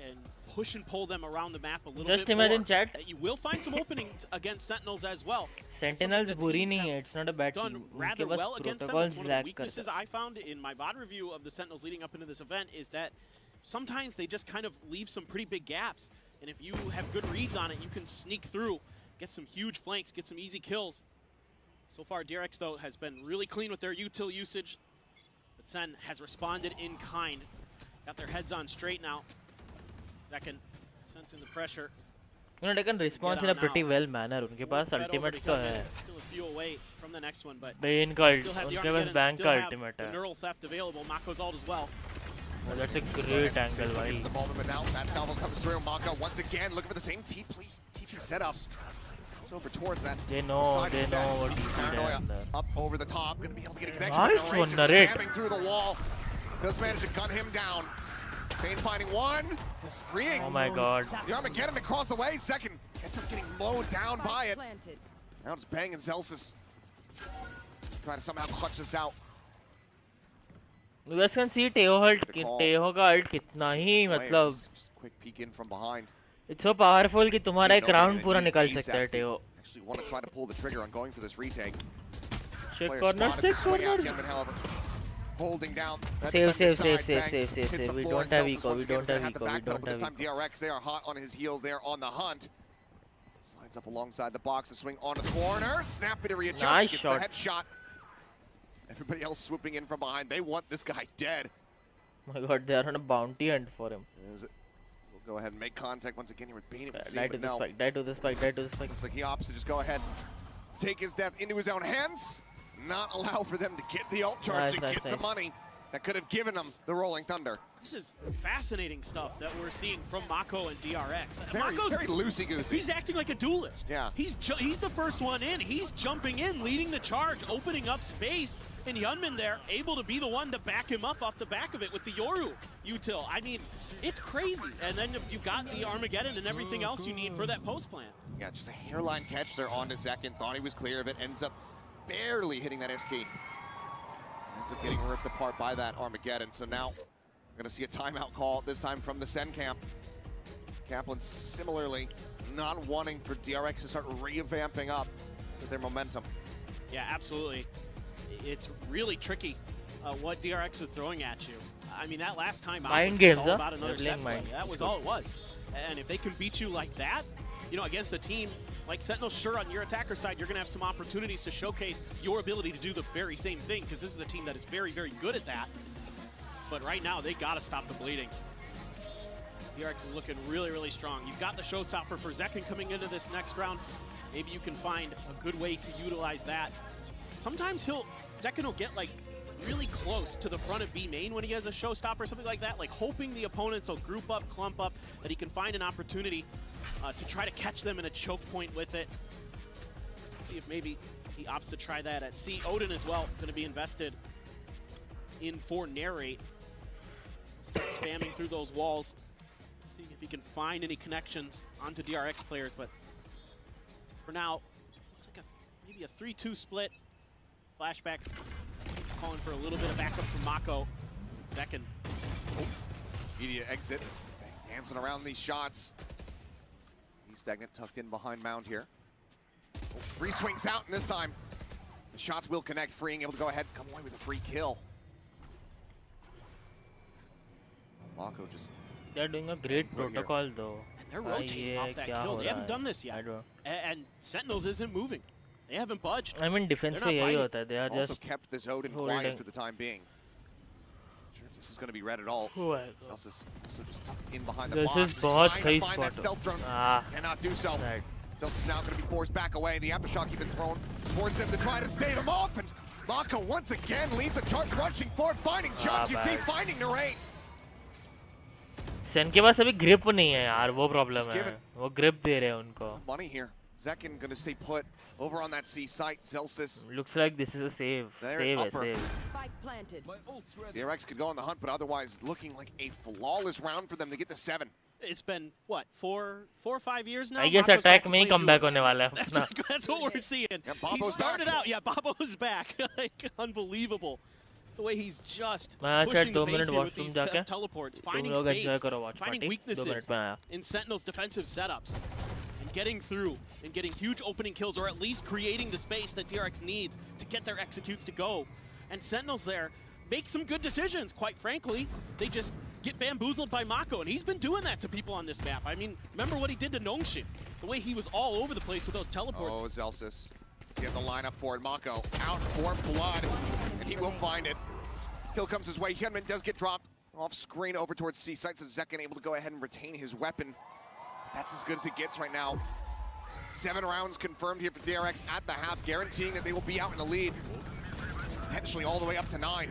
and push and pull them around the map a little bit more. Just imagine chat. You will find some openings against Sentinels as well. Sentinels बुरी नहीं है, it's not a bad done team. rather well against them. It's one of the weaknesses I found in my VOD review of the Sentinels leading up into this event is that sometimes they just kind of leave some pretty big gaps. And if you have good reads on it, you can sneak through, get some huge flanks, get some easy kills. So far, DRX, though, has been really clean with their util usage. But Sen has responded in kind. Got their heads on straight now. Zekin sensing the pressure. उन्होंने taken response in a pretty well manner. उनके पास ultimate तो है. Still a few away from the next one, but Bane का उनके पास Bang का ultimate है. Neural theft available. Mako's ult as well. Oh, that's a great angle, buddy. The moment, but now that salvo comes through. Mako once again looking for the same TP setup. Goes over towards that. They know what Paranoia up over the top. Going to be able to get a connection. Nice one, Slamming through the wall. Does manage to gun him down. Bane finding one. The spreeing. Oh my god. The Armageddon across the way. Second. Ends up getting mowed down by it. Now just banging Zelsis. Trying to somehow clutch this out. You guys can see Teo का ult कितना ही मतलब quick peek in from behind. It's so powerful कि तुम्हारा एक round पूरा निकाल सकता है Teo. Actually want to try to pull the trigger on going for this retake. Check corner, check corner. However, holding down. Save. We don't have eco. We don't have eco. This time DRX, they are hot on his heels. They are on the hunt. Slides up alongside the box to swing onto the corner. Snappy to readjust. Nice gets shot. the headshot. Everybody else swooping in from behind. They want this guy dead. Oh my god, they are on a bounty hunt for him. We'll go ahead and make contact once again here with Bane. Die to the spike, die to the spike. Looks like he opts to just go ahead, take his death into his own hands, not allow for them to get the ult charge to get the money that could have given them the Rolling Thunder. This is fascinating stuff that we're seeing from Mako and DRX. Mako's very loosey-goosey. He's acting like a duelist. Yeah. He's the first one in. He's jumping in, leading the charge, opening up space. And Hyunmin there, able to be the one to back him up off the back of it with the Yoru util. I mean, it's crazy. And then you've got the Armageddon and everything else you need for that post plant. Yeah, just a hairline catch there on the second. Thought he was clear of it. Ends up barely hitting that SK. Ends up getting ripped apart by that Armageddon. So now we're going to see a timeout call, this time from the Sen camp. Kaplan similarly not wanting for DRX to start revamping up with their momentum. Yeah, absolutely. It's really tricky what DRX is throwing at you. I mean, that last time out was all about another set play. That was all it was. And if they can beat you like that, you know, against a team like Sentinel, sure, on your attacker side, you're going to have some opportunities to showcase your ability to do the very same thing, because this is a team that is very, very good at that. But right now, they got to stop the bleeding. DRX is looking really, really strong. You've got the showstopper for Zekken coming into this next round. Maybe you can find a good way to utilize that. Sometimes Zekken will get like really close to the front of B main when he has a showstopper, something like that, like hoping the opponents will group up, clump up, that he can find an opportunity to try to catch them in a choke point with it. See if maybe he opts to try that at C. Odin as well, going to be invested in for Narrate. Start spamming through those walls, seeing if he can find any connections onto DRX players, but for now, looks like maybe a 3-2 split. Flashback, calling for a little bit of backup from Mako. Zekken. Media exit, dancing around these shots. He's stagnant, tucked in behind Mound here. Free swings out, and this time the shots will connect, freeing, able to go ahead and come away with a free kill. Mako just... They're doing a great protocol though. And they're rotating off that kill. They haven't done this yet. And Sentinels isn't moving. They haven't budged. I mean, defense पे यही होता है. They are also just kept this Odin quiet for the time being. Not sure if this is going to be red at all. Celsius also just tucked in behind the box. This is बहुत trying सही to find that stealth drone. Cannot do so. Celsius is now going to be forced back away. The aftershock even thrown towards him to try to stave him off. And Mako once again leads a charge, rushing forward, finding Chuck UT, finding Narrate. Sen के पास अभी grip नहीं है यार, वो problem है. वो grip दे रहे हैं उनको. Money here. Zekken going to stay put over on that C site. Celsius. Looks like this is a save. Save. Spike planted. DRX could go on the hunt, but otherwise looking like a flawless round for them to get to 7. It's been, what, four or 5 years now? I guess attack में ही comeback होने वाला है. That's what we're seeing. He started out, Babo's back. Like, unbelievable. The way he's just pushing the base here with these teleports, finding space, finding weaknesses in Sentinel's defensive setups. Getting through and getting huge opening kills, or at least creating the space that DRX needs to get their executes to go. And Sentinels there make some good decisions, quite frankly. They just get bamboozled by Mako, and he's been doing that to people on this map. I mean, remember what he did to Nongshim? The way he was all over the place with those teleports. Oh, Celsius. He has the lineup for it. Mako out for blood, and he will find it. Kill comes his way. Hyunmin does get dropped off screen over towards C site, so Zekken able to go ahead and retain his weapon. That's as good as it gets right now. 7 rounds confirmed here for DRX at the half, guaranteeing that they will be out in the lead. Potentially all the way up to 9.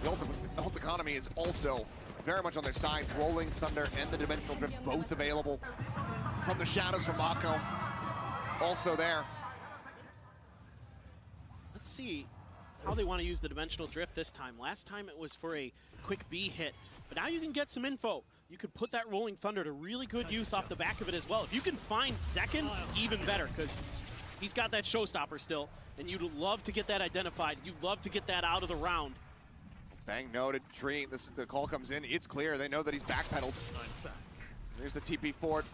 The ult economy is also very much on their sides. Rolling Thunder and the Dimensional Drift both available from the shadows from Mako. Also there. Let's see how they want to use the Dimensional Drift this time. Last time it was for a quick B hit, but now you can get some info. You could put that Rolling Thunder to really good use off the back of it as well. If you can find Zekken, even better, because he's got that showstopper still, and you'd love to get that identified. You'd love to get that out of the round. Bang noted, Tree, the call comes in, it's clear, they know that he's backpedaled. There's the TP forward.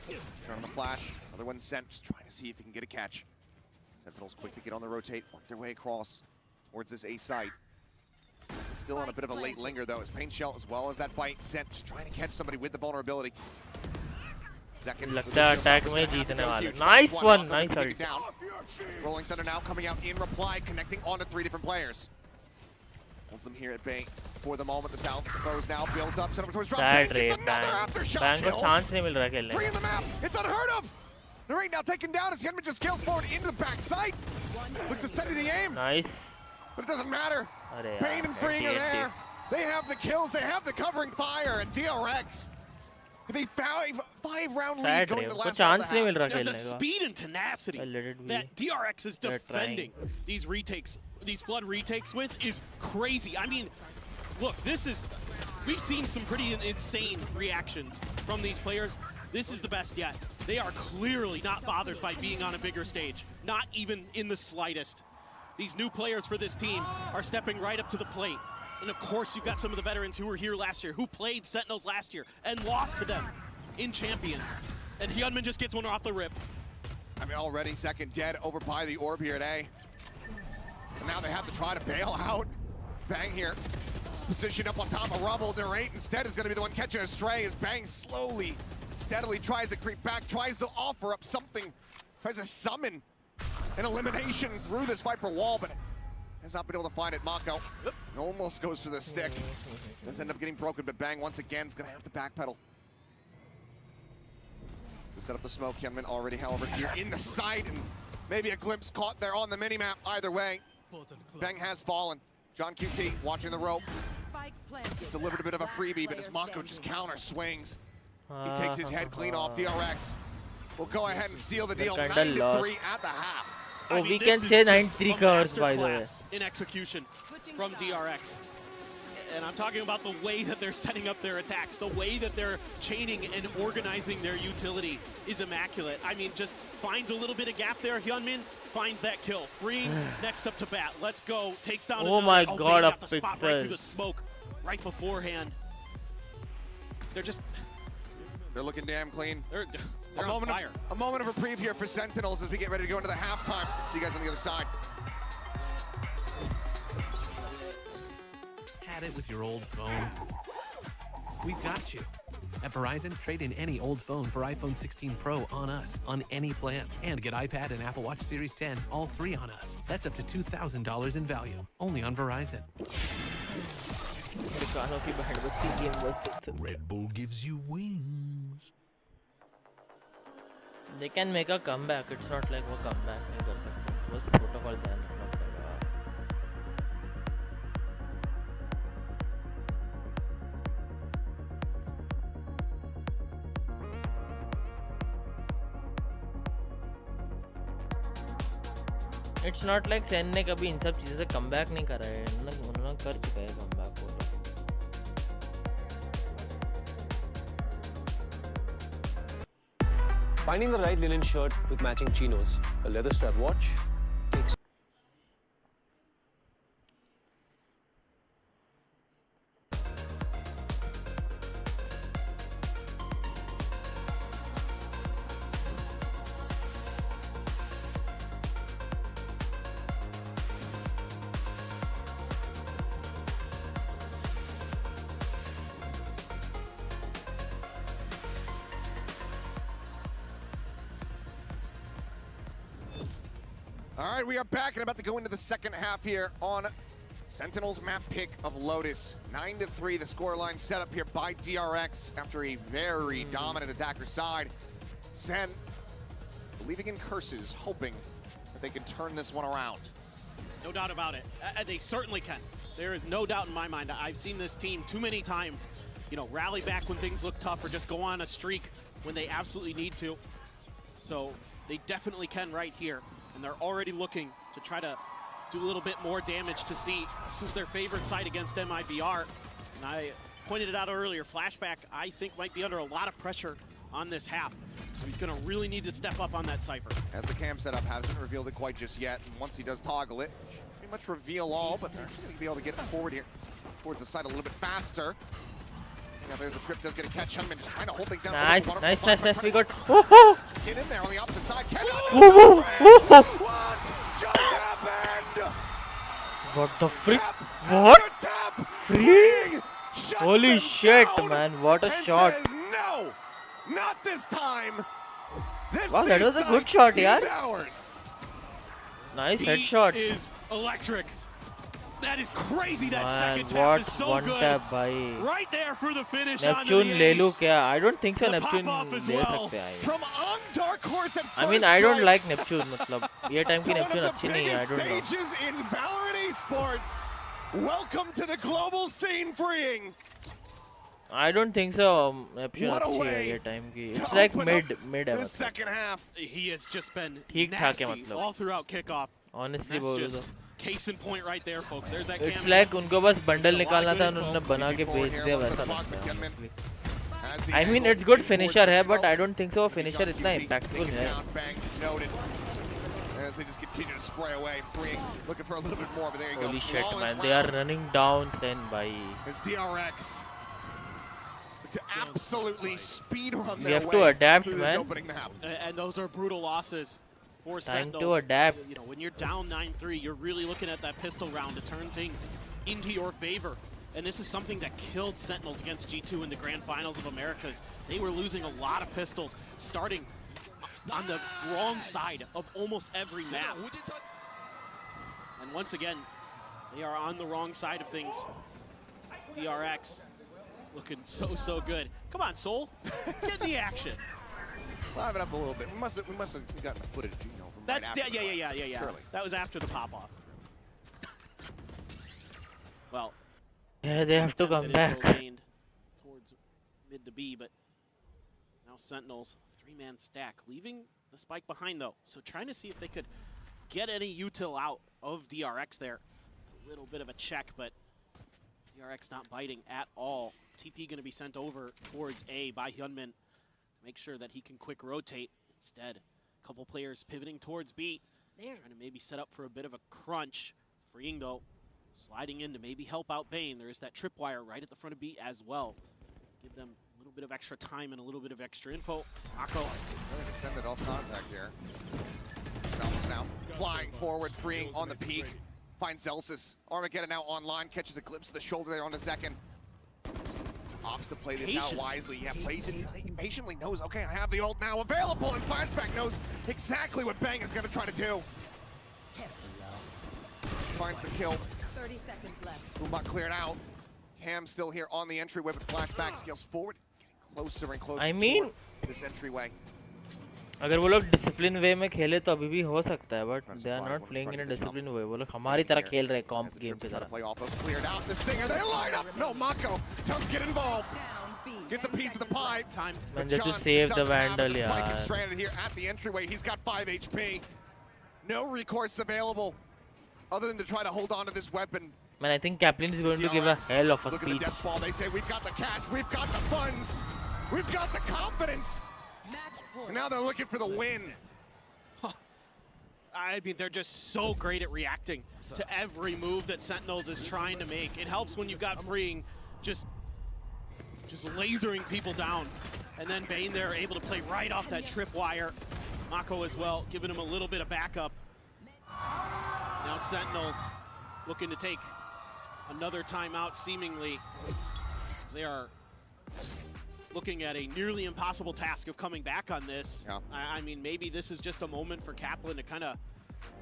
Turn on the flash, another one sent, just trying to see if he can get a catch. Sentinels quick to get on the rotate, work their way across towards this A site. This is still on a bit of a late linger though, as Pain Shell as well as that bite sent, just trying to catch somebody with the vulnerability. Second, attack में जीतने वाले. Nice one, nice ult. Rolling Thunder now coming out in reply, connecting onto 3 different players. Holds them here at bay for the moment. The South throws now built up. Set up towards drop. It's another aftershock kill. chance नहीं मिल रहा खेलने. 3 in the map. It's unheard of. They're right now taken down as Hyunmin just scales forward into the backside. Looks to steady the aim. Nice. But it doesn't matter. Bane and Freeing are there. They have the kills. They have the covering fire. And DRX, they found a 5-round lead going to last round. The speed and tenacity that DRX is defending these retakes, these flood retakes with is crazy. I mean, look, we've seen some pretty insane reactions from these players. This is the best yet. They are clearly not bothered by being on a bigger stage, not even in the slightest. These new players for this team are stepping right up to the plate. And of course, you've got some of the veterans who were here last year, who played Sentinels last year and lost to them in Champions. And Hyunmin just gets one off the rip. I mean, already second dead over by the orb here at A. And now they have to try to bail out. Bang here. It's positioned up on top of rubble. Narrate instead is going to be the one catching a stray as Bang slowly, steadily tries to creep back, tries to offer up something, tries to summon an elimination through this Viper wall, but has not been able to find it. Mako almost goes for the stick. Does end up getting broken, but Bang once again is going to have to backpedal. To set up the smoke, Hyunmin already, however, here in the side, and maybe a glimpse caught there on the minimap. Either way, Bang has fallen. John QT watching the rope. He's delivered a bit of a freebie, but as Mako just counter swings, he takes his head clean off. DRX will go ahead and seal the deal. 9-3 at the half. Oh, we can say 93 covers, by the way. In execution from DRX. And I'm talking about the way that they're setting up their attacks, the way that they're chaining and organizing their utility is immaculate. I mean, just finds a little bit of gap there. Hyunmin finds that kill. Free next up to bat. Let's go. Takes down oh my god, got the spot right through the smoke right beforehand. They're looking damn clean. They're a moment of reprieve here for Sentinels as we get ready to go into the halftime. See you guys on the other side. Had it with your old phone? We've got you. At Verizon, trade in any old phone for iPhone 16 Pro on us, on any plan. And get iPad and Apple Watch Series 10, all 3 on us. That's up to $2,000 in value, only on Verizon. Red Bull gives you wings. They can make a comeback. It's not like वो comeback नहीं कर सकते. बस protocol ध्यान रखना पड़ेगा. It's not like Sen ने कभी इन सब चीज़ों से comeback नहीं करा है. उन्होंने कर चुका है comeback वो. Finding the right linen shirt with matching chinos, a leather strap watch, takes. All right, we are back and about to go into the second half here on Sentinels map pick of Lotus. 9-3, the scoreline set up here by DRX after a very dominant attacker side. Sen believing in curses, hoping that they can turn this one around. No doubt about it. They certainly can. There is no doubt in my mind. I've seen this team too many times, you know, rally back when things look tough or just go on a streak when they absolutely need to. So they definitely can right here. And they're already looking to try to do a little bit more damage to see. This is their favorite side against MIBR. And I pointed it out earlier, Flashback, I think, might be under a lot of pressure on this half. So he's going to really need to step up on that Cypher. As the cam setup hasn't revealed it quite just yet, and once he does toggle it, pretty much reveal all, but they're going to be able to get forward here towards the side a little bit faster. Now there's a trip that's going to catch Hunman, just trying to hold things down. Nice. We got. Get in there on the opposite side. What just happened? What the freak? What? Freak? Holy shit, man! What a shot! Says, no, not this time. This Wow, that was a good shot, yeah. Nice headshot. He is electric. That is crazy. That Man, second tap is what so one good. tap, bhai. Right there for the finish. Neptune ले लूँ क्या? I don't think so. The Neptune pop-off as ले well. सकते हैं. From on Dark Horse at I mean, first I don't strike. like Neptune. मतलब ये time की Neptune अच्छी नहीं है. I don't know. Stages in Valorant esports. Welcome to the global scene, Freeing. I don't think so. Neptune What a अच्छी है way ये time की. to It's like open up mid the है. second half. He has just been ठीक ठाक nasty है मतलब. all throughout kickoff. Honestly That's बोलो just तो. case in point right there, folks. There's that It's cam. like उनको बस bundle निकालना था उन्होंने बना के भेज दिया वैसा लगता है. I mean, it's good finisher है, but I don't think so. Finisher इतना impactful है. As they just continue to spray away, Freeing looking for a little bit more, but there you go. Holy shit, Flawless man! They are round. running down Sen by. It's DRX to absolutely speed run We their have way to adapt, through this man. opening map. And those are brutal losses for Time Sentinels. to adapt. You know, when you're down 9-3, you're really looking at that pistol round to turn things into your favor. And this is something that killed Sentinels against G2 in the Grand Finals of Americas. They were losing a lot of pistols, starting on the wrong side of almost every map. And once again, they are on the wrong side of things. DRX looking so good. Come on, Soul, get in the action. Live it up a little bit. We must have gotten the footage, you know, from That's right after yeah. Surely. That was after the pop off. Well, Yeah, they have to come back. Towards mid to B, but now Sentinels 3-man stack, leaving the spike behind though. So trying to see if they could get any util out of DRX there. A little bit of a check, but DRX not biting at all. TP going to be sent over towards A by Hyunmin to make sure that he can quick rotate. Instead, a couple players pivoting towards B, trying to maybe set up for a bit of a crunch. Freeing though, sliding in to maybe help out Bane. There is that tripwire right at the front of B as well. Give them a little bit of extra time and a little bit of extra info. Mako Going to send it off contact here. Balance now flying forward, Freeing on the peak. Finds Zelsis. Armageddon now online, catches a glimpse of the shoulder there on the second. Opts to play this out wisely. Yeah, plays it patiently, knows, okay, I have the ult now available, and Flashback knows exactly what Bang is going to try to do. Finds the kill. 30 seconds left. Boombot cleared out. Cam still here on the entryway, but Flashback scales forward, getting closer and closer I mean, to this entryway. अगर वो लोग discipline way में खेले तो अभी भी हो सकता है, but they are not playing in a disciplined way. वो लोग हमारी तरह खेल रहे हैं comp game की तरह. Play off of, cleared out the stinger. They line up. No, Mako does get involved. Gets a piece of the pie. Time. Man, just to save the Vandal, The spike is yaar. stranded here at the entryway. He's got 5 HP. No recourse available, other than to try to hold on to this weapon. Man, I think Kaplan is going to give a hell of a Look at the speech. death ball. They say we've got the cash, we've got the funds, we've got the confidence. And now they're looking for the win. I mean, they're just so great at reacting to every move that Sentinels is trying to make. It helps when you've got Freeing just lasering people down. And then Bane there able to play right off that tripwire. Mako as well, giving him a little bit of backup. Now Sentinels looking to take another timeout seemingly, as they are looking at a nearly impossible task of coming back on this. Yeah. I mean, maybe this is just a moment for Kaplan to kind of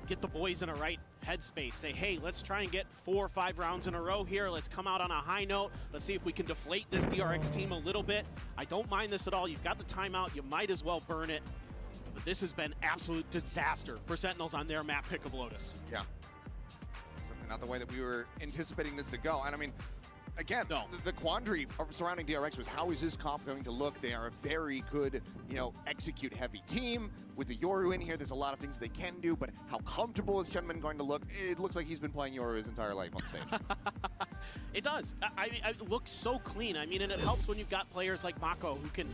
get the boys in a right headspace. Say, hey, let's try and get 4 or 5 rounds in a row here. Let's come out on a high note. Let's see if we can deflate this DRX team a little bit. I don't mind this at all. You've got the timeout. You might as well burn it. But this has been absolute disaster for Sentinels on their map pick of Lotus. Yeah. Certainly not the way that we were anticipating this to go. And I mean, again, the quandary surrounding DRX was how is this comp going to look? They are a very good, you know, execute-heavy team. With the Yoru in here, there's a lot of things they can do, but how comfortable is Hyunmin going to look? It looks like he's been playing Yoru his entire life on stage. It does. It looks so clean. I mean, and it helps when you've got players like Mako who can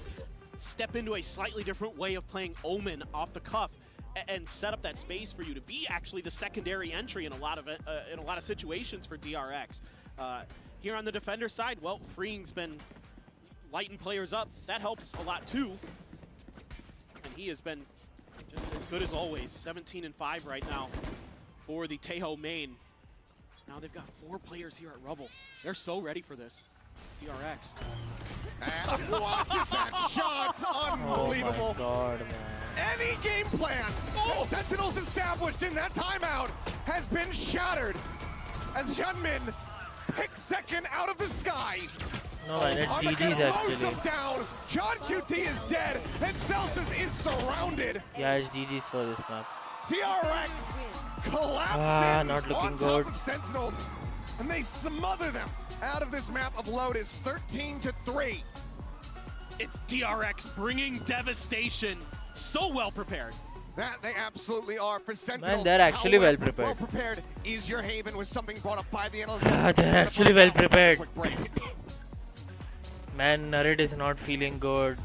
step into a slightly different way of playing Omen off the cuff and set up that space for you to be actually the secondary entry in a lot of situations for DRX. Here on the defender side, well, Freeing's been lighting players up. That helps a lot too. And he has been just as good as always. 17-5 right now for the Taeho main. Now they've got 4 players here at Rubble. They're so ready for this. DRX. And watch that shot! Unbelievable. Oh my God, man. Any game plan that Sentinels established in that timeout has been shattered as Hyunmin picks second out of the sky. No, man, it's GG's actually. Down. John QT is dead, and Celsius is surrounded. Yeah, it's GG's for this map. DRX collapsing not looking on good. top of Sentinels, and they smother them out of this map of Lotus, 13-3. It's DRX bringing devastation. So well prepared. That they absolutely are for Sentinels. Man, they're actually well prepared. Well prepared is your Haven with something brought up by the analyst. They're actually well prepared. Man, Narrate is not feeling good.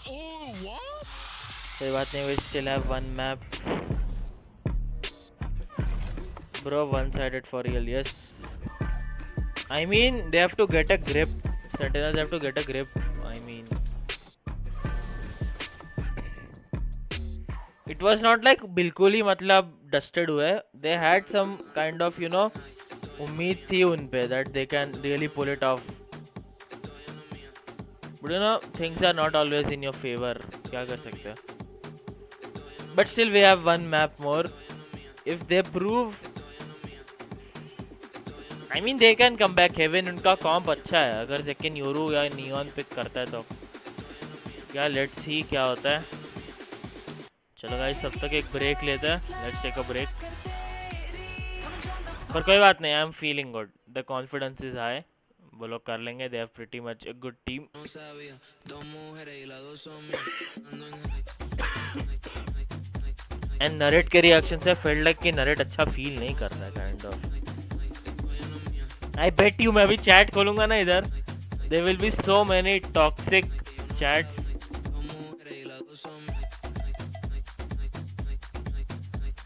Oh, what? कोई बात नहीं, we still have one map. Bro, one-sided for real, yes. I mean, they have to get a grip. Sentinels have to get a grip. I mean, it was not like बिल्कुल ही मतलब dusted हुए. They had some kind of, you know, उम्मीद थी उन पे that they can really pull it off. But you know, things are not always in your favor. क्या कर सकते हैं? But still, we have one map more. If they prove, I mean, they can come back. Heaven उनका comp अच्छा है. अगर second euro या neon pick करता है तो क्या लेट्स सी क्या होता है. चलो गाइस, तब तक एक ब्रेक लेते हैं. Let's take a break. पर कोई बात नहीं, I am feeling good. The confidence is high. वो लोग कर लेंगे. They have pretty much a good team. And नरेट के रिएक्शन से फील लाइक कि नरेट अच्छा फील नहीं करता है kind of. I bet you मैं अभी चैट खोलूंगा ना इधर, there will be so many toxic chats.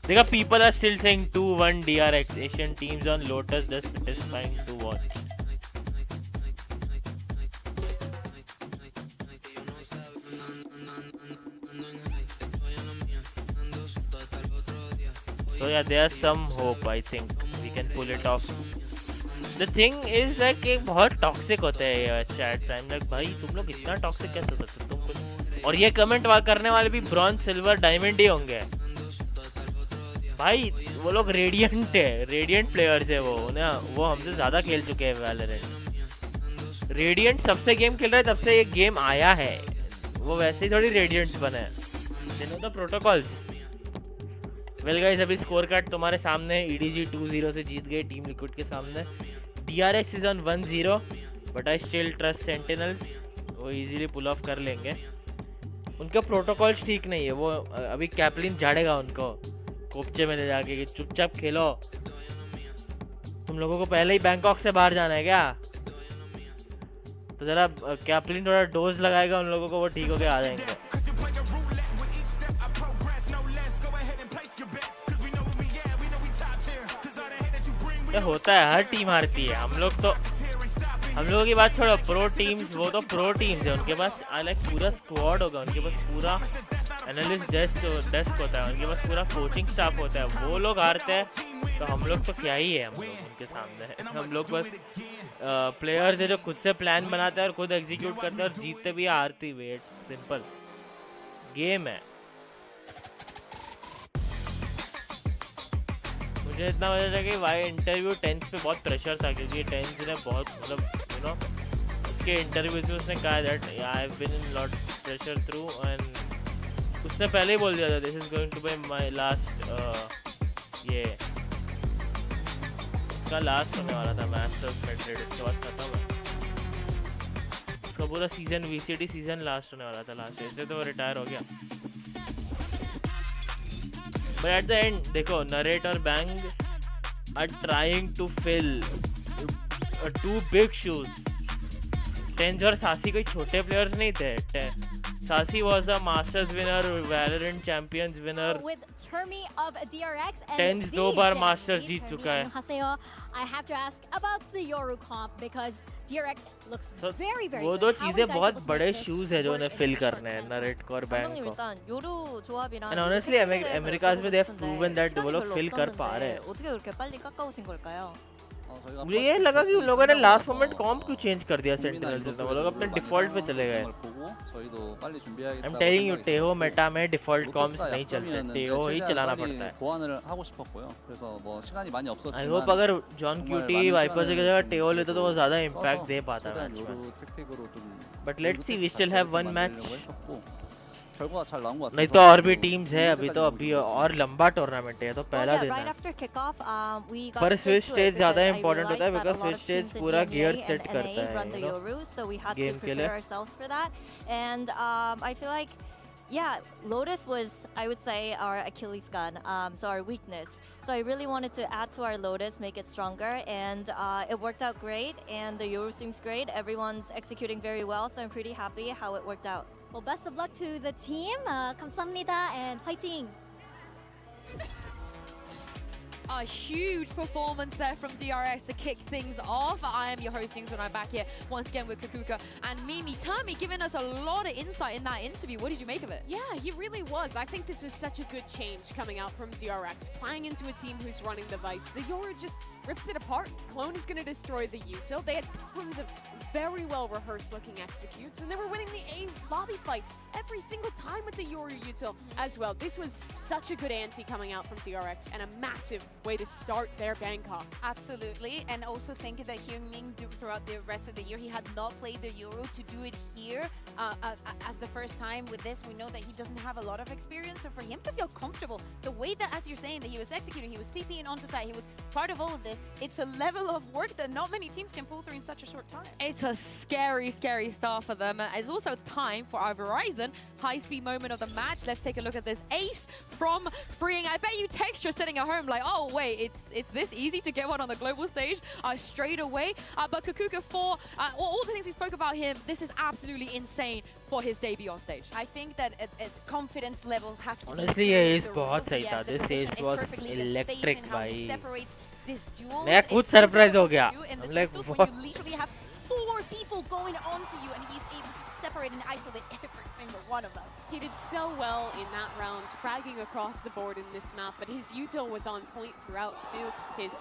देखा, people are still saying 2-1 DRX. Asian teams on Lotus just satisfying to watch. So yeah, there's some hope. I think we can pull it off. The thing is like कि बहुत toxic होते हैं ये chats. I am like भाई तुम लोग इतना toxic कैसे हो सकते तुम कुछ. और ये कमेंट करने वाले भी ब्रॉन्ज सिल्वर डायमंड ही होंगे भाई. वो लोग रेडियंट है, रेडियंट प्लेयर्स है वो ना. वो हमसे ज़्यादा खेल चुके हैं वैलोरेंट. रेडियंट सबसे गेम खेल रहे हैं तब से ये गेम आया है. वो वैसे ही थोड़ी रेडियंट्स बने हैं. They know the protocols. Well guys, अभी स्कोर कार्ड तुम्हारे सामने. EDG 2-0 से जीत गए टीम लिक्विड के सामने. DRX is on 1-0, but I still trust Sentinels. वो इजीली पुल ऑफ कर लेंगे. उनका प्रोटोकॉल्स ठीक नहीं है. वो अभी कैप्लिन झाड़ेगा उनको कोपचे में ले जाके कि चुपचाप खेलो. तुम लोगों को पहले ही बैंकॉक से बाहर जाना है क्या? तो जरा कैप्लिन थोड़ा डोज लगाएगा उन लोगों को, वो ठीक होके आ जाएंगे. होता है, हर टीम हारती है. हम लोगों की बात छोड़ो. प्रो टीम्स, वो तो प्रो टीम्स है. उनके पास लाइक पूरा स्क्वाड होगा. उनके पास पूरा एनालिस्ट डेस्क होता है. उनके पास पूरा कोचिंग स्टाफ होता है. वो लोग हारते हैं तो हम लोग तो क्या ही है. हम लोग उनके सामने. हम लोग बस प्लेयर्स है जो खुद से प्लान बनाते हैं और खुद एग्जीक्यूट करते हैं और जीतते भी हारती भी. इट्स सिंपल गेम है. मुझे इतना वजह था कि वाई इंटरव्यू टेंस पे बहुत प्रेशर था क्योंकि टेंस ने बहुत मतलब यू नो उसके इंटरव्यूज में उसने कहा that I have been in lot pressure through. And उसने पहले ही बोल दिया था this is going to be my last. ये उसका लास्ट होने वाला था मास्टर्स मैड्रिड. इसके बाद खत्म है उसका पूरा सीजन. VCT सीजन लास्ट होने वाला था लास्ट. इसलिए तो वो रिटायर हो गया. But at the end, देखो, Narrate और Bang are trying to fill 2 big shoes. टेंज और सासी कोई छोटे प्लेयर्स नहीं थे. सासी was a Masters winner, Valorant Champions winner. With Termi of DRX and टेंज 2 bar Masters जीत चुका है. 안녕하세요. I have to ask about the Yoru comp because DRX looks very very वो good. दो How are चीजें you guys बहुत able to बड़े make this shoes है जो work उन्हें in fill such a short करने हैं, span? नरेट और 감독님 बैंकॉक. 일단 요루 조합이랑 And honestly, Americas में they have proven that वो लोग फिल कर पा रहे हैं. 어떻게 그렇게 빨리 깎아오신 걸까요? मुझे ये लगा कि उन लोगों ने लास्ट मोमेंट कॉम्प क्यों चेंज कर दिया सेंटिनल्स से. वो लोग अपने डिफॉल्ट पे चले गए. I am telling you, Tejo meta में डिफॉल्ट कॉम्प्स नहीं चलते. टेहो ही चलाना पड़ता है. आई होप अगर जॉन क्यूटी वाइपर की जगह टेहो लेते तो वो ज्यादा इंपैक्ट दे पाता है. But let's see, we still have one match. नहीं तो और भी टीम्स है अभी और लंबा टूर्नामेंट है तो पहला दिन है. पर स्विच स्टेज ज्यादा इंपॉर्टेंट होता है बिकॉज़ स्विच स्टेज पूरा गियर सेट करता है गेम के लिए. And I feel like, yeah, Lotus was, I would say, our Achilles gun, so our weakness. So I really wanted to add to our Lotus, make it stronger, and it worked out great. And the Yoru seems great. Everyone's executing very well, so I'm pretty happy how it worked out. Well, best of luck to the team. 감사합니다 and fighting. A huge performance there from DRX to kick things off. I am your host, Yingsun. I'm back here once again with Kakuka and Mimi. Termi giving us a lot of insight in that interview. What did you make of it? Yeah, he really was. I think this was such a good change coming out from DRX, playing into a team who's running the Vice. The Yoru just rips it apart. Clone is going to destroy the util. They had tons of very well-rehearsed looking executes, and they were winning the A lobby fight every single time with the Yoru util as well. This was such a good ante coming out from DRX and a massive way to start their Bangkok. Absolutely, and also think that Hyungmin throughout the rest of the year, he had not played the Euro. To do it here as the first time with this, we know that he doesn't have a lot of experience, so for him to feel comfortable, the way that, as you're saying, that he was executing, he was TPing onto site, he was part of all of this, it's a level of work that not many teams can pull through in such a short time. It's a scary, scary start for them. It's also time for our Verizon high-speed moment of the match. Let's take a look at this ace from Freeing. I bet you Textra sitting at home like, oh wait, it's this easy to get one on the global stage straight away. But Kakuka, for all the things we spoke about him, this is absolutely insane for his debut on stage. I think that confidence level have to honestly be ये ace बहुत सही था. This ace was electric भाई. मैं खुद surprise हो गया. I'm like, what? You literally have 4 people going onto you, and he's able to separate and isolate every single one of them. He did so well in that round, fragging across the board in this map, but his util was on point throughout too. His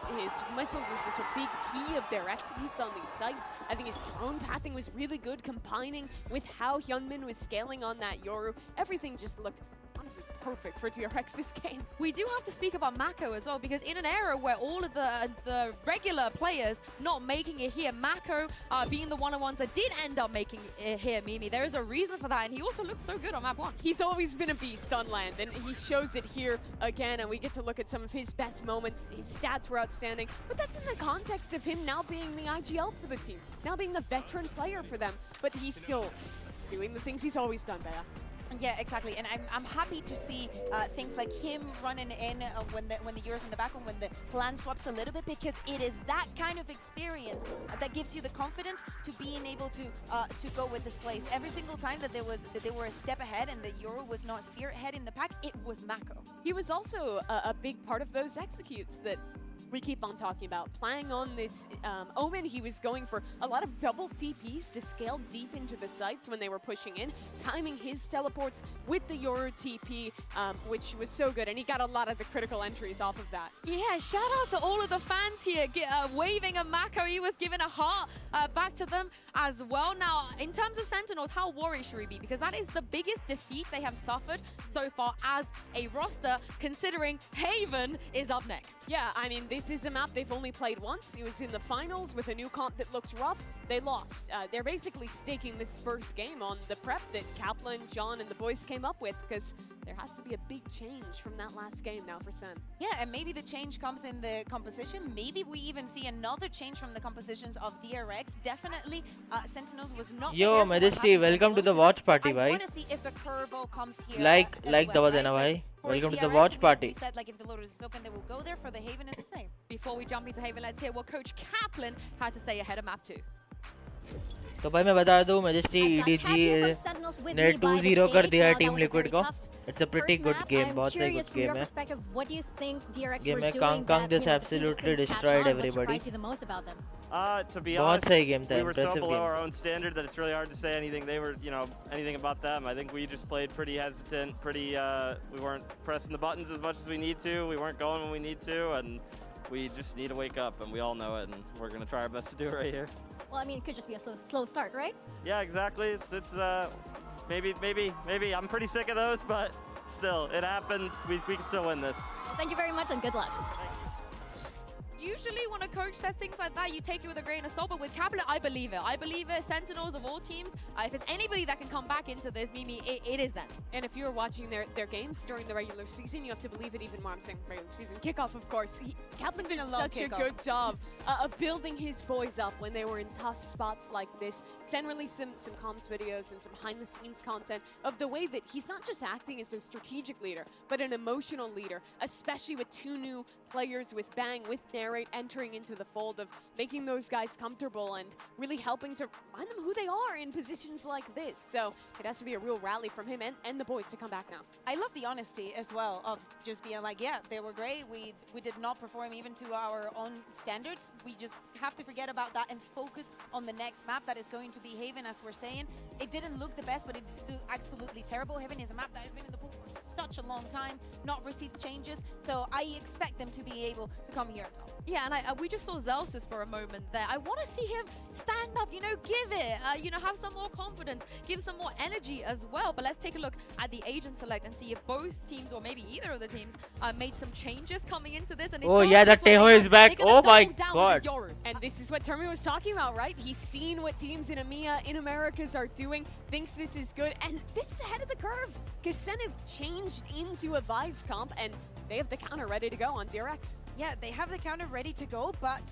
missiles are such a big key of their executes on these sites. I think his drone pathing was really good, combining with how Hyunmin was scaling on that Yoru. Everything just looked honestly perfect for DRX this game. We do have to speak about Mako as well, because in an era where all of the regular players not making it here, Mako being the one of ones that did end up making it here, Mimi, there is a reason for that, and he also looked so good on map 1. He's always been a beast on land, and he shows it here again, and we get to look at some of his best moments. His stats were outstanding, but that's in the context of him now being the IGL for the team, now being the veteran player for them, but he's still doing the things he's always done, Bea. Yeah, exactly, and I'm happy to see things like him running in when the Euro's in the back, and when the plan swaps a little bit, because it is that kind of experience that gives you the confidence to being able to go with this place. Every single time that they were a step ahead and the Euro was not spearheading the pack, it was Mako. He was also a big part of those executes that we keep on talking about. Playing on this Omen, he was going for a lot of double TPs to scale deep into the sites when they were pushing in, timing his teleports with the Yoru TP, which was so good, and he got a lot of the critical entries off of that. Yeah, shout out to all of the fans here waving a Mako. He was giving a heart back to them as well. Now, in terms of Sentinels, how worried should we be? Because that is the biggest defeat they have suffered so far as a roster, considering Haven is up next. Yeah, I mean, this is a map they've only played once. It was in the finals with a new comp that looked rough. They lost. They're basically staking this first game on the prep that Kaplan, John, and the boys came up with, because there has to be a big change from that last game now for Sen. Yeah, and maybe the change comes in the composition. Maybe we even see another change from the compositions of DRX. Definitely, Sentinels was not. Yo, Majesty, welcome to the watch party, bhai. I want to see if the curveball comes here. Like dawa dena, bhai. Welcome to the watch party. We said, like, if the Lotus is open, they will go there. For the Haven, it's the same. Before we jump into Haven, let's hear what Coach Kaplan had to say ahead of map 2. तो भाई मैं बता दूं Majesty EDG ने 2-0 कर दिया है team liquid को. It's a pretty good game. बहुत सही good game है. What do you think DRX Game were में doing Kang that just the team absolutely couldn't catch destroyed on? What everybody. surprised you the most about them? To be बहुत honest, सही game था, we were so impressive below game. our own standard that it's really hard to say anything. They were, anything about them. I think we just played pretty hesitant, we weren't pressing the buttons as much as we need to. We weren't going when we need to, and we just need to wake up, and we all know it, and we're going to try our best to do it right here. Well, I mean, it could just be a slow start, right? Yeah, exactly. It's maybe I'm pretty sick of those, but still, it happens. We can still win this. Well, thank you very much and good luck. Usually when a coach says things like that, you take it with a grain of salt, but with Capital, I believe it. I believe it. Sentinels of all teams, if it's anybody that can come back into this, Mimi, it is them. And if you're watching their games during the regular season, you have to believe it even more. I'm saying regular season kickoff, of course. Kaplan's been such a good job of building his boys up when they were in tough spots like this. Sen released some comms videos and some behind-the-scenes content of the way that he's not just acting as a strategic leader, but an emotional leader, especially with two new players, with Bang, with Narrate, entering into the fold of making those guys comfortable and really helping to remind them who they are in positions like this. So it has to be a real rally from him and the boys to come back now. I love the honesty as well of just being like, yeah, they were great. We did not perform even to our own standards. We just have to forget about that and focus on the next map that is going to be Haven, as we're saying. It didn't look the best, but it did look absolutely terrible. Haven is a map that has been in the pool for such a long time, not received changes. So I expect them to be able to come here top. Yeah, and we just saw Zelsus for a moment there. I want to see him stand up, give it, have some more confidence, give some more energy as well. But let's take a look at the agent select and see if both teams, or maybe either of the teams, made some changes coming into this. And oh yeah, the Teho is back. Oh my god. And this is what Termi was talking about, right? He's seen what teams in EMEA, in Americas are doing, thinks this is good, and this is ahead of the curve. Because Sen have changed into a Vise comp, and they have the counter ready to go on DRX. Yeah, they have the counter ready to go, but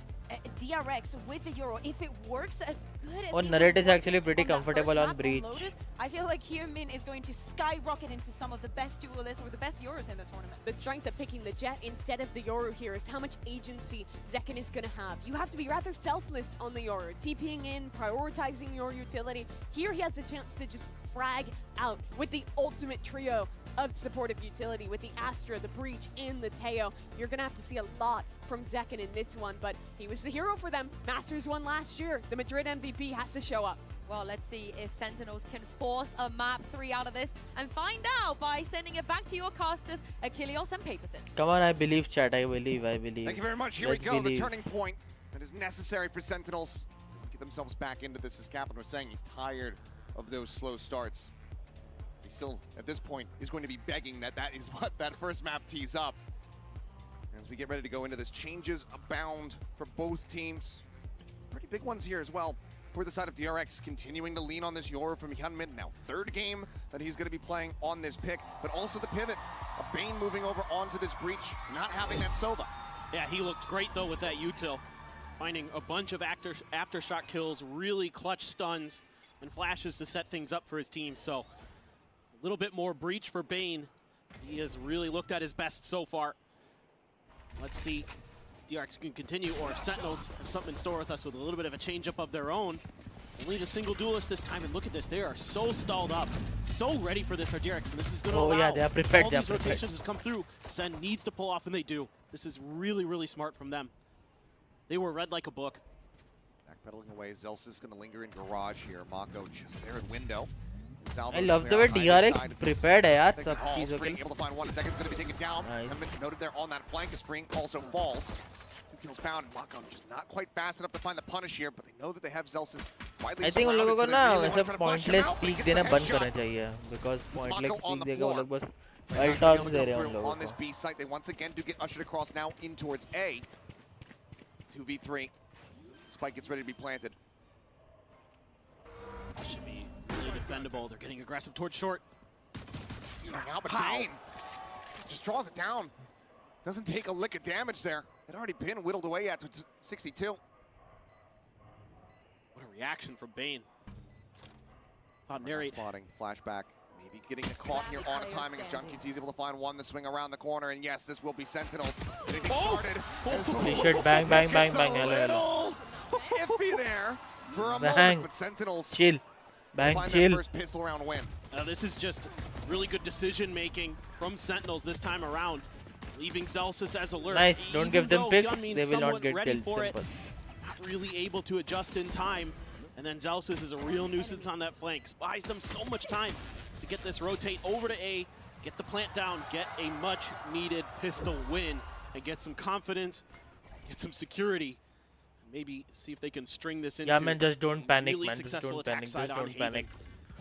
DRX with the Euro, if it works as good as Narrate is actually pretty comfortable on Breach. Lotus, I feel like Heermin is going to skyrocket into some of the best duelists or the best Euros in the tournament. The strength of picking the Jet instead of the Yoru here is how much agency Zekken is going to have. You have to be rather selfless on the Yoru, TPing in, prioritizing your utility. Here he has a chance to just frag out with the ultimate trio of supportive utility with the Astra, the Breach, and the Teo. You're going to have to see a lot from Zekken in this one, but he was the hero for them. Masters won last year. The Madrid MVP has to show up. Well, let's see if Sentinels can force a map 3 out of this and find out by sending it back to your casters, Achilleos and Paperthin. Come on, I believe, chat. I believe. Thank you very much. Here we go. The turning point that is necessary for Sentinels to get themselves back into this. As Kaplan was saying, he's tired of those slow starts. He still, at this point, is going to be begging that is what that first map tees up. As we get ready to go into this, changes abound for both teams. Pretty big ones here as well. For the side of DRX, continuing to lean on this Yoru from Hyunmin. Now third game that he's going to be playing on this pick, but also the pivot. A Bane moving over onto this Breach, not having that Sova. Yeah, he looked great though with that util. Finding a bunch of aftershock kills, really clutch stuns and flashes to set things up for his team. So a little bit more Breach for Bane. He has really looked at his best so far. Let's see if DRX can continue, or if Sentinels have something in store with us with a little bit of a change-up of their own. Only the single duelist this time, and look at this. They are so stalled up, so ready for this RDRX, and this is going to allow they are prepared, all these rotations to come through. Sen needs to pull off, and they do. This is really, really smart from them. They were read like a book. Backpedaling away, Zels is going to linger in garage here. Mako just there in window. I love the way DRX prepared yaar. Sab cheezon ke able to find 1 second, going to be taken down. Nice. Noted there on that flank. A string also falls. 2 kills found. Mako just not quite fast enough to find the punish here, but they know that they have Zelsis widely I think उन surrounded. लोगों को So ना they really वैसे want to try to flush him pointless out, but he peek gets the देना बंद headshot. करना चाहिए because pointless Mako on peek the देगा वो floor. लोग बस They're ulta not gonna they be रहे हैं able उन to come through लोगों on this को. B site. They once again do get ushered across now in towards A. 2v3. Spike gets ready to be planted. Should be really defendable. They're getting aggressive towards short. Now, but Bane just draws it down. Doesn't take a lick of damage there. It already been whittled away at 62. What a reaction from Bane. Thought Narrate. Spotting, flashback. Maybe getting a caught here on a timing as John QT is able to find one. The swing around the corner, and yes, this will be Sentinels. Getting started. Holy shit, bang, bang, bang, bang. Hello, hello. iffy there for a Bang. moment, but Sentinels Chill. Bang, find chill. their first pistol round win. This is just really good decision making from Sentinels this time around, leaving Zelsis as alert. Nice. Don't give them picks. Hyunmin They will not somewhat get ready killed. for it, Simple. not really able to adjust in time. And then Zelsis is a real nuisance on that flank. Buys them so much time to get this rotate over to A, get the plant down, get a much needed pistol win, and get some confidence, get some security. Maybe see if they can string this into Yeah, man, just don't panic, really man. Just successful don't attack panic. side Just on don't Haven. panic.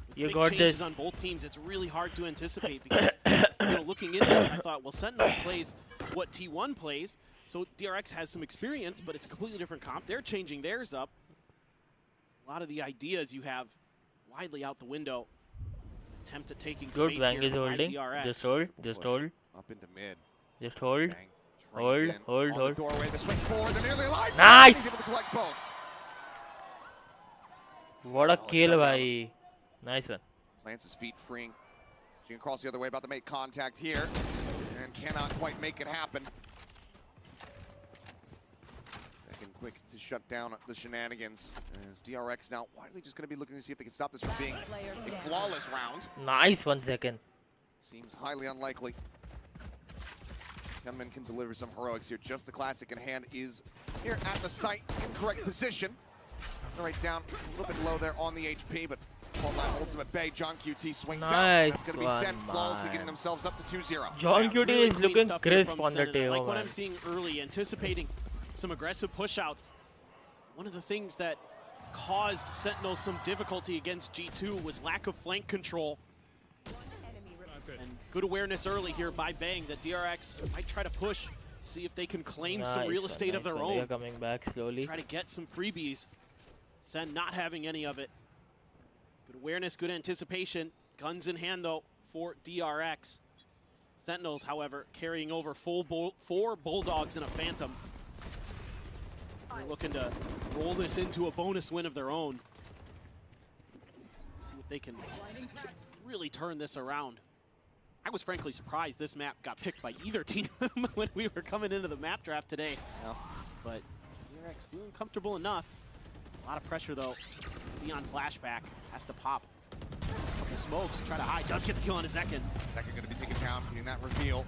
With You big got changes this. on both teams. It's really hard to anticipate because looking into this, I thought, well, Sentinels plays what T1 plays, so DRX has some experience, but it's a completely different comp. They're changing theirs up. A lot of the ideas you have widely out the window. Attempt at taking Good, space Bang here is by holding. DRX. Just hold. Just Push hold. up into mid. Just hold. Bang, Hold. trained in Hold. on Hold. the doorway, the swing forward, they're nearly alive. Nice! He's able to collect both. What a Solid kill, shutdown. bhai. Nice one. Plants his feet, freeing. Jing across the other way, about to make contact here, and cannot quite make it happen. Second quick to shut down the shenanigans. As DRX now widely just going to be looking to see if they can stop this from being a flawless round. Nice 1 second. Seems highly unlikely. Hyunmin can deliver some heroics here. Just the classic in hand is here at the site. Incorrect position. It's right down a little bit low there on the HP, but Paul Lat holds him at bay. John QT swings out. Nice That's going to be one, sent flawlessly, man. getting themselves up to 2-0. John QT really is clean looking stuff here crisp from on the Senator. table, Like what man. I'm seeing early, anticipating some aggressive push-outs. One of the things that caused Sentinels some difficulty against G2 was lack of flank control. And good awareness early here by Bang that DRX might try to push, see if they can claim some real estate of their They're own. coming back slowly. Try to get some freebies. Sen not having any of it. Good awareness, good anticipation. Guns in hand though for DRX. Sentinels, however, carrying over 4 Bulldogs and a Phantom. They're looking to roll this into a bonus win of their own. See if they can really turn this around. I was frankly surprised this map got picked by either team when we were coming into the map draft today. Yeah. But DRX feeling comfortable enough. A lot of pressure though. Beyond flashback has to pop. Couple smokes, try to hide. Does get the kill on a second. Second going to be taken down, getting that reveal.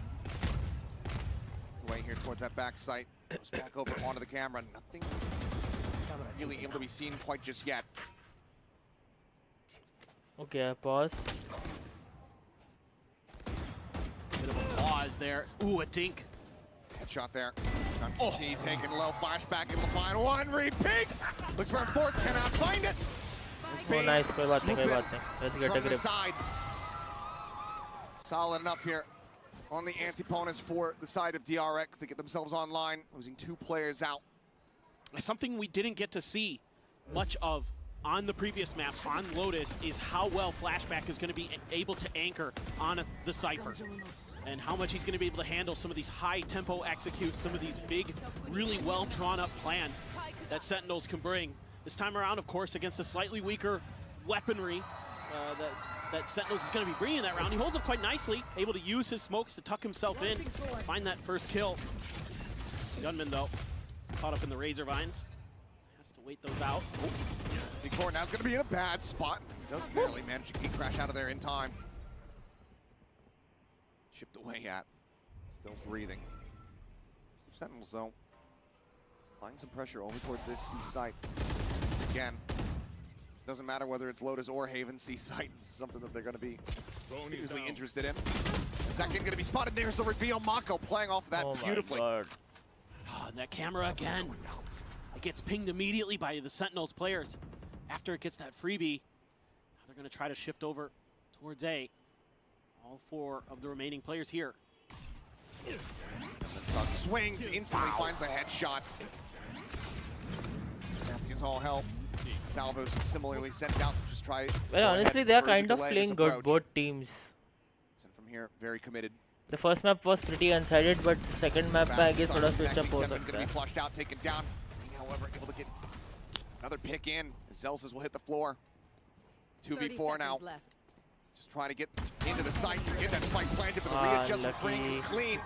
Away here towards that back site. Goes back over onto the camera. Nothing really able to be seen quite just yet. Okay, pause. Bit of a pause there. Ooh, a dink. Headshot there. T taken low. Flashback in the final one. Reed peeks. Looks for a fourth. Cannot find it. Oh, nice. कोई बात नहीं, कोई बात नहीं. Let's get a From the grip. side. Solid enough here on the antiponus for the side of DRX to get themselves online, losing 2 players out. Something we didn't get to see much of on the previous map on Lotus is how well Flashback is going to be able to anchor on the Cypher and how much he's going to be able to handle some of these high tempo executes, some of these big, really well drawn up plans that Sentinels can bring. This time around, of course, against a slightly weaker weaponry that Sentinels is going to be bringing that round. He holds up quite nicely, able to use his smokes to tuck himself in, find that first kill. Gunman, though, caught up in the Razor Vines. Has to wait those out. Oh. Big Four now's going to be in a bad spot. He does barely manage to crash out of there in time. Chipped away at. Still breathing. Sentinels, though, applying some pressure over towards this C site. Again, doesn't matter whether it's Lotus or Haven, C site is something that they're going to be usually interested in. Second going to be spotted. There's the reveal. Mako playing off of that beautifully. My God. Oh, and that camera again. It gets pinged immediately by the Sentinels players. After it gets that freebie, now they're going to try to shift over towards A. All 4 of the remaining players here. Swings, instantly finds a headshot. Snapping is all help. Salvos similarly sent out to just try. Well, honestly, they are kind of playing good, both teams. And from here, very committed. The first map was pretty unsided, but the second map I guess थोड़ा switch up हो Going to सकता be है. flushed out, taken down. However, able to get another pick in. Zelsis will hit the floor. 2v4 now. Just trying to get into the site to get that spike planted, but the readjustment frame is clean.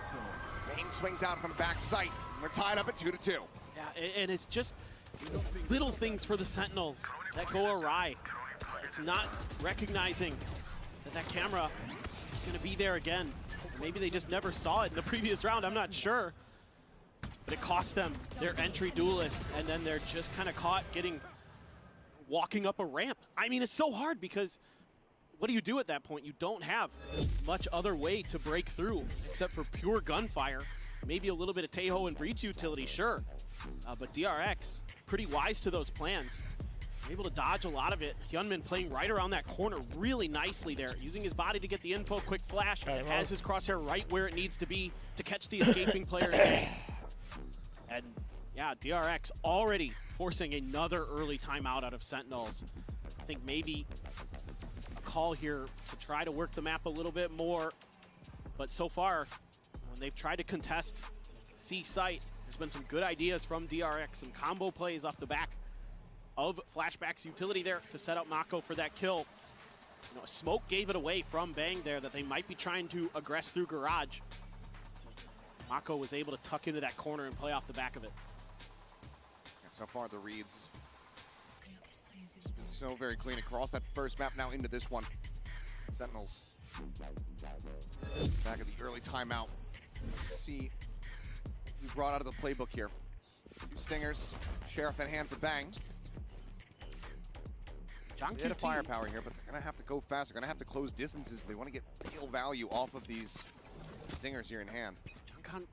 Bane swings out from the back site. We're tied up at 2-2. Yeah, and it's just little things for the Sentinels that go awry. It's not recognizing that that camera is going to be there again. Maybe they just never saw it in the previous round, I'm not sure. But it cost them their entry duelist, and then they're just kind of caught walking up a ramp. I mean, it's so hard because what do you do at that point? You don't have much other way to break through except for pure gunfire. Maybe a little bit of Taeho and breach utility, sure. But DRX, pretty wise to those plans. Able to dodge a lot of it. Hyunmin playing right around that corner really nicely there, using his body to get the info, quick flash, has his crosshair right where it needs to be to catch the escaping player today. And yeah, DRX already forcing another early timeout out of Sentinels. I think maybe a call here to try to work the map a little bit more. But so far, when they've tried to contest C site, there's been some good ideas from DRX, some combo plays off the back of Flashback's utility there to set up Mako for that kill. You know, smoke gave it away from Bang there that they might be trying to aggress through Garage. Mako was able to tuck into that corner and play off the back of it. Yeah, so far the reads just been so very clean across that first map, now into this one. Sentinels back at the early timeout. Let's see who brought out of the playbook here. 2 stingers, Sheriff in hand for Bang. They had a firepower here, but they're going to have to go fast. They're going to have to close distances. They want to get real value off of these stingers here in hand.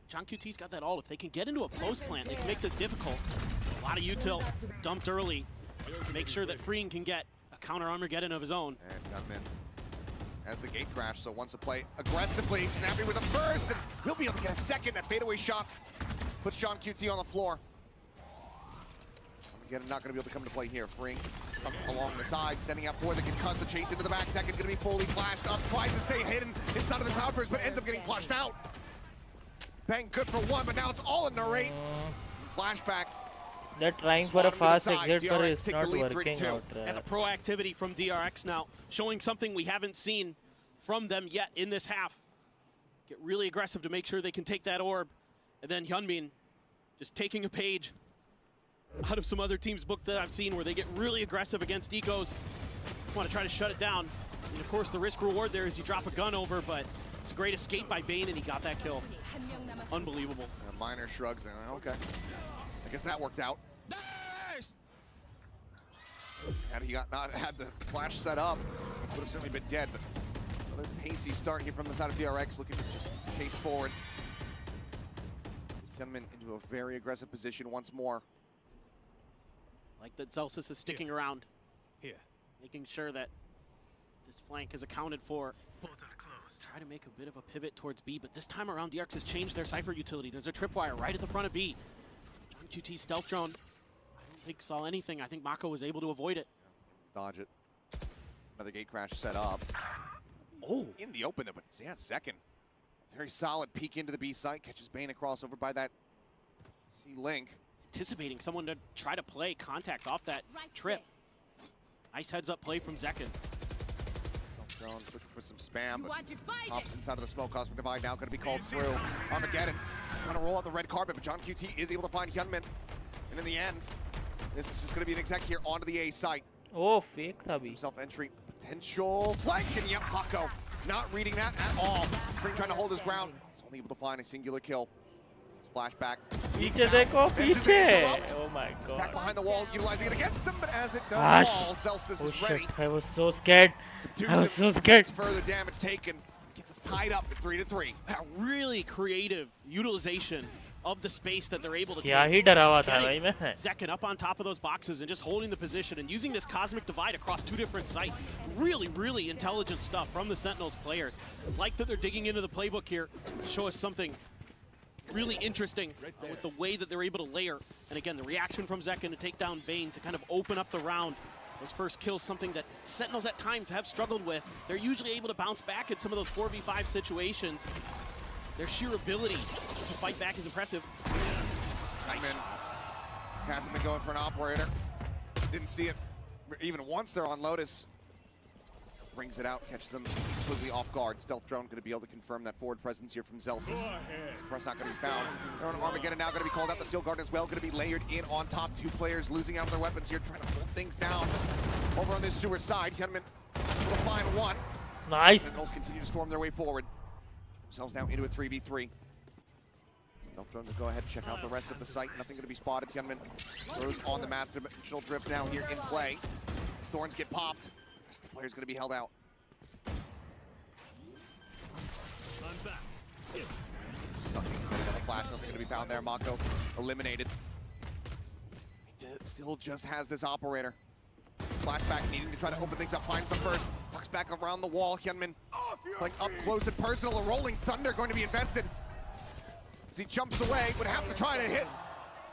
John QT's got that ult. If they can get into a close plant, they can make this difficult. A lot of util dumped early to make sure that Freeing can get a counter Armageddon of his own. And Gunman has the gate crash, so wants to play aggressively. Snappy with a first, and he'll be able to get a second. That fadeaway shot puts John QT on the floor. Armageddon not going to be able to come to play here. Freeing along the side, sending out four that can cut the chase into the back. Second going to be fully flashed up, tries to stay hidden inside of the tower first, but ends up getting flushed out. Bang good for one, but now it's all in narrate. Flashback. They're trying for a fast exit, but it's not working out. And a proactivity from DRX now, showing something we haven't seen from them yet in this half. Get really aggressive to make sure they can take that orb. And then Hyunmin just taking a page out of some other teams' book that I've seen where they get really aggressive against ecos. Just want to try to shut it down. And of course the risk reward there is you drop a gun over, but it's a great escape by Bane and he got that kill. Unbelievable. Minor shrugs and okay. I guess that worked out. Had he not had the flash set up, would have certainly been dead, but another pacey start here from the side of DRX, looking to just chase forward. Hyunmin into a very aggressive position once more. Like that Zelsis is sticking around. Here. Making sure that this flank is accounted for. Try to make a bit of a pivot towards B, but this time around DRX has changed their Cypher utility. There's a tripwire right at the front of B. John QT stealth drone. I don't think saw anything. I think Mako was able to avoid it. Dodge it. Another gate crash set up. Oh, in the open, but yeah, second. Very solid peek into the B site. Catches Bane across over by that C-Link. Anticipating someone to try to play contact off that trip. Nice heads-up play from Zekin. Looking for some spam, but hops inside of the smoke. Cosmic Divide now going to be called through. Armageddon trying to roll out the red carpet, but John QT is able to find Hyunmin. And in the end, this is just going to be an exec here onto the A site. Oh, fake Sabi. Self-entry potential flank, and yep, Mako not reading that at all. Spring trying to hold his ground. He's only able to find a singular kill. Flashback. Piche dekho, piche! Oh my god. Back behind the wall, utilizing it against him, but as it does fall, Celsius is ready. I was so scared. I was so scared. Further damage taken. Gets us tied up at 3-3. A really creative utilization of the space that they're able to take. He डरा हुआ था भाई मैं. Zekin up on top of those boxes and just holding the position and using this Cosmic Divide across 2 different sites. Really, really intelligent stuff from the Sentinels players. Like that they're digging into the playbook here to show us something really interesting with the way that they're able to layer. And again, the reaction from Zekin to take down Bane to kind of open up the round. Those first kills, something that Sentinels at times have struggled with. They're usually able to bounce back in some of those 4v5 situations. Their sheer ability to fight back is impressive. Hasn't been going for an operator. Didn't see it even once there on Lotus. brings it out, catches them completely off guard. Stealth drone going to be able to confirm that forward presence here from Zelsis. Press not going to be found. Armageddon now going to be called out. The Steel Guard as well going to be layered in on top. Two players losing out of their weapons here, trying to hold things down. Over on this sewer side, Hyunmin will find one. Nice. Sentinels continue to storm their way forward. Themselves now into a 3v3. Stealth drone to go ahead and check out the rest of the site. Nothing going to be spotted. Hyunmin throws on the Master Dimensional Drift now here in play. As thorns get popped. The player's going to be held out. Sucking, setting up a flash. Nothing going to be found there. Mako eliminated. Still just has this operator. Flashback needing to try to open things up. Finds the first. Tucks back around the wall. Hyunmin playing up close and personal. A rolling thunder going to be invested. As he jumps away, would have to try to hit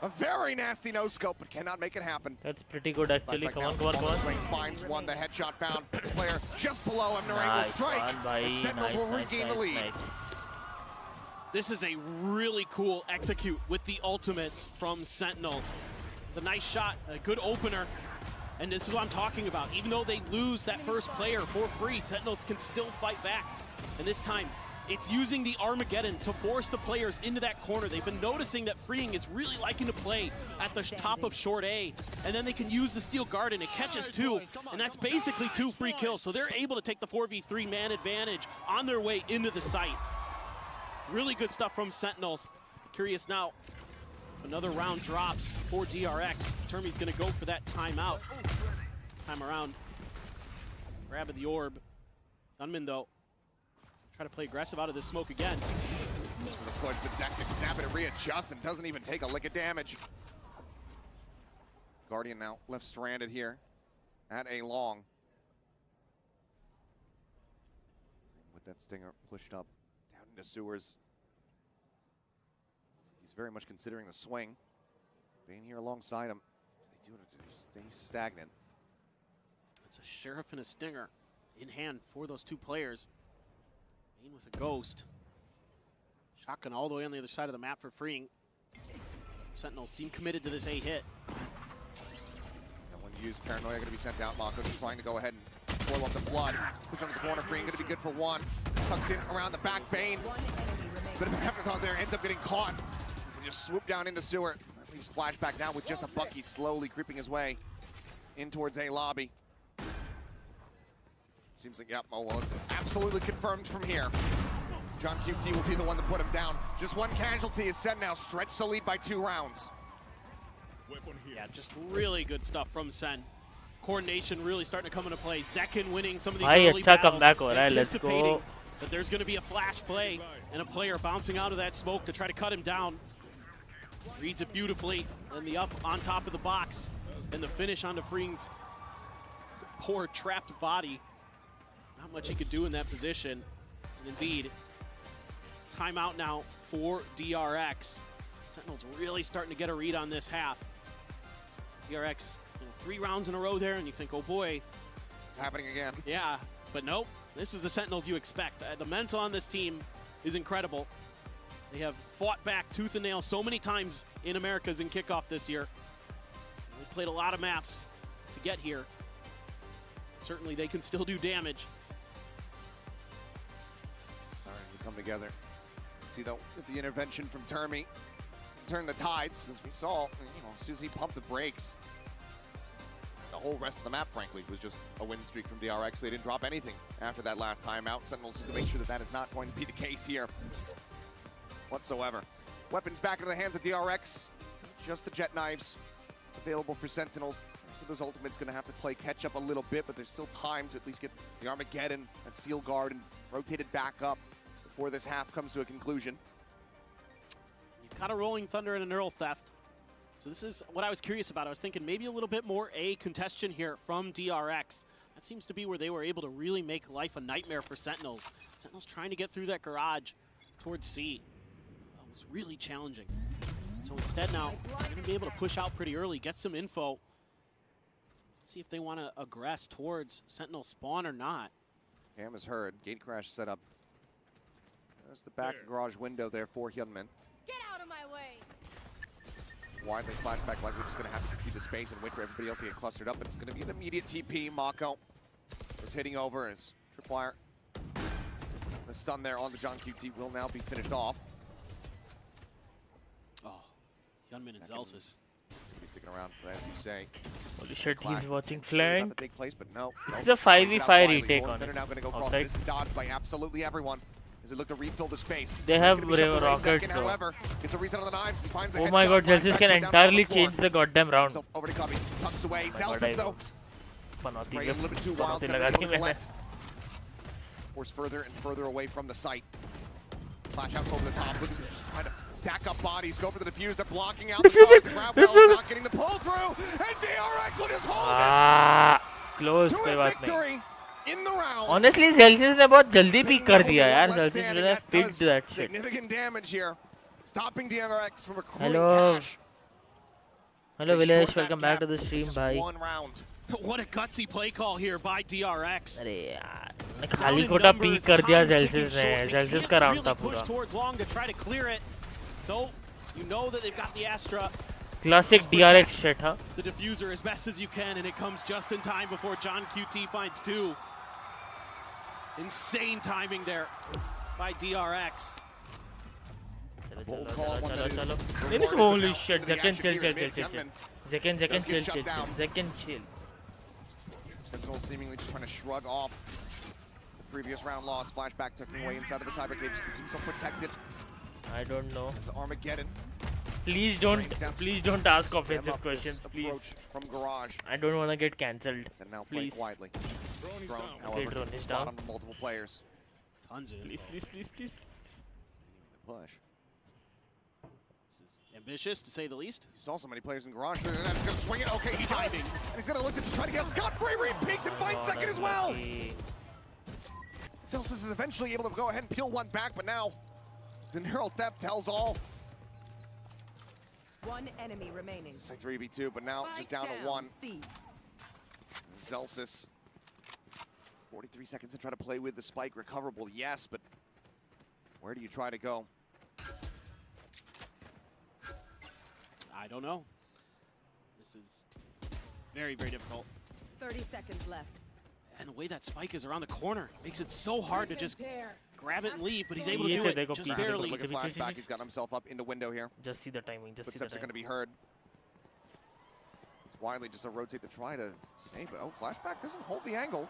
a very nasty no-scope, but cannot make it happen. That's pretty good actually. Come on, come on, come on. Finds one, the headshot found. Player just below him. Narango will strike. And Sentinels will regain the lead. This is a really cool execute with the ultimates from Sentinels. It's a nice shot, a good opener. And this is what I'm talking about. Even though they lose that first player for free, Sentinels can still fight back. And this time, it's using the Armageddon to force the players into that corner. They've been noticing that Freeing is really liking to play at the top of short A. And then they can use the Steel Guard and it catches two. And that's basically 2 free kills. So they're able to take the 4v3 man advantage on their way into the site. Really good stuff from Sentinels. Curious now. Another round drops for DRX. Termi's gonna go for that timeout. This time around, grabbing the orb. Gunman though, try to play aggressive out of this smoke again. Push, but Zach can snap it and readjust and doesn't even take a lick of damage. Guardian now left stranded here at a long. With that stinger pushed up down into sewers. Very much considering the swing. Being here alongside him, they do it to stay stagnant. It's a Sheriff and a Stinger in hand for those 2 players. Bane with a Ghost. Shotgun all the way on the other side of the map for Freeing. Sentinels seem committed to this A hit. And when you use Paranoia, going to be sent out. Mako just trying to go ahead and slow up the flood. Push under the corner. Freeing going to be good for 1. Tucks in around the back. Bane. Bit of an afterthought there. Ends up getting caught. Just swoop down into sewer. At least flashback now with just a Bucky slowly creeping his way in towards A lobby. Seems like, yep, oh well, it's absolutely confirmed from here. John QT will be the one to put him down. Just 1 casualty is Sen now. Stretch the lead by 2 rounds. Yeah, just really good stuff from Sen. Coordination really starting to come into play. Zekin winning some of these early battles, anticipating that there's going to be a flash play and a player bouncing out of that smoke to try to cut him down. Reads it beautifully, and the up on top of the box, and the finish onto Freeing's poor trapped body. Not much he could do in that position. And indeed, timeout now for DRX. Sentinels really starting to get a read on this half. DRX, 3 rounds in a row there, and you think, oh boy. Happening again. Yeah, but nope. This is the Sentinels you expect. The mental on this team is incredible. They have fought back tooth and nail so many times in Americas in kickoff this year. They played a lot of maps to get here. Certainly they can still do damage. Starting to come together. See though, with the intervention from Termi, turn the tides, as we saw, you know, as soon as he pumped the brakes. The whole rest of the map, frankly, was just a win streak from DRX. They didn't drop anything after that last time out. Sentinels to make sure that that is not going to be the case here whatsoever. Weapons back into the hands of DRX. Just the jet knives available for Sentinels. So those ultimates going to have to play catch up a little bit, but there's still time to at least get the Armageddon and Steel Guard and rotated back up before this half comes to a conclusion. You've got a Rolling Thunder and a Neural Theft. So this is what I was curious about. I was thinking maybe a little bit more A congestion here from DRX. That seems to be where they were able to really make life a nightmare for Sentinels. Sentinels trying to get through that garage towards C. It was really challenging. So instead now, they're going to be able to push out pretty early, get some info. See if they want to aggress towards Sentinel spawn or not. Cam is heard. Gate crash set up. There's the back garage window there for Hyunmin. Get out of my way! Widely flashback, likely just going to have to concede the space and wait for everybody else to get clustered up. It's going to be an immediate TP. Mako Rotating over as Tripwire. The stun there on the John QT will now be finished off. Oh, Hyunmin and Zelsis. Be sticking around, as you say. Holy shit, he's watching flank. Take place, but no. It's a 5v5 retake on They're it. now going to go cross. Outside. This is dodged by absolutely everyone as they look to refill the space. They have rockets though. However, gets a reset on the knives. He finds a Oh my god, Zelsis can entirely change the goddamn round. Over to Cubby. Tucks away. Zelsis though. Panauti A little bit too wild. Force further and further away from the site. Flash out over the top. Looking trying to stack up bodies. Go for the defuse. They're blocking out the stars. The grab well is not getting the pull through. And DRX will just hold it. Close To कोई a बात victory in the round. Honestly, Zelsis ने बहुत जल्दी pick कर दिया यार. Zelsis ने picked that shit. Significant damage here. Stopping DRX from accruing Hello. cash. Hello Vilesh, welcome back to the stream, bhai. One round. What a gutsy play call here by DRX. अरे यार, ने खाली खोटा pick कर दिया Zelsis ने. Zelsis का round था Push पूरा. towards long to try to clear it. So you know that they've got the Astra. Classic DRX shit, huh? The diffuser as best as you can, and it comes just in time before John QT finds two. Insane timing there by DRX. Holy shit, Zekken chill. Zekken chill. Sentinel seemingly just trying to shrug off the previous round loss. Flashback tucking away inside of the cyber cage, keeps himself protected. I don't know. The Armageddon. Please don't ask offensive questions, please. From Garage. I don't want to get cancelled. And now play Please. quietly. Drone, however, drone gets a is spot down. on multiple players. Tons of Please. The push. This is ambitious, to say the least. You saw so many players in Garage. And that's going to swing it. Okay, he timing. And he's going to look to just try to get scot-free. Repeats and finds second as well. Zelsis is eventually able to go ahead and peel one back, but now the neural theft tells all. One enemy remaining. It's like 3v2, but now just down to one. Zelsis. 43 seconds to try to play with the spike. Recoverable, yes, but where do you try to go? I don't know. This is very, very difficult. 30 seconds left. And the way that spike is around the corner makes it so hard to just grab it and leave, but he's able to do it just barely. Look at Flashback, he's got himself up into window here. Just see the timing, Footsteps are going to be heard. It's widely just a rotate to try to save it. Oh, Flashback doesn't hold the angle.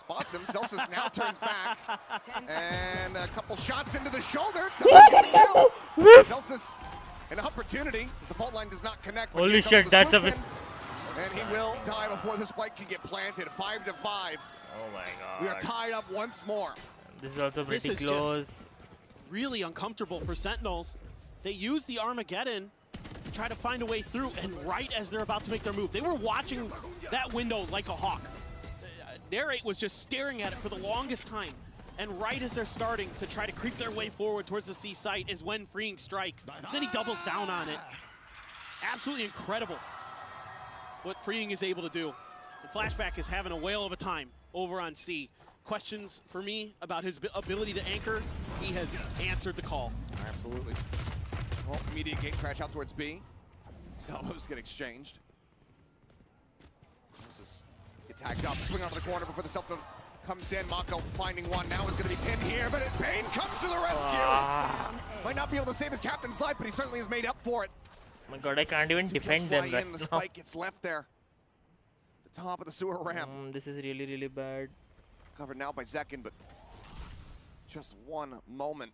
Spots him, Celsius now turns back. And a couple shots into the shoulder. Doesn't get the kill. Celsius, an opportunity. The fault line does not connect. Holy shit, that's a bit. And he will die before the spike can get planted. 5-5. Oh my god. We are tied up once more. This is also pretty This is close. just really uncomfortable for Sentinels. They use the Armageddon to try to find a way through, and right as they're about to make their move, they were watching that window like a hawk. Narrate was just staring at it for the longest time, and right as they're starting to try to creep their way forward towards the C site is when Freeing strikes. Then he doubles down on it. Absolutely incredible what Freeing is able to do. And Flashback is having a whale of a time over on C. Questions for me about his ability to anchor, he has answered the call. Absolutely. Well, immediate gate crash out towards B. Salvos get exchanged. Get tagged up, swing onto the corner before the stealth comes in. Mako finding one, now is going to be pinned here, but Bane comes to the rescue! Might not be able to save his captain's life, but he certainly has made up for it. Oh my god, I can't even defend them right The now. spike gets left there. The top of the sewer ramp. This is really, really bad. Covered now by Zekken, but just one moment.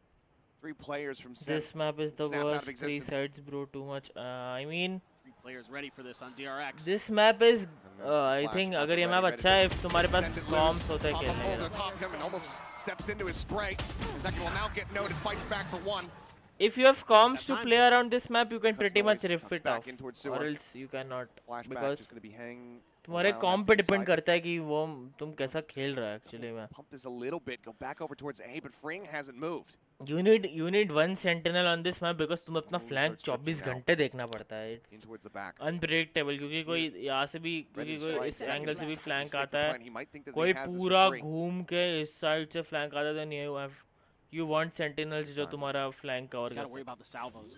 3 players from Sen. This map is the worst. 3 sides, bro. Too much. I mean, 3 players ready for this on DRX. this map is. I think अगर ये map अच्छा है, if तुम्हारे पास comms होता है खेलने का. And almost steps into his spray. Zekken will now get noted. Fights back for one. If you have comms to play around this map, you can pretty much rip it off, or else you cannot, because तुम्हारे com पे depend करता है कि वो तुम कैसा खेल रहा है एक्चुअली में. Pump this a little bit, go back over towards A, but Freeing hasn't moved. You need one sentinel on this map because तुम अपना flank 24 घंटे देखना पड़ता है. It's unpredictable क्योंकि कोई यहाँ से भी इस एंगल से भी flank आता है, कोई पूरा घूम के इस साइड से flank आता है, then you want sentinels जो तुम्हारा flank cover Got to worry about the salvos.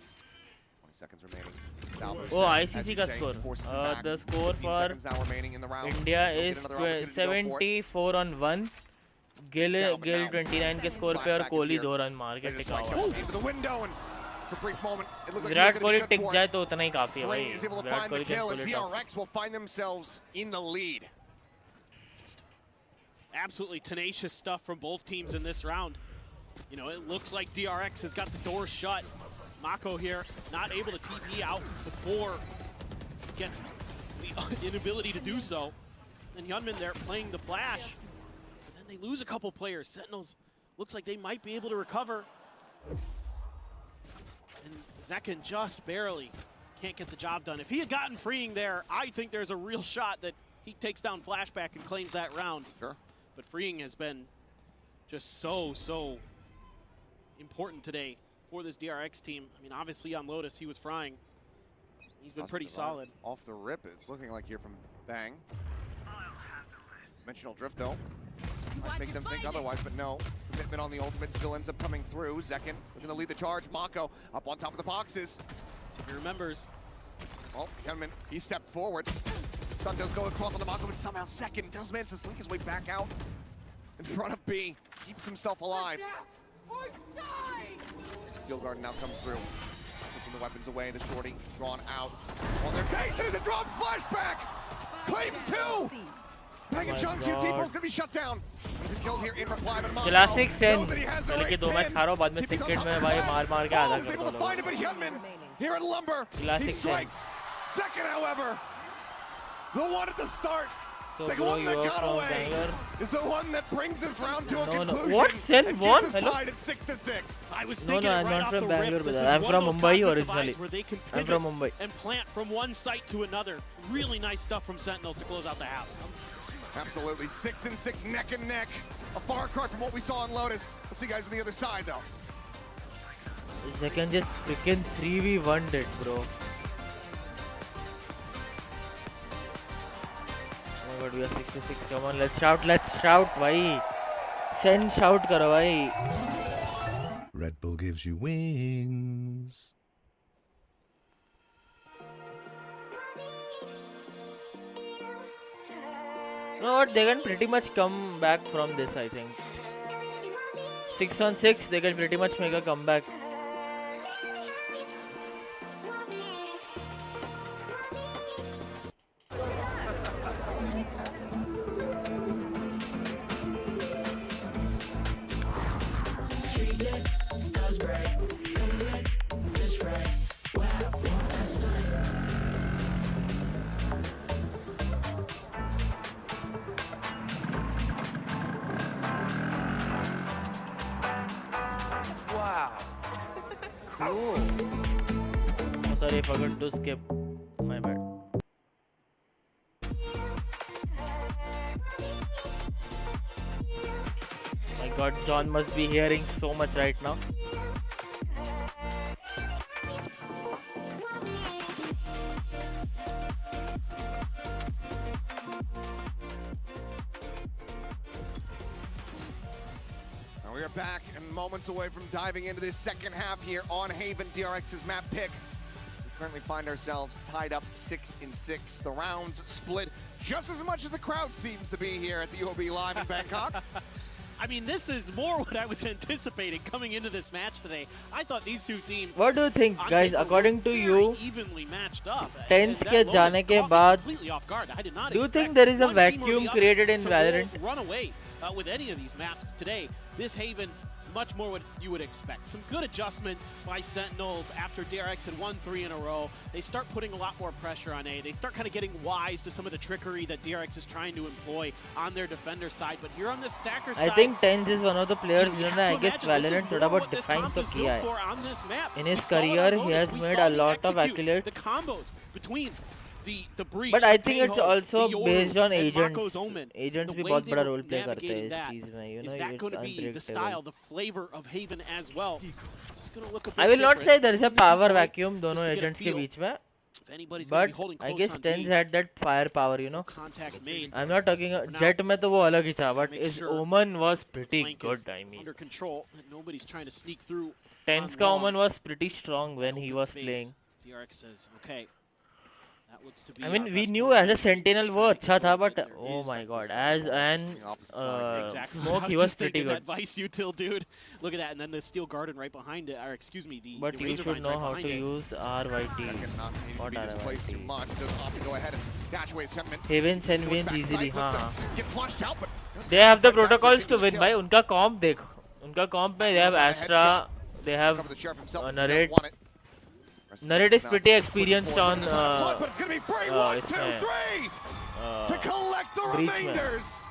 seconds remaining. Valor Oh, set, as ICC you का say, score. forces it back. The score 15 for seconds now remaining in the round. India They'll is get another opportunity to go for it. 74 on 1. Gill 29 के score पे और Kohli 2 run मार के टिका हुआ है। विराट कोहली टिक जाए तो उतना ही काफी है भाई। विराट कोहली के full DRX will find themselves in the lead. Absolutely tenacious stuff from both teams in this round. You know, it looks like DRX has got the door shut. Mako here not able to TP out before gets the inability to do so. And Hyunmin there playing the flash. And then they lose a couple players. Sentinels looks like they might be able to recover. And Zekin just barely can't get the job done. If he had gotten freeing there, I think there's a real shot that he takes down Flashback and claims that round. Sure. But freeing has been just so important today for this DRX team. I mean, obviously on Lotus, he was frying. He's been pretty solid. Off the rip, it's looking like here from Bang. Dimensional drift, though. Might make them think otherwise, but no. Commitment on the ultimate still ends up coming through. Zekin looking to lead the charge. Mako up on top of the boxes. So he remembers. Oh, Hyunmin, he stepped forward. Stun does go across on the Mako, but somehow Zekin does manage to slink his way back out in front of B. Keeps himself alive. Steel Garden now comes through. Taking the weapons away, the shorty drawn out. On their face, it is a drop flashback! Claims two! Bang and Chung QT both gonna be shut down. He's in kills here in reply, but Mako classic Sen knows that he has the पहले के right दो match pin. हारो बाद में Keeps on cricket top में of भाई the मार मार के ball. आधा Is कर able दो to find it, but Hyunmin here at Lumber, he Classic strikes. Second, however, the one at the start, So the bro, one that you are got from away, Bangalore. is the one that brings this round to a No, no. conclusion. What? Sen and won? gets us Hello? tied at 6-6. I was No, thinking no, it I'm right not off from the Bangalore, rip. This brother. is I'm one from of those Mumbai cosmic originally. divides where they can I'm from pivot Mumbai. and plant from one site to another. Really nice stuff from Sentinels to close out the half. Absolutely, 6-6, neck and neck. A far cry from what we saw on Lotus. We'll see you guys on the other side, though. They can just freaking 3v1 it, bro. Oh my god, we are 66. Come on, let's shout, bhai. Send shout karo, bhai. Red Bull gives you wings. You know what? They can pretty much come back from this, I think. 6 on 6, they can pretty much make a comeback. Wow. Cool. Oh, sorry, I forgot to skip. My bad. My god, John must be hearing so much right now. Now we are back and moments away from diving into this second half here on Haven, DRX's map pick. We currently find ourselves tied up 6-6. The rounds split just as much as the crowd seems to be here at the UOB Live in Bangkok. I mean, this is more what I was anticipating coming into this match today. I thought these two teams. What do you think, on guys? paper According to were you, very evenly matched up. Tens And के that जाने Lotus के caught me बाद, completely off guard. I did not do you expect think there is a one team or the vacuum other created in to Valorant? run away with any of these maps today? This Haven, much more what you would expect. Some good adjustments by Sentinels after DRX had won 3 in a row. They start putting a lot more pressure on A. They start kind of getting wise to some of the trickery that DRX is trying to employ on their defender side. But here on the stacker side, I think Tens is one of the players जिन्होंने I guess imagine this is Valorant more थोड़ा बहुत what this define comp तो is किया built है. for on this map. In We his saw it on career, he Lotus. has We made saw a the lot of executes, accolades. the combos between the breach, But I the think it's Taeho, also the Yoru, based on and agents. Mako's Omen. Agents The भी way बहुत they बड़ा were role play करते हैं navigating इस that. चीज में. You know, Is that it's going to be the unpredictable. style, the flavor of Haven as well? Is this going to look a bit I will not say different? there is a Teams power keep going vacuum just दोनों to get a agents के feel बीच में. if anybody's going to But be holding I close guess on Tens B. had that firepower, you know. Contact made. I'm not talking For now, Jet में तो वो अलग ही था, but make his sure Omen was pretty flank good. is I mean, under control and nobody's trying to sneak through. Tens on का long. Omen was pretty strong when he Open was space. playing. DRX says, okay. That looks to be I mean, our we best knew player. as a sentinel वो अच्छा था, but There oh is my god, this as an exactly what smoke I he was was just pretty thinking, good. that Vice util, dude. Look at that, and then the Steel Garden right behind it, or excuse me, the But you Razor should Vines know right how behind to it. use RYT. What RYT? Go ahead and dash away Sentiment. Heavens and wins easily, हाँ. Get flushed out, but They have the protocols to win, भाई. उनका comp देखो. उनका comp में they have Astra, they have Narrate. Narrate is pretty experienced on इसमें. To collect the Breach remainders.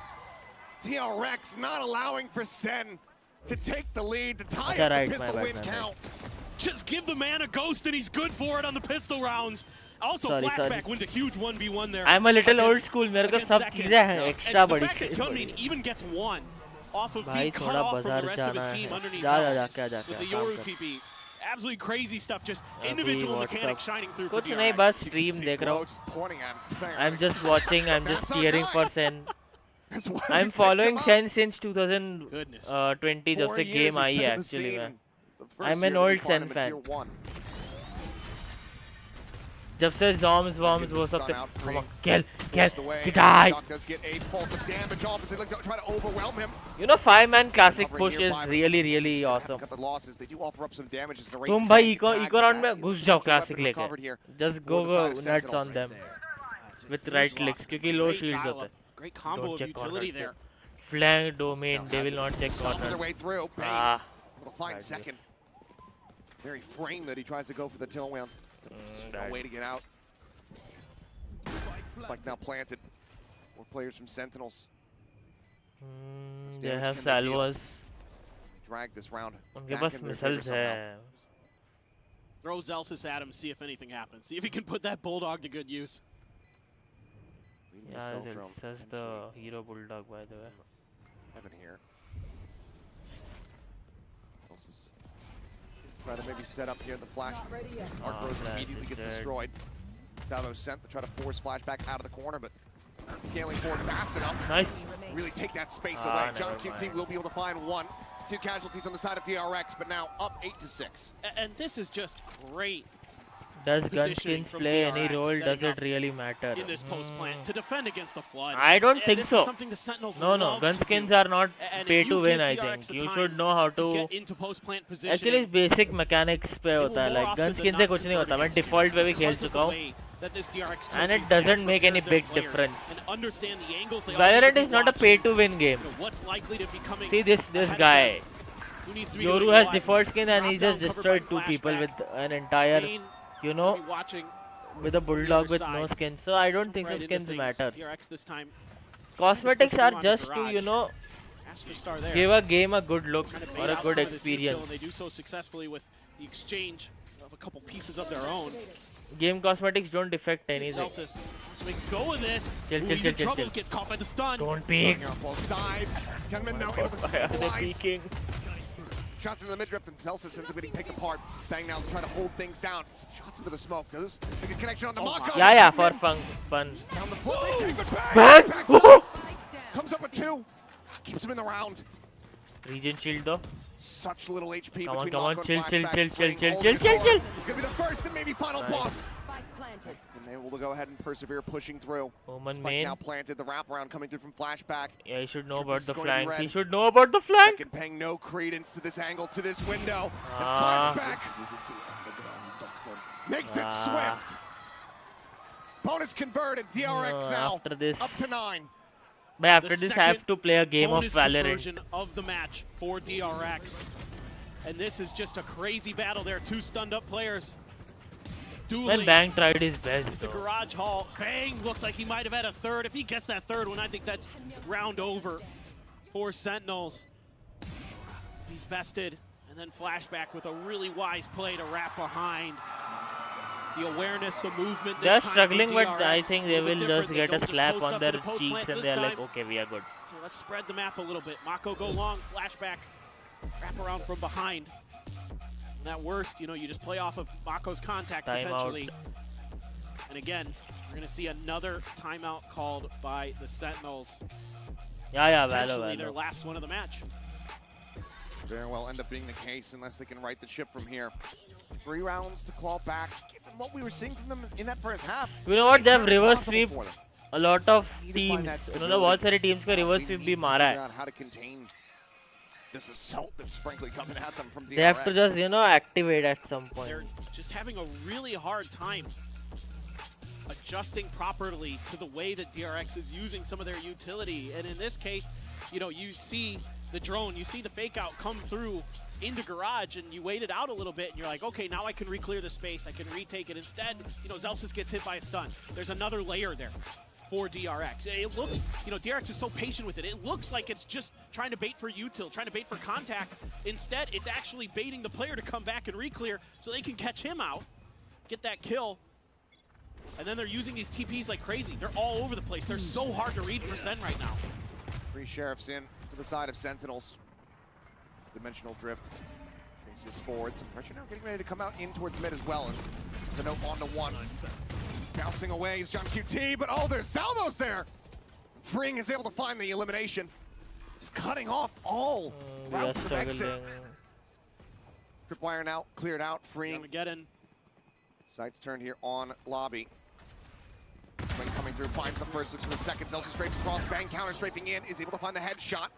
DRX not allowing for Sen to take the lead, to tie Okay, up right, the pistol my win bad. count. Just give the man a ghost and he's good for it on the pistol rounds. Also, Sorry, Flashback sorry. wins a huge 1v1 there. I'm a little old against- school. मेरे को against सब Second. चीजें हैं extra And the बड़ी. fact that Hyunmin even gets one off of भाई being cut थोड़ा off from बाजार the rest of his जाना team है. underneath जा Hell जा with the काम Yoru कर. TP. Absolutely crazy stuff, just अभी individual WhatsApp. mechanics shining through for कुछ नहीं, DRX. बस stream देख रहा हूँ. I'm just watching. I'm just cheering for Sen. I'm following Sen since 2020 जब से game आई है actually मैं. I'm an old Sen fan. जब से Zoms Worms वो सब come on, kill, die. You know, 5-man classic push is really awesome. तुम भाई eco round में घुस जाओ classic लेके. Just go nuts on them with right clicks क्योंकि low shields होते हैं. Great combo Don't of check utility corners there. Flank domain, they will not check corners. Ah, We'll find second. Very frame that he tries to go for the tail wheel. No way to get out. Spike now planted. More players from Sentinels. they have salvos. Drag this round. उनके back pass into their favor missiles somehow. है. Throw Zelsis at him, see if anything happens. See if he can put that Bulldog to good use. Leading Yeah, himself from that's the hero bulldog by the way. Heaven here. Zelsis try to maybe set up here the flash. Arc Rose immediately gets destroyed. Salvo sent to try to force Flashback out of the corner, but not scaling forward fast enough. Nice. Really take that space away. John QT will be able to find one. 2 casualties on the side of DRX, but now up 8-6. And this is just great. Does positioning Gunskins from play any DRX, role? Does setting it up really matter? in this post plant to defend against the flood? I don't And think this so. Is something the Sentinels No, love to Gunskins do. are not And if pay you to win. give I DRX think the you time should know how to. get into post plant Actually, positioning. basic mechanics पे होता है. Like Gunskins से कुछ नहीं होता. मैं default पे भी खेल चुका हूँ. And it doesn't make any big difference. Valorant is not a pay-to-win game. See this guy. Yoru has default skin and he just destroyed 2 people with an entire, you know, with a bulldog with no skin. So I don't think the skins matter. Cosmetics are just to, you know, give a game a good look or a good experience. They do so successfully with the exchange of a couple pieces of their own. Game cosmetics don't affect anything. So we go with this. Chill, He's in trouble. Gets caught by the stun. Don't peek. On both sides. Gunman now able to slice. Shots into the mid-drift and Celsius ends up getting picked apart. Bang now to try to hold things down. Some shots into the smoke. Does make a connection on the Mako. Yeah, for fun. Down the floor. They take it back. Bang! Backs up. Comes up with 2. Keeps him in the round. Region shield though. Such little HP Come on, between come on, Mako chill, and chill, Flashback. chill, Bring chill, hold chill, the chill, door. chill. He's going to be the first and maybe final Nice. boss. And they will go ahead and persevere, pushing through. Omen Spike main. now planted, the wraparound coming through from Flashback. Yeah, he should know Sure, about this the is going to be flank. He red. should know about the flank. Second paying no credence to this angle, to this window. And Ah. Flashback makes it swift. Bonus converted. DRX now after this. up to 9. But after this, I have to play a game of bonus Valorant. conversion of the match for DRX. And this is just a crazy battle there. 2 stunned up players. When Dueling Bang tried his best the though. garage hall. Bang looked like he might have had a third. If he gets that third one, I think that's round over for Sentinels. He's bested. And then Flashback with a really wise play to wrap behind. The awareness, the movement. They're this time struggling, from but DRX, I think they a little will bit just different. get a They don't slap post on up their in the post cheeks plant and this they're like, time. okay, we are good. So let's spread the map a little bit. Mako go long, Flashback, wrap around from behind. And at worst, you know, you just play off of Mako's contact Time potentially. And again, we're going to see another timeout called by the Sentinels. Yeah, Potentially their Valo. last one of the match. Very well end up being the case unless they can right the ship from here. 3 rounds to claw back. Given what we were seeing from them in that first half. You know what? They have it's very reverse possible sweep for them. a lot of Need to teams. find that You know, बहुत सारे stability. teams का reverse We sweep need भी to मारा figure है. out how to contain this assault that's frankly coming at them from DRX. They have to just, you know, activate at some point. They're just having a really hard time adjusting properly to the way that DRX is using some of their utility. And in this case, you know, you see the drone, you see the fake out come through into garage, and you wait it out a little bit and you're like, okay, now I can re-clear the space, I can retake it. Instead, you know, Zelsis gets hit by a stun. There's another layer there for DRX. It looks, you know, DRX is so patient with it. It looks like it's just trying to bait for util, trying to bait for contact. Instead, it's actually baiting the player to come back and re-clear so they can catch him out, get that kill. And then they're using these TPs like crazy. They're all over the place. They're so hard to read for Sen right now. 3 Sheriffs in for the side of Sentinels. Dimensional drift traces forward. Some pressure now getting ready to come out in towards mid as well as the note on to 1. Bouncing away is John QT, but oh, there's salvos there. Fring is able to find the elimination. Just cutting off all routes of exit. Tripwire now cleared out. Fring. Sights turned here on lobby. Fling coming through, finds the first, looks for the second. Zelsis straight across, Bang counter strafing in, is able to find the headshot.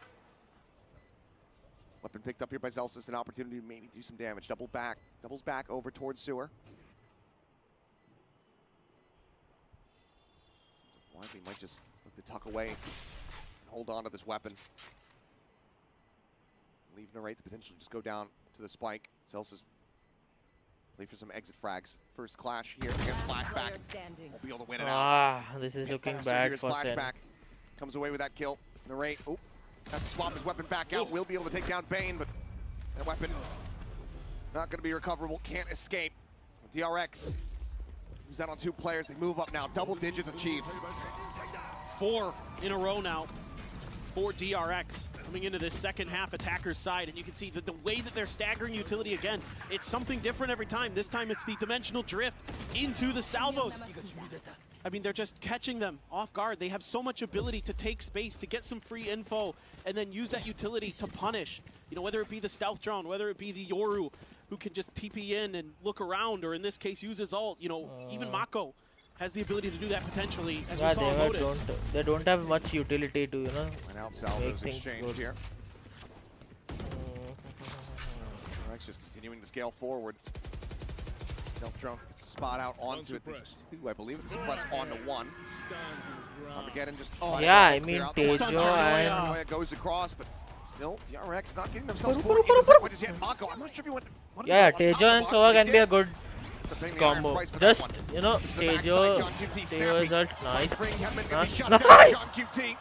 Weapon picked up here by Zelsis, an opportunity to maybe do some damage. Doubles back over towards Sewer. Seems like might just look to tuck away and hold on to this weapon. Leave Narrate to potentially just go down to the spike. Zelsis play for some exit frags. First clash here against Flashback. Won't be able to win it out. This is Hit looking faster bad here as for Sen. Flashback comes away with that kill. Narrate, oh, has to swap his weapon back out. Will be able to take down Bane, but that weapon not going to be recoverable. Can't escape. DRX moves out on 2 players. They move up now. Double digits achieved. 4 in a row now for DRX coming into this second half attacker's side, and you can see that the way that they're staggering utility again, it's something different every time. This time it's the dimensional drift into the salvos. I mean, they're just catching them off guard. They have so much ability to take space, to get some free info, and then use that utility to punish. You know, whether it be the stealth drone, whether it be the Yoru, who can just TP in and look around, or in this case, use his ult. You know, even Mako has the ability to do that potentially, as we saw in Lotus. They don't have much utility to, you know, And out salvos make exchange things here. DRX just continuing to scale forward. Stealth drone gets a spot out onto it. There's 2, I believe. It's a press onto 1. Armageddon just Yeah, I mean, Tejo and Paranoia goes across, but still DRX not getting themselves forward into the wedges yet. Mako, I'm not sure if you want to yeah, go on top Tejo of and Mako, Sova but can he be a did. good It's a pain in the iron combo. price for that Just, one. you know, To the backside, John QT snapping. Tejo's ult, nice. Fring Hedman gonna be shut Nice. down. John QT.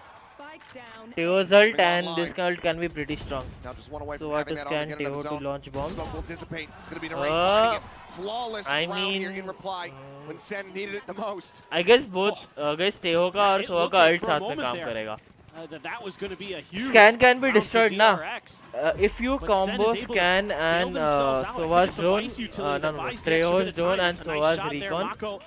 Tejo's ult and this ult can be pretty strong. Now just one away So from what having is that can Armageddon in the Tejo to zone. launch bomb? Smoke will dissipate. It's going to be Narrate finding it. Flawless I round mean, here in reply when Sen needed it the most. I guess both, guys, Tejo का और Sova का ult साथ में काम करेगा. That was going to be a huge Scan can be round for destroyed now. DRX. If you But combo Sen is able to Scan and bail themselves out. I Sova's think the drone, Vice utility, no, the no, Vice takes a bit Trejo's of drone time. and It's a nice Sova's shot there, recon, Mako.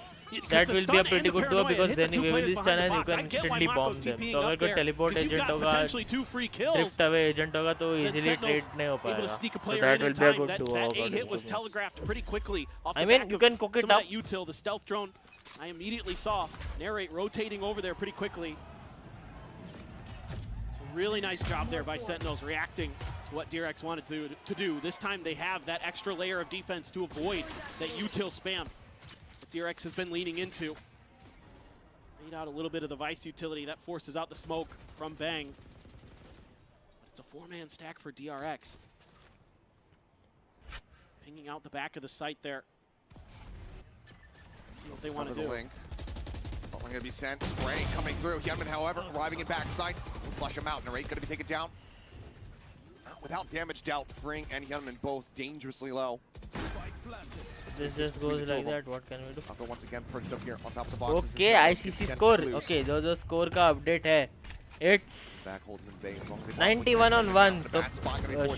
that The will be stun a and pretty the good duo paranoia because hit then the you two will players be behind stun the and you box. I can get why instantly bomb Mako's them. TPing तो up अगर कोई there, teleport because you've agent got होगा, potentially 2 free kills. drift away agent होगा तो Then easily Sentinels trade नहीं हो able to पाएगा. sneak a So player that in will in be a time. good That duo. A according hit to was me. telegraphed pretty quickly off the I mean, back you of can cook it some of up. that util, the stealth drone. I immediately saw Narrate rotating over there pretty quickly. It's a really nice job there by Sentinels reacting to what DRX wanted to do. This time they have that extra layer of defense to avoid that util spam that DRX has been leaning into. Made out a little bit of the Vice utility. That forces out the smoke from Bang. But it's a 4-man stack for DRX. Pinging out the back of the site there. Let's see what they want to do. Link. Only going to be sent. Spray coming through. Hedman, however, arriving in backside. We'll flush him out. Narrate going to be taken down. Without damage dealt, Fring and Hedman both dangerously low. This just goes like that. What can we do? Mako once again perched up here on top of the boxes. Okay, ICC score. Okay, जो score का update है. It's 91 on 1. तो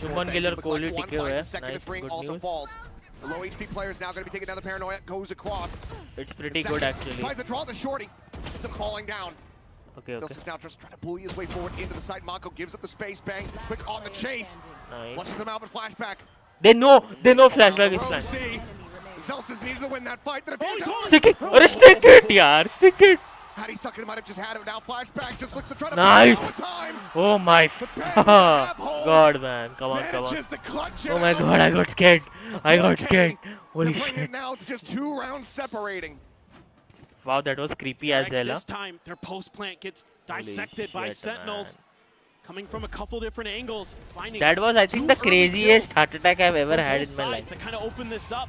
Shuman Gill और Kohli टिके हुए हैं. Nice, good news. The low HP player is now going to be taking down the Paranoia. Goes across. It's pretty good actually. Tries to draw the shorty. It's him falling down. Okay. Zelsis now just trying to bully his way forward into the side. Mako gives up the space. Bang. Quick on the chase. Nice. Flushes him out with flashback. They know flashback is planned. Celsius needed to win that fight. Stick it! Stick it, yaar! Stick it! Had he sucked it, might have just had it. Now flashback just looks to try to Nice! time. Oh my god, man. Come on, come on. Oh my god, I got scared. I got scared. Holy shit. Now to just 2 rounds separating. Wow, that was creepy as hell. This time, their post plant gets dissected by Sentinels. Coming from a couple different angles. That was, I think, the craziest heart attack I've ever had in my life. To kind of open this up.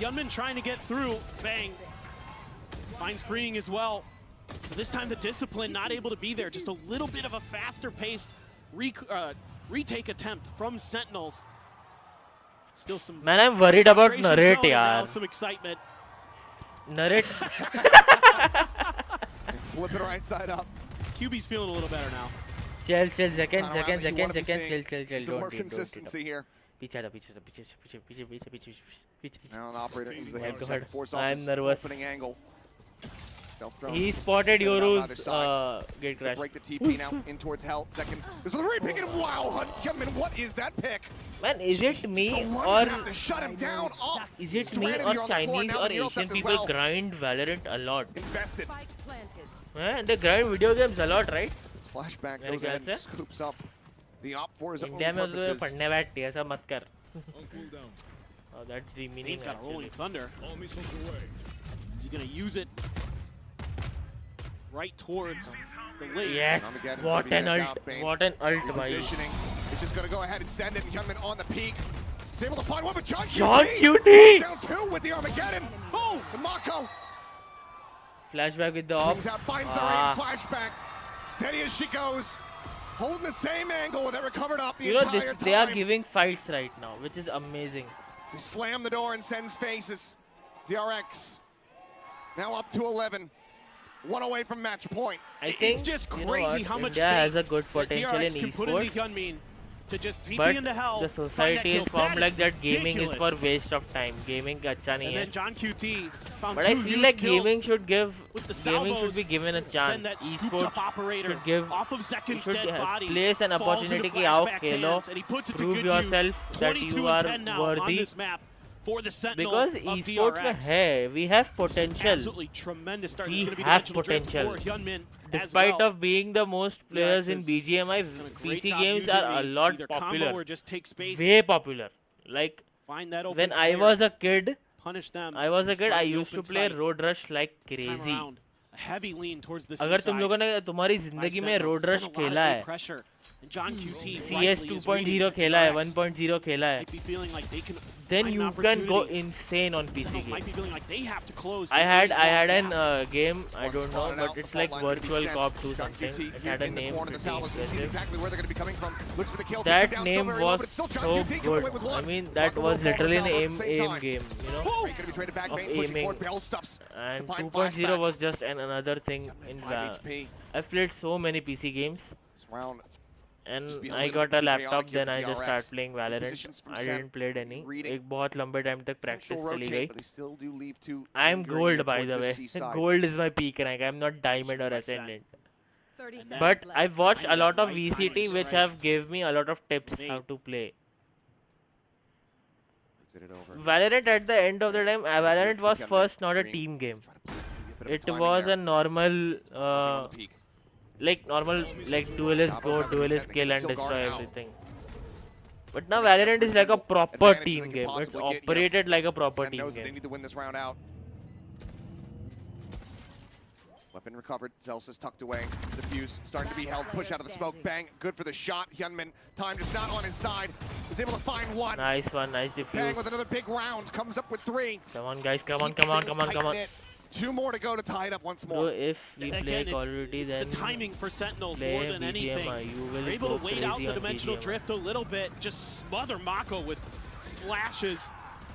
Yunmin trying to get through. Bang. Finds freeing as well. So this time the discipline not able to be there. Just a little bit of a faster paced retake attempt from Sentinels. Still some. Man, I'm worried about Narrate, yaar. Some excitement. Narrate. Flip it right side up. QB's feeling a little better now. Chill, second. Some more consistency here. Now an operator into the hands of force off I'm nervous. opening angle. He spotted Yoru's gate crash. Break the TP now in towards hell. Second. There's the pick and wow, Hyunmin, what is that pick? Man, is it me or is it me or Chinese or Asian people grind Valorant a lot? Invested. Man, they grind video games a lot, right? Flashback goes ahead and scoops up the op for his own India में तो purposes. पढ़ने बैठती है ऐसा मत कर. Oh, that's the meaning. He's got a rolling thunder. Is he gonna use it right towards the lane? Yes. What an ult! What an ult, Positioning. It's just gonna go ahead and send it. Hyunmin on the peak. He's able to find one, but John QT down 2 with the Armageddon. Oh, the Mako. Flashback with the op. He's out, finds her in flashback. Steady as she goes. Holding the same angle with it recovered up the entire time. They are giving fights right now, which is amazing. They slam the door and sends faces. DRX now up to 11. 1 away from match point. I think it's just crazy how much India has a good potential in DRX can put into esports. Hyunmin to just TP But into hell. the society is formed like that gaming is for waste of time. Gaming अच्छा नहीं And है. then John QT found But I two feel huge like kills gaming should be salvos, given a chance. Then that scooped up operator should give off of Zekken's should dead body. place an falls opportunity into कि आओ Flashback's Khelo, hands, and he puts it to prove good yourself use. that you 22 are and 10 now on worthy. this map for the Sentinel Because of esports में DRX. है, we have potential. Absolutely tremendous start. We This is going to be have dimensional drift potential. for Hyunmin as Despite well. of being the most players in BGMI, Great PC job games using are a these, lot either combo popular. or just take space. Way popular. Like Find that open when I player, was a kid, punish them. I find used the to open play site. Road Rush like This time crazy. around, a heavy lean towards the अगर तुम seaside लोगों ने तुम्हारी by जिंदगी में Sentinels. Road It's rush been a lot of खेला good है, pressure. And John QT CS rightly is reading 2.0 that खेला है, DRX 1.0 खेला है, might be feeling like they can then find an you can go opportunity. insane on PC Sentinels might games. be feeling like they have to close. I the had lead an gap. game, I don't know, but it's like Virtual Cop 2 John something. QT It here had a in the name corner of the pretty Salus. Sees impressive. exactly where they're going to be coming from. Looks for the kill. That takes it down name so very low, was but it's still John so QT coming away good. with I one. mean, that Mako was will fall to literally an Salvo at the same aim time. game, you know, Going to be traded back, of Bane pushing aiming. forward, Bell stuffs. And Find 2.0 flashback. was just another thing in the. 5 HP. I've played so many PC games. This round And just be a I little got bit a too laptop, chaotic here then for I just DRX. started playing Valorant. Positions from I Sam. didn't play any. Reading. एक बहुत लंबे time तक practice She'll चली rotate, गई. but they still do leave two I am lingering gold, here by towards the way. seaside. Gold is my peak rank. I am not diamond or by ascendant. 30 But seconds left. I've watched a Finding lot that of right VCT timing which strike. have gave me a lot of tips Nate. how to play. Did it over. Valorant at the end of the time, Valorant was first not a team game. It was a normal, like duelist go, duelist kill and destroy everything. But now Valorant is like a proper team game. It's operated like a proper Sen team knows that they game. need to win this round out. Weapon recovered. Celsius tucked away. Diffuse. Starting to be held. Push out of the smoke. Bang. Good for the shot. Hyunmin. Time just not on his side. Is able to find one. Nice one, nice Bang defuse. with another big round. Comes up with 3. Come on guys, come on, Keeps come on, things come on, come on. tight-knit. 2 more to go to tie it up once Bro, more. if we Again, play Call it's- of Duty, it's then the timing for Sentinels play more than anything. BGMI. You will They're able go to wait out crazy the on dimensional BGMI. drift a little bit, just smother Mako with flashes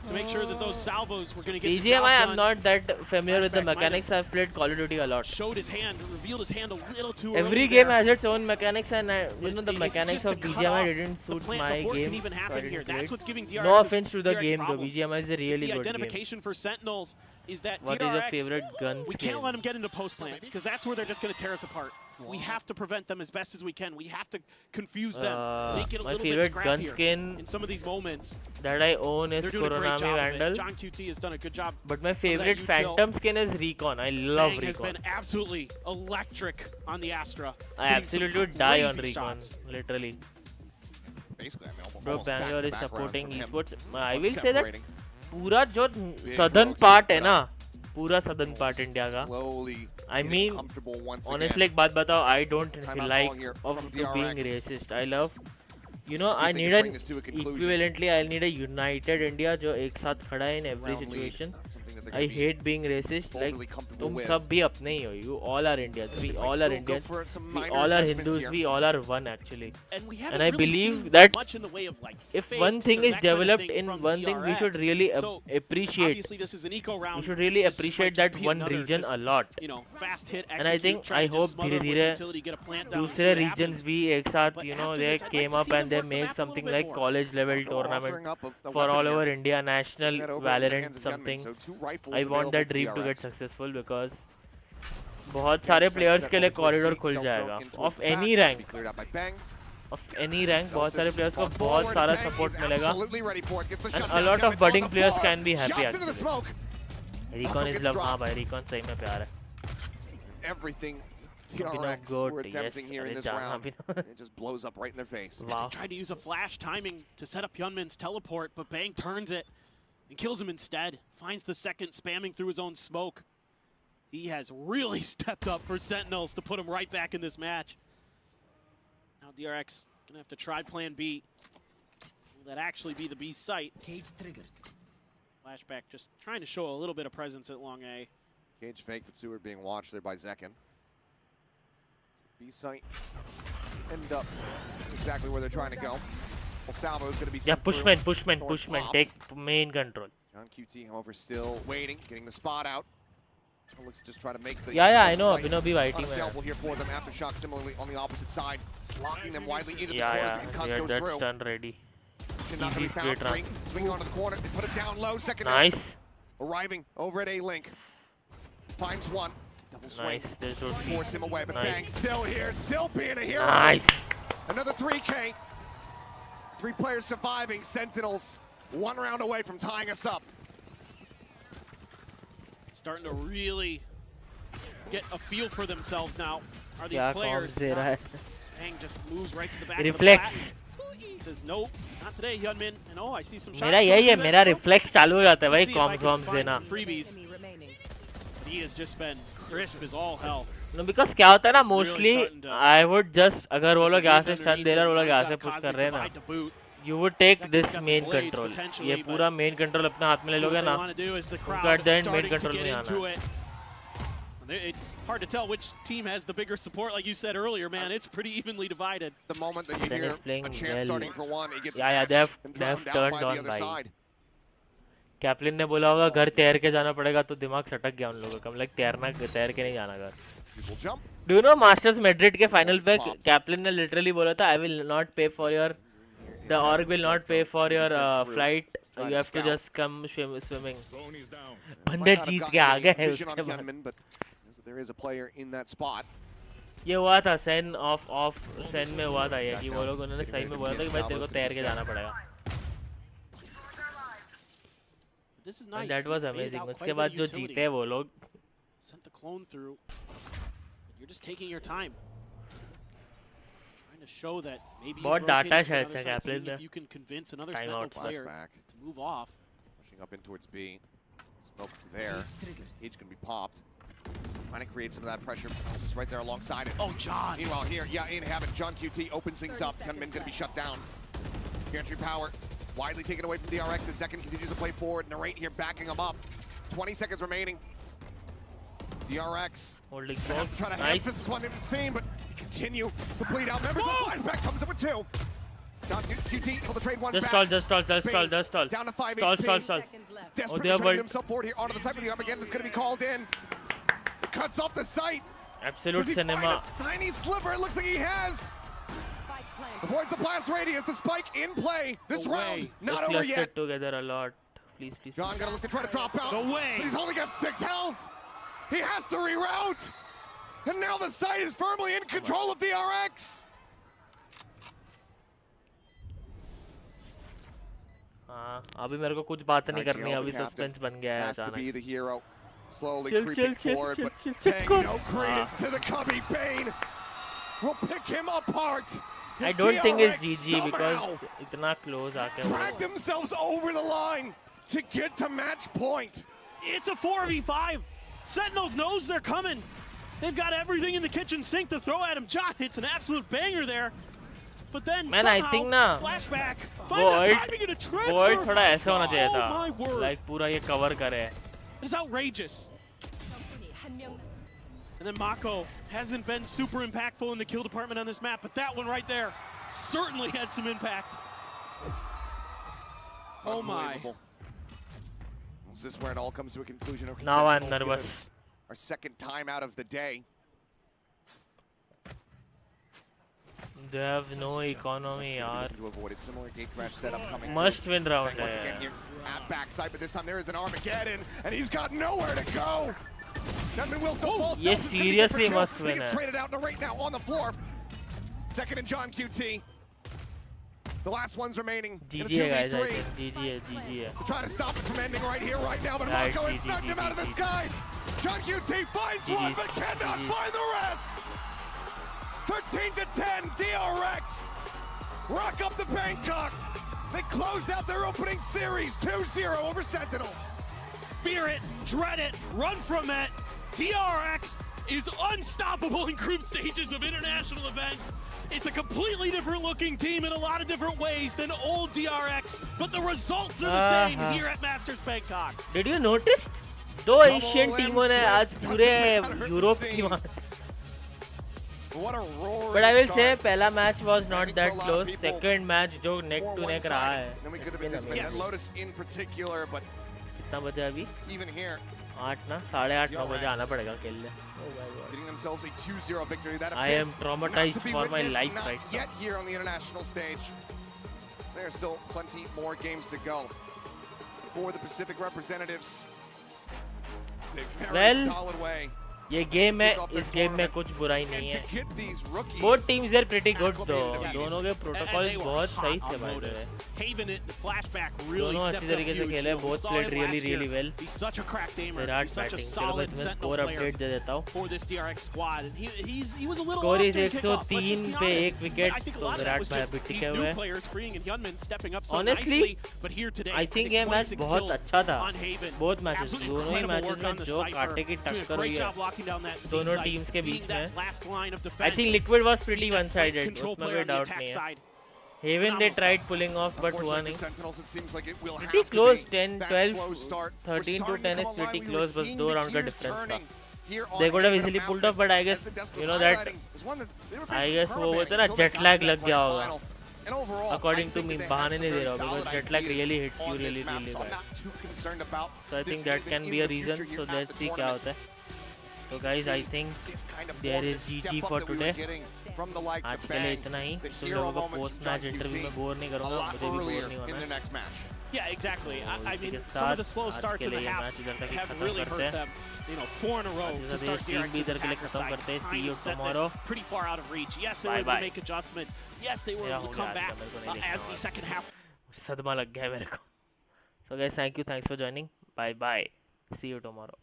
to make sure that those salvos were going to get the job BGMI, done. I'm not that familiar with the Flashback might have- mechanics. I've played Call of Duty a lot. Showed his hand, revealed his hand a little too early. Every game there. has its own mechanics, and you know the It's mechanics just of to cut BGMI off didn't the suit plant my before it game. can even so I happen didn't here. play That's it. what's giving DRX No offense to the game though. problems. BGMI is a really The good game. identification for Sentinels is that What is your DRX, favorite gun we skin? can't let them get into post plants because that's where they're just going to tear us apart. We have to prevent them as best as we can. We have to confuse them, make it a My little bit favorite gun scrappier skin in some of these moments. that I own is They're doing a great Koronami job of it. Vandal. John QT has done a good job. But my So that favorite util Phantom skin is Recon. I love Bang has Recon. been absolutely electric on the Astra. I hitting some absolutely would die on crazy Recon, shots. literally. Basically, I mean, Bro, almost Bangalore is back-to-back rounds supporting from him. esports. I On will say that separating. पूरा जो Big southern pros part है put ना, up. पूरा southern part India का. Slowly I getting mean, comfortable once honestly, again. एक बात बताओ, I don't Timeout like call here of from to being DRX. racist. I love, you know, See if I they need can an bring this to a conclusion. equivalently, I need a united India जो एक साथ खड़ा है in every Round lead, situation. not something that they're I gonna be hate being racist. Like overly comfortable तुम with. सब भी अपने ही हो. You all are Indians. We all are still go Indians. for some We minor all are investments Hindus. here. We all are one actually. And we haven't And I really believe seen that much in the way of like if fakes one thing or is that kind of developed thing in from one thing, we should DRX. really So, appreciate. Obviously, this is an eco round. We should really This just appreciate might just that be one another region just, a lot. You know, fast hit, And I execute, think try I to just hope smother धीरे them with धीरे utility, get a plant down, see दूसरे what regions happens. भी एक साथ, But you know, after they this, I'd like came to up see them and they work the make map a little something bit like more. college level Offering tournament up a for all weapon here. over India, national That over in the hands Valorant of Gunman, something. so two rifles I want available that to dream to DRX. get successful because बहुत सारे players के लिए corridor खुल जाएगा of any rank. Of any rank, बहुत सारे players को बहुत सारा support मिलेगा. And a lot of budding players can be happy actually. Recon is love. हाँ भाई, Recon सही में प्यार है. Everything Abhinav DRX goat, were attempting yes, here in अरे this जाना round. Abhinav. It just blows up right in their face. Wow. Tried to use a flash timing to set up Hyunmin's teleport, but Bang turns it and kills him instead. Finds the second, spamming through his own smoke. He has really stepped up for Sentinels to put him right back in this match. Now DRX gonna have to try plan B. Will that actually be the B site? Cage triggered. Flashback just trying to show a little bit of presence at long A. Cage fake, but Seward being watched there by Zekin. B site end up exactly where they're trying to go. Well, Salvo's going to be Yeah, sent through. pushman, take main control. John QT, however, still waiting, getting the spot out. Looks to just try to make the Yeah, I know. site Abhinav bhi waiting unassailable here for them. Aftershock similarly on the opposite side, just locking them widely into the Yeah, corners. yeah, The concuss yeah, goes that's through. done ready. Not going to be Easy found. straight run. Swing onto the corner. They put it down low. Second Nice. arriving over at A-Link. Finds one. Double swing. Nice. They should be. Force him away, but Nice. Bang still here, still being a hero. Nice. Another 3K. 3 players surviving. Sentinels 1 round away from tying us up. Starting to really get a feel for themselves now. Are these क्या players? comms दे रहा है? Bang just moves right to the back Reflex. of the flat. Says nope, not today, Hyunmin. And oh, I see some shots. मेरा यही है, coming मेरा through that reflex चालू हो जाता है smoke भाई to see if I comms can worms find देना. some freebies. But he has just been crisp as all hell. No, because क्या होता है ना, He's really mostly starting to I would just अगर वो लोग यहाँ से stun दे रहे हैं, वो लोग यहाँ Got से a push cosmic कर रहे हैं ना, divide to boot. you would take Zekin's this got the main blades control. potentially, ये but पूरा main control अपने हाथ में ले See what लोगे they ना, want to do is the उनको crowd at the end main starting to control get में into आना. it. It's hard to tell which team has the bigger support, like you said earlier, man. It's pretty evenly divided. The moment that you Then hear is playing a chance well. starting for one, it gets Yeah, matched they have and drowned out turned by the on other भाई. side. Caplin ने बोला होगा घर तैर के जाना पड़ेगा, तो दिमाग सटक गया उन लोगों का. मतलब तैर के नहीं जाना घर. Do you know Masters Madrid के final पे कैप्लिन ने literally बोला था, I will not pay for your, the org will not pay for your flight. You have to just come swimming. बंदे जीत के आ गए हैं उसके बाद. There is a player in that spot. ये हुआ था सेन ऑफ सेन में हुआ था ये कि वो लोग उन्होंने सही में बोला था कि भाई तेरे को तैर के जाना पड़ेगा. This is nice. And that was They made amazing. out उसके quite a बाद bit of जो utility. जीते वो लोग. Sent the clone through. You're just taking your time. Trying to show that maybe बहुत you डाटा rotate to शायद another से side, Caplin see ने. if you can convince another Time Sentinel out. player Flashback. to move off. Pushing up in towards B. Smoke there. Cage can be popped. Trying to create some of that pressure. This is right there alongside it. Oh, John. Meanwhile, here, yeah, in heaven, John QT opens things up. Gunman going to be shut down. Gantry power widely taken away from DRX. The second continues to play forward. Narrate here backing him up. 20 seconds remaining. DRX. Holding Gonna have to try to nice. have this one didn't seem, but continue to bleed out. Members of Flashback comes up with 2. John QT able to trade one Just back. stall, just stall. Down to 5 Stall, HP. stall. Desperately Oh, they trying are to but get himself forward here onto the side, but the up again is going to be called in. It cuts off the sight. absolute Does he find cinema. a tiny sliver? It looks like he has. Avoids the blast radius. The spike in play. This round not Just over clustered yet. together a lot. Please. John gonna look to try to drop out. No way. But he's only got 6 health. He has to reroute. And now the side is firmly in control of DRX. हाँ अभी मेरे को कुछ बात नहीं करनी है अभी सस्पेंस बन गया है अचानक Slowly creeping forward, but paying no credence to the Cubby. Bane will pick him apart. I don't think it's GG because itna close aake drag themselves over the line to get to match point. It's a 4v5. Sentinels knows they're coming. They've got everything in the kitchen sink to throw at him. John hits an absolute banger there. But then man, somehow, I think na flashback finds a timing and a transfer. Void thoda ऐसा होना चाहिए था. Oh my word. Like पूरा ये cover करे. It's outrageous. And then Mako hasn't been super impactful in the kill department on this map, but that one right there certainly had some impact. Oh my. Is this where it all comes to a conclusion? Now I'm nervous. Our second time out of the day. They have no economy, yaar. To avoid it, similar gate crash setup coming. Must win round. Once again here at backside, but this time there is an Armageddon, and he's got nowhere to go. Devin will still fall. Yes, seriously must win. Traded out right now on the floor. Second and John QT. The last one's remaining. GG guys, I think GG. Trying to stop it from ending right here, right now, but Mako has sucked him out of the sky. John QT finds one, but cannot find the rest. 13 to 10, DRX rock up the Bangkok. They close out their opening series 2-0 over Sentinels. Fear it, dread it, run from it. DRX is unstoppable in group stages of international events. It's a completely different looking team in a lot of different ways than old DRX, but the results are the same here at Masters Bangkok. Did you notice? दो Asian टीमों ने आज पूरे Europe की मार. But I will say पहला match was not that close. Second match जो neck to neck रहा है. Lotus in particular, but कितना बजे अभी? Even here, 8 ना 8:30 9 बजे आना पड़ेगा खेलने. Getting themselves a 2-0 victory. That I am traumatized for my life right now. Yet here on the international stage, there are still plenty more games to go for the Pacific representatives. It's a very solid way. ये game है इस game में कुछ बुराई नहीं है. Both teams are pretty good though. दोनों के प्रोटोकॉल बहुत सही थे भाई. दोनों अच्छी तरीके से खेले. Both played really well. Virat batting. चलो मैं तुम्हें स्कोर अपडेट दे देता हूँ. स्कोर इस 103 पे 1 विकेट. तो विराट भाई अभी टिके हुए हैं. Honestly, I think ये मैच बहुत अच्छा था. Both matches, दोनों ही मैचेस में जो कांटे की टक्कर हुई है दोनों टीम्स के बीच में. I think Liquid was pretty one-sided. उसमें कोई डाउट नहीं है. Haven they tried pulling off but हुआ नहीं. Pretty close. 10, 12, 13 to 10 is pretty close. बस 2 राउंड का डिफरेंस था. They could have easily pulled off, but I guess you know that. I guess वो बोलते ना jet lag लग गया होगा. According to me, बहाने नहीं दे रहा हूँ because jet lag really hits you really bad. So I think that can be a reason. So let's see क्या होता है. So guys, I think there is GG for today. आज के लिए इतना ही. तुम लोगों को पोस्ट मैच इंटरव्यू में बोर नहीं करूँगा. मुझे भी बोर नहीं होना. Yeah, exactly. I mean, some of the slow starts in the half have really hurt them. You know, 4 in a row to start DRX's attacker side. Trying to set this pretty far out of reach. Yes, they were able to make adjustments. Yes, they were able to come back as the second half. सदमा लग गया मेरे को. So guys, thanks for joining. Bye bye. See you tomorrow.